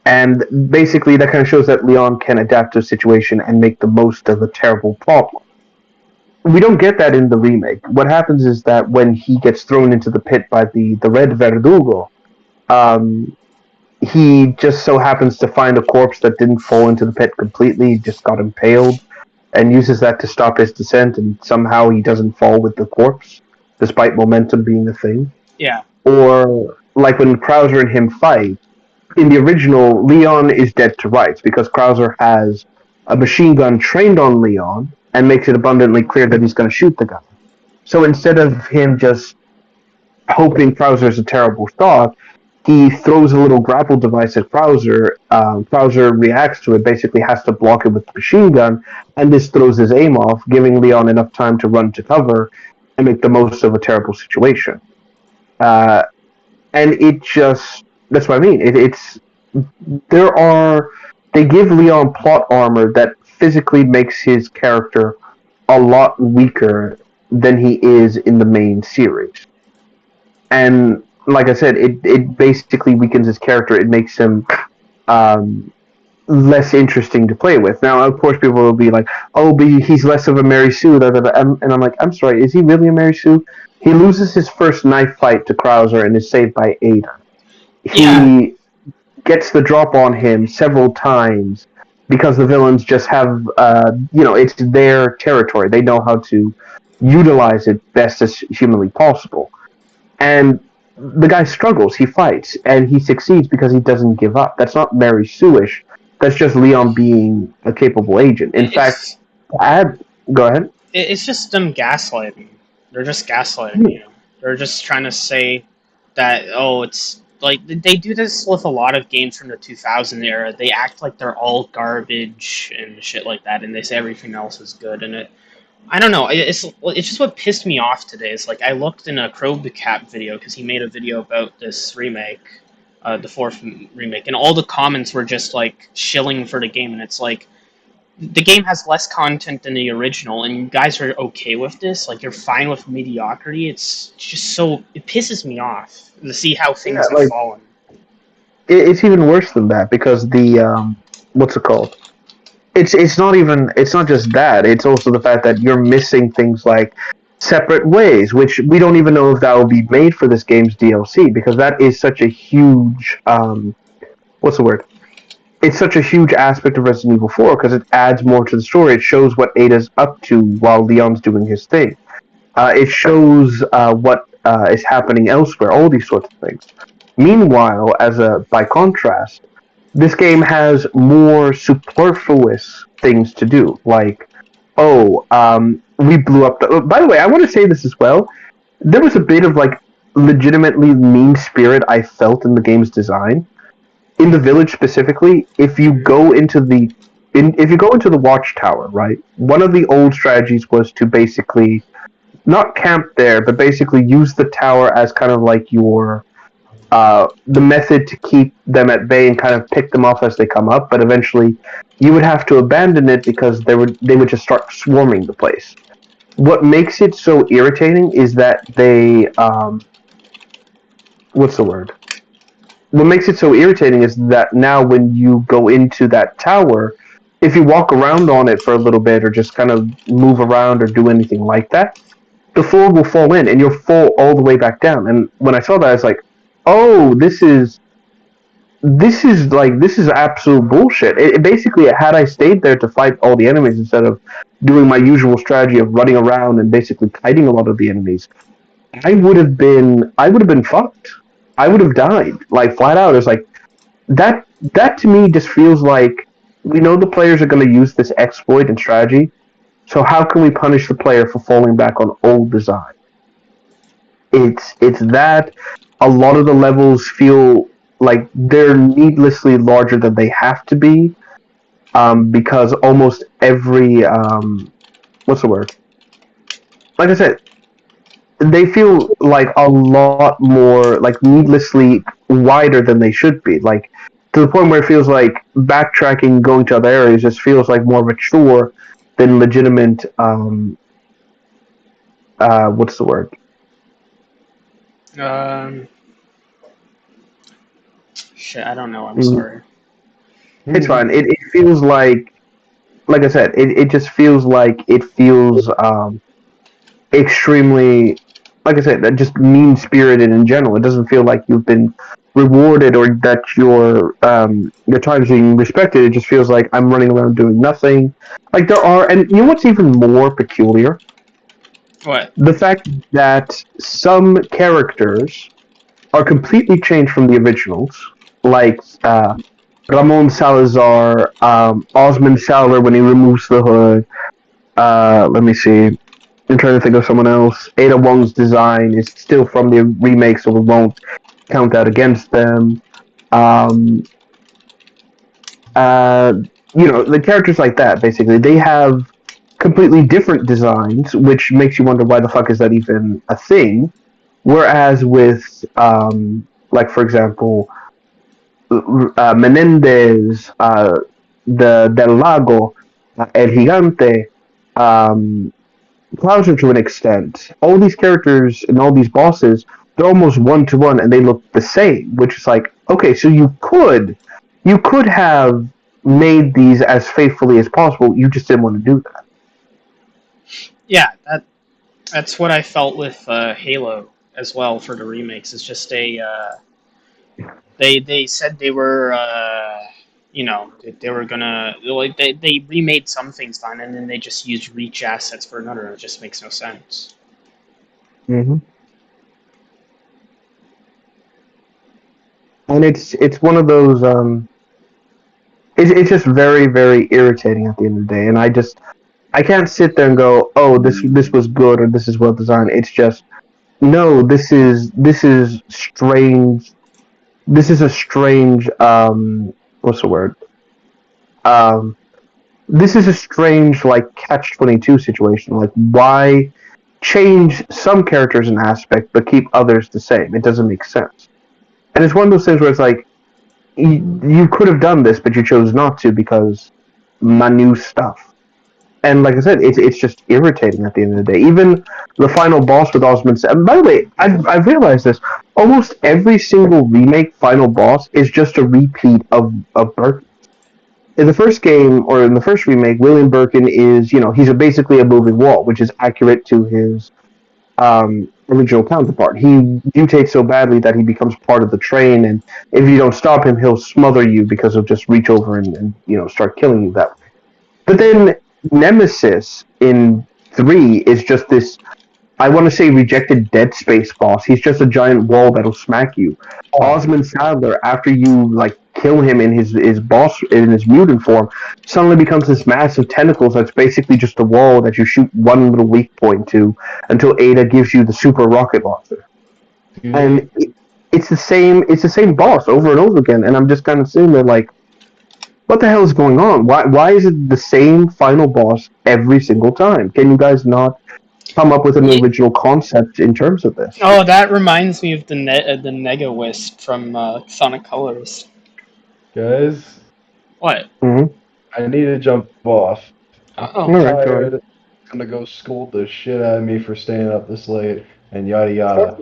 And basically that kind of shows that Leon can adapt to a situation and make the most of a terrible problem. We don't get that in the remake. What happens is that when he gets thrown into the pit by the Red Verdugo, he just so happens to find a corpse that didn't fall into the pit completely, just got impaled, and uses that to stop his descent, and somehow he doesn't fall with the corpse, despite momentum being a thing. Yeah. Or, like when Krauser and him fight, in the original, Leon is dead to rights, because Krauser has a machine gun trained on Leon, and makes it abundantly clear that he's going to shoot the gun. So instead of him just hoping Krauser's a terrible shot, he throws a little grapple device at Krauser. Krauser reacts to it, basically has to block it with the machine gun, and this throws his aim off, giving Leon enough time to run to cover and make the most of a terrible situation. And it just That's what I mean. There are they give Leon plot armor that physically makes his character a lot weaker than he is in the main series. And like I said, it basically weakens his character. It makes him um, less interesting to play with. Now, of course, people will be like, "Oh, but he's less of a Mary Sue." And I'm like, "I'm sorry, is he really a Mary Sue?" He loses his first knife fight to Krauser and is saved by Ada. Yeah. He gets the drop on him several times because the villains just have, it's their territory. They know how to utilize it best as humanly possible. And the guy struggles, he fights, and he succeeds because he doesn't give up. That's not Mary Sue-ish. That's just Leon being a capable agent. In fact, go ahead. It's just them gaslighting. They're just gaslighting you. They're just trying to say that, it's like they do this with a lot of games from the 2000 era. They act like they're all garbage and shit like that, and they say everything else is good. And I don't know. It's just what pissed me off today. Is like I looked in a Crowbacap video because he made a video about this remake, the fourth remake, and all the comments were just like shilling for the game, and it's like the game has less content than the original, and you guys are okay with this. Like you're fine with mediocrity. It's just it pisses me off to see how things have fallen. It's even worse than that because the what's it called? It's not just that. It's also the fact that you're missing things like separate ways, which we don't even know if that will be made for this game's DLC because that is such a huge what's the word? It's such a huge aspect of Resident Evil 4 because it adds more to the story. It shows what Ada's up to while Leon's doing his thing. It shows what is happening elsewhere. All these sorts of things. Meanwhile, by contrast, this game has more superfluous things to do, like, we blew up by the way, I want to say this as well. There was a bit of, like, legitimately mean spirit I felt in the game's design. In the village specifically, if you go into the watchtower, right, one of the old strategies was to basically not camp there, but basically use the tower as kind of like your the method to keep them at bay and kind of pick them off as they come up, but eventually you would have to abandon it because they would just start swarming the place. What makes it so irritating is that they what's the word? What makes it so irritating is that now when you go into that tower, if you walk around on it for a little bit or just kind of move around or do anything like that, the floor will fall in and you'll fall all the way back down. And when I saw that, I was like, oh, this is absolute bullshit. It basically, had I stayed there to fight all the enemies instead of doing my usual strategy of running around and basically kiting a lot of the enemies, I would have been fucked. I would have died, like, flat out. It's like that to me just feels like we know the players are going to use this exploit and strategy, so how can we punish the player for falling back on old design? It's that a lot of the levels feel like they're needlessly larger than they have to be, because almost every what's the word? Like I said, they feel like a lot more like needlessly wider than they should be. Like to the point where it feels like backtracking, going to other areas, just feels like more mature than legitimate. What's the word? Shit, I don't know. I'm sorry. It's fine. It feels like I said, it just feels like it feels extremely, like I said, just mean spirited in general. It doesn't feel like you've been rewarded or that your time is being respected. It just feels like I'm running around doing nothing. Like there are, and you know what's even more peculiar? What? The fact that some characters are completely changed from the originals, like Ramon Salazar, Osmond Salver when he removes the hood. Let me see. I'm trying to think of someone else. Ada Wong's design is still from the remake, so we won't count that against them. The characters like that, basically, they have completely different designs, which makes you wonder why the fuck is that even a thing. Whereas with, like, for example, Menendez, the Del Lago, El Gigante, Plowser to an extent. All these characters and all these bosses, they're almost one to one, and they look the same. Which is like, okay, so you could have made these as faithfully as possible. You just didn't want to do that. Yeah, that's what I felt with Halo as well for the remakes. It's just they said they were they were gonna like they remade some things fine and then they just used Reach assets for another. It just makes no sense. Mm-hmm. And it's one of those. It's just very very irritating at the end of the day, and I can't sit there and go, oh, this was good or this is well designed. It's just no, this is strange. This is a strange what's the word? Um, this is a strange like catch-22 situation. Like why change some characters and aspect but keep others the same? It doesn't make sense. And it's one of those things where it's like you could have done this, but you chose not to because my new stuff. And like I said, it's just irritating at the end of the day. Even the final boss with Osmond. And by the way, I've realized this. Almost every single remake final boss is just a repeat of Birkin. In the first game or in the first remake, William Birkin is he's basically a moving wall, which is accurate to his original counterpart. He mutates so badly that he becomes part of the train, and if you don't stop him, he'll smother you because he'll just reach over and start killing you that way. But then Nemesis in 3 is just this, I want to say, rejected Dead Space boss. He's just a giant wall that'll smack you. Osmond Sadler, after you kill him in his boss in his mutant form, suddenly becomes this massive tentacles that's basically just a wall that you shoot one little weak point to until Ada gives you the super rocket launcher. And it's the same boss over and over again, and I'm just kind of sitting there like, what the hell is going on? Why is it the same final boss every single time? Can you guys not come up with an original concept in terms of this? Oh, that reminds me of the Nega Wisp from Sonic Colors. Guys? What? Mm-hmm. I need to jump off. Uh-oh. I'm tired. I'm gonna go scold the shit out of me for staying up this late and yada yada.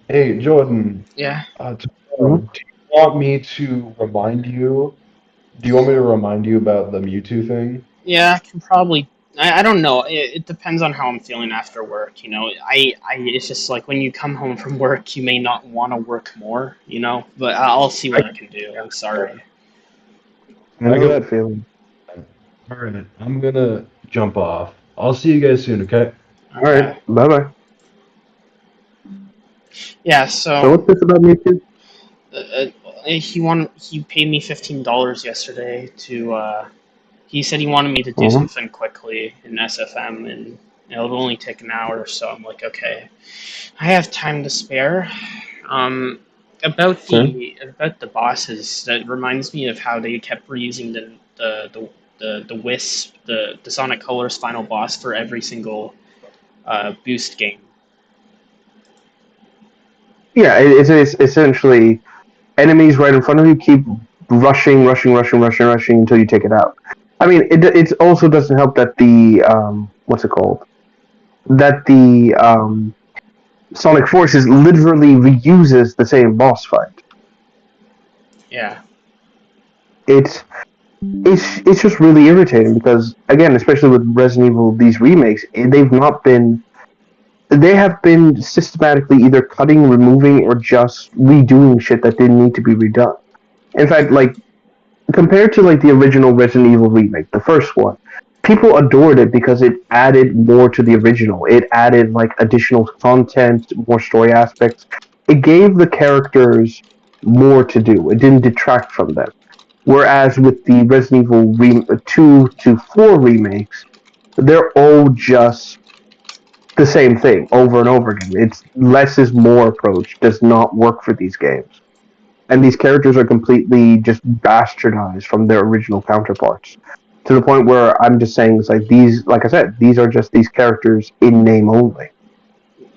Hey Jordan. Yeah. Tomorrow, do you want me to remind you? Do you want me to remind you about the Mewtwo thing? Yeah, I can probably. I don't know. It depends on how I'm feeling after work. It's just like when you come home from work, you may not want to work more. But I'll see what I can do. I'm sorry. I know that feeling. Alright, I'm gonna jump off. I'll see you guys soon, okay? Alright, bye bye. Yeah, So what's this about Mewtwo? He paid me $15 yesterday to. He said he wanted me to do something quickly in SFM, and it'll only take an hour or so. I'm like, okay, I have time to spare. About the bosses, that reminds me of how they kept reusing the Wisp, the Sonic Colors final boss for every single boost game. Yeah, it's essentially enemies right in front of you keep rushing until you take it out. I mean, it also doesn't help that the what's it called? That the Sonic Forces literally reuses the same boss fight. Yeah. It's just really irritating because again, especially with Resident Evil, these remakes, they have been systematically either cutting, removing, or just redoing shit that didn't need to be redone. In fact, compared to the original Resident Evil remake, the first one, people adored it because it added more to the original. It added additional content, more story aspects. It gave the characters more to do. It didn't detract from them. Whereas with the Resident Evil 2 to 4 remakes, they're all just the same thing over and over again. It's less is more approach does not work for these games. And these characters are completely just bastardized from their original counterparts. To the point where I'm just saying it's like I said, these are just these characters in name only.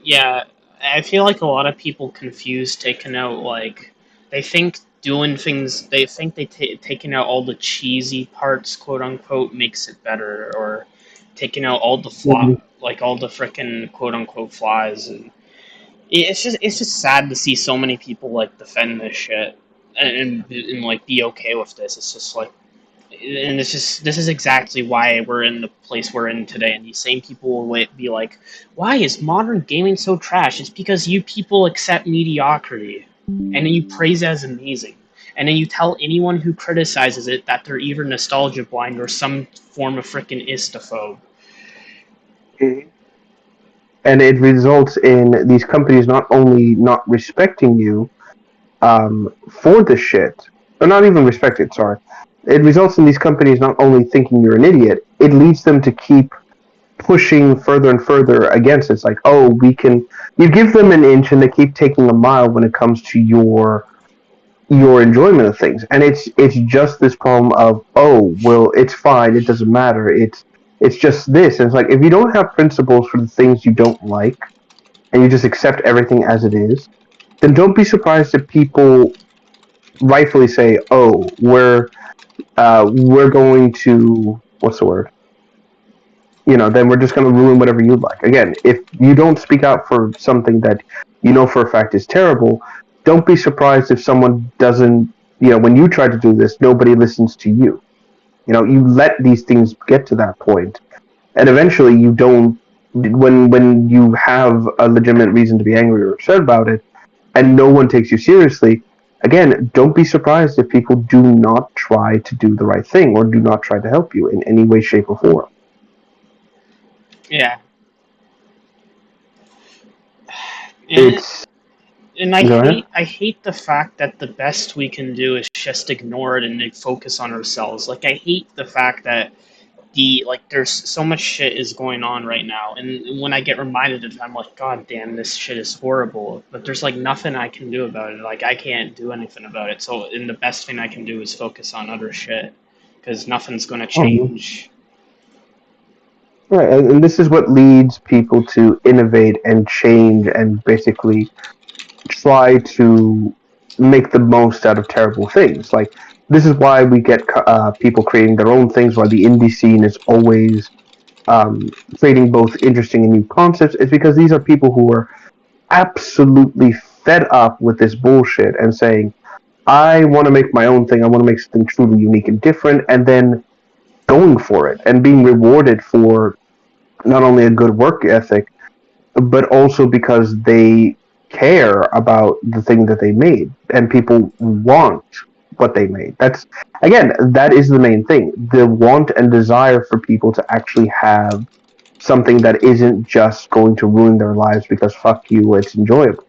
Yeah, I feel like a lot of people confuse taking out they think doing things. They think taking out all the cheesy parts, quote unquote, makes it better, or taking out all the like all the frickin' quote unquote flaws. And it's just sad to see so many people like defend this shit and like be okay with this. It's just like, and this is exactly why we're in the place we're in today. And these same people will be like, "Why is modern gaming so trash?" It's because you people accept mediocrity, and then you praise it as amazing, and then you tell anyone who criticizes it that they're either nostalgia blind or some form of freaking istaphobe. And it results in these companies not only not respecting you for the shit, or not even respected, sorry. It results in these companies not only thinking you're an idiot, it leads them to keep pushing further and further against it. It's like, oh, we can. You give them an inch and they keep taking a mile when it comes to your enjoyment of things. And it's just this problem of, oh, well, it's fine, it doesn't matter, it's just this. And it's like, if you don't have principles for the things you don't like, and you just accept everything as it is, then don't be surprised if people rightfully say, "Oh, we're going to what's the word? Then we're just going to ruin whatever you like." Again, if you don't speak out for something that you know for a fact is terrible, don't be surprised if someone doesn't. When you try to do this, nobody listens to you. You let these things get to that point, and eventually you don't. When you have a legitimate reason to be angry or upset about it, and no one takes you seriously, again, don't be surprised if people do not try to do the right thing or do not try to help you in any way, shape, or form. Yeah. And I hate the fact that the best we can do is just ignore it and focus on ourselves. Like, I hate the fact that there's so much shit is going on right now, and when I get reminded of it, I'm like, God damn, this shit is horrible. But there's like nothing I can do about it. Like, I can't do anything about it. So, and the best thing I can do is focus on other shit, because nothing's going to change. Right, and this is what leads people to innovate and change and basically try to make the most out of terrible things. Like, this is why we get people creating their own things, why the indie scene is always creating both interesting and new concepts. It's because these are people who are absolutely fed up with this bullshit and saying, I want to make my own thing, I want to make something truly unique and different, and then going for it and being rewarded for not only a good work ethic, but also because they care about the thing that they made and people want what they made. That is the main thing. The want and desire for people to actually have something that isn't just going to ruin their lives because fuck you, it's enjoyable.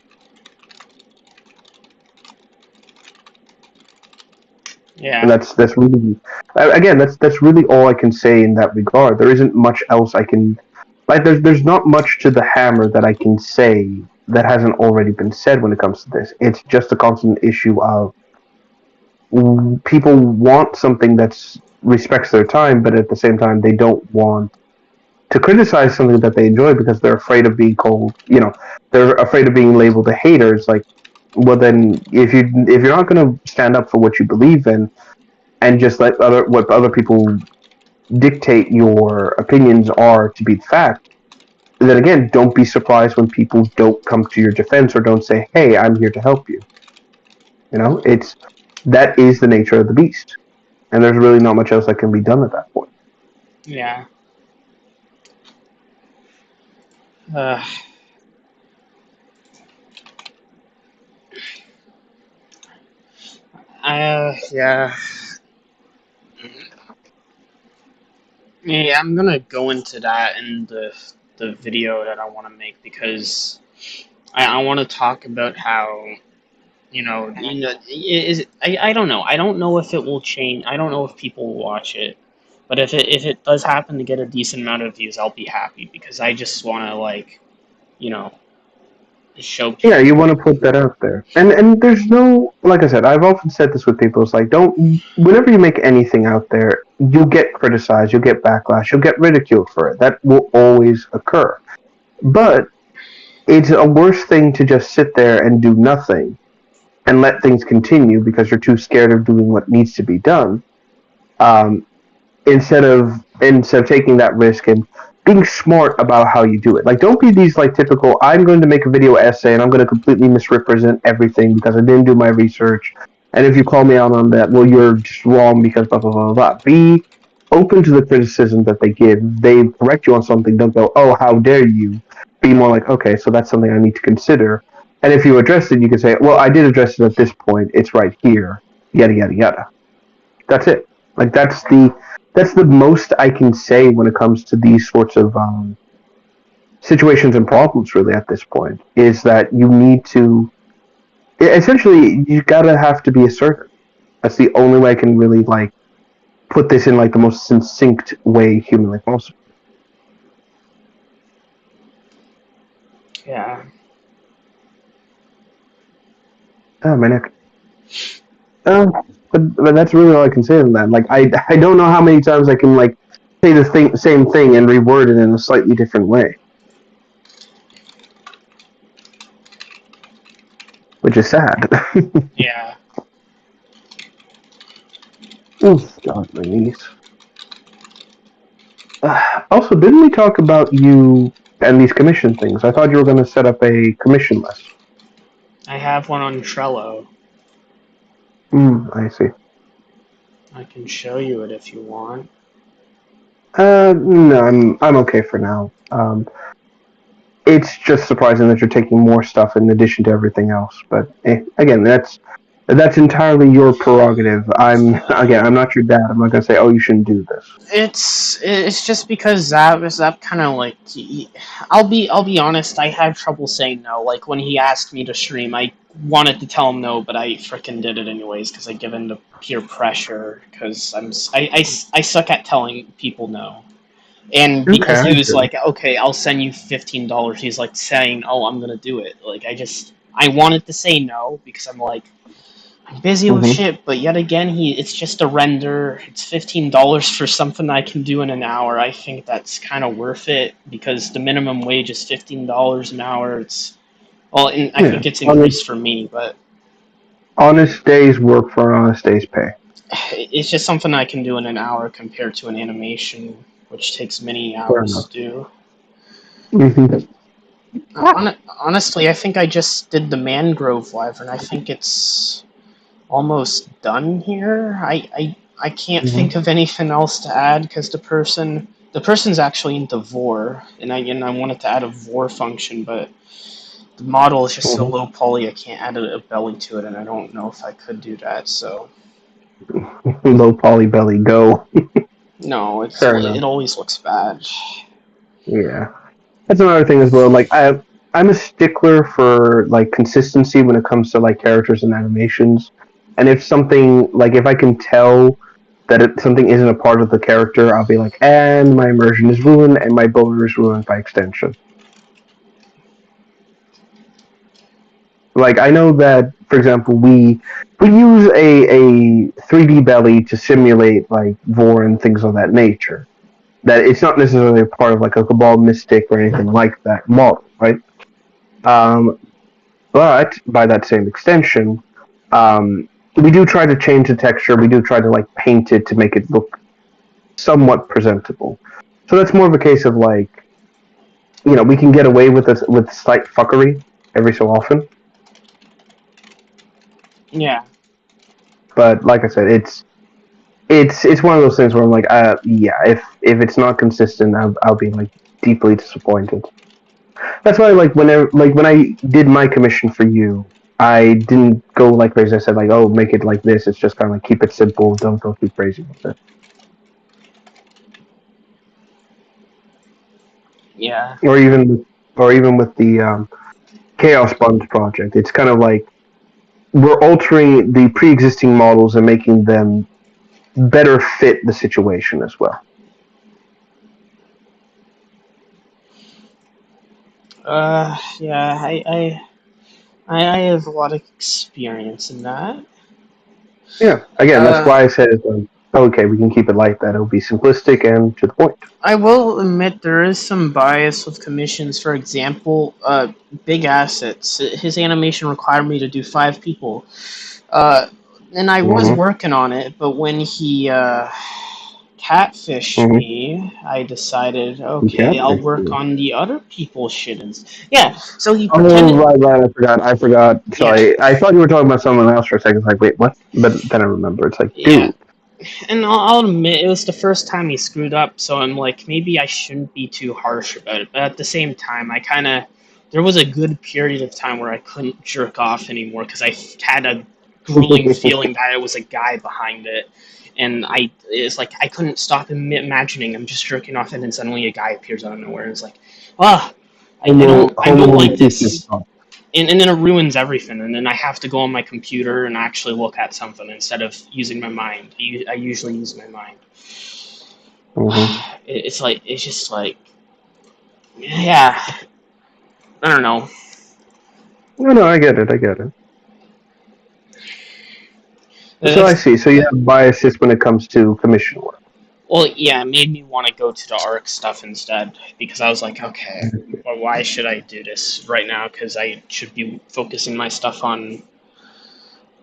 Yeah. And that's really, again, that's really all I can say in that regard. There isn't much else I can, like, there's not much to the hammer that I can say that hasn't already been said when it comes to this. It's just a constant issue of people want something that respects their time, but at the same time they don't want to criticize something that they enjoy because they're afraid of being called, they're afraid of being labeled a hater. It's like, well, then if you're not going to stand up for what you believe in and just let what other people dictate your opinions are to be the fact, then again, don't be surprised when people don't come to your defense or don't say, "Hey, I'm here to help you." That is the nature of the beast, and there's really not much else that can be done at that point. Yeah. Yeah. Yeah, I'm gonna go into that in the video that I want to make, because I want to talk about how I don't know. I don't know if it will change. I don't know if people will watch it, but if it does happen to get a decent amount of views, I'll be happy, because I just want to show people. Yeah, you want to put that out there, and there's no, like I said, I've often said this with people. It's like, whenever you make anything out there, you'll get criticized, you'll get backlash, you'll get ridiculed for it. That will always occur, but it's a worse thing to just sit there and do nothing and let things continue because you're too scared of doing what needs to be done, um, instead of taking that risk and being smart about how you do it. Like, don't be these like typical, I'm going to make a video essay and I'm going to completely misrepresent everything because I didn't do my research. And if you call me out on that, well, you're just wrong because blah blah blah blah. Be open to the criticism that they give. They correct you on something. Don't go, oh, how dare you. Be more like, okay, so that's something I need to consider. And if you address it, you can say, well, I did address it at this point. It's right here. Yada yada yada. That's it. Like that's the most I can say when it comes to these sorts of situations and problems. Really, at this point, is that you need to essentially you gotta have to be assertive. That's the only way I can really like put this in like the most succinct way humanly possible. Yeah. Oh, my neck. But that's really all I can say on that. Like I don't know how many times I can like say the same thing and reword it in a slightly different way, which is sad. Yeah. Oof, God, my knees. Also, didn't we talk about you and these commission things? I thought you were going to set up a commission list. I have one on Trello. I see. I can show you it if you want. No, I'm okay for now. It's just surprising that you're taking more stuff in addition to everything else. But again, that's entirely your prerogative. I'm not your dad. I'm not gonna say, oh, you shouldn't do this. It's just because Zap kind of like I'll be honest. I had trouble saying no. Like when he asked me to stream, I wanted to tell him no, but I frickin' did it anyways because I give in to peer pressure because I suck at telling people no. And because he was like, okay, I'll send you $15, he's like saying, oh, I'm gonna do it. Like I wanted to say no because I'm like, I'm busy with shit, but yet again, it's just a render. It's $15 for something I can do in an hour. I think that's kind of worth it because the minimum wage is $15 an hour. I think it's increased for me, but honest days work for honest days pay. It's just something I can do in an hour compared to an animation, which takes many hours to do. Honestly, I think I just did the Mangrove live, and I think it's almost done here. I can't think of anything else to add because the person's actually into vor, and I wanted to add a vor function, but the model is just so low poly I can't add a belly to it, and I don't know if I could do that. So low poly belly go. No, it always looks bad. Yeah, that's another thing as well. Like I'm a stickler for like consistency when it comes to like characters and animations. And if I can tell that something isn't a part of the character, I'll be like, and my immersion is ruined, and my boner is ruined by extension. Like I know that, for example, we use a 3D belly to simulate like vor and things of that nature. That it's not necessarily a part of like a Cabal Mystic or anything like that model, right? But by that same extension, we do try to change the texture. We do try to like paint it to make it look somewhat presentable. So that's more of a case of like, we can get away with this with slight fuckery every so often. Yeah. But like I said, it's one of those things where I'm like, if it's not consistent, I'll be like deeply disappointed. That's why, like, when I did my commission for you, I didn't go like crazy. I said like, oh, make it like this. It's just kind of like keep it simple. Don't go too crazy with it. Yeah. Or even with the Chaos Sponge project, it's kind of like we're altering the pre-existing models and making them better fit the situation as well. Yeah, I have a lot of experience in that. Yeah, again, that's why I said Okay, we can keep it like that. It'll be simplistic and to the point. I will admit there is some bias with commissions. For example, big assets. His animation required me to do 5 people, and I was Mm-hmm. working on it. But when he catfished Mm-hmm. me, I decided, You okay, can't I'll fix work it. on the other people's shit. Yeah. So he Oh, pretended. right. I forgot. Yeah. Sorry. I thought you were talking about someone else for a second. It's like, wait, what? But then I remember. It's like, Yeah. dude. And I'll admit it was the first time he screwed up, so I'm like, maybe I shouldn't be too harsh about it. But at the same time, I kind of there was a good period of time where I couldn't jerk off anymore because I had a grueling feeling that it was a guy behind it, and it's like I couldn't stop imagining I'm just jerking off, and then suddenly a guy appears out of nowhere, and it's like, ah, I don't like this. And then it ruins everything, and then I have to go on my computer and actually look at something instead of using my mind. I usually use my mind. Mm-hmm. It's just like, yeah, I don't know. No, I get it. So I That's, see. So you have biases when it comes to commission work. well, yeah, it made me want to go to the ARK stuff instead because I was like, okay, well, why should I do this right now? Because I should be focusing my stuff on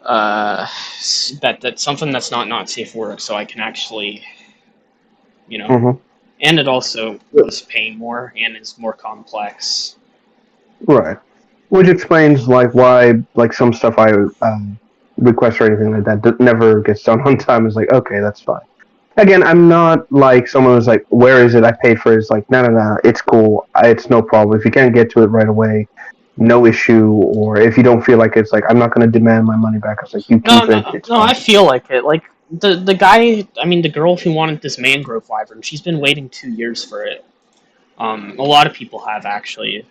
that's something that's not safe work, so I can actually, you know. Mm-hmm. And it also was paying more and is more complex. Right. Which explains like why like some stuff I request or anything like that never gets done on time. Is like, okay, that's fine. Again, I'm not like someone who's like, where is it? I paid for it. It's like, no, it's cool. It's no problem. If you can't get to it right away, no issue. Or if you don't feel like it's like, I'm not going to demand my money back. It's like, you keep it. It's No, fine. I feel like it. Like the guy, I mean, the girl who wanted this Mangrove wyvern, she's been waiting 2 years for it. A lot of people have actually,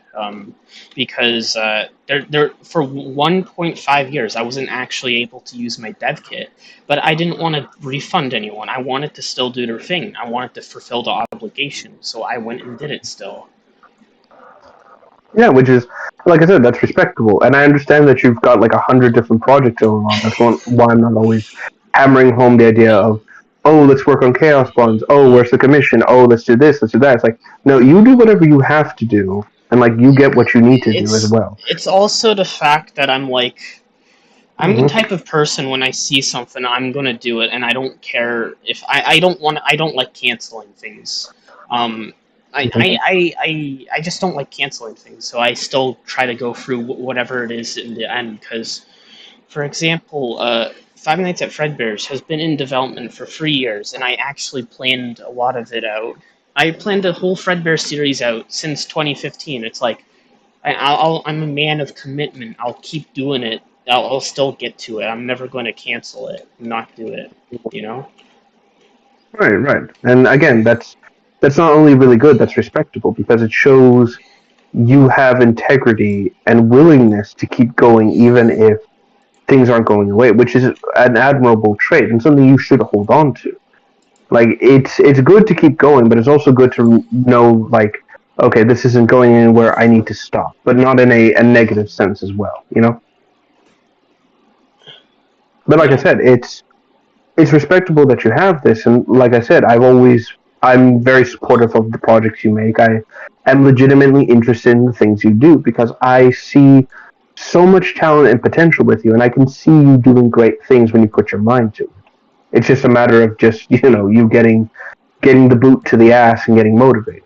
because they're for 1.5 years I wasn't actually able to use my dev kit, but I didn't want to refund anyone. I wanted to still do their thing. I wanted to fulfill the obligation, so I went and did it still. Yeah, which is, like I said, that's respectable. And I understand that you've got like 100 different projects going on. That's why I'm not always hammering home the idea of, oh, let's work on chaos bonds. Oh, where's the commission? Oh, let's do this, let's do that. It's like, no, you do whatever you have to do, and like you get what you need to do as well. It's also the fact that I'm the Mm-hmm. type of person when I see something I'm gonna do it, and I don't care if I don't like canceling things. Um, I just don't like canceling things, so I still try to go through whatever it is in the end. Because, for example, Five Nights at Fredbear's has been in development for 3 years, and I actually planned a lot of it out. I planned the whole Fredbear series out since 2015. It's like I'm a man of commitment. I'll keep doing it. I'll still get to it. I'm never going to cancel it, not do it. You know. Right. And again, that's not only really good, that's respectable because it shows you have integrity and willingness to keep going even if things aren't going your way, which is an admirable trait and something you should hold on to. Like it's good to keep going, but it's also good to know like, okay, this isn't going anywhere. I need to stop, but not in a negative sense as well. You know. But like I said, it's respectable that you have this, and like I said, I'm very supportive of the projects you make. I am legitimately interested in the things you do because I see so much talent and potential with you, and I can see you doing great things when you put your mind to it. It's just a matter of just you getting the boot to the ass and getting motivated.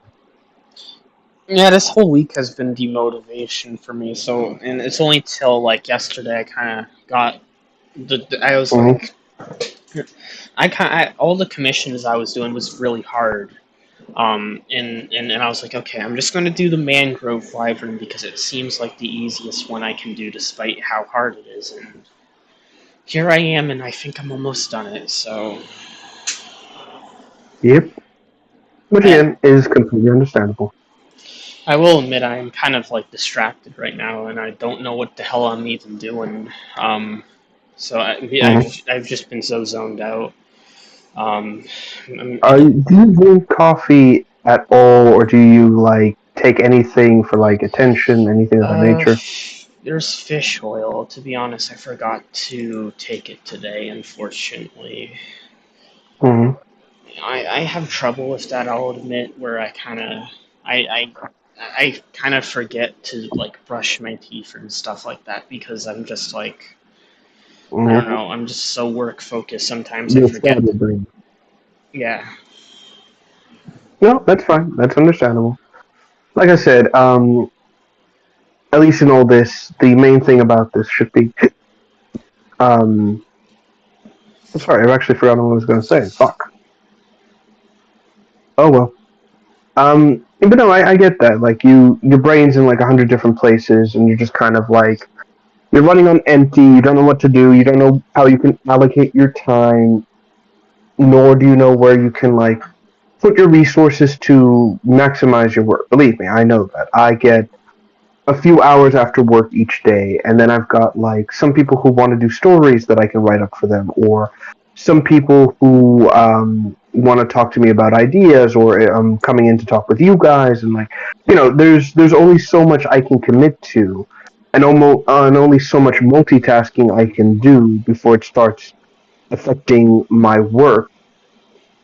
Yeah, this whole week has been demotivation for me. So, and it's only till like yesterday I kind of got I was Mm-hmm. like, all the commissions I was doing was really hard. And I was like, okay, I'm just going to do the Mangrove wyvern because it seems like the easiest one I can do despite how hard it is. And here I am, and I think I'm almost done it. So, Yep. Which again is completely understandable. I will admit I'm kind of like distracted right now, and I don't know what the hell I'm even doing. So I've just been so zoned out. Do you drink coffee at all, or do you like take anything for like attention, anything of that nature? There's fish oil. To be honest, I forgot to take it today, unfortunately. Mm-hmm. I have trouble with that. I'll admit, where I kind of forget to like brush my teeth and stuff like that because I'm just like I don't Mm-hmm. know. I'm just so work focused. Sometimes I You'll forget. start your brain. Yeah. No, that's fine. That's understandable. Like I said, at least in all this, the main thing about this should be. I'm sorry, I've actually forgotten what I was going to say. Fuck. Oh well. But no, I get that. Like your brain's in like 100 different places, and you're just kind of like you're running on empty. You don't know what to do. You don't know how you can allocate your time, nor do you know where you can like put your resources to maximize your work. Believe me, I know that. I get a few hours after work each day, and then I've got like some people who want to do stories that I can write up for them, or some people who want to talk to me about ideas, or coming in to talk with you guys, and like there's only so much I can commit to, and only so much multitasking I can do before it starts affecting my work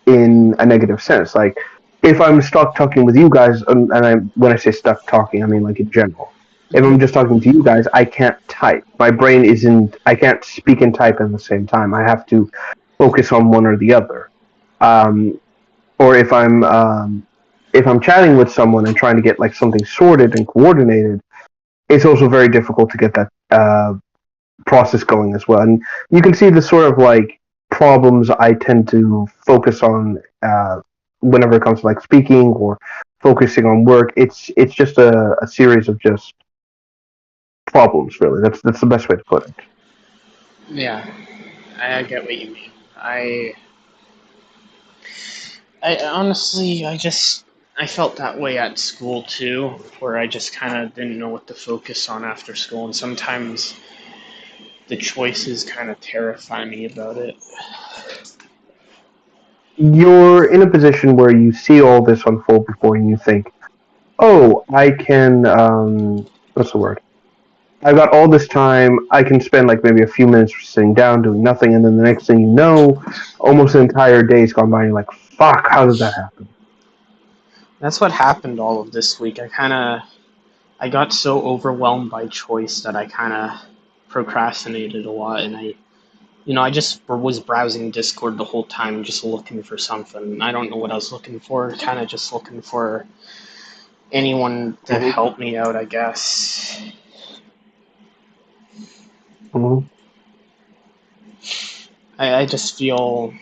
in a negative sense. Like if I'm stuck talking with you guys, and when I say stuck talking, I mean like in general. If I'm just talking to you guys, I can't type. My brain isn't. I can't speak and type at the same time. I have to focus on one or the other. Um, or if I'm chatting with someone and trying to get like something sorted and coordinated, it's also very difficult to get that process going as well. And you can see the sort of like problems I tend to focus on whenever it comes to like speaking or focusing on work. It's just a series of just problems, really. That's the best way to put it. Yeah. I get what you mean. I honestly, I felt that way at school too, where I just kind of didn't know what to focus on after school, and sometimes the choices kind of terrify me about it. You're in a position where you see all this unfold before you and you think, oh, I can, what's the word? I've got all this time. I can spend like maybe a few minutes sitting down doing nothing, and then the next thing you know, almost an entire day's gone by, and you're like, "Fuck! How did that happen?" That's what happened all of this week. I got so overwhelmed by choice that I kind of procrastinated a lot, and I just was browsing Discord the whole time, just looking for something. I don't know what I was looking for. Kind of just looking for anyone to Mm-hmm. help me out, I guess. Mm-hmm. I just feel,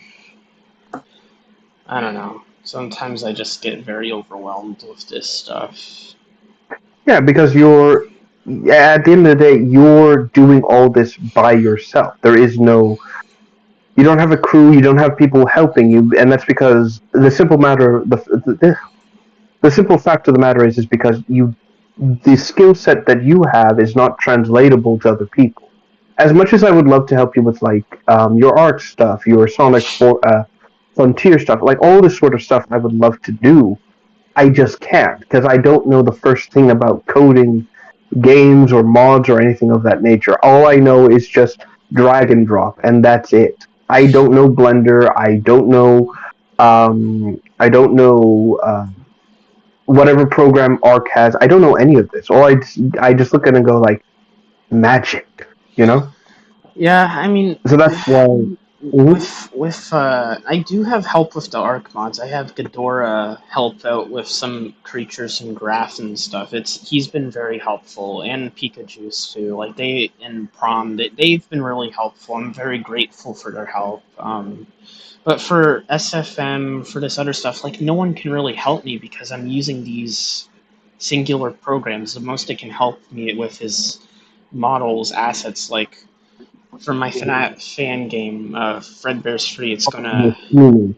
I don't know. Sometimes I just get very overwhelmed with this stuff. Yeah, because you're at the end of the day, you're doing all this by yourself. There is no, you don't have a crew, you don't have people helping you, and that's because the simple fact of the matter is because the skill set that you have is not translatable to other people. As much as I would love to help you with like your ARK stuff, your Frontier stuff, like all this sort of stuff, I would love to do. I just can't because I don't know the first thing about coding games or mods or anything of that nature. All I know is just drag and drop, and that's it. I don't know Blender. I don't know. I don't know whatever program ARK has. I don't know any of this. I just look at it and go like magic, you know. Yeah, I mean, So that's why. Mhm. I do have help with the ARC mods. I have Ghidorah help out with some creatures and graphs and stuff. He's been very helpful, and Pikachu's too. Like they and Prom, they've been really helpful. I'm very grateful for their help. But for SFM, for this other stuff, like no one can really help me because I'm using these singular programs. The most it can help me with is models, assets, like for my fan game, Fredbear's Free, it's gonna. Mhm.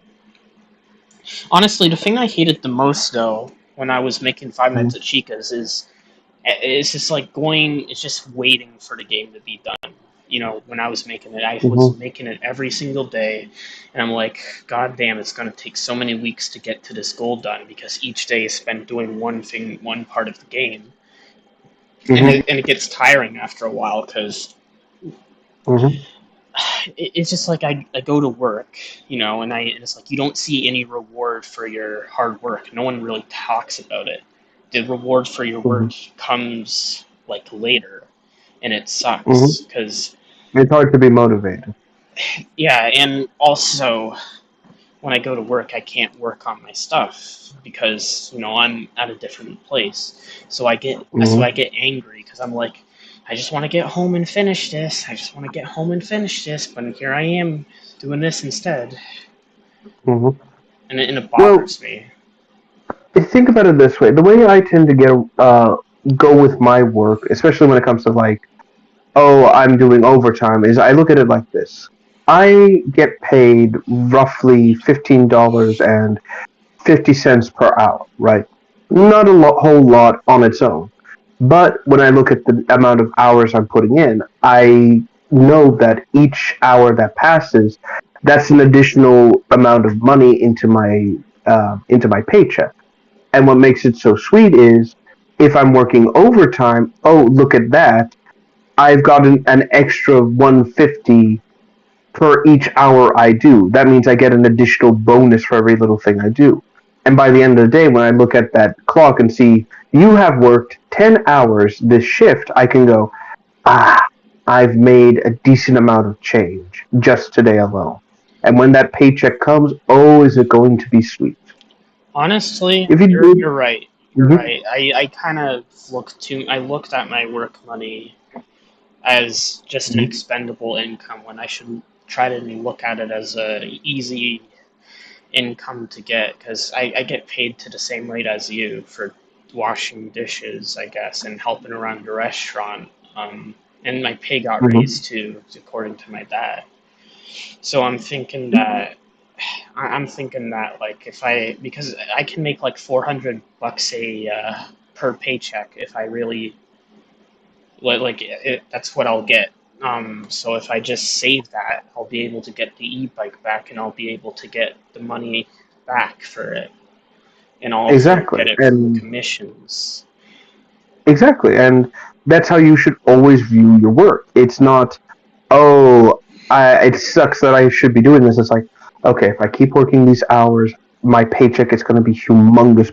Honestly, the thing I hated the most, though, when I was making 5 Nights at Chica's, is it's just like it's just waiting for the game to be done. When I was making it, I was Mhm. making it every single day, and I'm like, God damn, it's gonna take so many weeks to get to this goal done because each day is spent doing one thing, one part of the game, and Mhm. it gets tiring after a while because Mhm. it's just like I go to work, and it's like you don't see any reward for your hard work. No one really talks about it. The reward for your work comes like later, and it sucks because It's hard to be motivated. yeah, and also when I go to work, I can't work on my stuff because I'm at a different place. So I get angry because I'm like, I just want to get home and finish this. I just want to get home and finish this, but here I am doing this instead, Mm-hmm. and it Well, bothers me. think about it this way: the way I tend to go with my work, especially when it comes to like, oh, I'm doing overtime, is I look at it like this: I get paid roughly $15.50 per hour, right? Not whole lot on its own. But when I look at the amount of hours I'm putting in, I know that each hour that passes, that's an additional amount of money into my paycheck. And what makes it so sweet is if I'm working overtime, oh, look at that. I've got an extra 150 per each hour I do. That means I get an additional bonus for every little thing I do. And by the end of the day, when I look at that clock and see you have worked 10 hours this shift, I can go, I've made a decent amount of change just today alone. And when that paycheck comes, oh, is it going to be sweet? Honestly, If you you're right. You're Mhm. right. I kind of I looked at my work money as just an Mhm. expendable income when I should try to look at it as a easy income to get because I get paid to the same rate as you for washing dishes, I guess, and helping around the restaurant. And my pay got Mhm. raised too, according to my dad. So I'm thinking that like if I because I can make like $400 per paycheck if I really that's what I'll get. So if I just save that, I'll be able to get the e-bike back, and I'll be able to get the money back for it, and I'll also Exactly. get it from And commissions. exactly. And that's how you should always view your work. It's not, oh, it sucks that I should be doing this. It's like, okay, if I keep working these hours, my paycheck is going to be humongous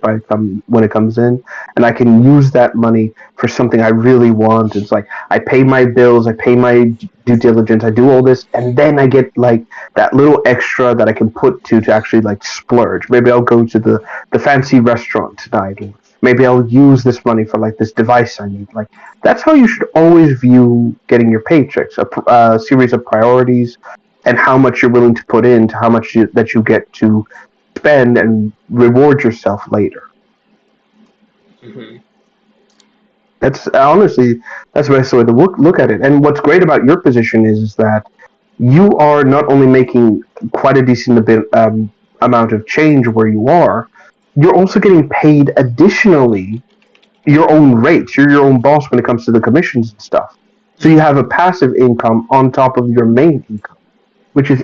when it comes in, and I can use that money for something I really want. It's like I pay my bills, I pay my due diligence, I do all this, and then I get like that little extra that I can put to actually like splurge. Maybe I'll go to the fancy restaurant tonight. Or maybe I'll use this money for like this device I need. Like that's how you should always view getting your paychecks, a series of priorities, and how much you're willing to put in to how much that you get to spend and reward yourself later. Hmm. That's honestly that's the best way to look at it. And what's great about your position is that you are not only making quite a decent amount of change where you are, you're also getting paid additionally your own rates. You're your own boss when it comes to the commissions and stuff. So you have a passive income on top of your main income, which is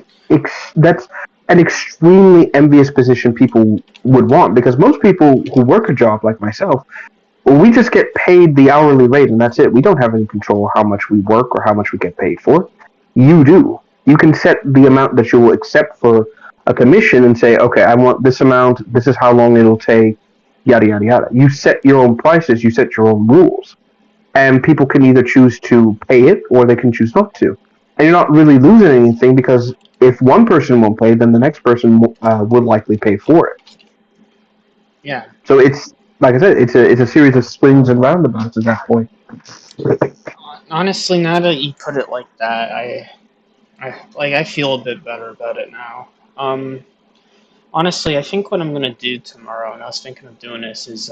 that's an extremely envious position people would want because most people who work a job like myself, we just get paid the hourly rate and that's it. We don't have any control of how much we work or how much we get paid for. You do. You can set the amount that you will accept for a commission and say, okay, I want this amount. This is how long it'll take. Yada yada yada. You set your own prices. You set your own rules, and people can either choose to pay it or they can choose not to. And you're not really losing anything because if one person won't pay, then the next person would likely pay for it. Yeah. So it's like I said, it's a series of swings and roundabouts at that point. Honestly, now that you put it like that, I feel a bit better about it now. Honestly, I think what I'm gonna do tomorrow, and I was thinking of doing this, is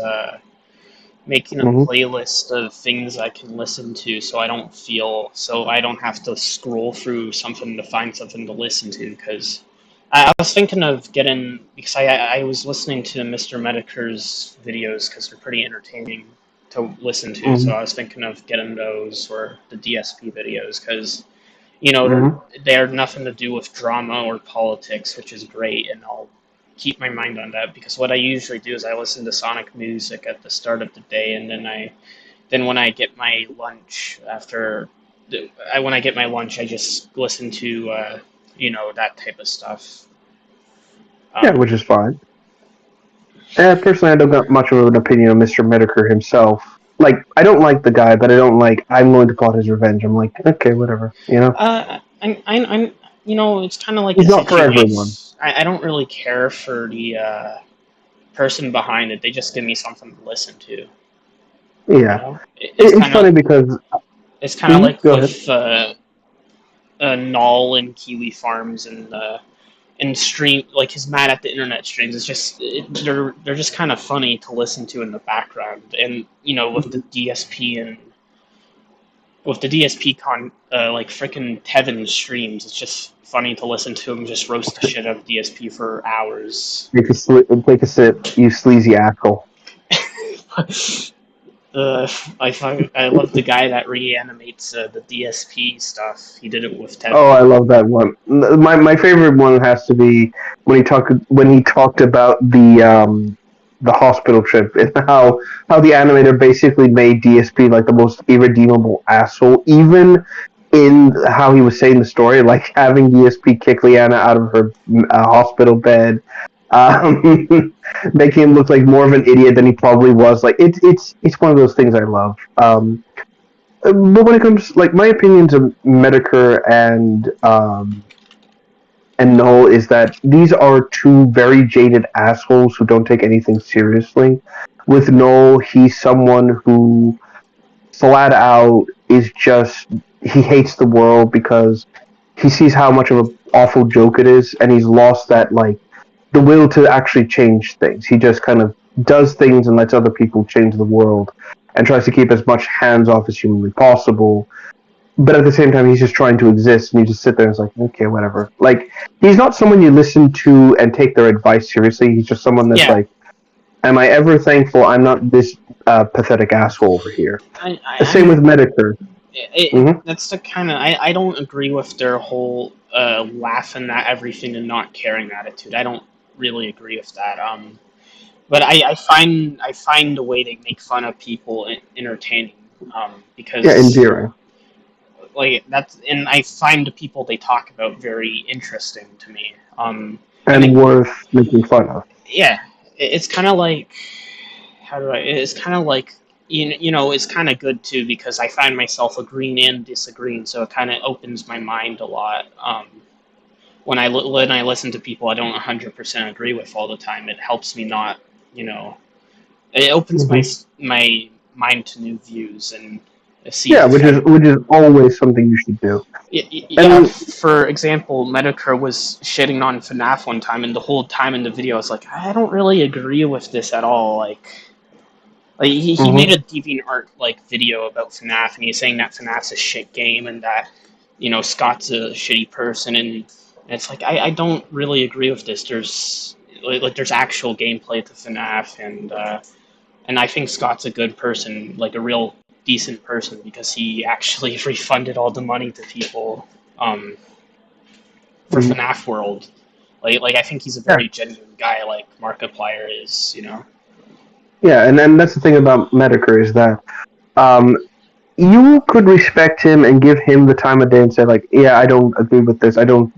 making a Mhm. playlist of things I can listen to so I don't have to scroll through something to find something to listen to because I was thinking of getting because I was listening to Mr. Medicare's videos because they're pretty entertaining to listen to, so Mhm. I was thinking of getting those or the DSP videos because Mhm. they're nothing to do with drama or politics, which is great, and I'll keep my mind on that because what I usually do is I listen to sonic music at the start of the day, and then when I get my lunch after when I get my lunch, I just listen to that type of stuff. Yeah, which is fine. Personally, I don't got much of an opinion on Mr. Medicare himself. Like, I don't like the guy, but I don't like. I'm going to plot his revenge. I'm like, okay, whatever, you know. I'm it's kind of like He's a not for everyone. situation. I don't really care for the person behind it. They just give me something to listen to. Yeah, It's it's funny because it's kind of like go ahead. with Null and Kiwi Farms and stream like his mad at the internet streams. It's just they're just kind of funny to listen to in the background, and with the DSP and with the DSP like freaking Tevin streams, it's just funny to listen to him just roast the shit out of DSP for hours. Take a sip, you sleazy asshole. I love the guy that reanimates the DSP stuff. He did it with Tevin. Oh, I love that one. My favorite one has to be when he talked about the hospital trip and how the animator basically made DSP like the most irredeemable asshole, even in how he was saying the story, like having DSP kick Leanna out of her hospital bed, making him look like more of an idiot than he probably was. Like it's one of those things I love. But when it comes, like, my opinions of Medicare and Null is that these are two very jaded assholes who don't take anything seriously. With Null, he's someone who flat out is just he hates the world because he sees how much of an awful joke it is, and he's lost that like the will to actually change things. He just kind of does things and lets other people change the world, and tries to keep as much hands off as humanly possible. But at the same time, he's just trying to exist, and you just sit there and it's like, okay, whatever. Like, he's not someone you listen to and take their advice seriously. He's just someone that's like, am I ever thankful I'm not this pathetic asshole over here? Same with Medicare. That's the kind of I don't agree with their whole laughing at everything and not caring attitude. I don't really agree with that. But I find a way to make fun of people entertaining. Because endearing. Like that's and I find the people they talk about very interesting to me. And worth making fun of. Yeah, it's kind of like it's kind of like it's kind of good too because I find myself agreeing and disagreeing, so it kind of opens my mind a lot. When I listen to people I don't 100% agree with all the time, it helps me not, it opens my mind to new views and see. Yeah, which is always something you should do. Yeah, for example, Medicare was shitting on FNAF one time, and the whole time in the video, I was like, I don't really agree with this at all. Like he made a DeviantArt like video about FNAF, and he's saying that FNAF's a shit game, and that Scott's a shitty person, and it's like I don't really agree with this. There's actual gameplay to FNAF, and I think Scott's a good person, like a real decent person, because he actually refunded all the money to people for FNAF World. Like I think he's a very genuine guy, like Markiplier is, Yeah, and then that's the thing about Medicare is that you could respect him and give him the time of day and say like, yeah, I don't agree with this. I don't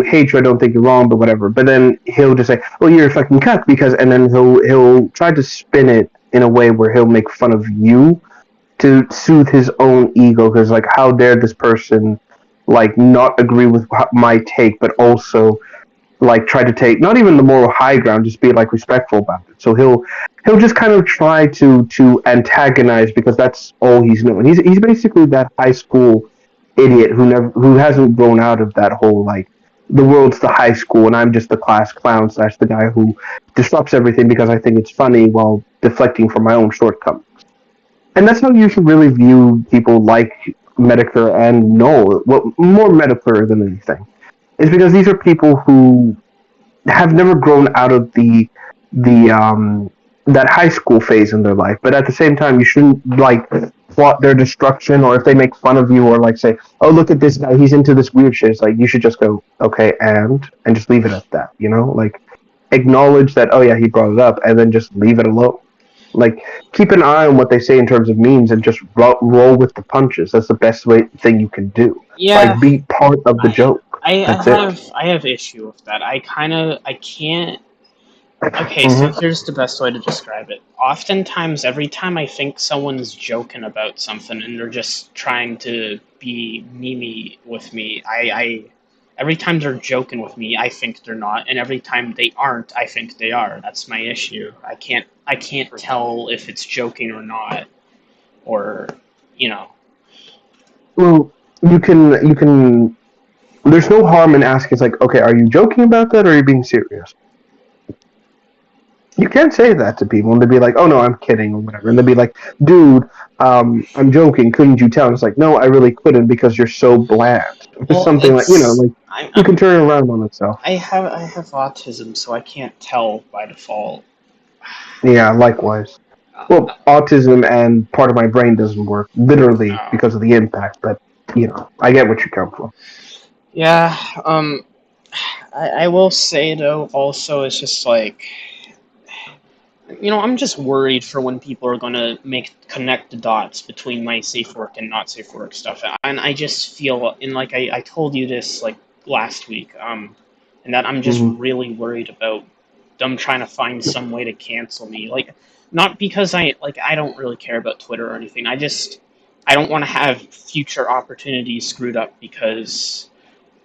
hate you. I don't think you're wrong, but whatever. But then he'll just say, "Oh, you're a fucking cuck," and then he'll try to spin it in a way where he'll make fun of you to soothe his own ego. Because like, how dare this person like not agree with my take, but also like try to take not even the moral high ground, just be like respectful about it. So he'll just kind of try to antagonize because that's all he's known. He's basically that high school idiot who hasn't grown out of that whole like the world's the high school and I'm just the class clown / the guy who disrupts everything because I think it's funny while deflecting from my own shortcomings. And that's how you should really view people like Medicare and Noel. Well, more Medicare than anything. Is because these are people who have never grown out of the that high school phase in their life, but at the same time, you shouldn't like plot their destruction, or if they make fun of you, or like say, "Oh, look at this guy, he's into this weird shit." It's like you should just go, "Okay," and just leave it at that. Like acknowledge that, "Oh yeah, he brought it up," and then just leave it alone. Like, keep an eye on what they say in terms of memes and just roll with the punches. That's the best thing you can do. Yeah, Like, be part of the joke. That's it. I have issue with that. I can't. Okay, so here's the best way to describe it. Oftentimes, every time I think someone's joking about something and they're just trying to be memey with me, I every time they're joking with me, I think they're not, and every time they aren't, I think they are. That's my issue. I can't tell if it's joking or not, or you know. Well, you can. There's no harm in asking. It's like, okay, are you joking about that, or are you being serious? You can't say that to people, and they'd be like, "Oh no, I'm kidding," or whatever, and they'd be like, "Dude, I'm joking. Couldn't you tell?" And it's like, "No, I really couldn't because you're so bland." Well, Something like you can turn it around on itself. I have autism, so I can't tell by default. Yeah, likewise. Well, autism and part of my brain doesn't work literally because of the impact, but I get what you come from. Yeah, I will say though, also, it's just like, I'm just worried for when people are gonna connect the dots between my safe work and not safe work stuff, and I just feel, and like I told you this like last week, and that I'm just really worried about them trying to find some way to cancel me, like not because I don't really care about Twitter or anything. I don't want to have future opportunities screwed up because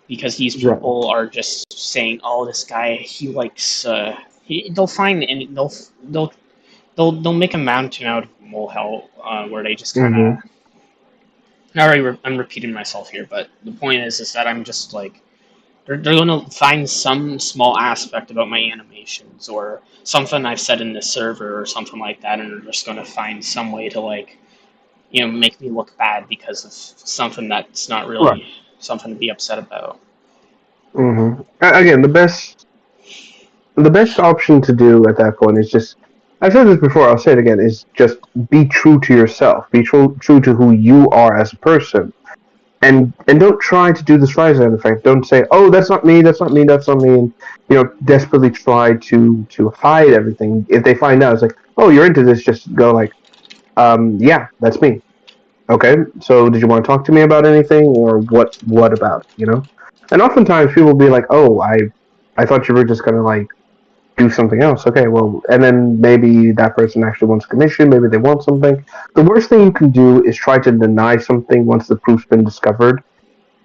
these people are just saying, "Oh, this guy, he likes." They'll find and they'll make a mountain out of a molehill, where they just kind of. I'm repeating myself here, but the point is that I'm just like, they're gonna find some small aspect about my animations or something I've said in this server or something like that, and they're just gonna find some way to make me look bad because of something that's not really something to be upset about. Again, the best option to do at that point is just, I've said this before, I'll say it again, is just be true to yourself. Be true to who you are as a person. And don't try to do the Streisand effect. Don't say, "Oh, that's not me, that's not me, that's not me," and desperately try to hide everything. If they find out, it's like, "Oh, you're into this," just go like, "Yeah, that's me." Okay, so did you want to talk to me about anything, or what about it, And oftentimes people will be like, "Oh, I thought you were just gonna like do something else." Okay, well, and then maybe that person actually wants commission, maybe they want something. The worst thing you can do is try to deny something once the proof's been discovered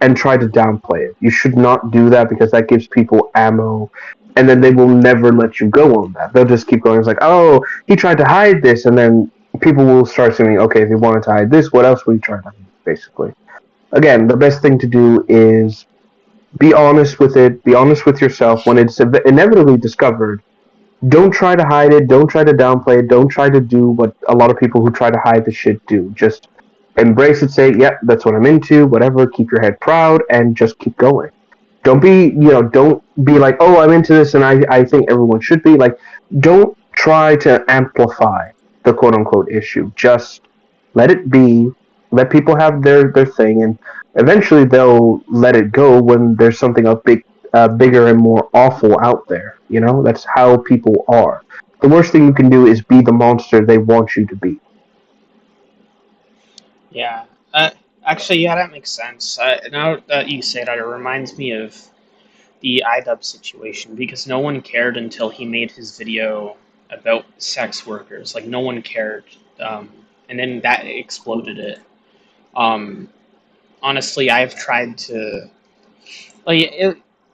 and try to downplay it. You should not do that because that gives people ammo, and then they will never let you go on that. They'll just keep going. It's like, "Oh, he tried to hide this," and then people will start saying, "Okay, if he wanted to hide this, what else would he try to hide?" Basically. Again, the best thing to do is be honest with it, be honest with yourself. When it's inevitably discovered, don't try to hide it, don't try to downplay it, don't try to do what a lot of people who try to hide the shit do. Just embrace it, say, "Yep, that's what I'm into," whatever, keep your head proud, and just keep going. Don't be like, "Oh, I'm into this and I think everyone should be." Like, don't try to amplify the quote unquote issue. Just let it be, let people have their thing, and eventually they'll let it go when there's something bigger and more awful out there. That's how people are. The worst thing you can do is be the monster they want you to be. Yeah. Actually, yeah, that makes sense. Now that you say that, it reminds me of the iDub situation, because no one cared until he made his video about sex workers. Like, no one cared. And then that exploded it. Honestly, I've tried to...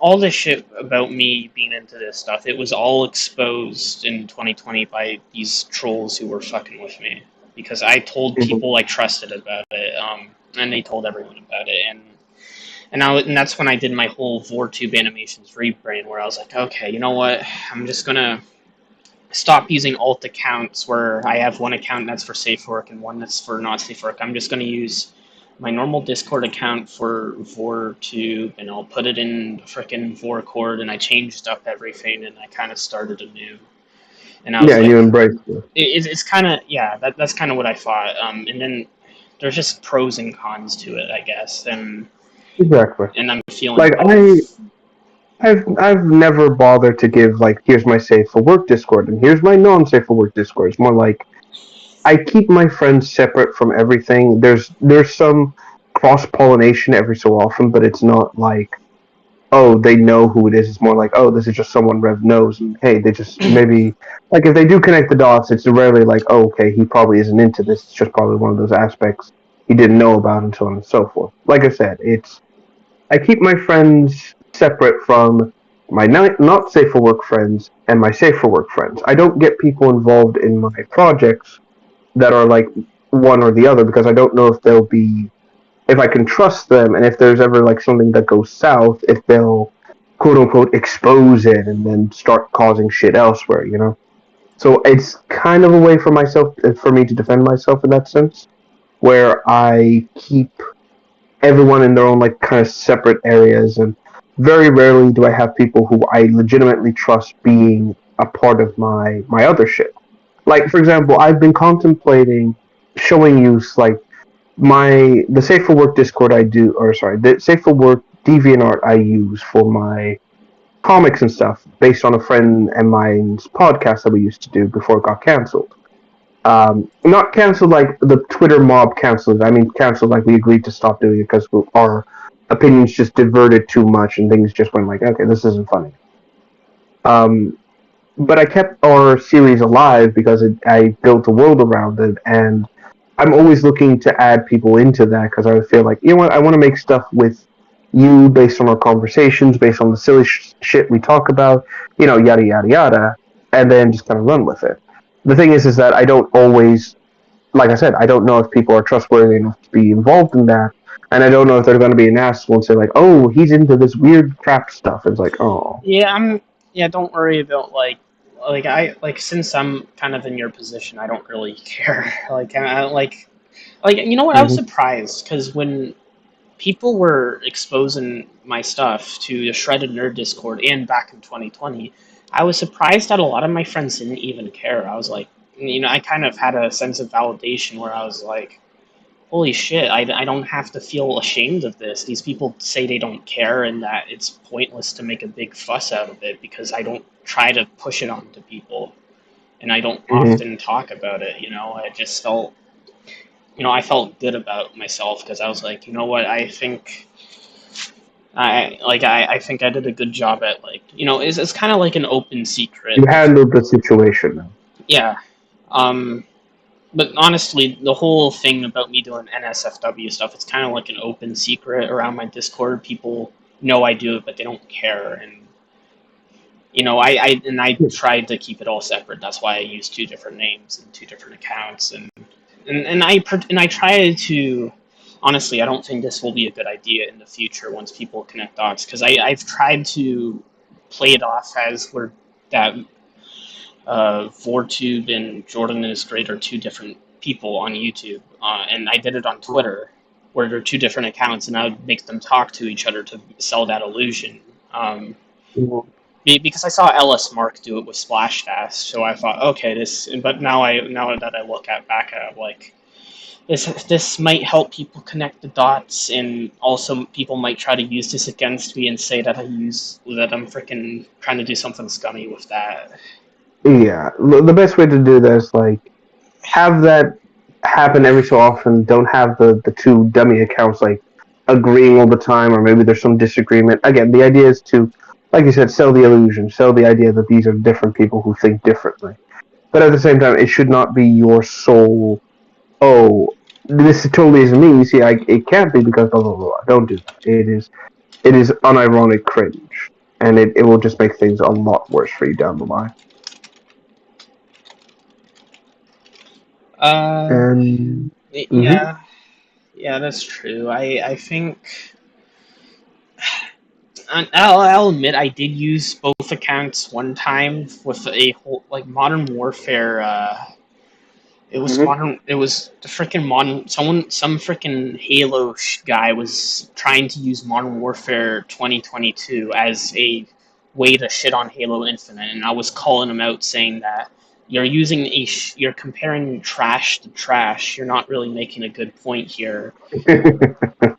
all this shit about me being into this stuff, it was all exposed in 2020 by these trolls who were fucking with me. Because I told people I trusted about it, and they told everyone about it, and that's when I did my whole VorTube animations rebrand, where I was like, okay, you know what, I'm just gonna stop using alt accounts where I have one account that's for safe work and one that's for not safe work. I'm just gonna use my normal Discord account for VorTube, and I'll put it in frickin' VorCord, and I changed up everything, and I kind of started anew. And I was you embrace it. It's kind of, that's kind of what I thought. And then there's just pros and cons to it, I guess. And exactly. And I'm feeling like I've never bothered to give like, here's my safe for work Discord and here's my non-safe for work Discord. It's more like, I keep my friends separate from everything. There's some cross pollination every so often, but it's not like, oh, they know who it is. It's more like, oh, this is just someone Rev knows, and hey, they just maybe like if they do connect the dots, it's rarely like, oh, okay, he probably isn't into this. It's just probably one of those aspects he didn't know about, and so on and so forth. Like I said, it's I keep my friends separate from my not safe for work friends and my safe for work friends. I don't get people involved in my projects that are like one or the other because I don't know if they'll be if I can trust them and if there's ever like something that goes south, if they'll quote unquote expose it and then start causing shit elsewhere, you know? So it's kind of a way for myself for me to defend myself in that sense, where I keep everyone in their own like kind of separate areas and very rarely do I have people who I legitimately trust being a part of my other shit. Like for example, I've been contemplating showing you like the Safe for Work Discord I do, or sorry, the Safe for Work DeviantArt I use for my comics and stuff, based on a friend and mine's podcast that we used to do before it got canceled. Not canceled like the Twitter mob canceled. I mean canceled like we agreed to stop doing it because our opinions just diverted too much and things just went like, okay, this isn't funny. Um, but I kept our series alive because I built a world around it, and I'm always looking to add people into that because I feel like, you know what, I want to make stuff with you based on our conversations, based on the silly shit we talk about, you know, yada yada yada, and then just kind of run with it. The thing is that I don't always, like I said, I don't know if people are trustworthy enough to be involved in that, and I don't know if they're going to be an asshole and say like, oh, he's into this weird crap stuff. It's like, oh. Yeah, don't worry about like since I'm kind of in your position, I don't really care. Like you know what? I was Mm-hmm. surprised because when people were exposing my stuff to the Shredded Nerd Discord and back in 2020, I was surprised that a lot of my friends didn't even care. I was like, I kind of had a sense of validation where I was like, holy shit, I don't have to feel ashamed of this. These people say they don't care and that it's pointless to make a big fuss out of it because I don't try to push it onto people and I don't Mm-hmm. often talk about it. I just felt, I felt good about myself because I was like, you know what, I think I think I did a good job at it's kind of like an open secret You of handled the situation. yeah. But honestly, the whole thing about me doing NSFW stuff, it's kind of like an open secret around my Discord. People know I do it, but they don't care. And I tried to keep it all separate. That's why I use two different names and two different accounts. And I tried to. Honestly, I don't think this will be a good idea in the future once people connect dots because I've tried to play it off as we're that Vortube and Jordan is Great are two different people on YouTube, and I did it on Twitter, where they're two different accounts, and I would make them talk to each other to sell that illusion. Because I saw Ellis Mark do it with Splashdash, so I thought, okay, this. But now that I look back at it, I'm like, this might help people connect the dots, and also people might try to use this against me and say that I'm freaking trying to do something scummy with that. Yeah, the best way to do that is like have that happen every so often. Don't have the two dummy accounts like agreeing all the time, or maybe there's some disagreement. Again, the idea is to, like you said, sell the illusion, sell the idea that these are different people who think differently. But at the same time, it should not be your sole. Oh, this totally isn't me. You see, it can't be because blah blah blah. Don't do that. It is unironic cringe, and it will just make things a lot worse for you down the line. And Yeah, yeah, that's true. I think I'll admit I did use both accounts one time with a whole like Modern Warfare. It was modern. It was the freaking modern. Some freaking Halo guy was trying to use Modern Warfare 2022 as a way to shit on Halo Infinite, and I was calling him out, saying that you're comparing trash to trash. You're not really making a good point here.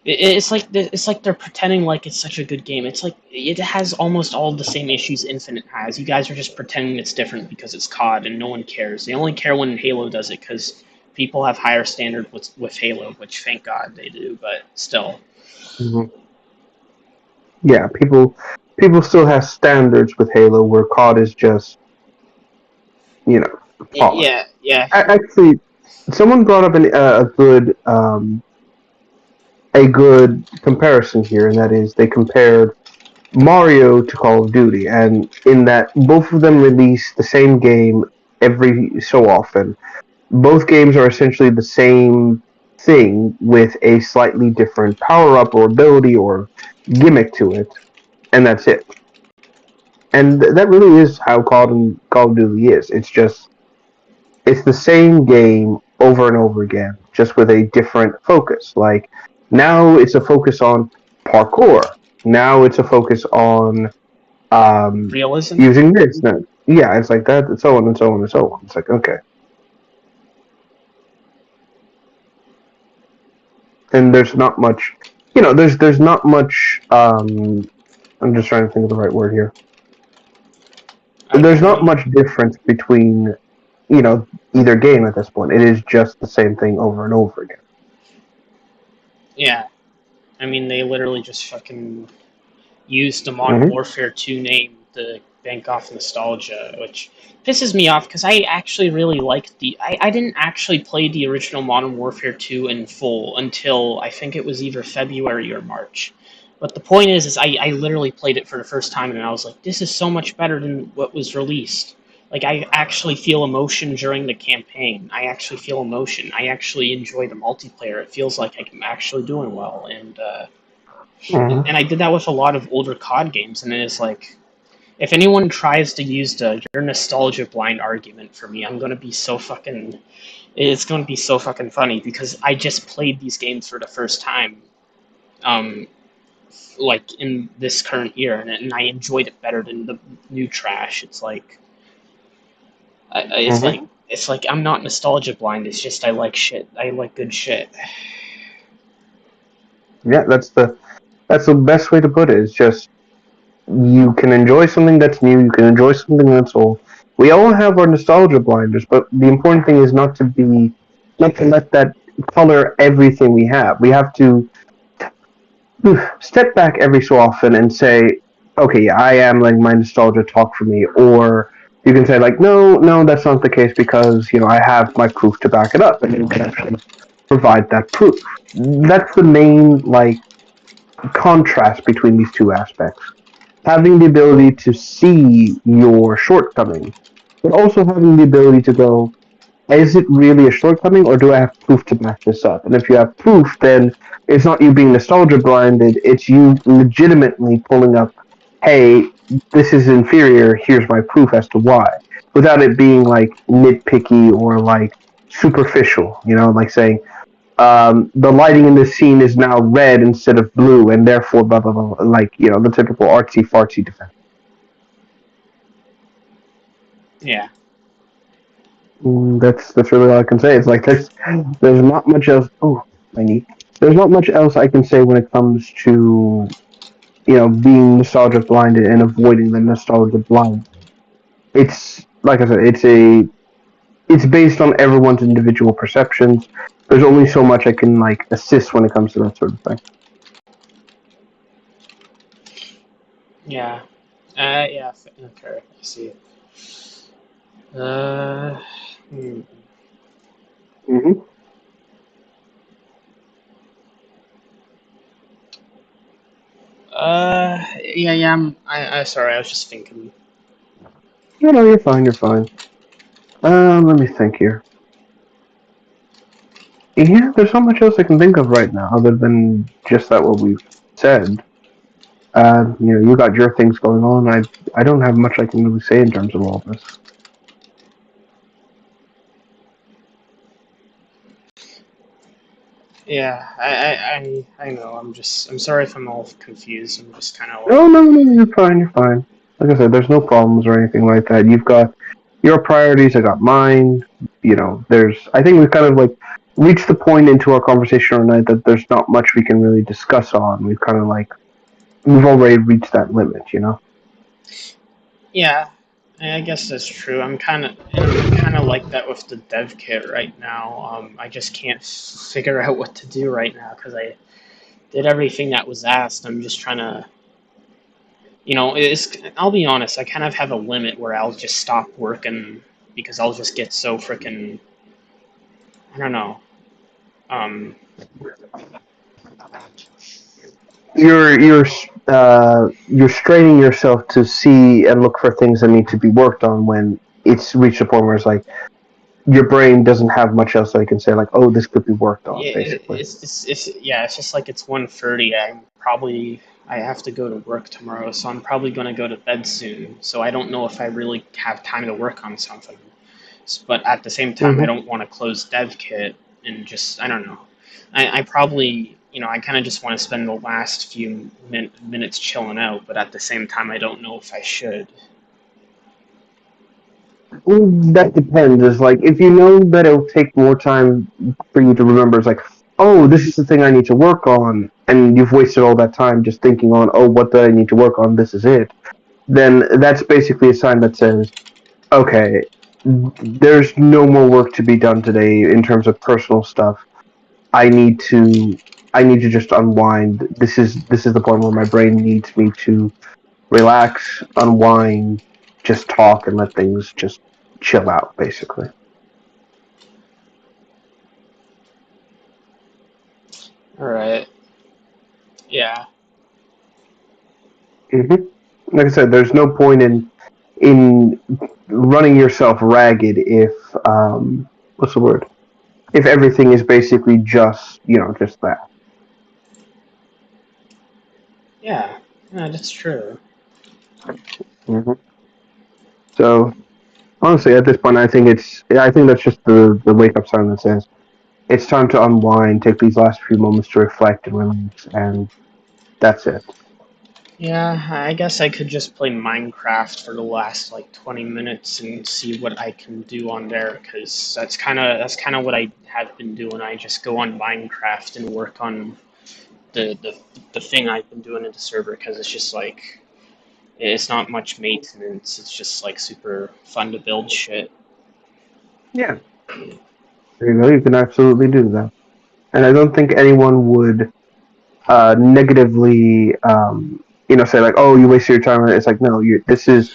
It's like they're pretending like it's such a good game. It's like it has almost all the same issues Infinite has. You guys are just pretending it's different because it's COD and no one cares. They only care when Halo does it because people have higher standard with Halo, which thank God they do, but still. Mm-hmm. Yeah, people still have standards with Halo, where COD is just, polished. Yeah. Actually, someone brought up a good comparison here, and that is they compared Mario to Call of Duty, and in that both of them release the same game every so often. Both games are essentially the same thing with a slightly different power up or ability or gimmick to it, and that's it. And that really is how Call of Duty is. It's the same game over and over again, just with a different focus. Like now it's a focus on parkour. Now it's a focus on realism. Using this. Now, yeah, it's like that, and so on and so on and so on. It's like, okay. And there's not much, there's not much. I'm just trying to think of the right word here. There's not much difference between, either game at this point. It is just the same thing over and over again. Yeah. I mean, they literally just fucking used the Modern Warfare 2 name to bank off nostalgia, which pisses me off because I actually really liked I didn't actually play the original Modern Warfare 2 in full until I think it was either February or March. But the point is I literally played it for the first time and I was like, this is so much better than what was released. Like, I actually feel emotion during the campaign. I actually feel emotion. I actually enjoy the multiplayer. It feels like I'm actually doing well. And I did that with a lot of older COD games, and it's like, if anyone tries to use your nostalgia blind argument for me, it's going to be so fucking funny, because I just played these games for the first time, like, in this current year, and I enjoyed it better than the new trash. It's like, it's like I'm not nostalgia blind. It's just I like shit. I like good shit. Yeah, that's the best way to put it. It's just you can enjoy something that's new. You can enjoy something that's old. We all have our nostalgia blinders, but the important thing is not to let that color everything we have. We have to step back every so often and say, okay, yeah, I am letting my nostalgia talk for me, or you can say like, no, that's not the case, because I have my proof to back it up, and you can actually provide that proof. That's the main contrast between these two aspects. Having the ability to see your shortcomings, but also having the ability to go, is it really a shortcoming, or do I have proof to back this up? And if you have proof, then it's not you being nostalgia blinded, it's you legitimately pulling up, hey, this is inferior, here's my proof as to why. Without it being like nitpicky or like superficial, like saying, the lighting in this scene is now red instead of blue, and therefore blah blah blah, like the typical artsy fartsy defense. Yeah. That's really all I can say. It's like there's not much else. Oh, there's not much else I can say when it comes to being nostalgia blinded and avoiding the nostalgia blind. It's like I said, it's based on everyone's individual perceptions. There's only so much I can assist when it comes to that sort of thing. Yeah. Yeah. Okay. I see. Yeah. I sorry. I was just thinking. No, you're fine. You're fine. Let me think here. Yeah, there's not much else I can think of right now, other than just that what we've said. You got your things going on. I don't have much I can really say in terms of all this. Yeah, I know. I'm sorry if I'm all confused. I'm just kind of No, you're fine. You're fine. Like I said, there's no problems or anything like that. You've got your priorities. I got mine. I think we've kind of reached the point into our conversation tonight that there's not much we can really discuss on. We've already reached that limit. Yeah, I guess that's true. I'm kind of like that with the dev kit right now. I just can't figure out what to do right now because I did everything that was asked. I'm just trying to, I'll be honest. I kind of have a limit where I'll just stop working because I'll just get so freaking, I don't know. Um, you're straining yourself to see and look for things that need to be worked on when it's reached a point where it's like your brain doesn't have much else that it can say like, oh, this could be worked on, yeah, basically. it's just like it's 1:30. I have to go to work tomorrow, so I'm probably gonna go to bed soon. So I don't know if I really have time to work on something. But at the same time, I don't want to close DevKit and just I don't know. I probably I kind of just want to spend the last few minutes chilling out, but at the same time, I don't know if I should. Well, that depends. It's like if you know that it'll take more time for you to remember, it's like, oh, this is the thing I need to work on, and you've wasted all that time just thinking on, oh, what do I need to work on? This is it. Then that's basically a sign that says, okay, there's no more work to be done today in terms of personal stuff. I need to I need to just unwind. This is the point where my brain needs me to relax, unwind, just talk and let things just chill out, basically. All right. Yeah. hmm Like I said, there's no point in running yourself ragged if what's the word? If everything is basically just just that. Yeah. Yeah, that's true. hmm So honestly, at this point, I think that's just the wake up sign that says it's time to unwind, take these last few moments to reflect and relax, and that's it. Yeah, I guess I could just play Minecraft for the last like 20 minutes and see what I can do on there because that's kind of what I have been doing. I just go on Minecraft and work on the thing I've been doing in the server because it's just like it's not much maintenance. It's just like super fun to build shit. Yeah, there you go. You can absolutely do that, and I don't think anyone would negatively, say like, "Oh, you wasted your time." It's like, no, this is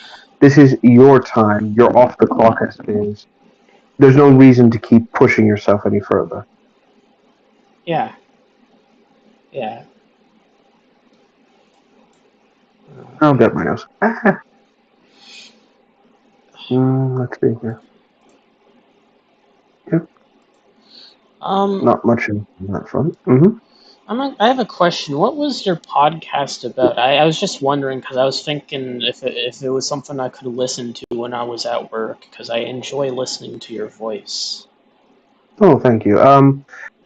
your time. You're off the clock as it is. There's no reason to keep pushing yourself any further. Yeah. Yeah. I'll get my nose. Let's see here. Yep. Not much in that front. I have a question. What was your podcast about? I was just wondering because I was thinking if it was something I could listen to when I was at work because I enjoy listening to your voice. Oh, thank you.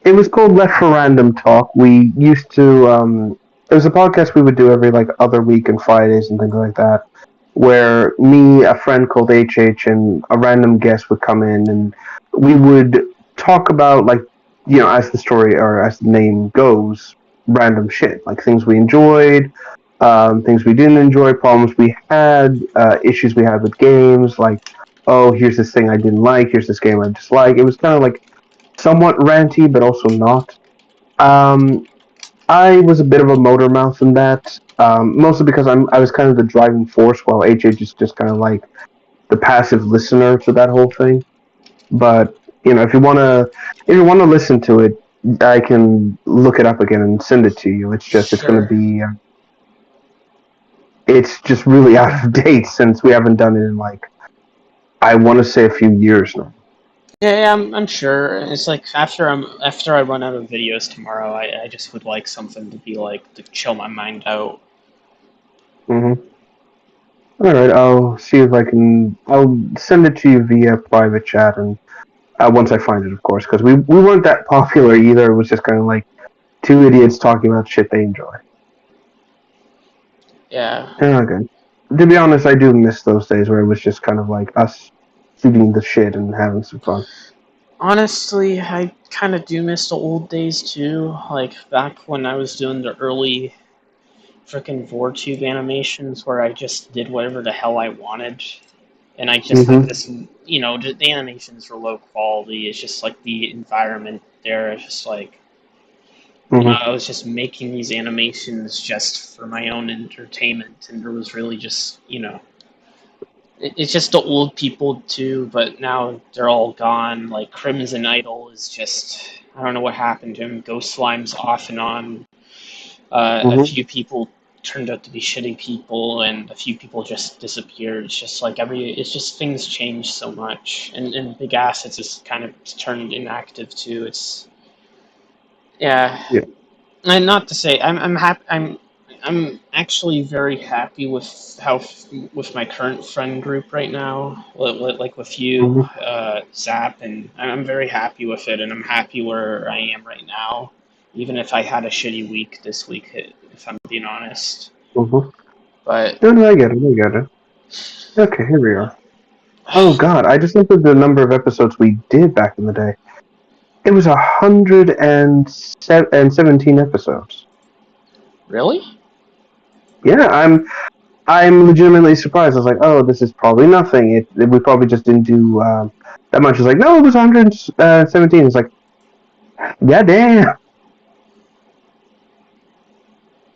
It was called Left for Random Talk. We used to. It was a podcast we would do every like other week and Fridays and things like that, where me, a friend called HH, and a random guest would come in, and we would talk about like as the story or as the name goes, random shit like things we enjoyed, things we didn't enjoy, problems we had, issues we had with games, like oh here's this thing I didn't like, here's this game I dislike. It was kind of like somewhat ranty, but also not. Um, I was a bit of a motor mouth in that, mostly because I was kind of the driving force, while HH is just kind of like the passive listener to that whole thing. But if you wanna listen to it, I can look it up again and send it to you. It's gonna Sure. be it's just really out of date since we haven't done it in like I want to say a few years now. Yeah, I'm sure. It's like after I run out of videos tomorrow, I just would like something to be like to chill my mind out. hmm All right, I'll see if I can. I'll send it to you via private chat, and once I find it, of course, because we weren't that popular either. It was just kind of like two idiots talking about shit they enjoy. Yeah. Okay. To be honest, I do miss those days where it was just kind of like us shooting the shit and having some fun. Honestly, I kind of do miss the old days too. Like back when I was doing the early frickin' VorTube animations where I just did whatever the hell I wanted. and I just have this, the animations are low quality. It's just like the environment there. It's just like, I was just making these animations just for my own entertainment, and there was really just, it's just the old people too, but now they're all gone. Like Crimson Idol is just, I don't know what happened to him. Ghost Slime's off and on. A few people turned out to be shitty people, and a few people just disappeared. It's just like it's just things change so much, and Big Assets is kind of turned inactive too. It's yeah. And not to say I'm happy. I'm actually very happy with with my current friend group right now. Like with you, Zap, and I'm very happy with it, and I'm happy where I am right now. Even if I had a shitty week this week, if I'm being honest. But No, I get it. Okay, here we are. Oh God, I just looked at the number of episodes we did back in the day. It was 117 episodes. Really? Yeah, I'm legitimately surprised. I was like, oh, this is probably nothing. We probably just didn't do that much. It's like, no, it was 117. It's like, yeah, damn.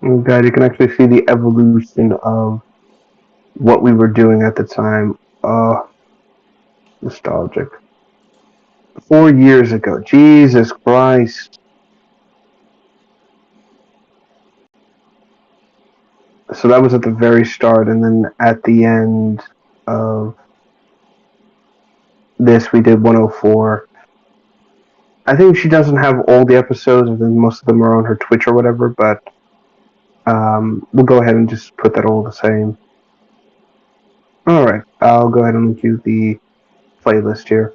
Oh God, you can actually see the evolution of what we were doing at the time. Nostalgic. 4 years ago. Jesus Christ. So that was at the very start, and then at the end of this, we did 104. I think she doesn't have all the episodes, and then most of them are on her Twitch or whatever, but we'll go ahead and just put that all the same. Alright, I'll go ahead and link you the playlist here.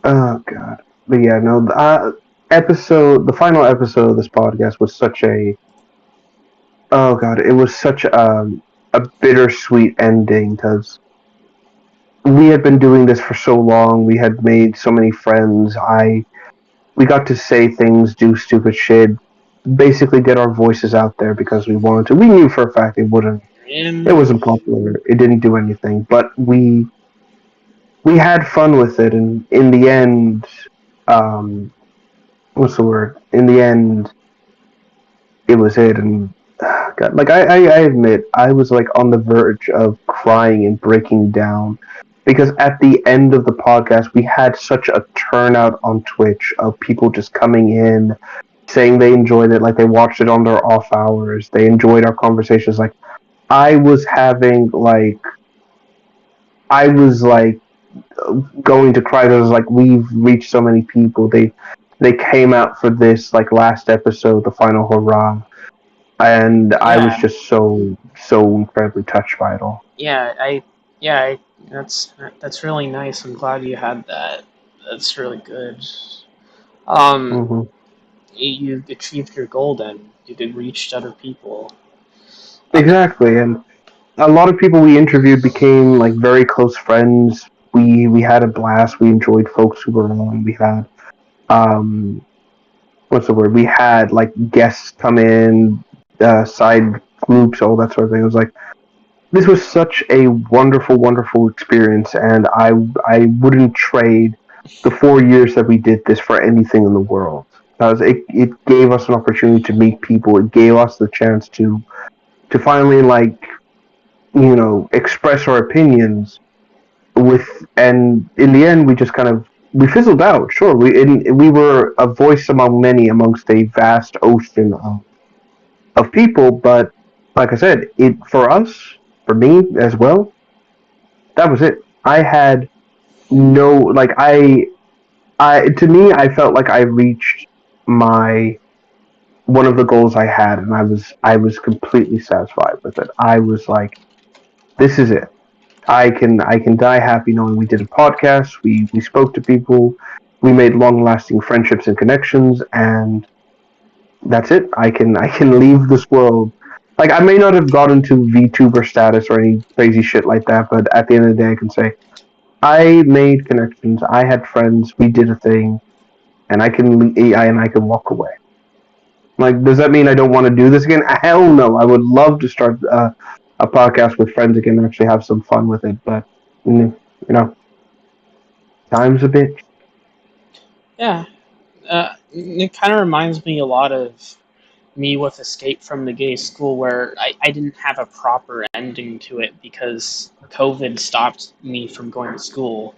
Oh, God. But yeah, no, the final episode of this podcast was such a... Oh, God, it was such a bittersweet ending, because we had been doing this for so long, we had made so many friends, we got to say things, do stupid shit, basically get our voices out there because we wanted to. We knew for a fact it wasn't popular, it didn't do anything, but we had fun with it, and in the end, what's the word? In the end, it was it, and God, like I admit, I was like on the verge of crying and breaking down because at the end of the podcast, we had such a turnout on Twitch of people just coming in, saying they enjoyed it, like they watched it on their off hours, they enjoyed our conversations. Like I was going to cry. I was like, we've reached so many people. They came out for this like last episode, the final hurrah. And I was just so incredibly touched by it all. That's really nice. I'm glad you had that. That's really good. You achieved your goal then. You reached other people. Exactly, and a lot of people we interviewed became like very close friends. We had a blast. We enjoyed folks who were on. We had what's the word? We had like guests come in, side groups, all that sort of thing. It was like this was such a wonderful, wonderful experience, and I wouldn't trade the 4 years that we did this for anything in the world. Because it gave us an opportunity to meet people. It gave us the chance to finally express our opinions and in the end we just kind of we fizzled out. Sure, we were a voice among many amongst a vast ocean of people, but like I said, for me as well, that was it. I had no like I to me I felt like I reached my one of the goals I had, and I was completely satisfied with it. I was like, this is it. I can die happy knowing we did a podcast. We spoke to people. We made long lasting friendships and connections, and that's it. I can leave this world. Like I may not have gotten to VTuber status or any crazy shit like that, but at the end of the day, I can say I made connections. I had friends. We did a thing, and I can walk away. Like, does that mean I don't want to do this again? Hell no. I would love to start a podcast with friends again and actually have some fun with it. But you know, time's a bitch. Yeah. It kind of reminds me a lot of me with Escape from the Gay School, where I didn't have a proper ending to it because COVID stopped me from going to school.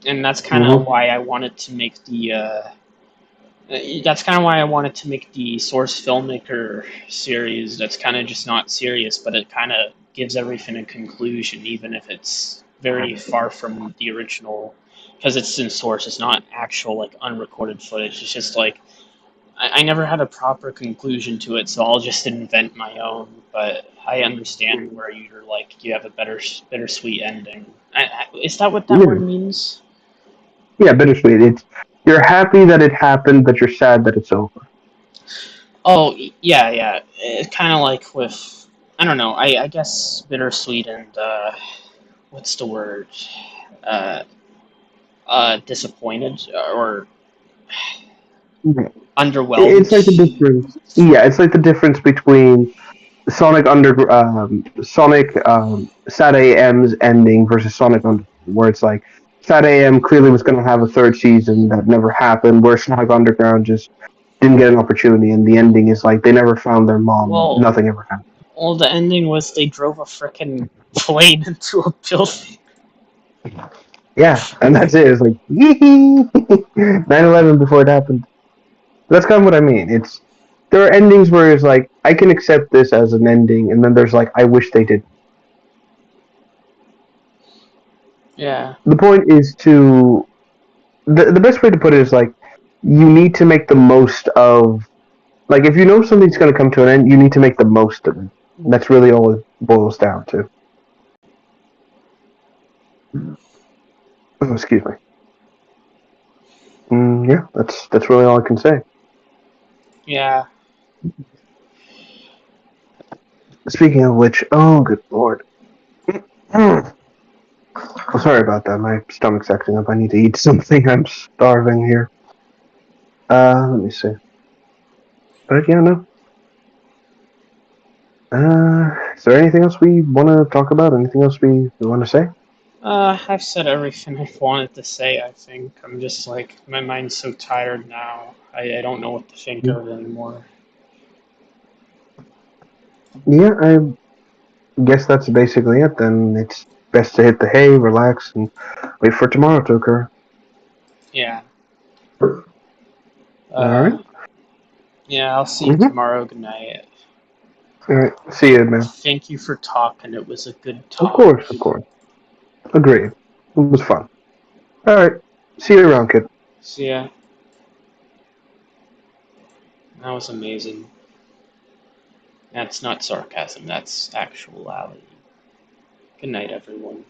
And that's kind of Mm-hmm. why I wanted to make that's kind of why I wanted to make the Source Filmmaker series. That's kind of just not serious, but it kind of gives everything a conclusion, even if it's very far from the original, because it's in Source. It's not actual like unrecorded footage. It's just like I never had a proper conclusion to it, so I'll just invent my own. But I understand where you're like you have a bittersweet ending. Is that what that Yeah. word means? Yeah, bittersweet. You're happy that it happened, but you're sad that it's over. Oh, yeah, yeah. It's kind of like with, I don't know, I guess bittersweet and, what's the word? Uh, Disappointed or Yeah. underwhelmed. It's like the difference. Yeah, it's like the difference between Sonic Sad AM's ending versus Sonic Underground, where it's like Sad AM clearly was going to have a third season that never happened, where Sonic Underground just didn't get an opportunity, and the ending is like they never found their mom, Well, nothing ever happened. well, the ending was they drove a frickin' plane into a building. Yeah, and that's it. It's like 9/11 before it happened. That's kind of what I mean. There are endings where it's like I can accept this as an ending, and then there's like I wish they did. Yeah. The point is the best way to put it is like you need to make the most of, like, if you know something's going to come to an end, you need to make the most of it. That's really all it boils down to. Oh, excuse me. Yeah, that's really all I can say. Yeah. Speaking of which, oh good lord. Oh, sorry about that. My stomach's acting up. I need to eat something. I'm starving here. Let me see. But yeah, no. Is there anything else we want to talk about? Anything else we want to say? I've said everything I wanted to say, I think. I'm just like, my mind's so tired now. I don't know what to think of anymore. Yeah, I guess that's basically it. Then it's best to hit the hay, relax, and wait for tomorrow to occur. Yeah. All right. Yeah, I'll see you tomorrow. Good night. All right. See you, man. Thank you for talking. It was a good Of talk. course, of course. Agreed. It was fun. All right. See you around, kid. See ya. That was amazing. That's not sarcasm. That's actuality. Good night, everyone.